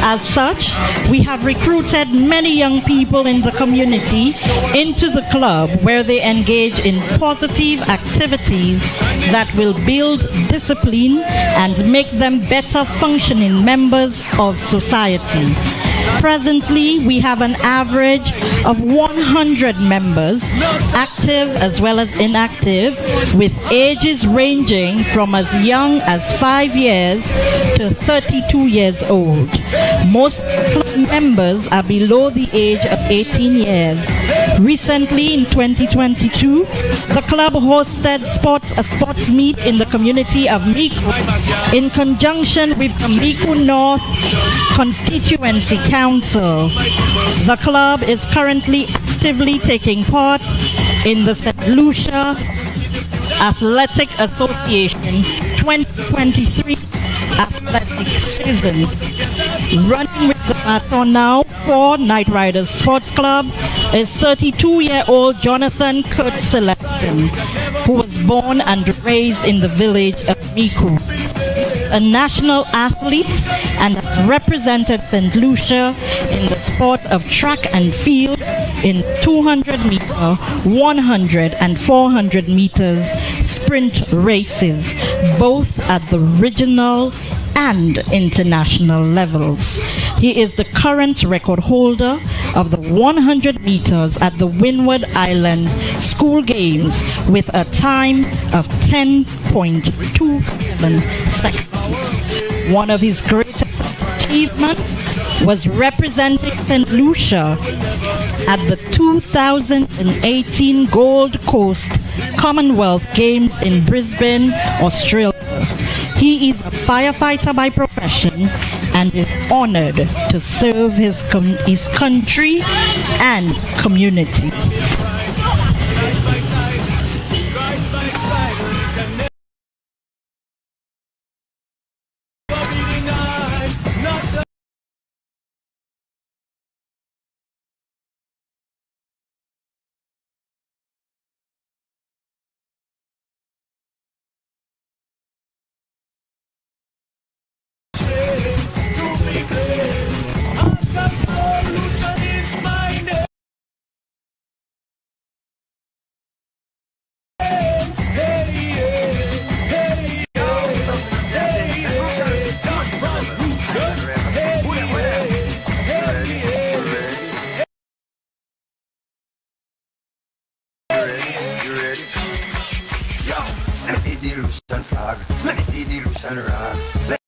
As such, we have recruited many young people in the community into the club where they engage in positive activities that will build discipline and make them better functioning members of society. Presently, we have an average of 100 members, active as well as inactive, with ages ranging from as young as 5 years to 32 years old. Most club members are below the age of 18 years. Recently, in 2022, the club hosted a sports meet in the community of MICOUD in conjunction with the MICOUD North Constituency Council. The club is currently actively taking part in the St. Lucia Athletic Association 2023 athletic season. Running with the baton now for Night Riders Sports Club is 32-year-old Jonathan Kurt Celestin, who was born and raised in the village of MICOUD. A national athlete and has represented St. Lucia in the sport of track and field in 200 meter, 100 and 400 meters sprint races, both at the regional and international levels. He is the current record holder of the 100 meters at the Windward Island School Games with a time of 10.27 seconds. One of his greatest achievements was representing St. Lucia at the 2018 Gold Coast Commonwealth Games in Brisbane, Australia. He is a firefighter by profession and is honored to serve his country and community. Let me see the Lucian rock. Let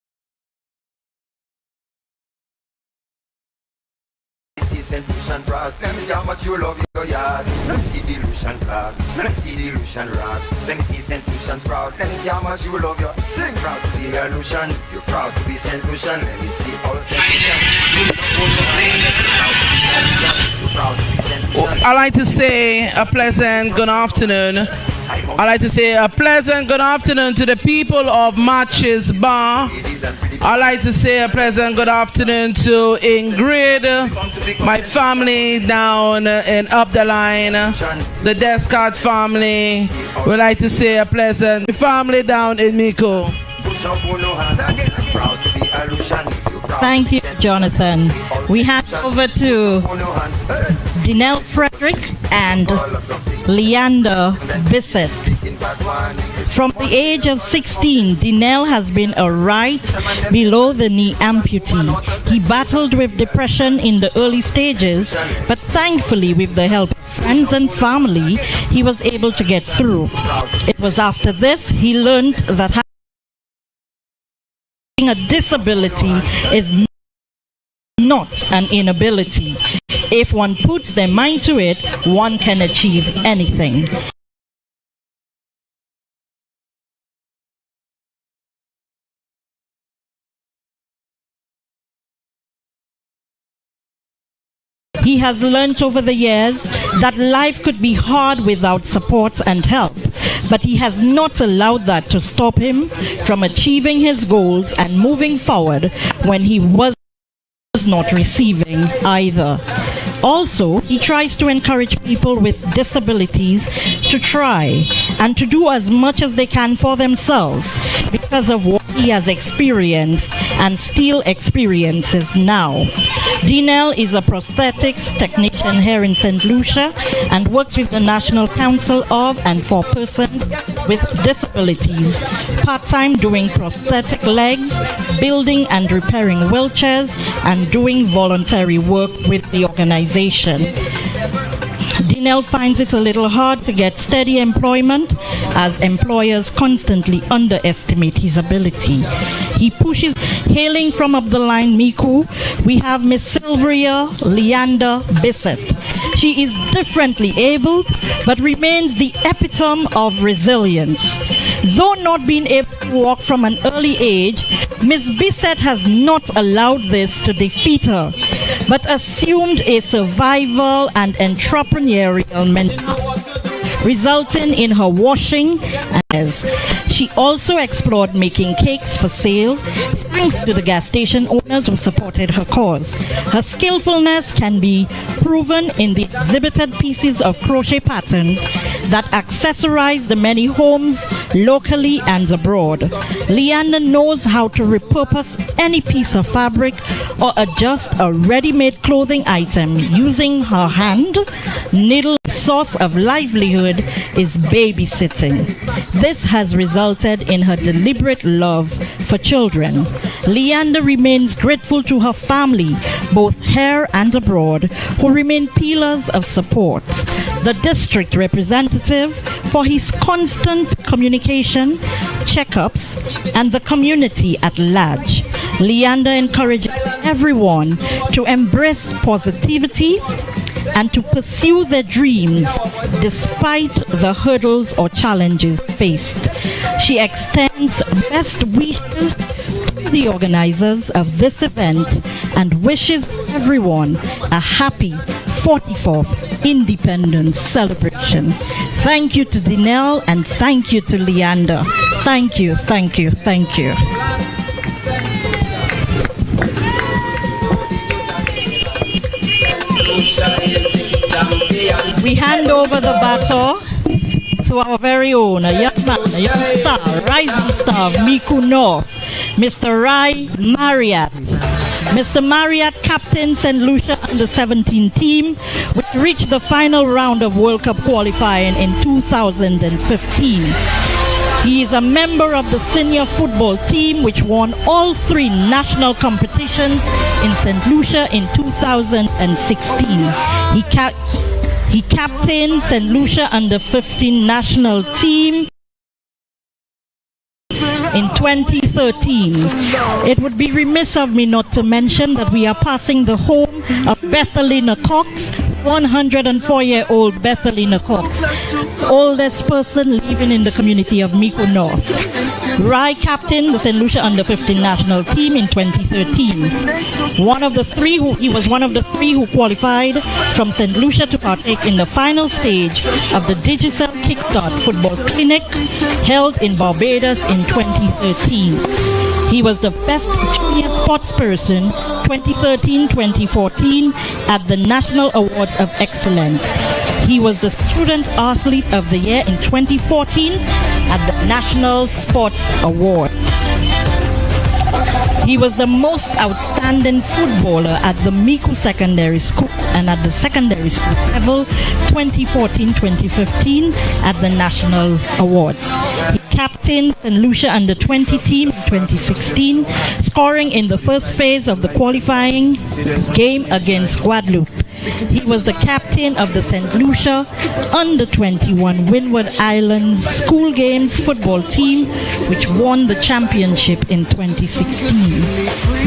me see St. Lucian rock. Let me see how much you love your yard. Let me see the Lucian flag. Let me see the Lucian rock. Let me see St. Lucian's proud. Let me see how much you love your. Sing proud to be a Lucian. You're proud to be St. Lucian. Let me see all St. Lucian. You're proud to be St. Lucian. I'd like to say a pleasant good afternoon. I'd like to say a pleasant good afternoon to the people of Matches Bar. I'd like to say a pleasant good afternoon to Ingrid, my family down and up the line, the Descart family. We'd like to say a pleasant family down in Miko. Thank you, Jonathan. We hand over to Dinelle Frederick and Leander Bissett. From the age of 16, Dinelle has been a right below the knee amputee. He battled with depression in the early stages, but thankfully with the help of friends and family, he was able to get through. It was after this he learned that having a disability is not an inability. If one puts their mind to it, one can achieve anything. He has learnt over the years that life could be hard without support and help, but he has not allowed that to stop him from achieving his goals and moving forward when he was not receiving either. Also, he tries to encourage people with disabilities to try and to do as much as they can for themselves because of what he has experienced and still experiences now. Dinelle is a prosthetics technician here in St. Lucia and works with the National Council of and for Persons with Disabilities, part-time doing prosthetic legs, building and repairing wheelchairs, and doing voluntary work with the organization. Dinelle finds it a little hard to get steady employment as employers constantly underestimate his ability. He pushes. Hailing from up the line Miku, we have Miss Sylvia Leander Bissett. She is differently abled but remains the epitome of resilience. Though not being able to walk from an early age, Miss Bissett has not allowed this to defeat her, but assumed a survival and entrepreneurial mentality. resulting in her washing. She also explored making cakes for sale, thanks to the gas station owners who supported her cause. Her skillfulness can be proven in the exhibited pieces of crochet patterns that accessorize the many homes locally and abroad. Leander knows how to repurpose any piece of fabric or adjust a ready-made clothing item using her hand. Needle source of livelihood is babysitting. This has resulted in her deliberate love for children. Leander remains grateful to her family, both here and abroad, who remain pillars of support. The district representative for his constant communication, checkups, and the community at large. Leander encourages everyone to embrace positivity and to pursue their dreams despite the hurdles or challenges faced. She extends best wishes to the organizers of this event and wishes everyone a happy 44th Independence celebration. Thank you to Dinelle and thank you to Leander. Thank you, thank you, thank you. We hand over the baton to our very own, a young man, a young star, rising star of MICOUD North, Mr. Rai Marriott. Mr. Marriott captained St. Lucia under-17 team, which reached the final round of World Cup qualifying in 2015. He is a member of the senior football team, which won all 3 national competitions in St. Lucia in 2016. He captained St. Lucia under-15 national team in 2013. It would be remiss of me not to mention that we are passing the home of Bethelina Cox, 104-year-old Bethelina Cox, oldest person living in the community of MICOUD North. Rai captained the St. Lucia under-15 national team in 2013. He was one of the three who qualified from St. Lucia to partake in the final stage of the Digicel Kickstart Football Clinic held in Barbados in 2013. He was the best junior sports person 2013-2014 at the National Awards of Excellence. He was the Student Athlete of the Year in 2014 at the National Sports Awards. He was the most outstanding footballer at the MICOUD Secondary School and at the secondary school level 2014-2015 at the National Awards. He captained St. Lucia under-20 team in 2016, scoring in the first phase of the qualifying game against Guadeloupe. He was the captain of the St. Lucia under-21 Windward Islands School Games football team, which won the championship in 2016.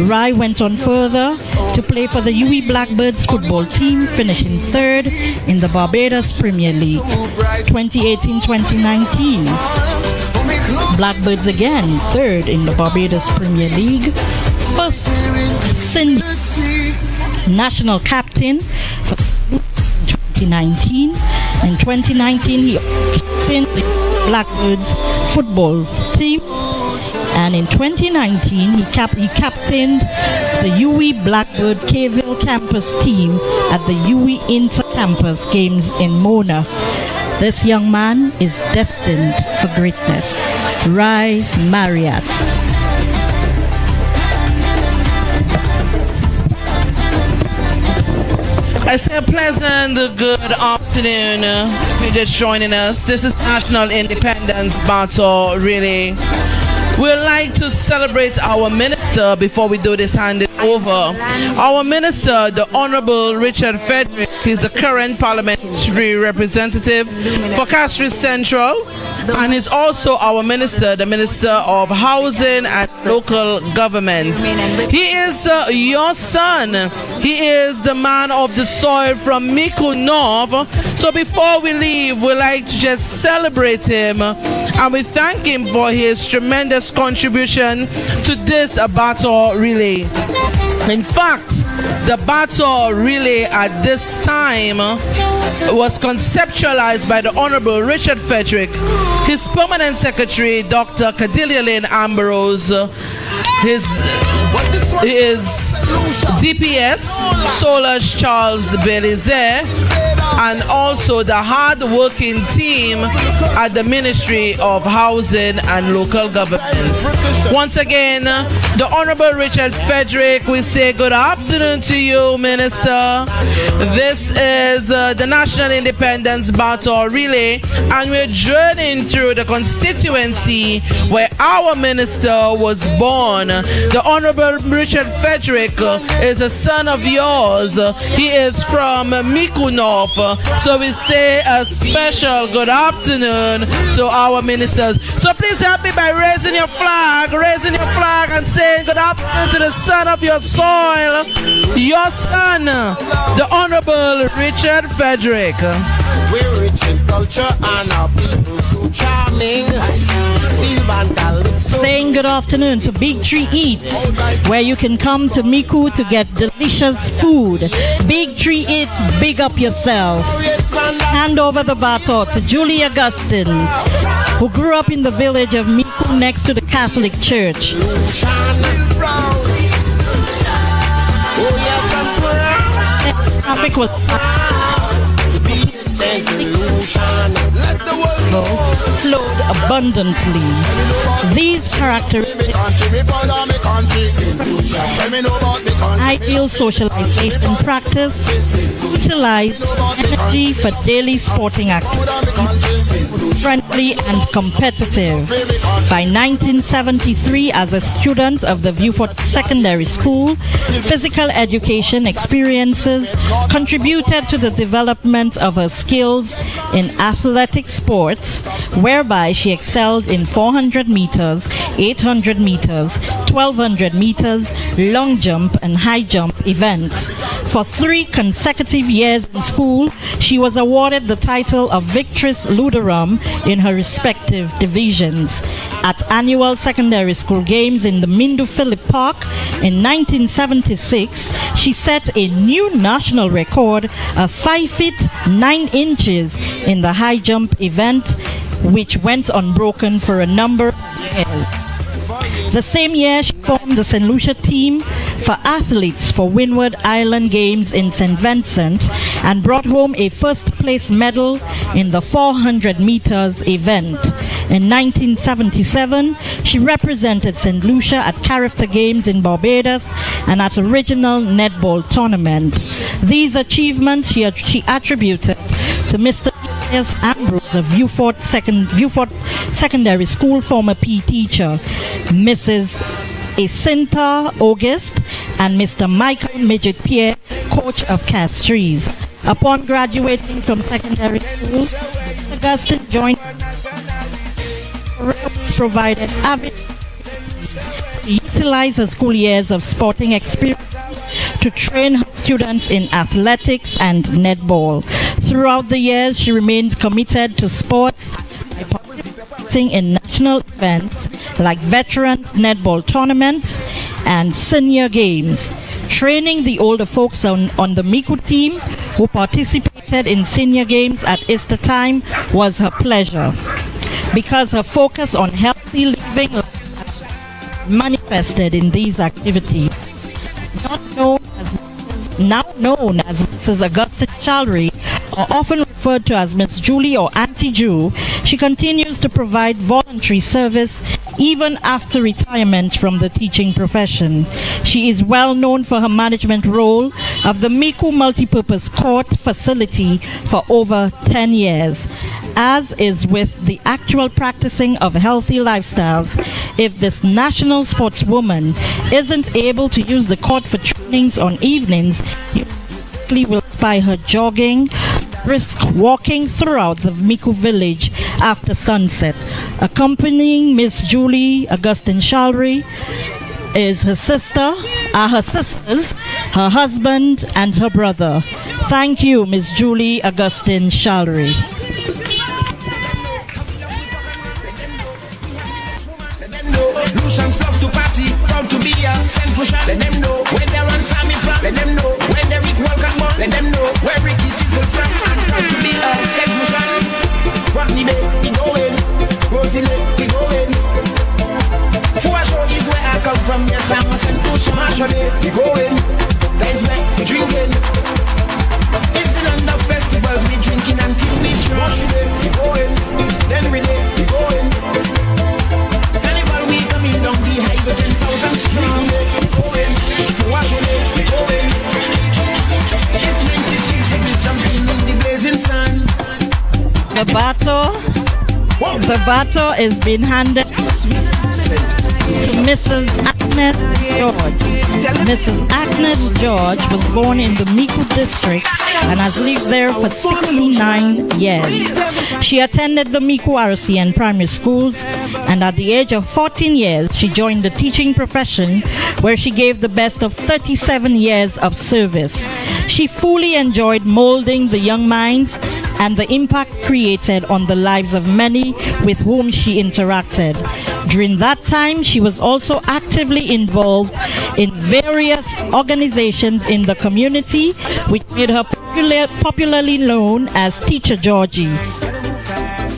Rai went on further to play for the UE Blackbirds football team, finishing 3rd in the Barbados Premier League. 2018-2019, Blackbirds again 3rd in the Barbados Premier League. First senior national captain for 2019. In 2019, he captained the Blackbirds football team, and in 2019, he captained the UE Blackbird Kville campus team at the UE Inter-Campus Games in Mona. This young man is destined for greatness. Rai Marriott. I say a pleasant good afternoon if you're just joining us. This is National Independence Battle, really. We'd like to celebrate our minister before we do this handing over. Our minister, the Honorable Richard Frederick, is the current parliamentary representative for Castries Central, and is also our minister, the Minister of Housing and Local Government. He is your son. He is the man of the soil from MICOUD North. So before we leave, we like to just celebrate him, and we thank him for his tremendous contribution to this battle relay. In fact, the BATON relay at this time was conceptualized by the Honorable Richard Frederick, his permanent secretary, Dr. Cordelia Lynn Ambrose, his DPS, Solas Charles Belize, and also the hard-working team at the Ministry of Housing and Local Governments. Once again, the Honorable Richard Frederick, we say good afternoon to you, Minister. This is the National Independence Battle Relay, and we're journeying through the constituency where our minister was born. The Honorable Richard Frederick is a son of yours. He is from MICOUD North. So we say a special good afternoon to our ministers. So please help me by raising your flag and saying good afternoon to the son of your soil, your son, the Honorable Richard Frederick. We're rich in culture and our people so charming. Saying good afternoon to Big Tree Eats, where you can come to MICOUD to get delicious food. Big Tree Eats, big up yourself. Hand over the baton to Julie Augustine, who grew up in the village of MICOUD next to the Catholic Church. Traffic was flowed abundantly. These characteristics ideal socialization practice utilize energy for daily sporting activities, friendly and competitive. By 1973, as a student of the Viewfort Secondary School, physical education experiences contributed to the development of her skills in athletic sports, whereby she excelled in 400 meters, 800 meters, 1200 meters, long jump and high jump events. For 3 consecutive years in school, she was awarded the title of Victress Luderum in her respective divisions. At annual secondary school games in the Mindu Phillip Park in 1976, she set a new national record of 5 feet 9 inches in the high jump event, which went unbroken for a number of years. The same year, she formed the St. Lucia team for athletes for Windward Island Games in St. Vincent and brought home a first place medal in the 400 meters event. In 1977, she represented St. Lucia at Carifta Games in Barbados and at a regional netball tournament. These achievements she attributed to Mr. S. Ambrose of Viewfort Secondary School, former PE teacher, Mrs. Jacinta August, and Mr. Michael Midget Pierre, coach of Castries. Upon graduating from secondary school, Augustine joined, provided avid to utilize her school years of sporting experience to train her students in athletics and netball. Throughout the years, she remained committed to sports by participating in national events like Veterans Netball Tournaments and Senior Games. Training the older folks on the MICOUD team who participated in Senior Games at Easter time was her pleasure, because her focus on healthy living manifested in these activities. Now known as Mrs. Augustine Shalry, or often referred to as Miss Julie or Auntie Ju, she continues to provide voluntary service even after retirement from the teaching profession. She is well known for her management role of the MICOUD Multipurpose Court facility for over 10 years. As is with the actual practicing of healthy lifestyles, if this national sportswoman isn't able to use the court for trainings on evenings, you will find her jogging, brisk walking throughout the MICOUD village after sunset. Accompanying Miss Julie Augustine Shalry is her sisters, her husband, and her brother. Thank you, Miss Julie Augustine Shalry. Lucians love to party, proud to be a St. Lucia. Let them know when they're on wash on it, we going. Nice back, we drinking. It's the land of festivals, we drinking until we drunk. Wash on it, we going. Then we there, we going. Carnival, we coming down the highway 10,000 strong. We going. So wash on it, we going. It's 96 degrees jumping in the blazing sun. The baton is being handed to Mrs. Agnes George. Mrs. Agnes George was born in the MICOUD district and has lived there for 69 years. She attended the MICOUD RCN primary schools, and at the age of 14 years, she joined the teaching profession, where she gave the best of 37 years of service. She fully enjoyed molding the young minds and the impact created on the lives of many with whom she interacted. During that time, she was also actively involved in various organizations in the community, which made her popularly known as Teacher Georgie.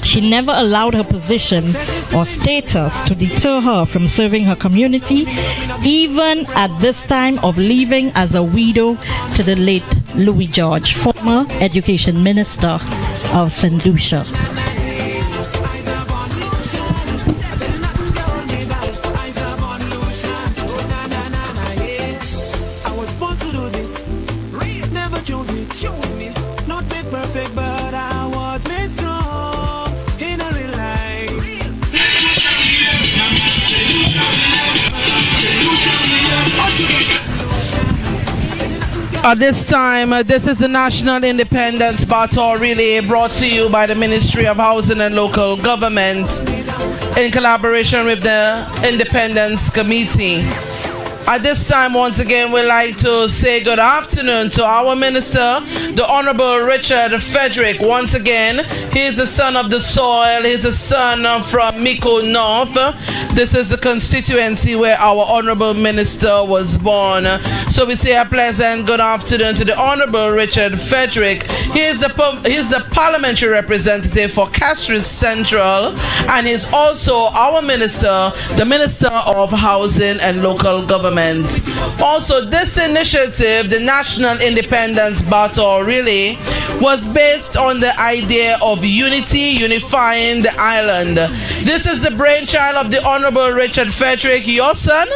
She never allowed her position or status to deter her from serving her community, even at this time of leaving as a widow to the late Louis George, former Education Minister of St. Lucia. At this time, this is the National Independence Baton Relay, brought to you by the Ministry of Housing and Local Government in collaboration with the Independence Committee. At this time, once again, we'd like to say good afternoon to our minister, the Honorable Richard Frederick. Once again, he is the son of the soil. He's a son from MICOUD North. This is the constituency where our Honorable Minister was born. So we say a pleasant good afternoon to the Honorable Richard Frederick. He is the parliamentary representative for Castries Central, and is also our minister, the Minister of Housing and Local Government. Also, this initiative, the National Independence Baton Relay, was based on the idea of unifying the island. This is the brainchild of the Honorable Richard Frederick, your son,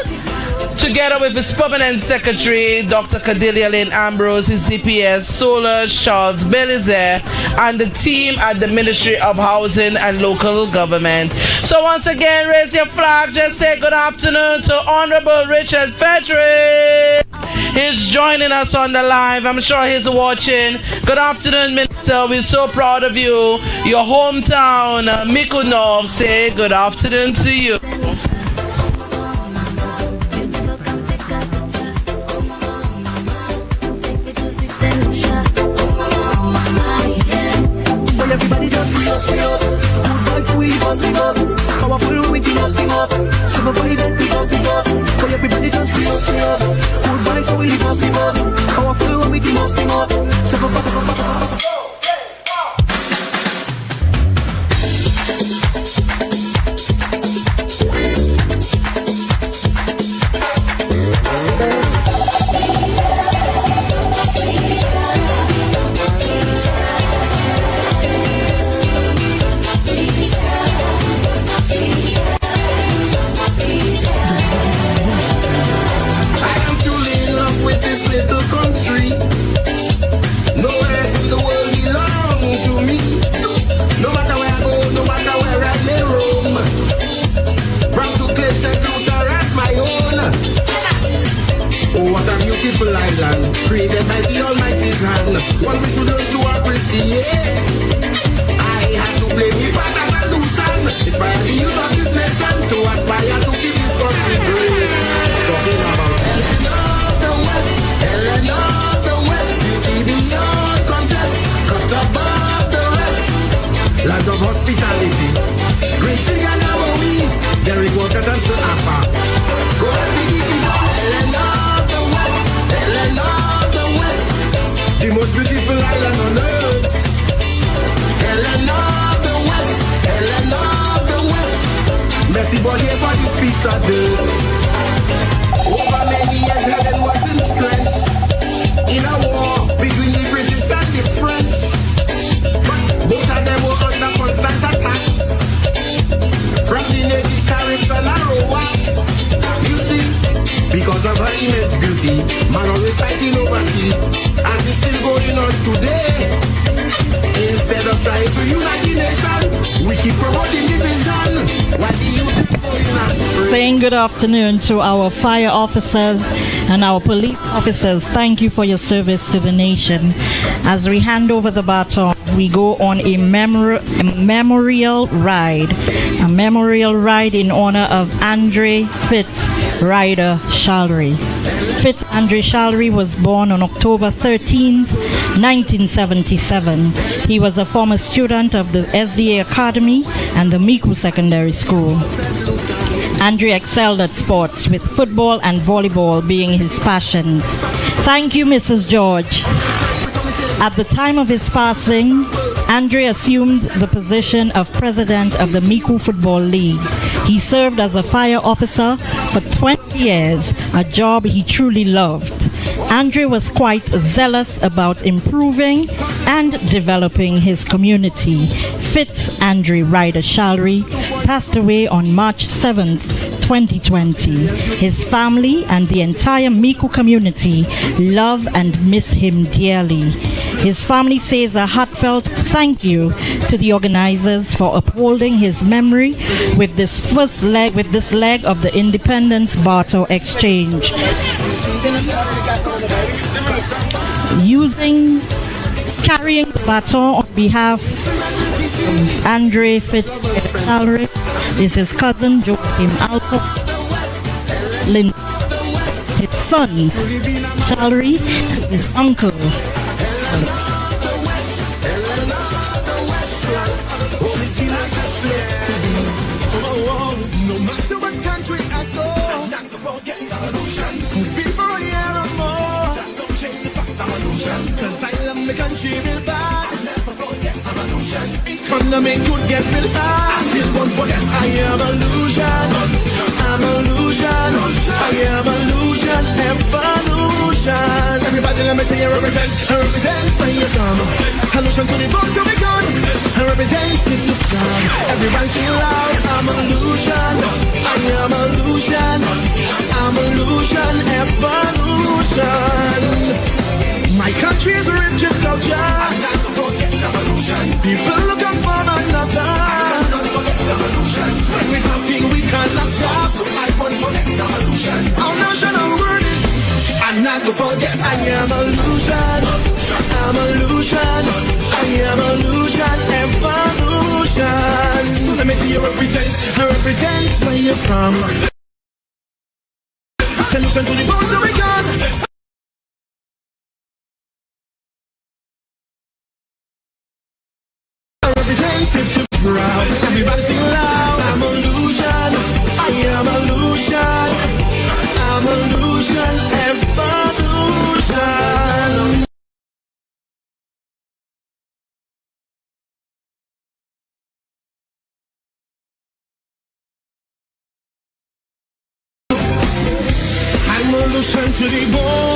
together with his permanent secretary, Dr. Cordelia Lynn Ambrose, his DPS, Solar Charles Belize, and the team at the Ministry of Housing and Local Government. So once again, raise your flag, just say good afternoon to Honorable Richard Frederick. He's joining us on the live. I'm sure he's watching. Good afternoon, Minister. We're so proud of you. Your hometown, MICOUD North, say good afternoon to you. Everybody just free up. Good vibes, we busting up. Powerful, we keep busting up. Super vibe, we busting up. So everybody just free up. Good vibes, we busting up. Powerful, we keep busting up. Super vibe. Created by the Almighty's hand, one we should learn to appreciate. I had to play me part as a solution, inspire the youth of this nation to aspire to keep this country great. Talking about Ellen of the West, Ellen of the West, beauty beyond contest, cut above the rest. Land of hospitality, great thing and Amory, Derek Walker and Sir Appa. Go and believe it all. Ellen of the West, Ellen of the West, the most beautiful island on earth. Ellen of the West, Ellen of the West, merci Bonnier for this piece of dirt. Over many years immense beauty. Man always fighting over skill, and it's still going on today. Instead of trying to unite the nation, we keep promoting division. While the youth is going astray. Saying good afternoon to our fire officers and our police officers. Thank you for your service to the nation. As we hand over the baton, we go on a memorial ride. A memorial ride in honor of Andre Fitz Ryder Shalry. Fitz Andre Shalry was born on October 13th, 1977. He was a former student of the SDA Academy and the MICOUD Secondary School. Andre excelled at sports, with football and volleyball being his passions. Thank you, Mrs. George. At the time of his passing, Andre assumed the position of president of the MICOUD Football League. He served as a fire officer for 20 years, a job he truly loved. Andre was quite zealous about improving and developing his community. Fitz Andre Ryder Shalry passed away on March 7th, 2020. His family and the entire MICOUD community love and miss him dearly. His family says a heartfelt thank you to the organizers for upholding his memory with this leg of the Independence Barter Exchange. Carrying the baton on behalf of Andre Fitz Shalry is his cousin Joachim Alpha Lynn, his son Shalry, and his uncle. No matter what country I go, I'm not gonna forget the revolution. People here or more, that's don't change the fact I'm illusion. Cause I love my country real bad. I'll never forget the revolution. Economy could get real hard. I still won't forget I am illusion. I'm illusion. I am illusion. Evolution. Everybody let me say I represent where you come. Illusion to the book to be gone. I represent it to come. Everybody sing loud. I'm illusion. I am illusion. I'm illusion. Evolution. My country is rich in culture. I'm not gonna forget the revolution. People looking for another. I'm not gonna forget the revolution. When we're talking, we cannot stop. So I won't forget the revolution. Our national word is, I'm not gonna forget. I am illusion. I'm illusion. I am illusion. Evolution. Let me see you represent. I represent where you're from. Solution to the bones that we got. Representative proud. Everybody sing loud. I'm illusion. I am illusion. I'm illusion. Evolution. I'm illusion to the bone.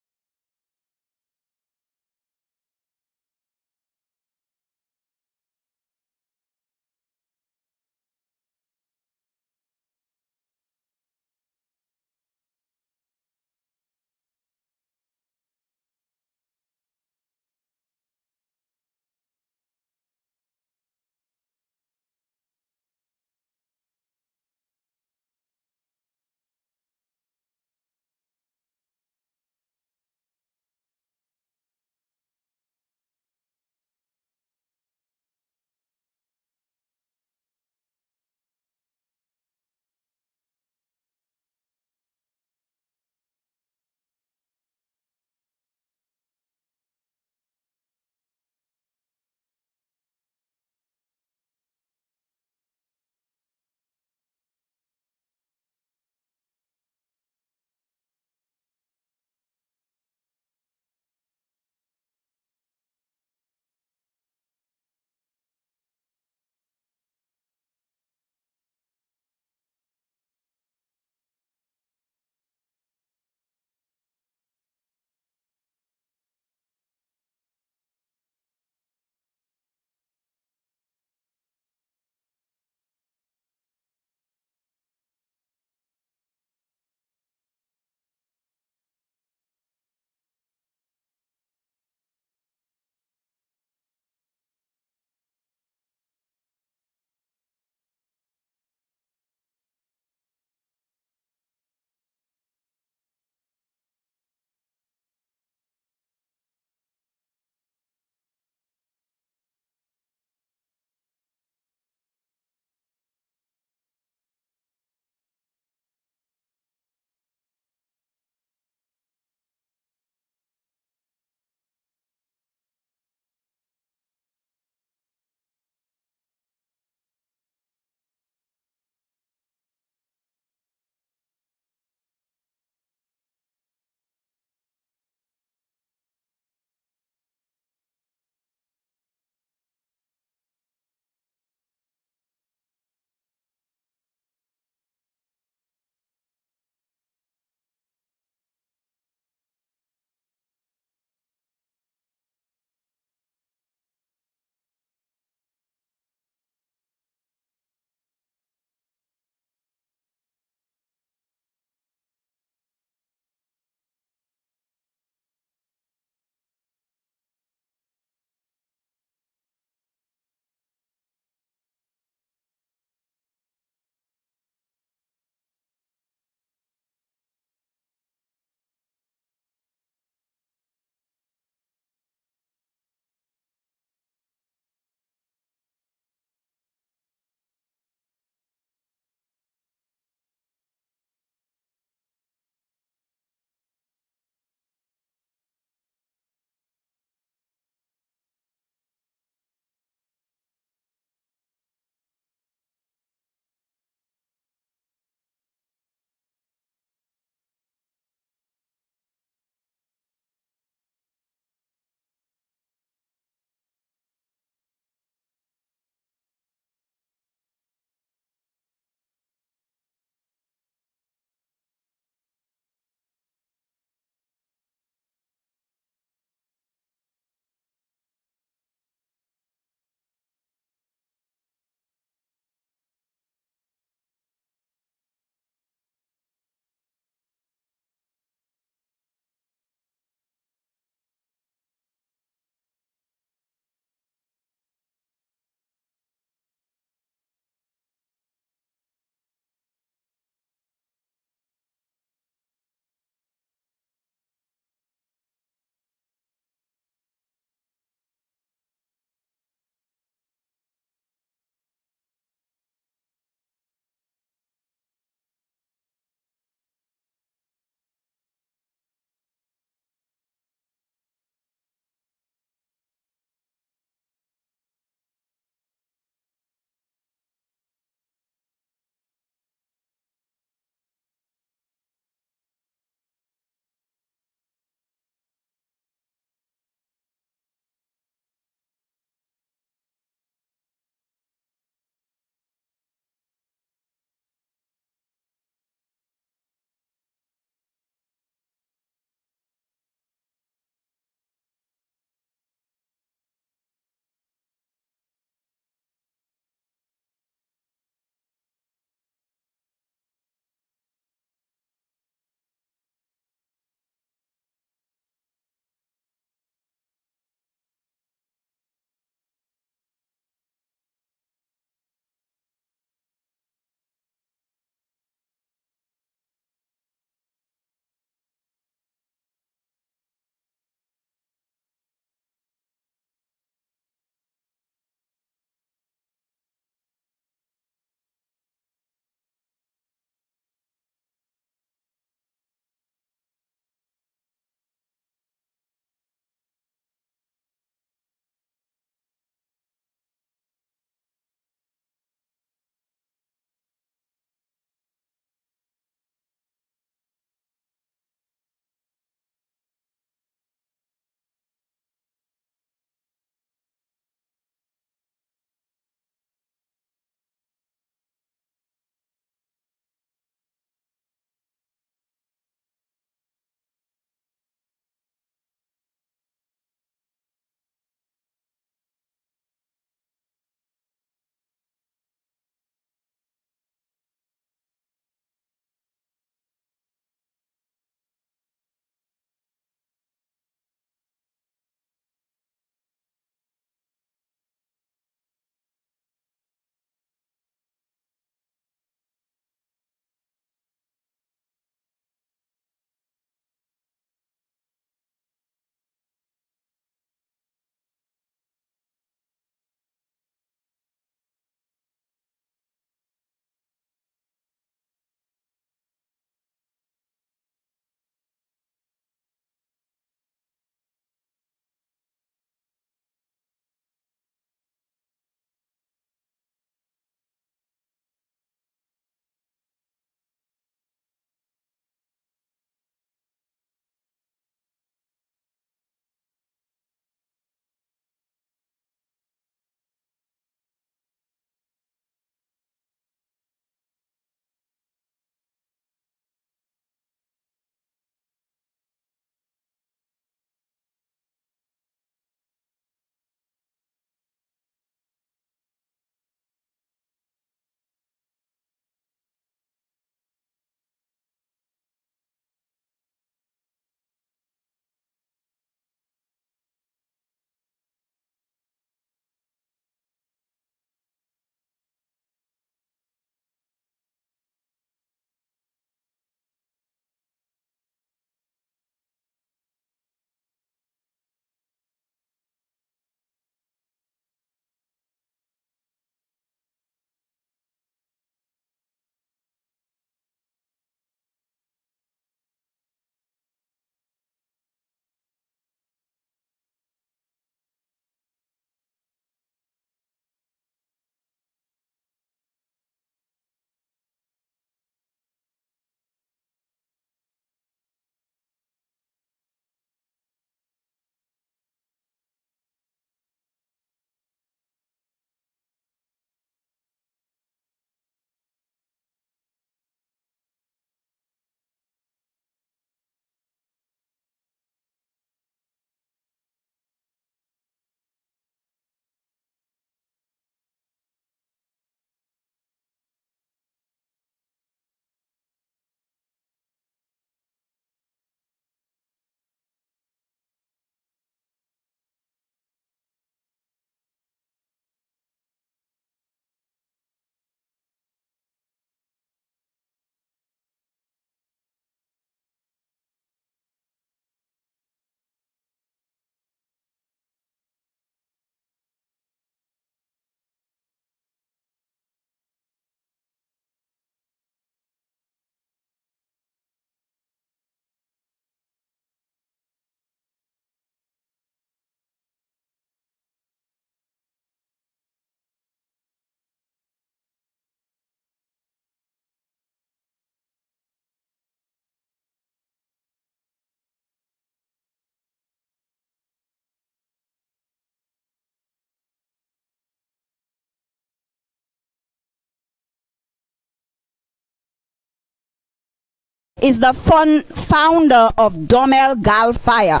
is the founder of Domel Gal Fire.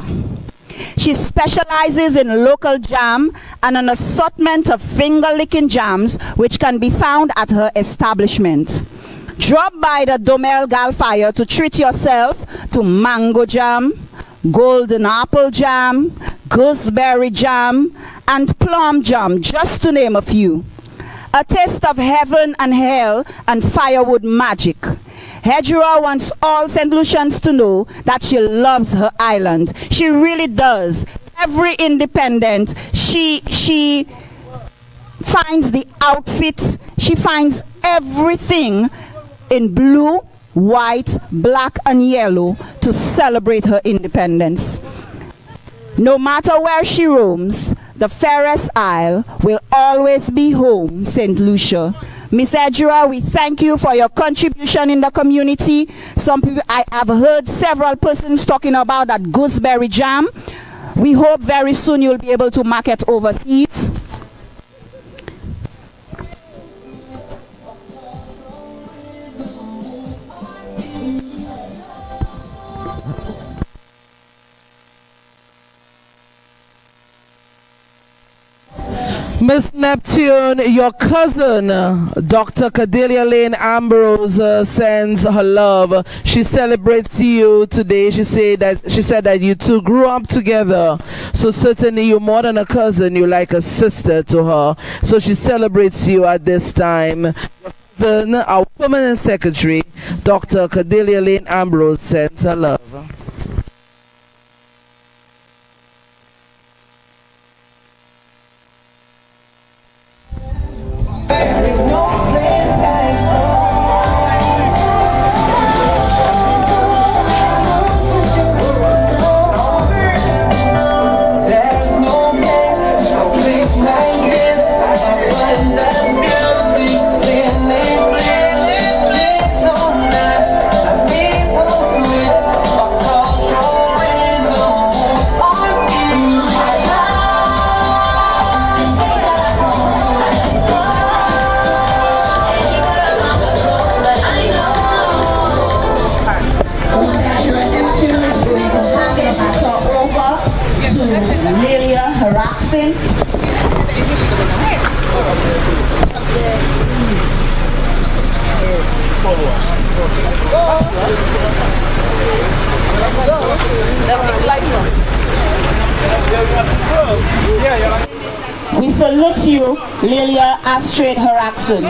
She specializes in local jam and an assortment of finger-licking jams which can be found at her establishment. Drop by the Domel Gal Fire to treat yourself to mango jam, golden apple jam, gooseberry jam, and plum jam, just to name a few. A taste of heaven and hell and firewood magic. Hedgera wants all St. Lucians to know that she loves her island. She really does. Every independent, she finds the outfit, she finds everything in blue, white, black, and yellow to celebrate her independence. No matter where she roams, the fairest isle will always be home, St. Lucia. Miss Hedgera, we thank you for your contribution in the community. Some people, I have heard several persons talking about that gooseberry jam. We hope very soon you'll be able to market overseas. Miss Neptune, your cousin, Dr. Cordelia Lane Ambrose, sends her love. She celebrates you today. She said that you two grew up together. So certainly you're more than a cousin. You're like a sister to her. So she celebrates you at this time. Your cousin, our permanent secretary, Dr. Cordelia Lane Ambrose, sends her love. There is no place like There's no place like this. Abundant beauty, singing, playing, so nice. And people to it, a cultural rhythm moves on you. Lucia Haraxin. We salute you, Lilia Astrid Haraxin,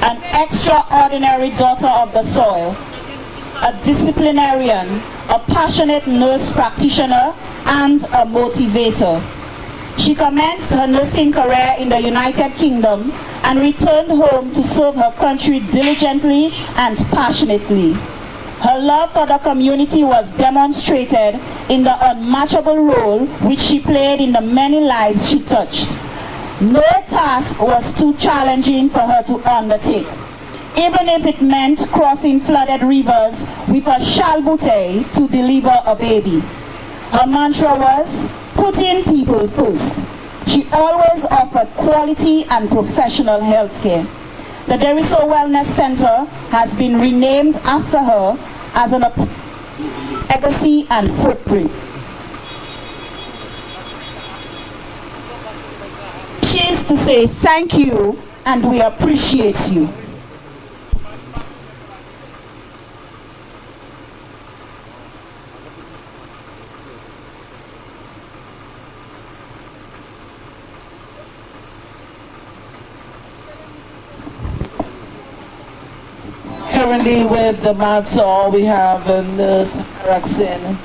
an extraordinary daughter of the soil, a disciplinarian, a passionate nurse practitioner, and a motivator. She commenced her nursing career in the United Kingdom and returned home to serve her country diligently and passionately. Her love for the community was demonstrated in the unmatchable role which she played in the many lives she touched. No task was too challenging for her to undertake, even if it meant crossing flooded rivers with a shalbute to deliver a baby. Her mantra was, putting people first. She always offered quality and professional health care. The Deriso Wellness Center has been renamed after her as an legacy and footprint. She is to say thank you and we appreciate you. Currently with the BATON, we have Nurse Haraxin.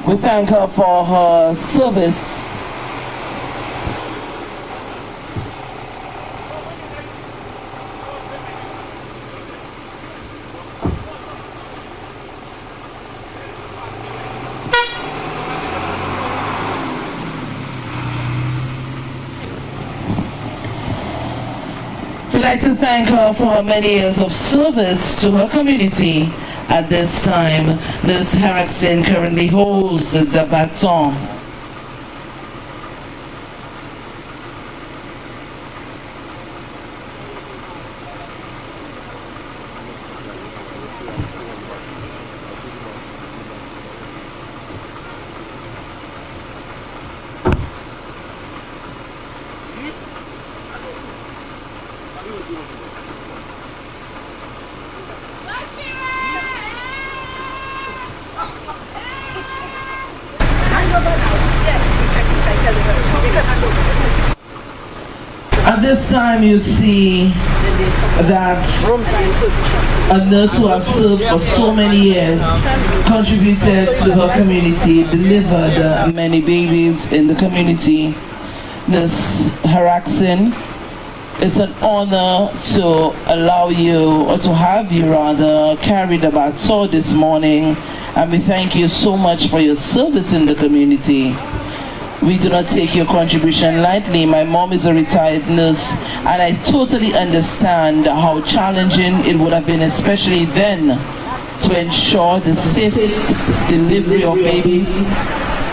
We thank her for her service. We'd like to thank her for her many years of service to her community. At this time, Nurse Haraxin currently holds the BATON. At this time, you see that a nurse who has served for so many years, contributed to her community, delivered many babies in the community. Nurse Haraxin, it's an honor to allow you, or to have you rather, carry the baton this morning, and we thank you so much for your service in the community. We do not take your contribution lightly. My mom is a retired nurse, and I totally understand how challenging it would have been, especially then, to ensure the safe delivery of babies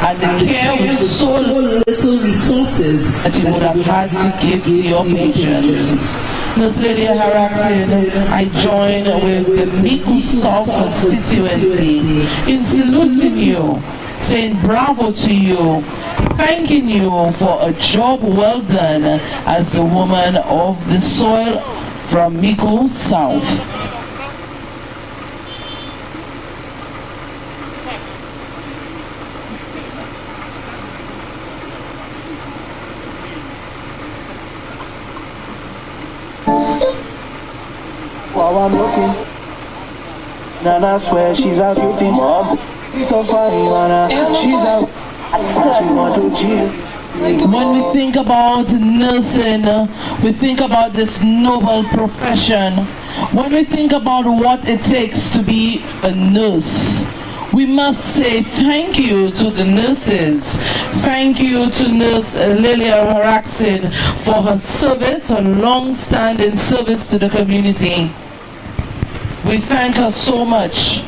and the care with so little resources that you would have had to give to your patients. Nurse Lydia Haraxin, I join with the MICOUD South constituency in saluting you, saying bravo to you, thanking you for a job well done as the woman of the soil from MICOUD South. While I'm looking, and I swear she's a cutie, mom. She's so funny, man. She's a she want to chill. When we think about nursing, we think about this noble profession. When we think about what it takes to be a nurse, we must say thank you to the nurses. Thank you to Nurse Lilia Haraxin for her service, her long-standing service to the community. We thank her so much.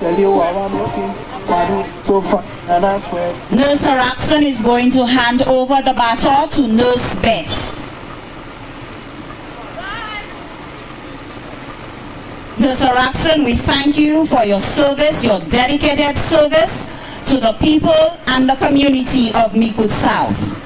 Tell you how I'm looking, so far, and I swear. Nurse Haraxin is going to hand over the baton to Nurse Best. Nurse Haraxin, we thank you for your service, your dedicated service to the people and the community of MICOUD South.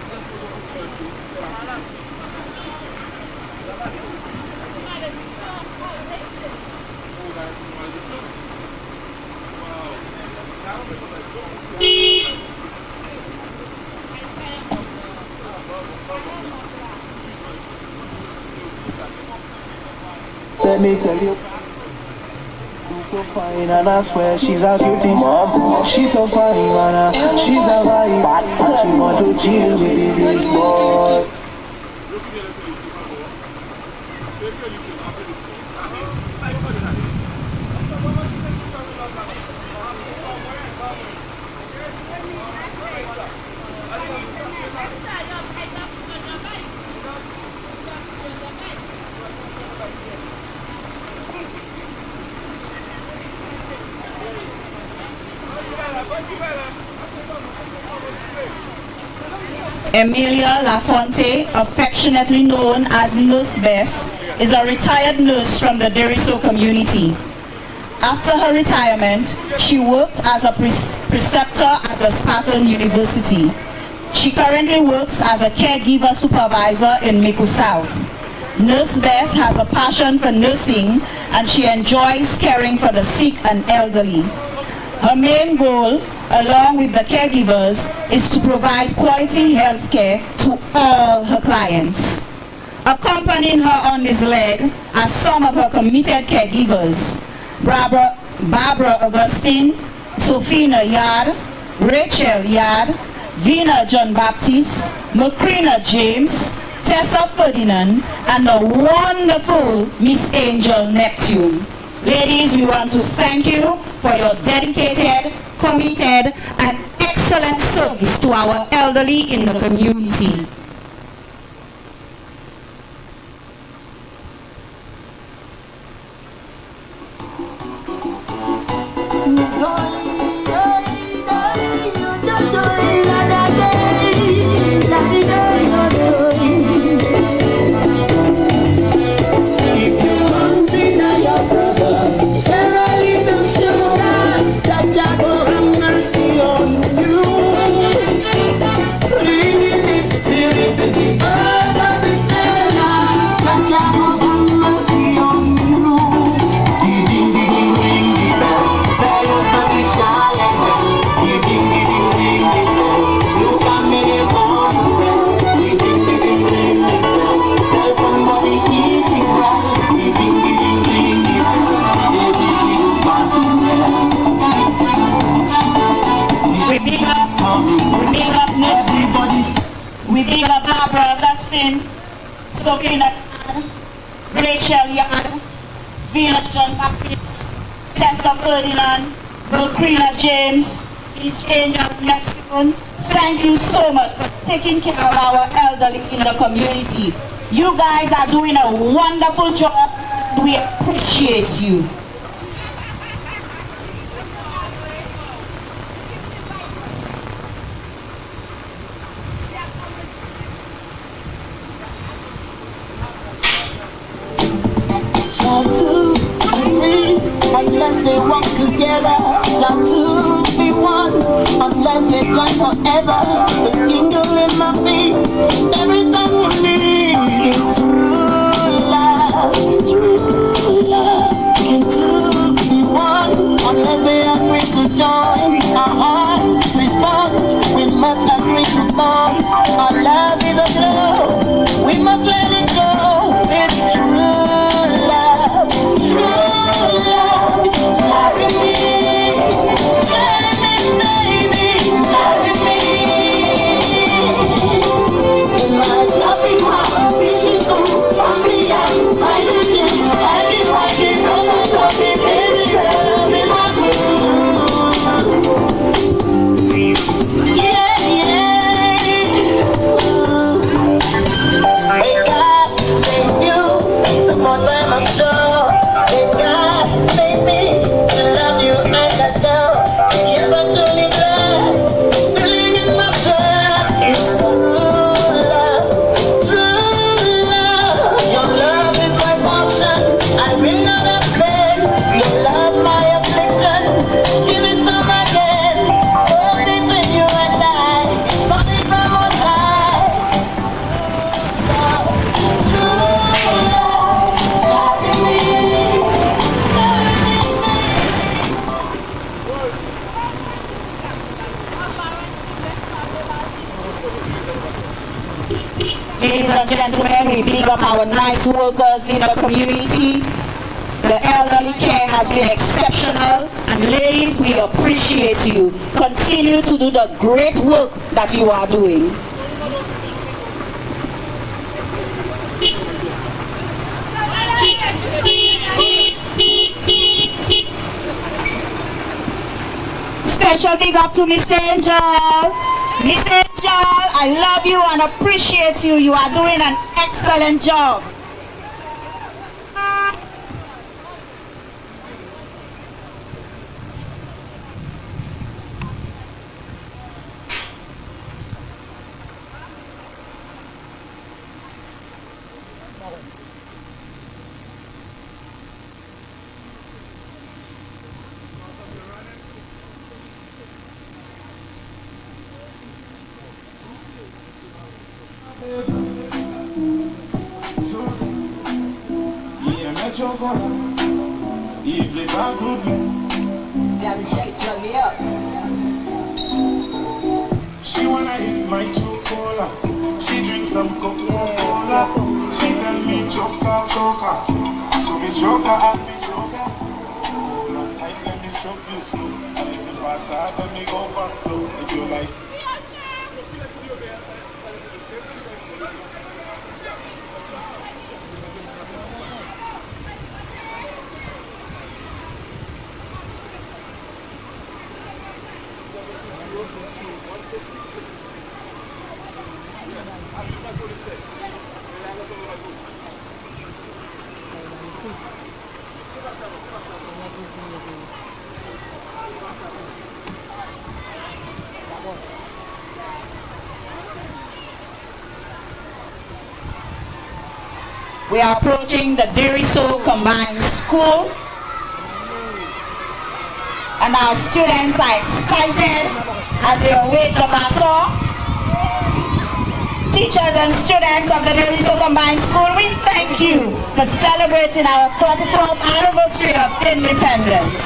Let me tell you, she's so fine, and I swear she's a cutie, mom. She's so funny, man. She's a vibe, and she want to chill with the big boy. Emilia Lafonte, affectionately known as Nurse Bess, is a retired nurse from the Deriso community. After her retirement, she worked as a preceptor at the Spartan University. She currently works as a caregiver supervisor in MICOUD South. Nurse Bess has a passion for nursing, and she enjoys caring for the sick and elderly. Her main goal, along with the caregivers, is to provide quality health care to all her clients. Accompanying her on this leg are some of her committed caregivers: Barbara Augustine, Sophina Yard, Rachel Yard, Vina John Baptiste, Macrina James, Tessa Ferdinand, and the wonderful Miss Angel Neptune. Ladies, we want to thank you for your dedicated, committed, and excellent service to our elderly in the community. Mercy on you. Bring this Sophia Rachel Yard, Vina John Baptist, Tessa Ferdinand, Wilkrina James, East Angel Neptune. Thank you so much for taking care of our elderly in the community. You guys are doing a wonderful job. We appreciate you. Shall two agree unless they walk together? Shall two be one unless they join forever? The tingle in my feet every time you leave. It's true love, true love. Can two be one unless they agree to join? Our hearts respond. We must agree to bond. Our love is a glow. We must let it go. It's true. Ladies and gentlemen, we big up our nice workers in the community. The elderly care has been exceptional, and ladies, we appreciate you. Continue to do the great work that you are doing. Special big up to Miss Angel. Miss Angel, I love you and appreciate you. You are doing an excellent job. She wanna hit my chocola. She drinks some Coca-Cola. She tell me choca. So me stroke her and me choke her. Hold on tight, let me stroke you slow. A little faster, let me go back slow. If you like. We are approaching the Deriso Combined School, and our students are excited as they await the baton. Teachers and students of the Deriso Combined School, we thank you for celebrating our 34th anniversary of independence.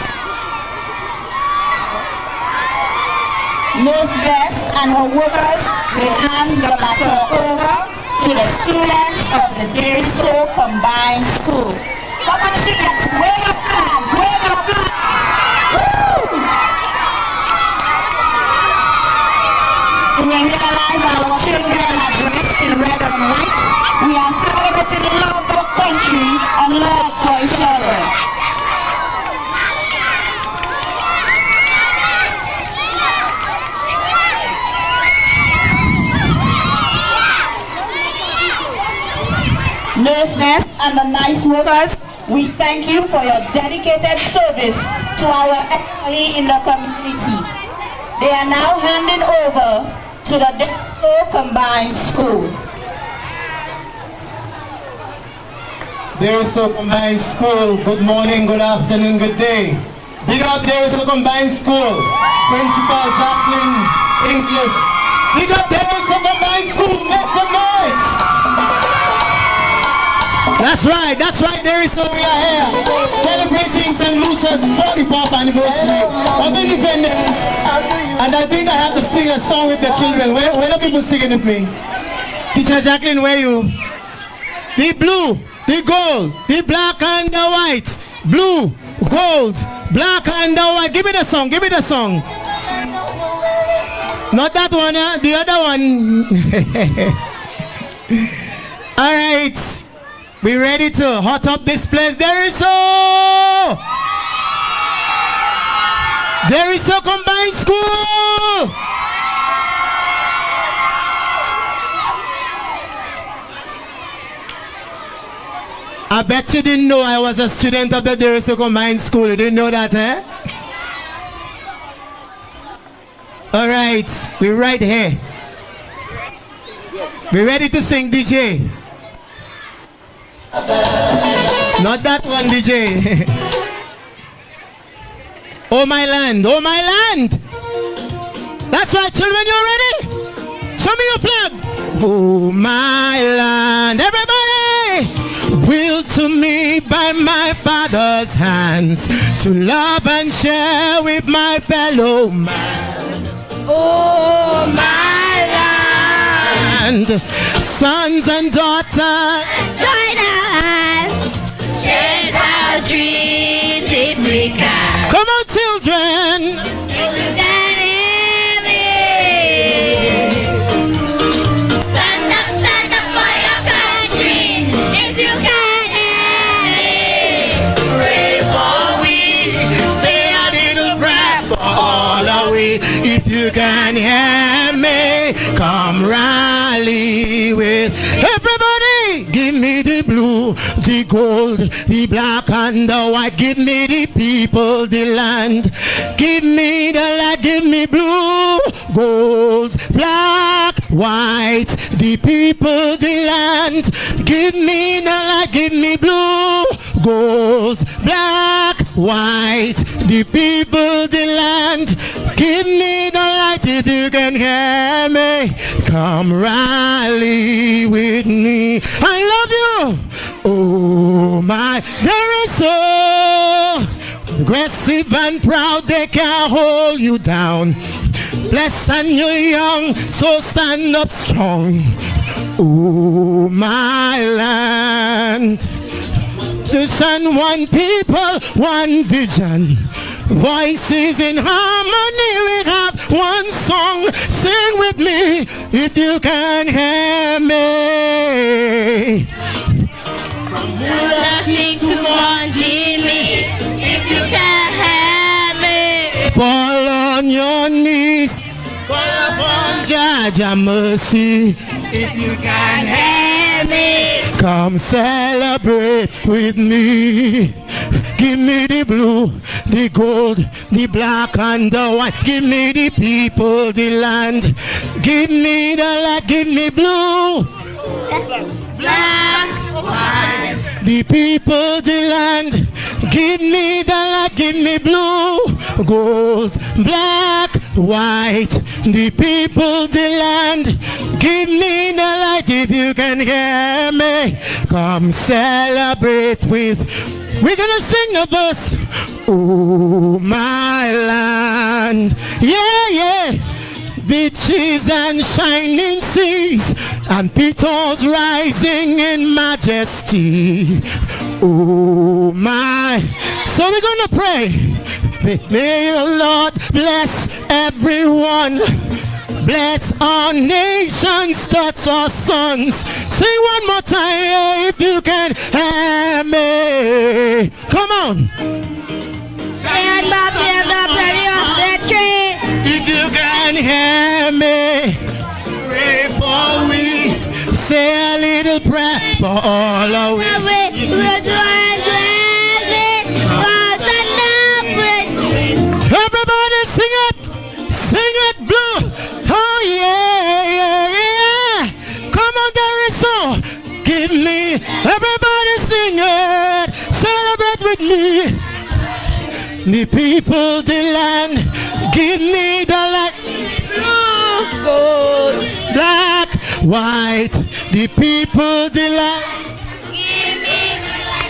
Ms. Bess and her workers will hand the baton over to the students of the Deriso Combined School. Come on, students, wave your flags, wave your flags. Woo! We realize our children are dressed in red and white. We are country and love for each other. Nurses and the nice workers, we thank you for your dedicated service to our elderly in the community. They are now handing over to the Depot Combined School. Deriso Combined School, good morning, good afternoon, good day. Big up Deriso Combined School, Principal Jacqueline Inglis. Big up Deriso Combined School, make some noise! That's right, Deriso, we are here celebrating St. Lucia's 44th anniversary of independence. And I think I have to sing a song with the children. Where are people singing with me? Teacher Jacqueline, where are you? The blue, the gold, the black and the white. Blue, gold, black and the white. Give me the song, give me the song. Not that one, the other one. All right. We ready to hot up this place? Deriso Combined School! I bet you didn't know I was a student of the Deriso Combined School. You didn't know that, eh? All right, we're right here. We ready to sing, DJ? Not that one, DJ. Oh my land, oh my land. That's right, children, you ready? Show me your flag. Oh my land, everybody. Willed to me by my father's hands, to love and share with my fellow man. Oh my land, sons and daughters, join us, chase our dreams if we can. Come on, children. If you can hear me, stand up for your country. If you can hear me, pray for we, say a little prayer for all of we. If you can hear me, come rally with everybody. Give me the blue, the gold, the black and the white. Give me the people, the land. Give me the light, give me blue, gold, black, white. The people, the land. Give me the light, give me blue, gold, black, white. The people, the land. Give me the light if you can hear me. Come rally with me. I love you. Oh my, there is so aggressive and proud, they can't hold you down. Blessed and you're young, so stand up strong. Oh my land. Just and one people, one vision. Voices in harmony, we have one song. Sing with me if you can hear me. From Lucia to one Jimmy, if you can hear me. Fall on your knees, fall upon Jaja mercy. If you can hear me, come celebrate with me. Give me the blue, the gold, the black and the white. Give me the people, the land. Give me the light, give me blue, black, white. The people, the land. Give me the light, give me blue, gold, black, white. The people, the land. Give me the light if you can hear me. Come celebrate with. We're gonna sing the verse. Oh my land. Yeah, yeah. Beaches and shining seas and petals rising in majesty. Oh my. So we're gonna pray. May the Lord bless everyone. Bless our nations, touch our sons. Sing one more time if you can. can hear me. Come on. Stand back in the belly of the tree. If you can hear me, pray for we. Say a little prayer for all our way. Everybody sing it. Sing it, Blue. Oh, yeah, yeah, yeah. Come on, there is so. Give me. Everybody sing it. Celebrate with me. The people, the land. Give me the light. Blue, gold, black, white. The people, the land.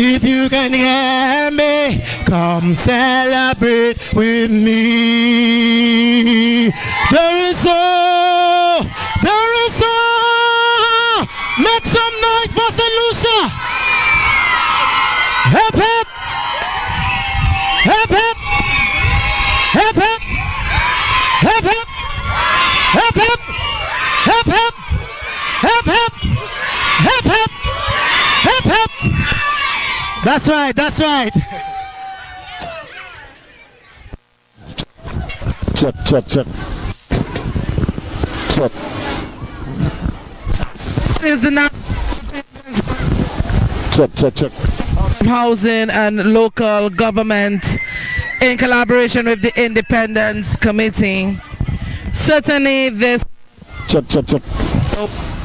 If you can hear me, come celebrate with me. There is so, there is so. Make some noise for St. Lucia. Hip hip, hip hip, hip hip, hip hip, hip hip, hip hip, hip hip, hip hip, hip hip. That's right, that's right. Check, check, check. Check. This is the Check, check, check. Housing and Local Government in collaboration with the Independence Committee. Certainly this check, check, check.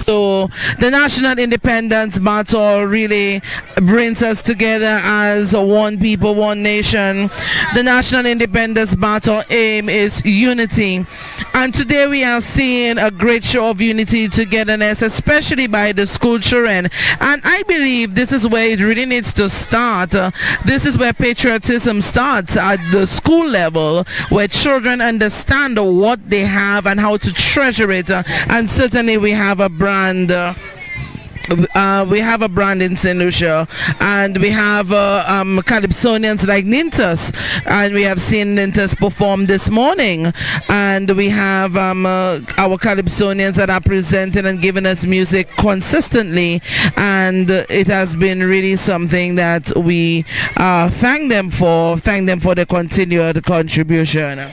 So the National Independence Battle really brings us together as one people, one nation. The National Independence Battle aim is unity. And today we are seeing a great show of unity, togetherness, especially by the school children. And I believe this is where it really needs to start. This is where patriotism starts at the school level, where children understand what they have and how to treasure it. And certainly we have a brand. We have a brand in St. Lucia, and we have Calypsonians like Nintas, and we have seen Nintas perform this morning, and we have our Calypsonians that are presenting and giving us music consistently, and it has been really something that we thank them for their continued contribution.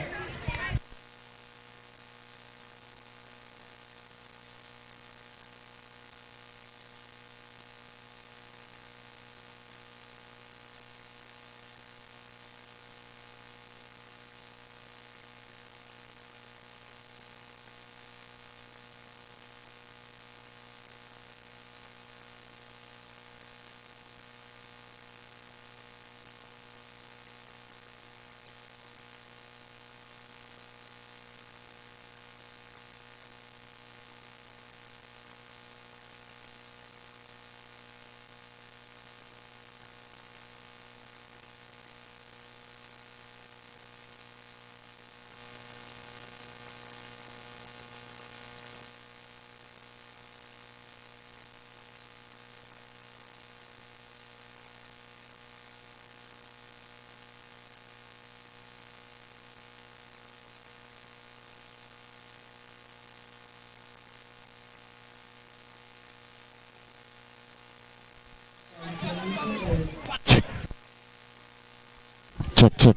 Check, check.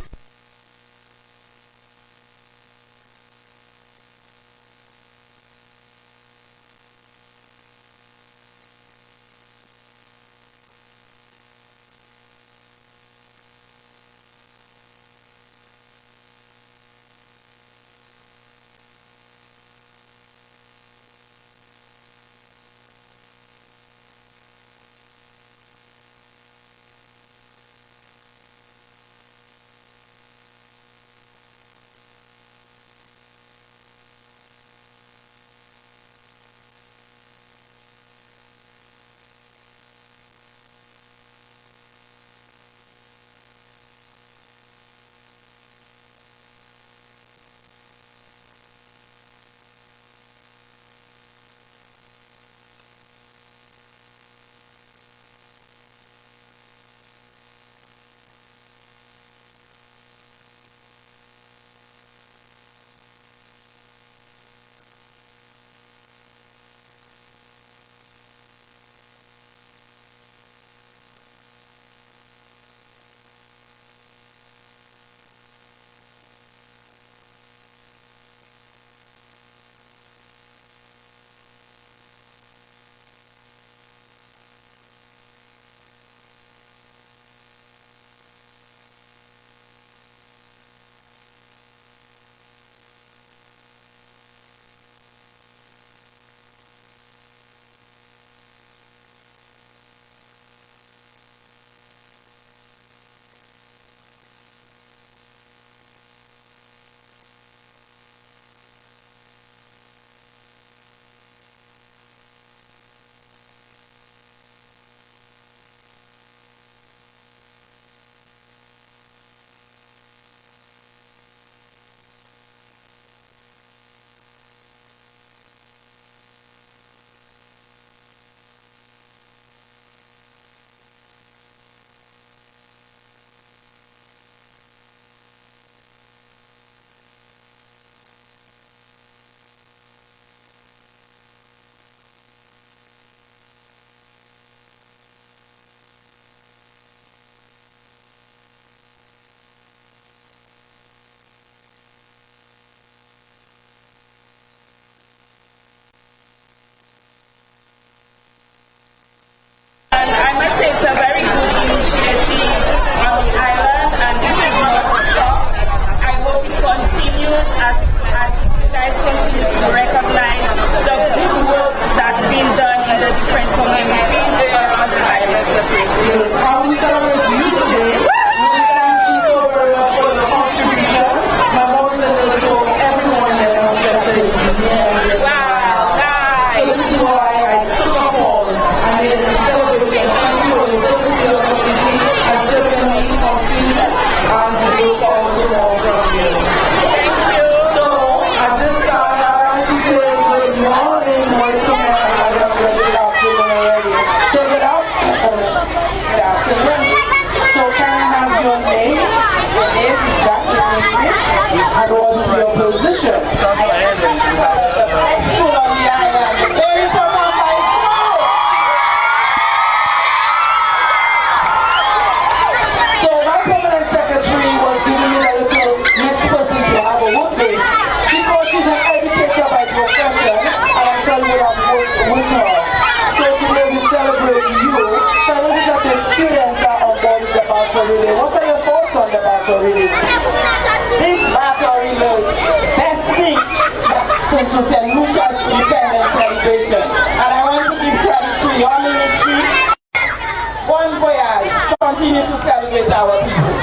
continue to celebrate our people.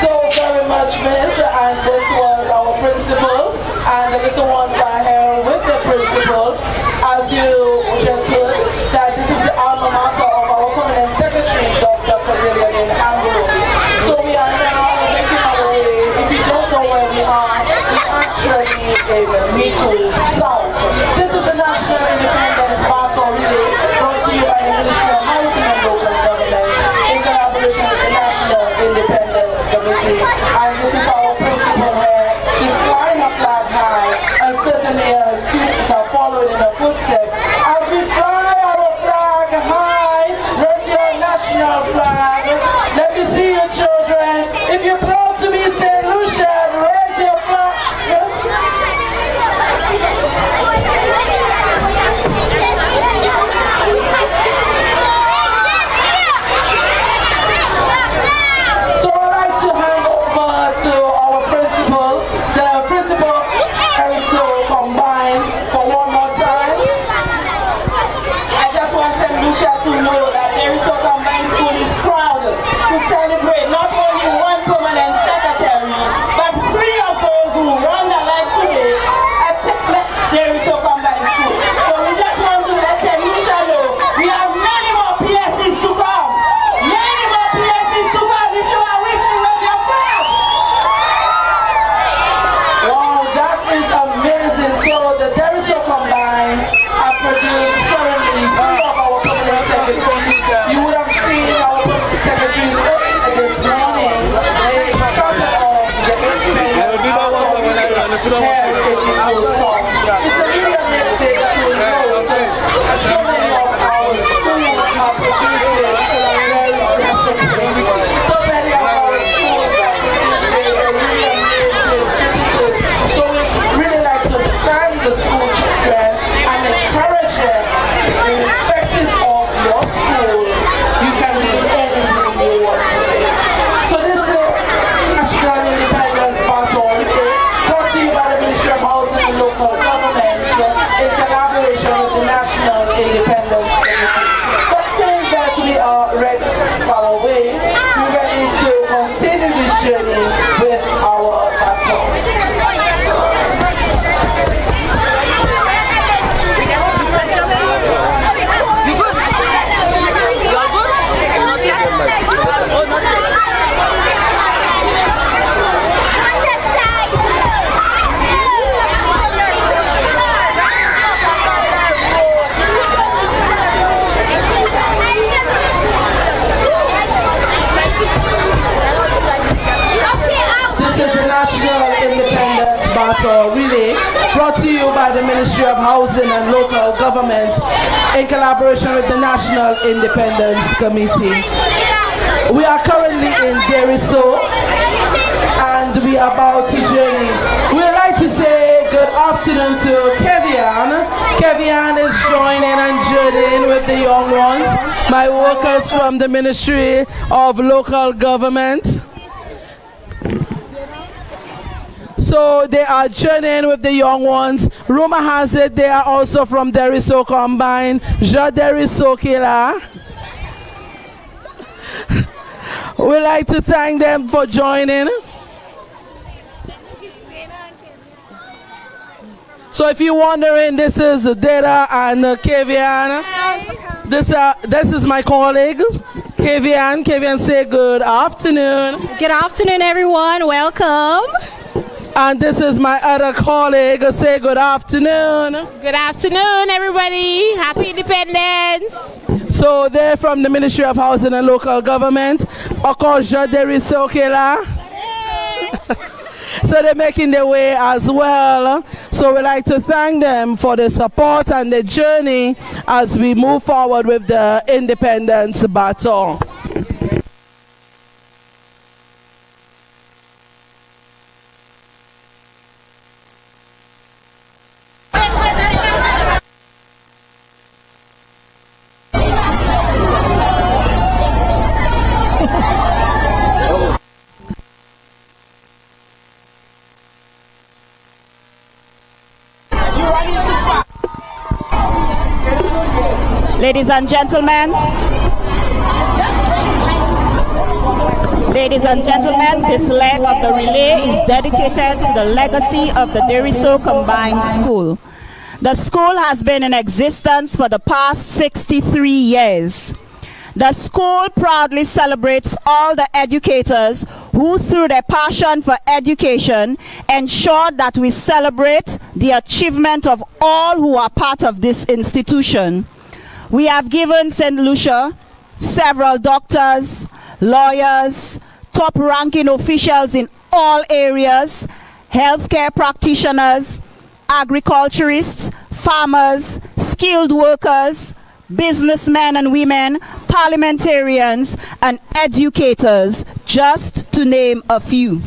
So very much, Miss, and this was our principal, and the little ones are here with the principal. As you just heard, that this is the alma mater of our permanent secretary, Dr. Cordelia Ambrose. So we are now making our way. If you don't know where we are, we actually in MICOUD South. This is the National Independence Battle Relay, brought to you by the Ministry of Housing and Local Government in collaboration with the National Independence Committee. And this is our principal here. She's flying a flag high, and certainly her students are following in her footsteps. As we fly our flag high, raise your national flag. Let me see you, children. If you're proud to be St. Lucia, raise your flag. So I'd like to hand over to our principal, the principal also combined for one more time. I just want St. Lucia to know that Deriso Combined School is proud to celebrate not only one permanent secretary, but 3 of those who run the life today at Deriso Combined School. So we just want to let St. Lucia know we have many more PSCs to come. Many more PSCs to come if you are with me with your flag. Wow, that is amazing. So the Deriso Combined have produced currently 3 of our permanent secretaries. You would have seen our permanent secretaries this morning. They started off the independence battle here in MICOUD South. It's a really amazing to note that so many of our schools are producing very respectfully. So many of our schools are producing really amazing citizens. So we really like to thank the school children and encourage them, irrespective of your school, you can be anything you want to be. So this is National Independence Battle brought to you by the Ministry of Housing and Local Government in collaboration with the National Independence Committee. Something that we are ready for our way. We're ready to continue this journey with our battle. This is the National Independence Battle Relay, brought to you by the Ministry of Housing and Local Government in collaboration with the National Independence Committee. We are currently in Deriso and we are about to journey. We'd like to say good afternoon to Kevian. Kevian is joining and journeying with the young ones, my workers from the Ministry of Local Government. So they are journeying with the young ones. Rumor has it they are also from Deriso Combined. Ja Deriso Kila. We like to thank them for joining. So if you're wondering, this is Data and Kevian. This is my colleague, Kevian. Kevian, say good afternoon. Good afternoon, everyone. Welcome. And this is my other colleague. Say good afternoon. Good afternoon, everybody. Happy Independence. So they're from the Ministry of Housing and Local Government. Okoja Deriso Kela. So they're making their way as well. So we like to thank them for the support and the journey as we move forward with the independence battle. Ladies and gentlemen, Ladies and gentlemen, this leg of the relay is dedicated to the legacy of the Deriso Combined School. The school has been in existence for the past 63 years. The school proudly celebrates all the educators who, through their passion for education, ensured that we celebrate the achievement of all who are part of this institution. We have given St. Lucia several doctors, lawyers, top-ranking officials in all areas, healthcare practitioners, agriculturists, farmers, skilled workers, businessmen and women, parliamentarians, and educators, just to name a few.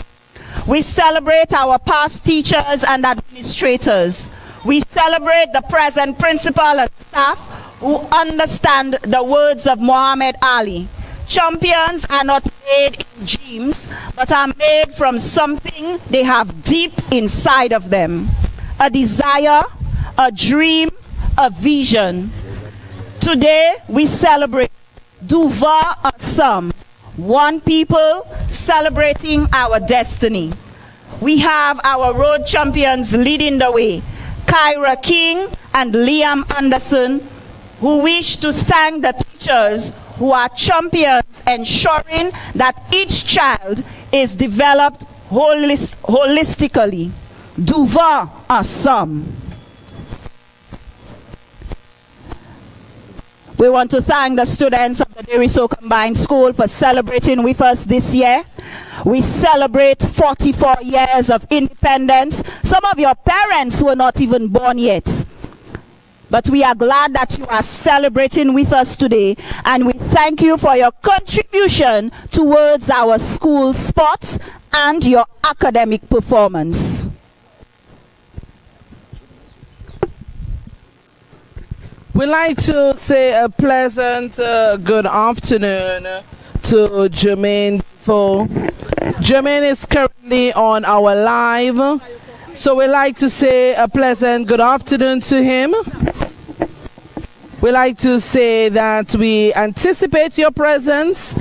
We celebrate our past teachers and administrators. We celebrate the present principal and staff who understand the words of Muhammad Ali. Champions are not made in dreams, but are made from something they have deep inside of them. A desire, a dream, a vision. Today we celebrate Duva Assam, one people celebrating our destiny. We have our road champions leading the way, Kyra King and Liam Anderson, who wish to thank the teachers who are champions ensuring that each child is developed holistically. Duva Assam. We want to thank the students of the Deriso Combined School for celebrating with us this year. We celebrate 44 years of independence. Some of your parents were not even born yet. But we are glad that you are celebrating with us today, and we thank you for your contribution towards our school sports and your academic performance. We'd like to say a pleasant good afternoon to Jermaine Defoe. Jermaine is currently on our live, so we'd like to say a pleasant good afternoon to him. We'd like to say that we anticipate your presence.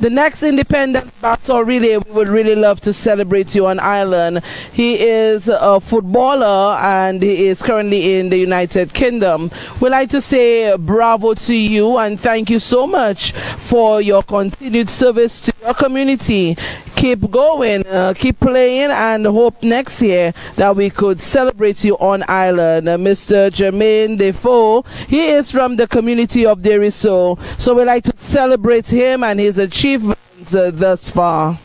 The next Independence Battle Relay, we would really love to celebrate you on Ireland. He is a footballer and he is currently in the United Kingdom. We'd like to say bravo to you and thank you so much for your continued service to your community. Keep going, keep playing, and hope next year that we could celebrate you on Ireland. Mr. Jermaine Defoe, he is from the community of Deriso, so we'd like to celebrate him and his achievements thus far.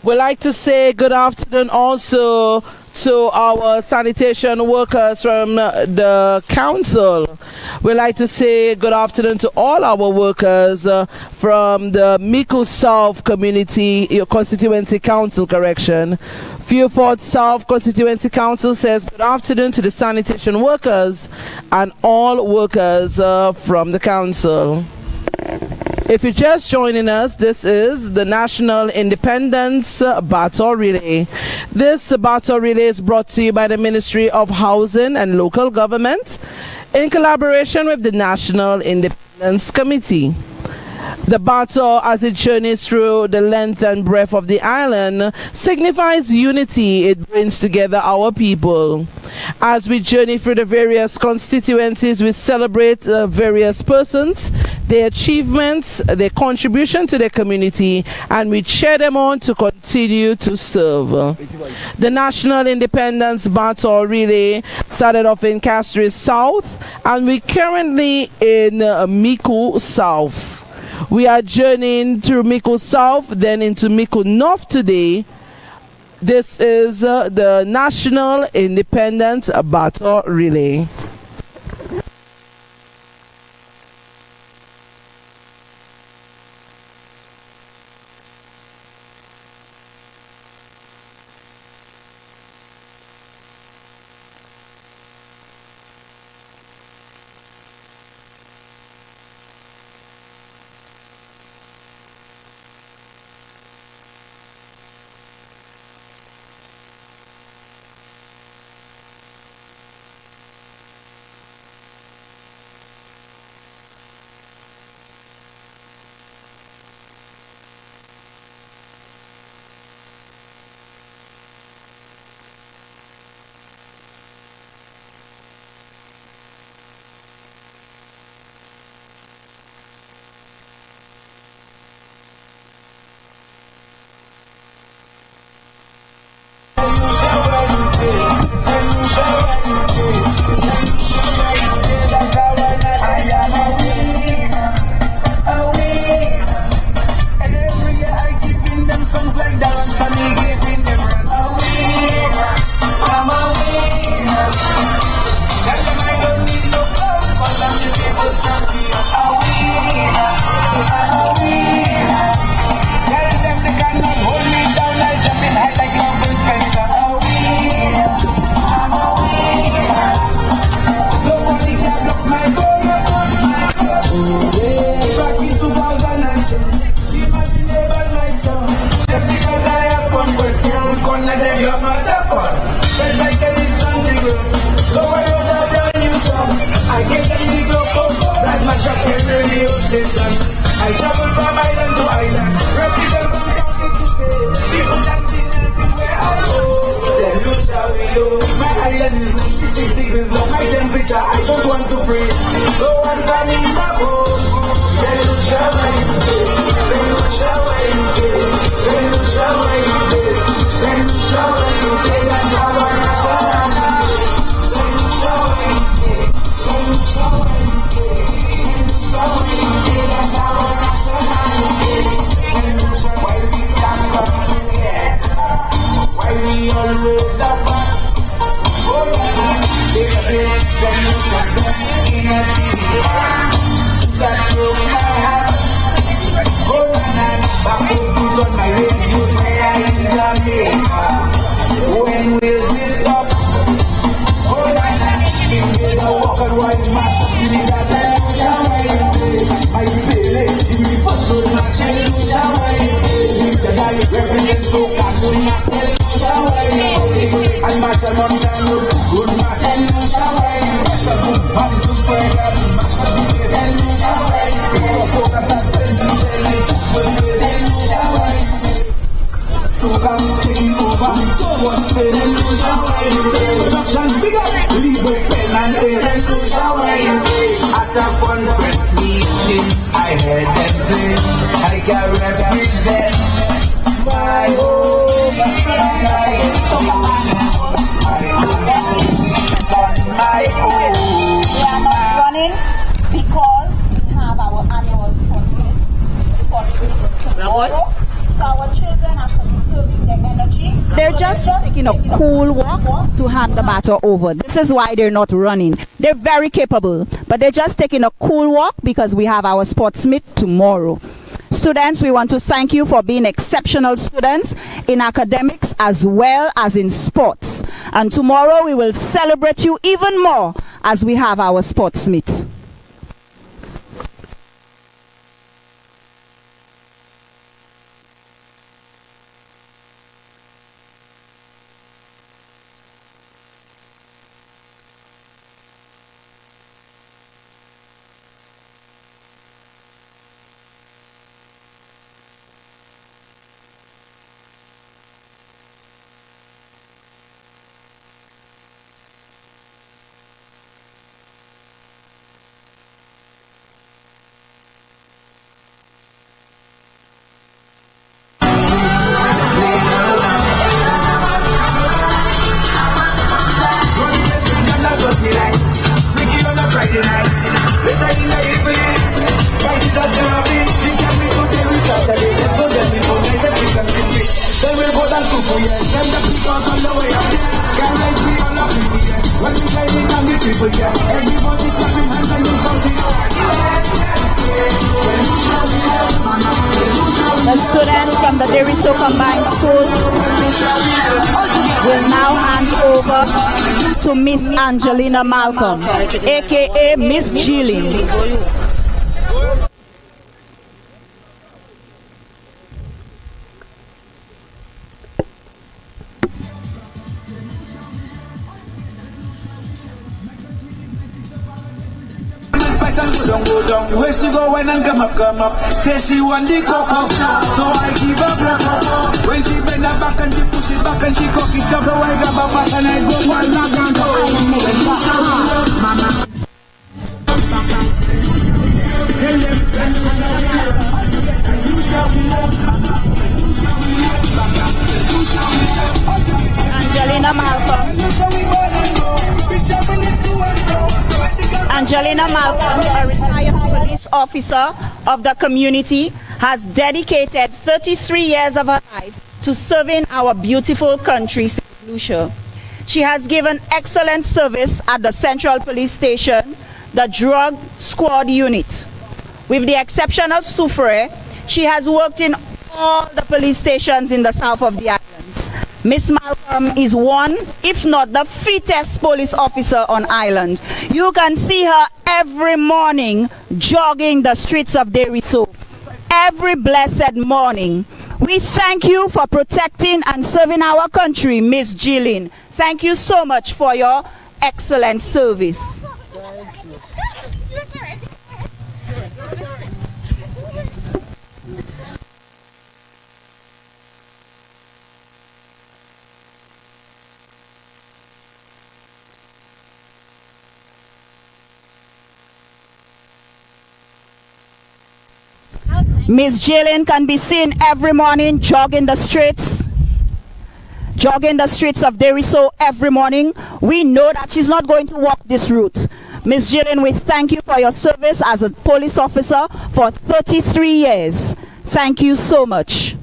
We'd like to say good afternoon also to our sanitation workers from the council. We'd like to say good afternoon to all our workers from the MICOUD South Community Constituency Council, Fewford South Constituency Council says good afternoon to the sanitation workers and all workers from the council. If you're just joining us, this is the National Independence Battle Relay. This battle relay is brought to you by the Ministry of Housing and Local Government in collaboration with the National Independence Committee. The battle, as it journeys through the length and breadth of the island, signifies unity. It brings together our people. As we journey through the various constituencies, we celebrate various persons, their achievements, their contribution to the community, and we cheer them on to continue to serve. The National Independence Battle Relay started off in Castries South, and we're currently in MICOUD South. We are journeying through MICOUD South, then into MICOUD North today. This is the National Independence Battle Relay. attention. I travel from island to island, represent from county to state. People chanting everywhere I go. Said Lucia, my island is 96 degrees low. My temperature, I don't want to freeze. So I'm coming back home. Said Lucia, where you dey? Said Lucia, where you dey? Said Lucia, where you dey? Said Lucia, where you dey? And have a national day. Said Lucia, where you dey? Said Lucia, where you dey? Said Lucia, where you dey? And have a national day. Said Lucia, why we can't come together? Why we always apart? Oh yeah, there's a big solution in a tree that broke my heart. Oh man, back put on my radio, say I is Jamaica. When will this stop? Oh man, if they don't walk on white mask, till it has a Lucia way. My baby, give me first road match, Lucia way. If the guy represents so Catholic, Lucia way. And Marshall Montano, good match, Lucia way. Marshall good man, super good, Marshall good, Lucia way. Because so that that's Lucia way. So come taking over, what's the Lucia way? Production bigger, leave with pen and pen, Lucia way. At a conference meeting, I heard them say, I can represent my home, my home. We are not running because we have our annual sports meet tomorrow. So our children are conserving their energy. They're just taking a cool walk to hand the baton over. This is why they're not running. They're very capable, but they're just taking a cool walk because we have our sports meet tomorrow. Students, we want to thank you for being exceptional students in academics as well as in sports. And tomorrow we will celebrate you even more as we have our sports meet. The students from the Deriso Combined School will now hand over to Miss Angelina Malcolm, aka Miss Jillian. Go down, where she go when and come up. Say she want the cocoa, so I give her black. When she bend her back and she push it back and she cock it up, so I grab her back and I go one lag and go. Mama. Angelina Malcolm. Angelina Malcolm, a retired police officer of the community, has dedicated 33 years of her life to serving our beautiful country, St. Lucia. She has given excellent service at the Central Police Station, the Drug Squad Unit. With the exception of Soufriere, she has worked in all the police stations in the south of the island. Miss Malcolm is one, if not the fittest police officer on island. You can see her every morning jogging the streets of Deriso. Every blessed morning. We thank you for protecting and serving our country, Miss Jillian. Thank you so much for your excellent service. Miss Jillian can be seen every morning jogging the streets of Deriso every morning. We know that she's not going to walk this route. Miss Jillian, we thank you for your service as a police officer for 33 years. Thank you so much.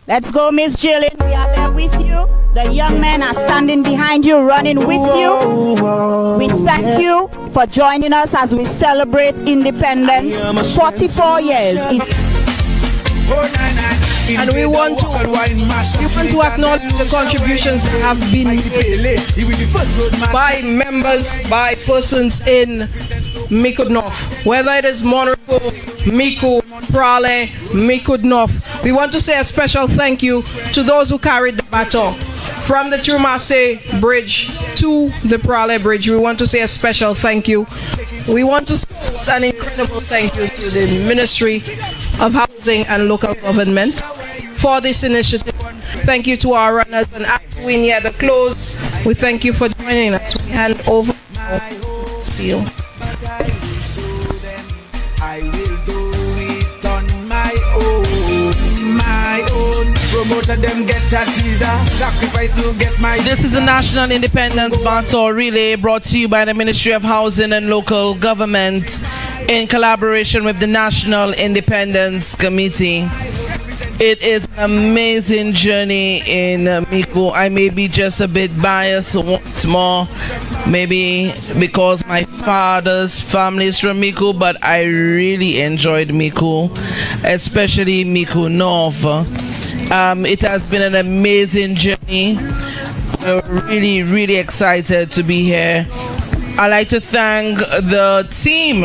Let's go, Miss Jillian. We are there with you. The young men are standing behind you, running with you. We thank you for joining us as we celebrate independence. 44 years. And we want to acknowledge the contributions that have been made by members, by persons in MICOUD North, whether it is Monroe, MICOUD, Prale, MICOUD North. We want to say a special thank you to those who carried the baton from the Trumase Bridge to the Prale Bridge. We want to say a special thank you. We want to say an incredible thank you to the Ministry of Housing and Local Government for this initiative. Thank you to our runners, and after we near the close, we thank you for joining us. We hand over spiel. I will do it on my own. Promoter them get a teaser, sacrifice to get my. This is the National Independence Baton Relay brought to you by the Ministry of Housing and Local Government in collaboration with the National Independence Committee. It is an amazing journey in MICOUD. I may be just a bit biased once more, maybe because my father's family is from MICOUD, but I really enjoyed MICOUD, especially MICOUD North. It has been an amazing journey. We're really, really excited to be here. I'd like to thank the team,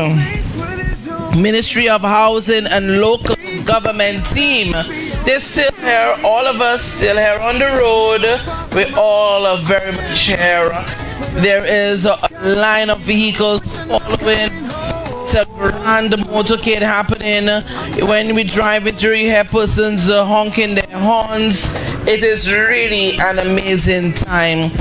Ministry of Housing and Local Government team. They're still here, all of us still here on the road. We all are very much here. There is a line of vehicles following. It's a grand motorcade happening. When we drive it through, you hear persons honking their horns. It is really an amazing time.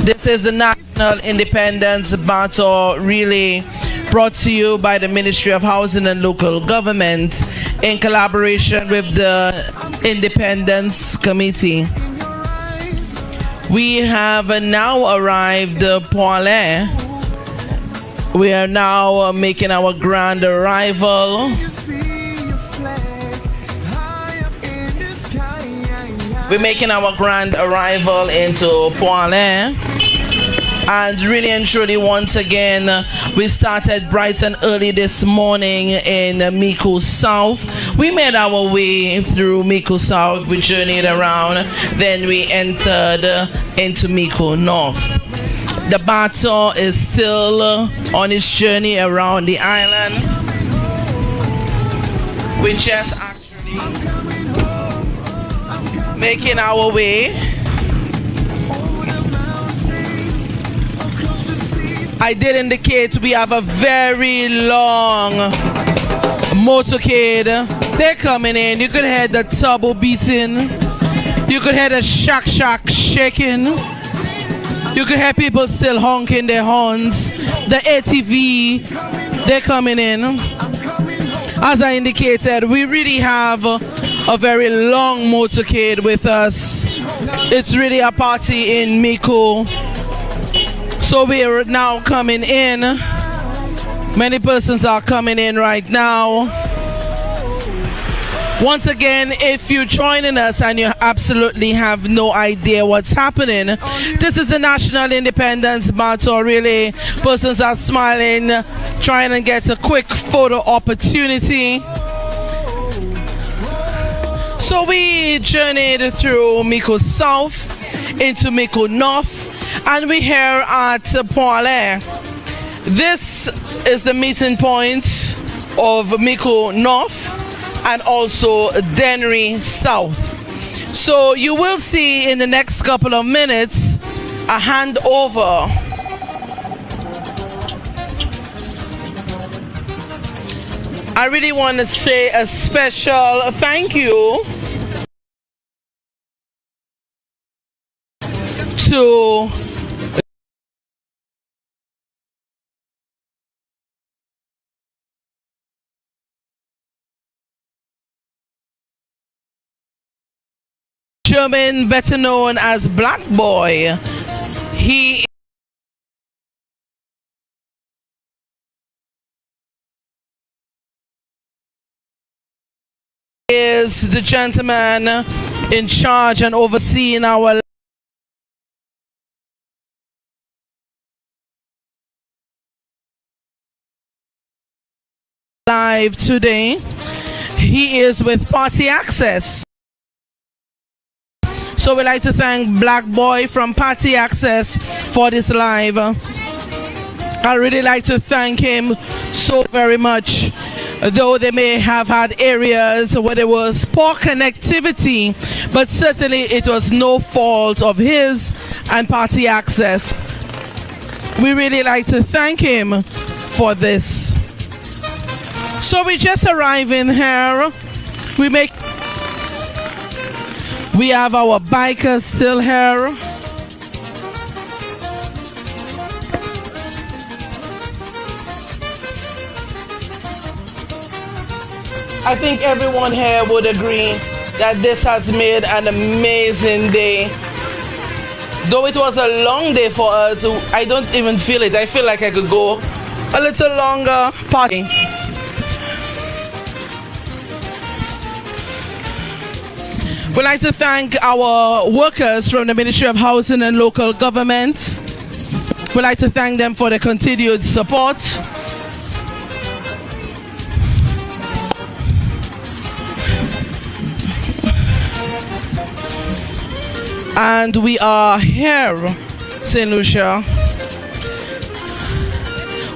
This is the National Independence Baton Relay brought to you by the Ministry of Housing and Local Government in collaboration with the Independence Committee. We have now arrived at Poilé. We are now making our grand arrival. We're making our grand arrival into Poilé. And really and truly, once again, we started bright and early this morning in MICOUD South. We made our way through MICOUD South. We journeyed around. Then we entered into MICOUD North. The baton is still on its journey around the island. We're just actually making our way. I did indicate we have a very long motorcade. They're coming in. You could hear the turbo beating. You could hear the shack shaking. You could hear people still honking their horns. The ATV, they're coming in. As I indicated, we really have a very long motorcade with us. It's really a party in MICOUD. So we are now coming in. Many persons are coming in right now. Once again, if you're joining us and you absolutely have no idea what's happening, this is the National Independence Baton Relay. Persons are smiling, trying to get a quick photo opportunity. So we journeyed through MICOUD South into MICOUD North, and we're here at Poilé. This is the meeting point of MICOUD North and also Dennery South. So you will see in the next couple of minutes a handover I really want to say a special thank you to German, better known as Black Boy. He is the gentleman in charge and overseeing our live today. He is with Party Access. So we'd like to thank Black Boy from Party Access for this live. I really like to thank him so very much. Though they may have had areas where there was poor connectivity, but certainly it was no fault of his and Party Access. We really like to thank him for this. So we just arrived in here. We have our bikers still here. I think everyone here would agree that this has made an amazing day. Though it was a long day for us, I don't even feel it. I feel like I could go a little longer partying. We'd like to thank our workers from the Ministry of Housing and Local Government. We'd like to thank them for their continued support. And we are here, St. Lucia.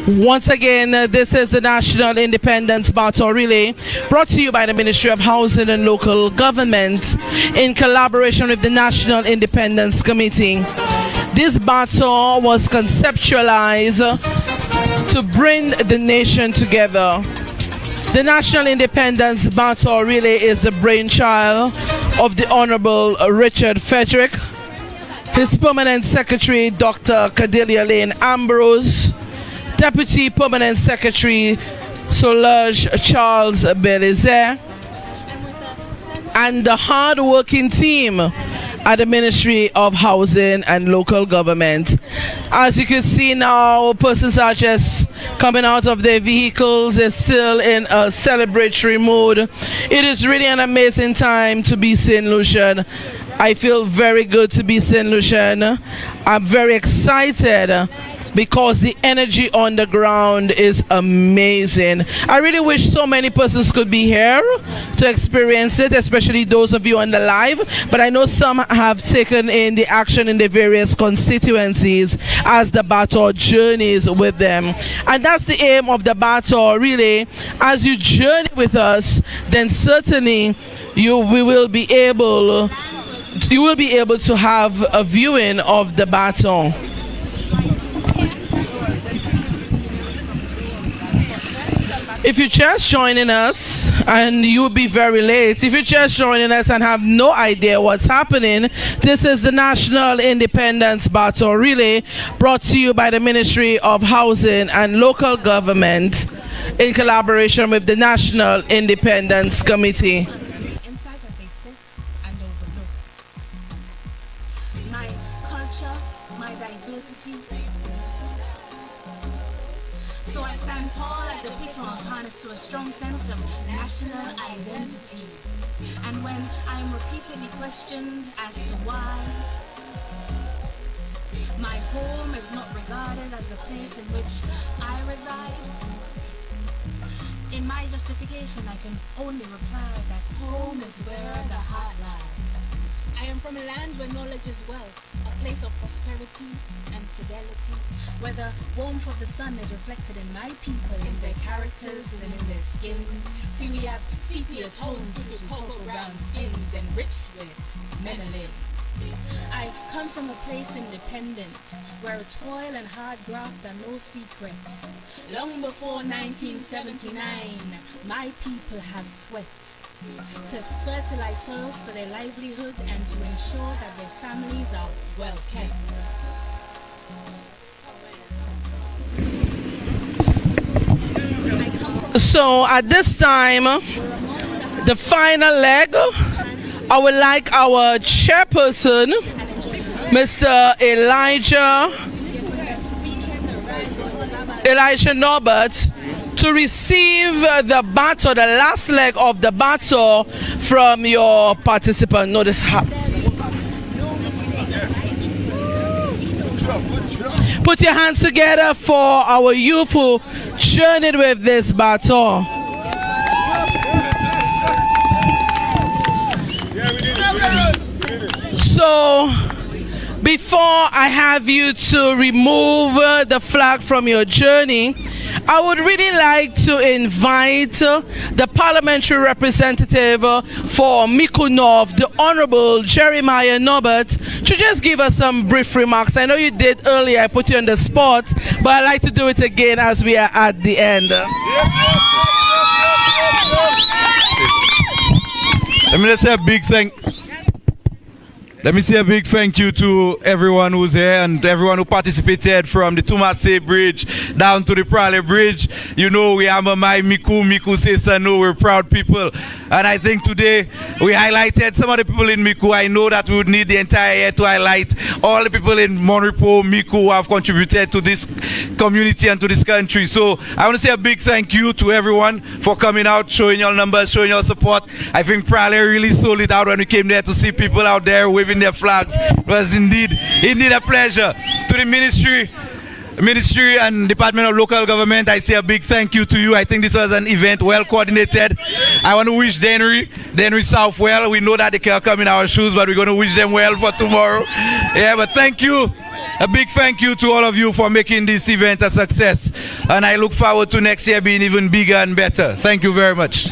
Once again, this is the National Independence Baton Relay, brought to you by the Ministry of Housing and Local Government in collaboration with the National Independence Committee. This baton was conceptualized to bring the nation together. The National Independence Baton Relay is the brainchild of the Honorable Richard Frederick, his Permanent Secretary Dr. Cordelia Lane Ambrose, Deputy Permanent Secretary Solange Charles Belize, and the hard-working team at the Ministry of Housing and Local Government. As you can see now, persons are just coming out of their vehicles. They're still in a celebratory mood. It is really an amazing time to be St. Lucian. I feel very good to be St. Lucian. I'm very excited because the energy on the ground is amazing. I really wish so many persons could be here to experience it, especially those of you on the live, but I know some have taken in the action in the various constituencies as the baton journeys with them. And that's the aim of the baton, really. As you journey with us, then certainly you will be able to have a viewing of the baton. If you're just joining us, and you'll be very late, if you're just joining us and have no idea what's happening, this is the National Independence Baton Relay, brought to you by the Ministry of Housing and Local Government in collaboration with the National Independence Committee. To a strong sense of national identity. And when I'm repeatedly questioned as to why my home is not regarded as the place in which I reside, in my justification I can only reply that home is where the heart lies. I am from a land where knowledge is wealth, a place of prosperity and fidelity, where the warmth of the sun is reflected in my people, in their characters and in their skin. See, we have sepia tones with cocoa brown skins enriched with melanin. I come from a place independent, where toil and hard graft are no secret. Long before 1979, my people have sweat to fertilize soils for their livelihood and to ensure that their families are well kept. So at this time, the final leg, I would like our chairperson, Mr. Elijah Norbert, to receive the baton, the last leg of the baton from your participant. Notice how. Put your hands together for our youth who journeyed with this baton. So, before I have you to remove the flag from your journey, I would really like to invite the parliamentary representative for MICOUD North, the Honorable Jeremiah Norbert, to just give us some brief remarks. I know you did earlier, I put you on the spot, but I'd like to do it again as we are at the end. Let me just say a big thank you to everyone who's here and everyone who participated from the Tumase Bridge down to the Prale Bridge. You know, we are my Miku says no, we're proud people. And I think today we highlighted some of the people in Miku. I know that we would need the entire year to highlight all the people in Monrepo, Miku who have contributed to this community and to this country. So I want to say a big thank you to everyone for coming out, showing your numbers, showing your support. I think Prale really sold it out when we came there to see people out there waving their flags. It was indeed a pleasure. To the ministry and Department of Local Government, I say a big thank you to you. I think this was an event well coordinated. I want to wish Dennery South well. We know that they can't come in our shoes, but we're going to wish them well for tomorrow. Yeah, but thank you. A big thank you to all of you for making this event a success. And I look forward to next year being even bigger and better. Thank you very much.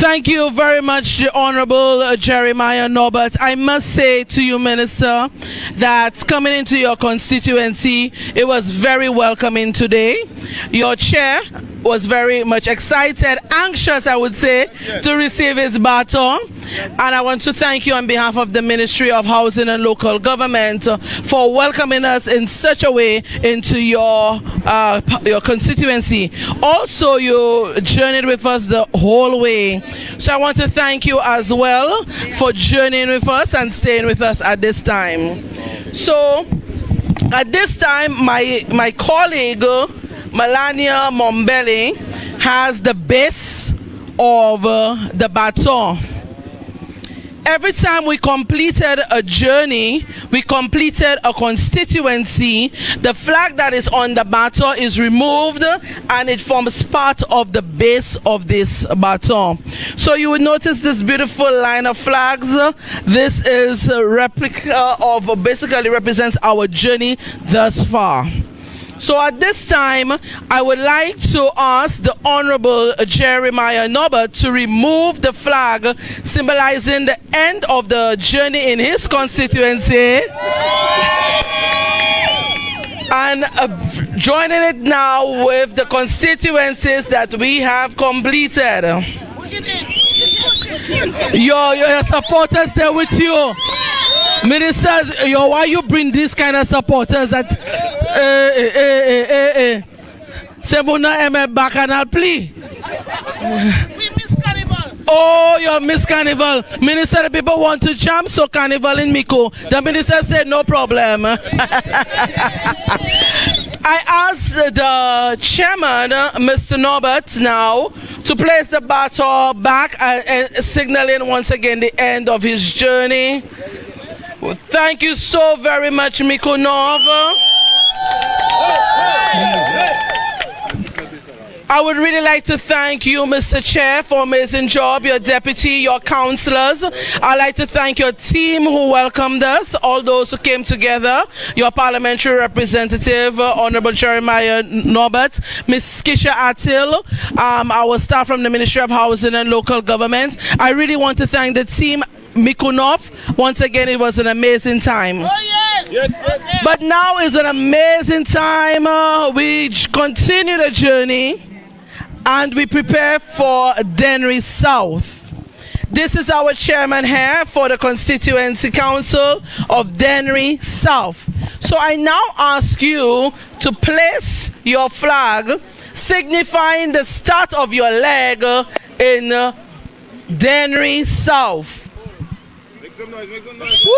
Thank you very much, the Honorable Jeremiah Norbert. I must say to you, Minister, that coming into your constituency, it was very welcoming today. Your chair was very much excited, anxious, I would say, to receive his baton. And I want to thank you on behalf of the Ministry of Housing and Local Government for welcoming us in such a way into your constituency. Also, you journeyed with us the whole way. So I want to thank you as well for journeying with us and staying with us at this time. So at this time, my colleague Melania Mombele has the base of the baton. Every time we completed a journey, we completed a constituency, the flag that is on the baton is removed and it forms part of the base of this baton. So you will notice this beautiful line of flags. This is a replica of, basically represents our journey thus far. So at this time, I would like to ask the Honorable Jeremiah Norbert to remove the flag symbolizing the end of the journey in his constituency. And joining it now with the constituencies that we have completed. Your supporters there with you. Ministers, why you bring these kind of supporters that Semuna Eme Bacchanal plea? Oh, you miss Carnival. Minister, the people want to jump, so Carnival in Miko. The minister said no problem. I asked the chairman, Mr. Norbert, now to place the baton back and signaling once again the end of his journey. Well, thank you so very much, MICOUD North. I would really like to thank you, Mr. Chair, for amazing job, your deputy, your councillors. I'd like to thank your team who welcomed us, all those who came together, your parliamentary representative, Honorable Jeremiah Norbert, Ms. Kisha Attil, our staff from the Ministry of Housing and Local Government. I really want to thank the team, MICOUD North. Once again, it was an amazing time. But now is an amazing time. We continue the journey and we prepare for Dennery South. This is our chairman here for the Constituency Council of Dennery South. So I now ask you to place your flag signifying the start of your leg in Dennery South. Make some noise. Woo!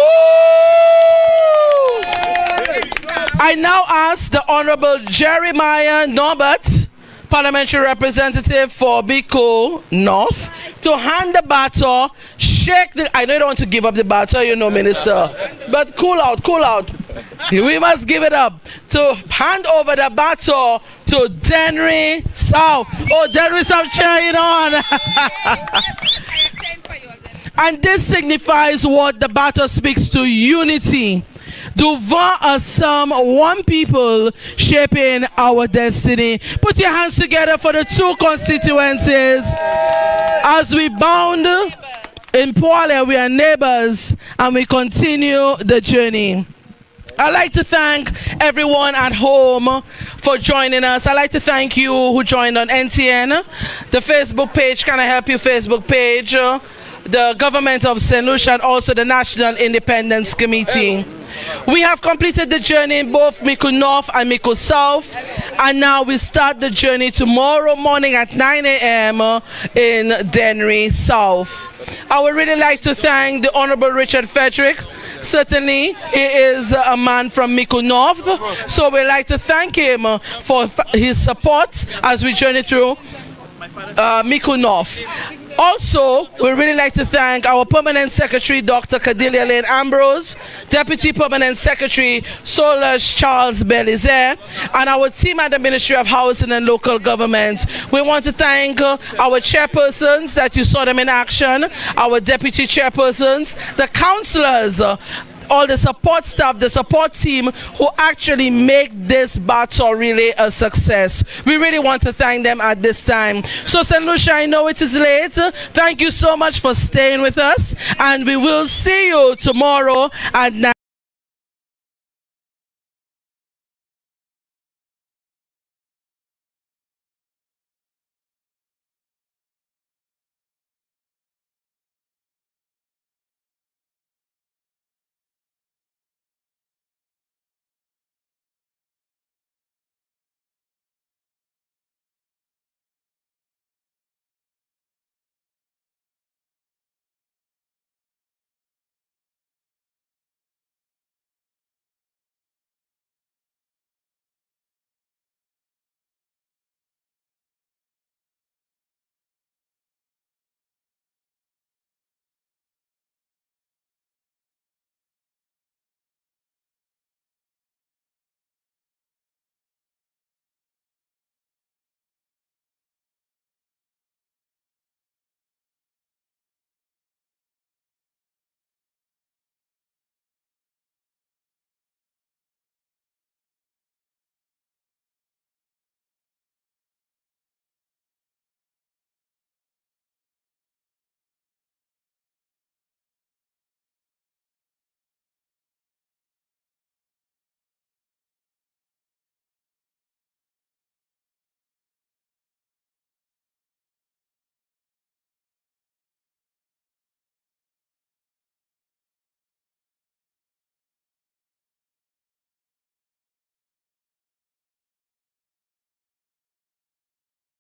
I now ask the Honorable Jeremiah Norbert, parliamentary representative for MICOUD North, to hand the baton, shake the... I know you don't want to give up the baton, you know, Minister, but cool out. We must give it up. To hand over the baton to Dennery South. Oh, Dennery South, cheering on. And this signifies what the baton speaks to: unity. Devant ensemble, one people shaping our destiny. Put your hands together for the two constituencies. As we bound in Poile, we are neighbors and we continue the journey. I'd like to thank everyone at home for joining us. I'd like to thank you who joined on NTN, the Facebook page, Can I Help You Facebook page, the government of St. Lucia, and also the National Independence Committee. We have completed the journey in both MICOUD North and MICOUD South, and now we start the journey tomorrow morning at 9 a.m. in Dennery South. I would really like to thank the Honorable Richard Frederick. Certainly, he is a man from MICOUD North, so we'd like to thank him for his support as we journey through MICOUD North. Also, we really like to thank our Permanent Secretary, Dr. Cordelia Lane Ambrose, Deputy Permanent Secretary, Solange Charles Belize, and our team at the Ministry of Housing and Local Government. We want to thank our chairpersons that you saw them in action, our deputy chairpersons, the councillors, all the support staff, the support team who actually make this battle really a success. We really want to thank them at this time. So St. Lucia, I know it is late. Thank you so much for staying with us, and we will see you tomorrow at 9.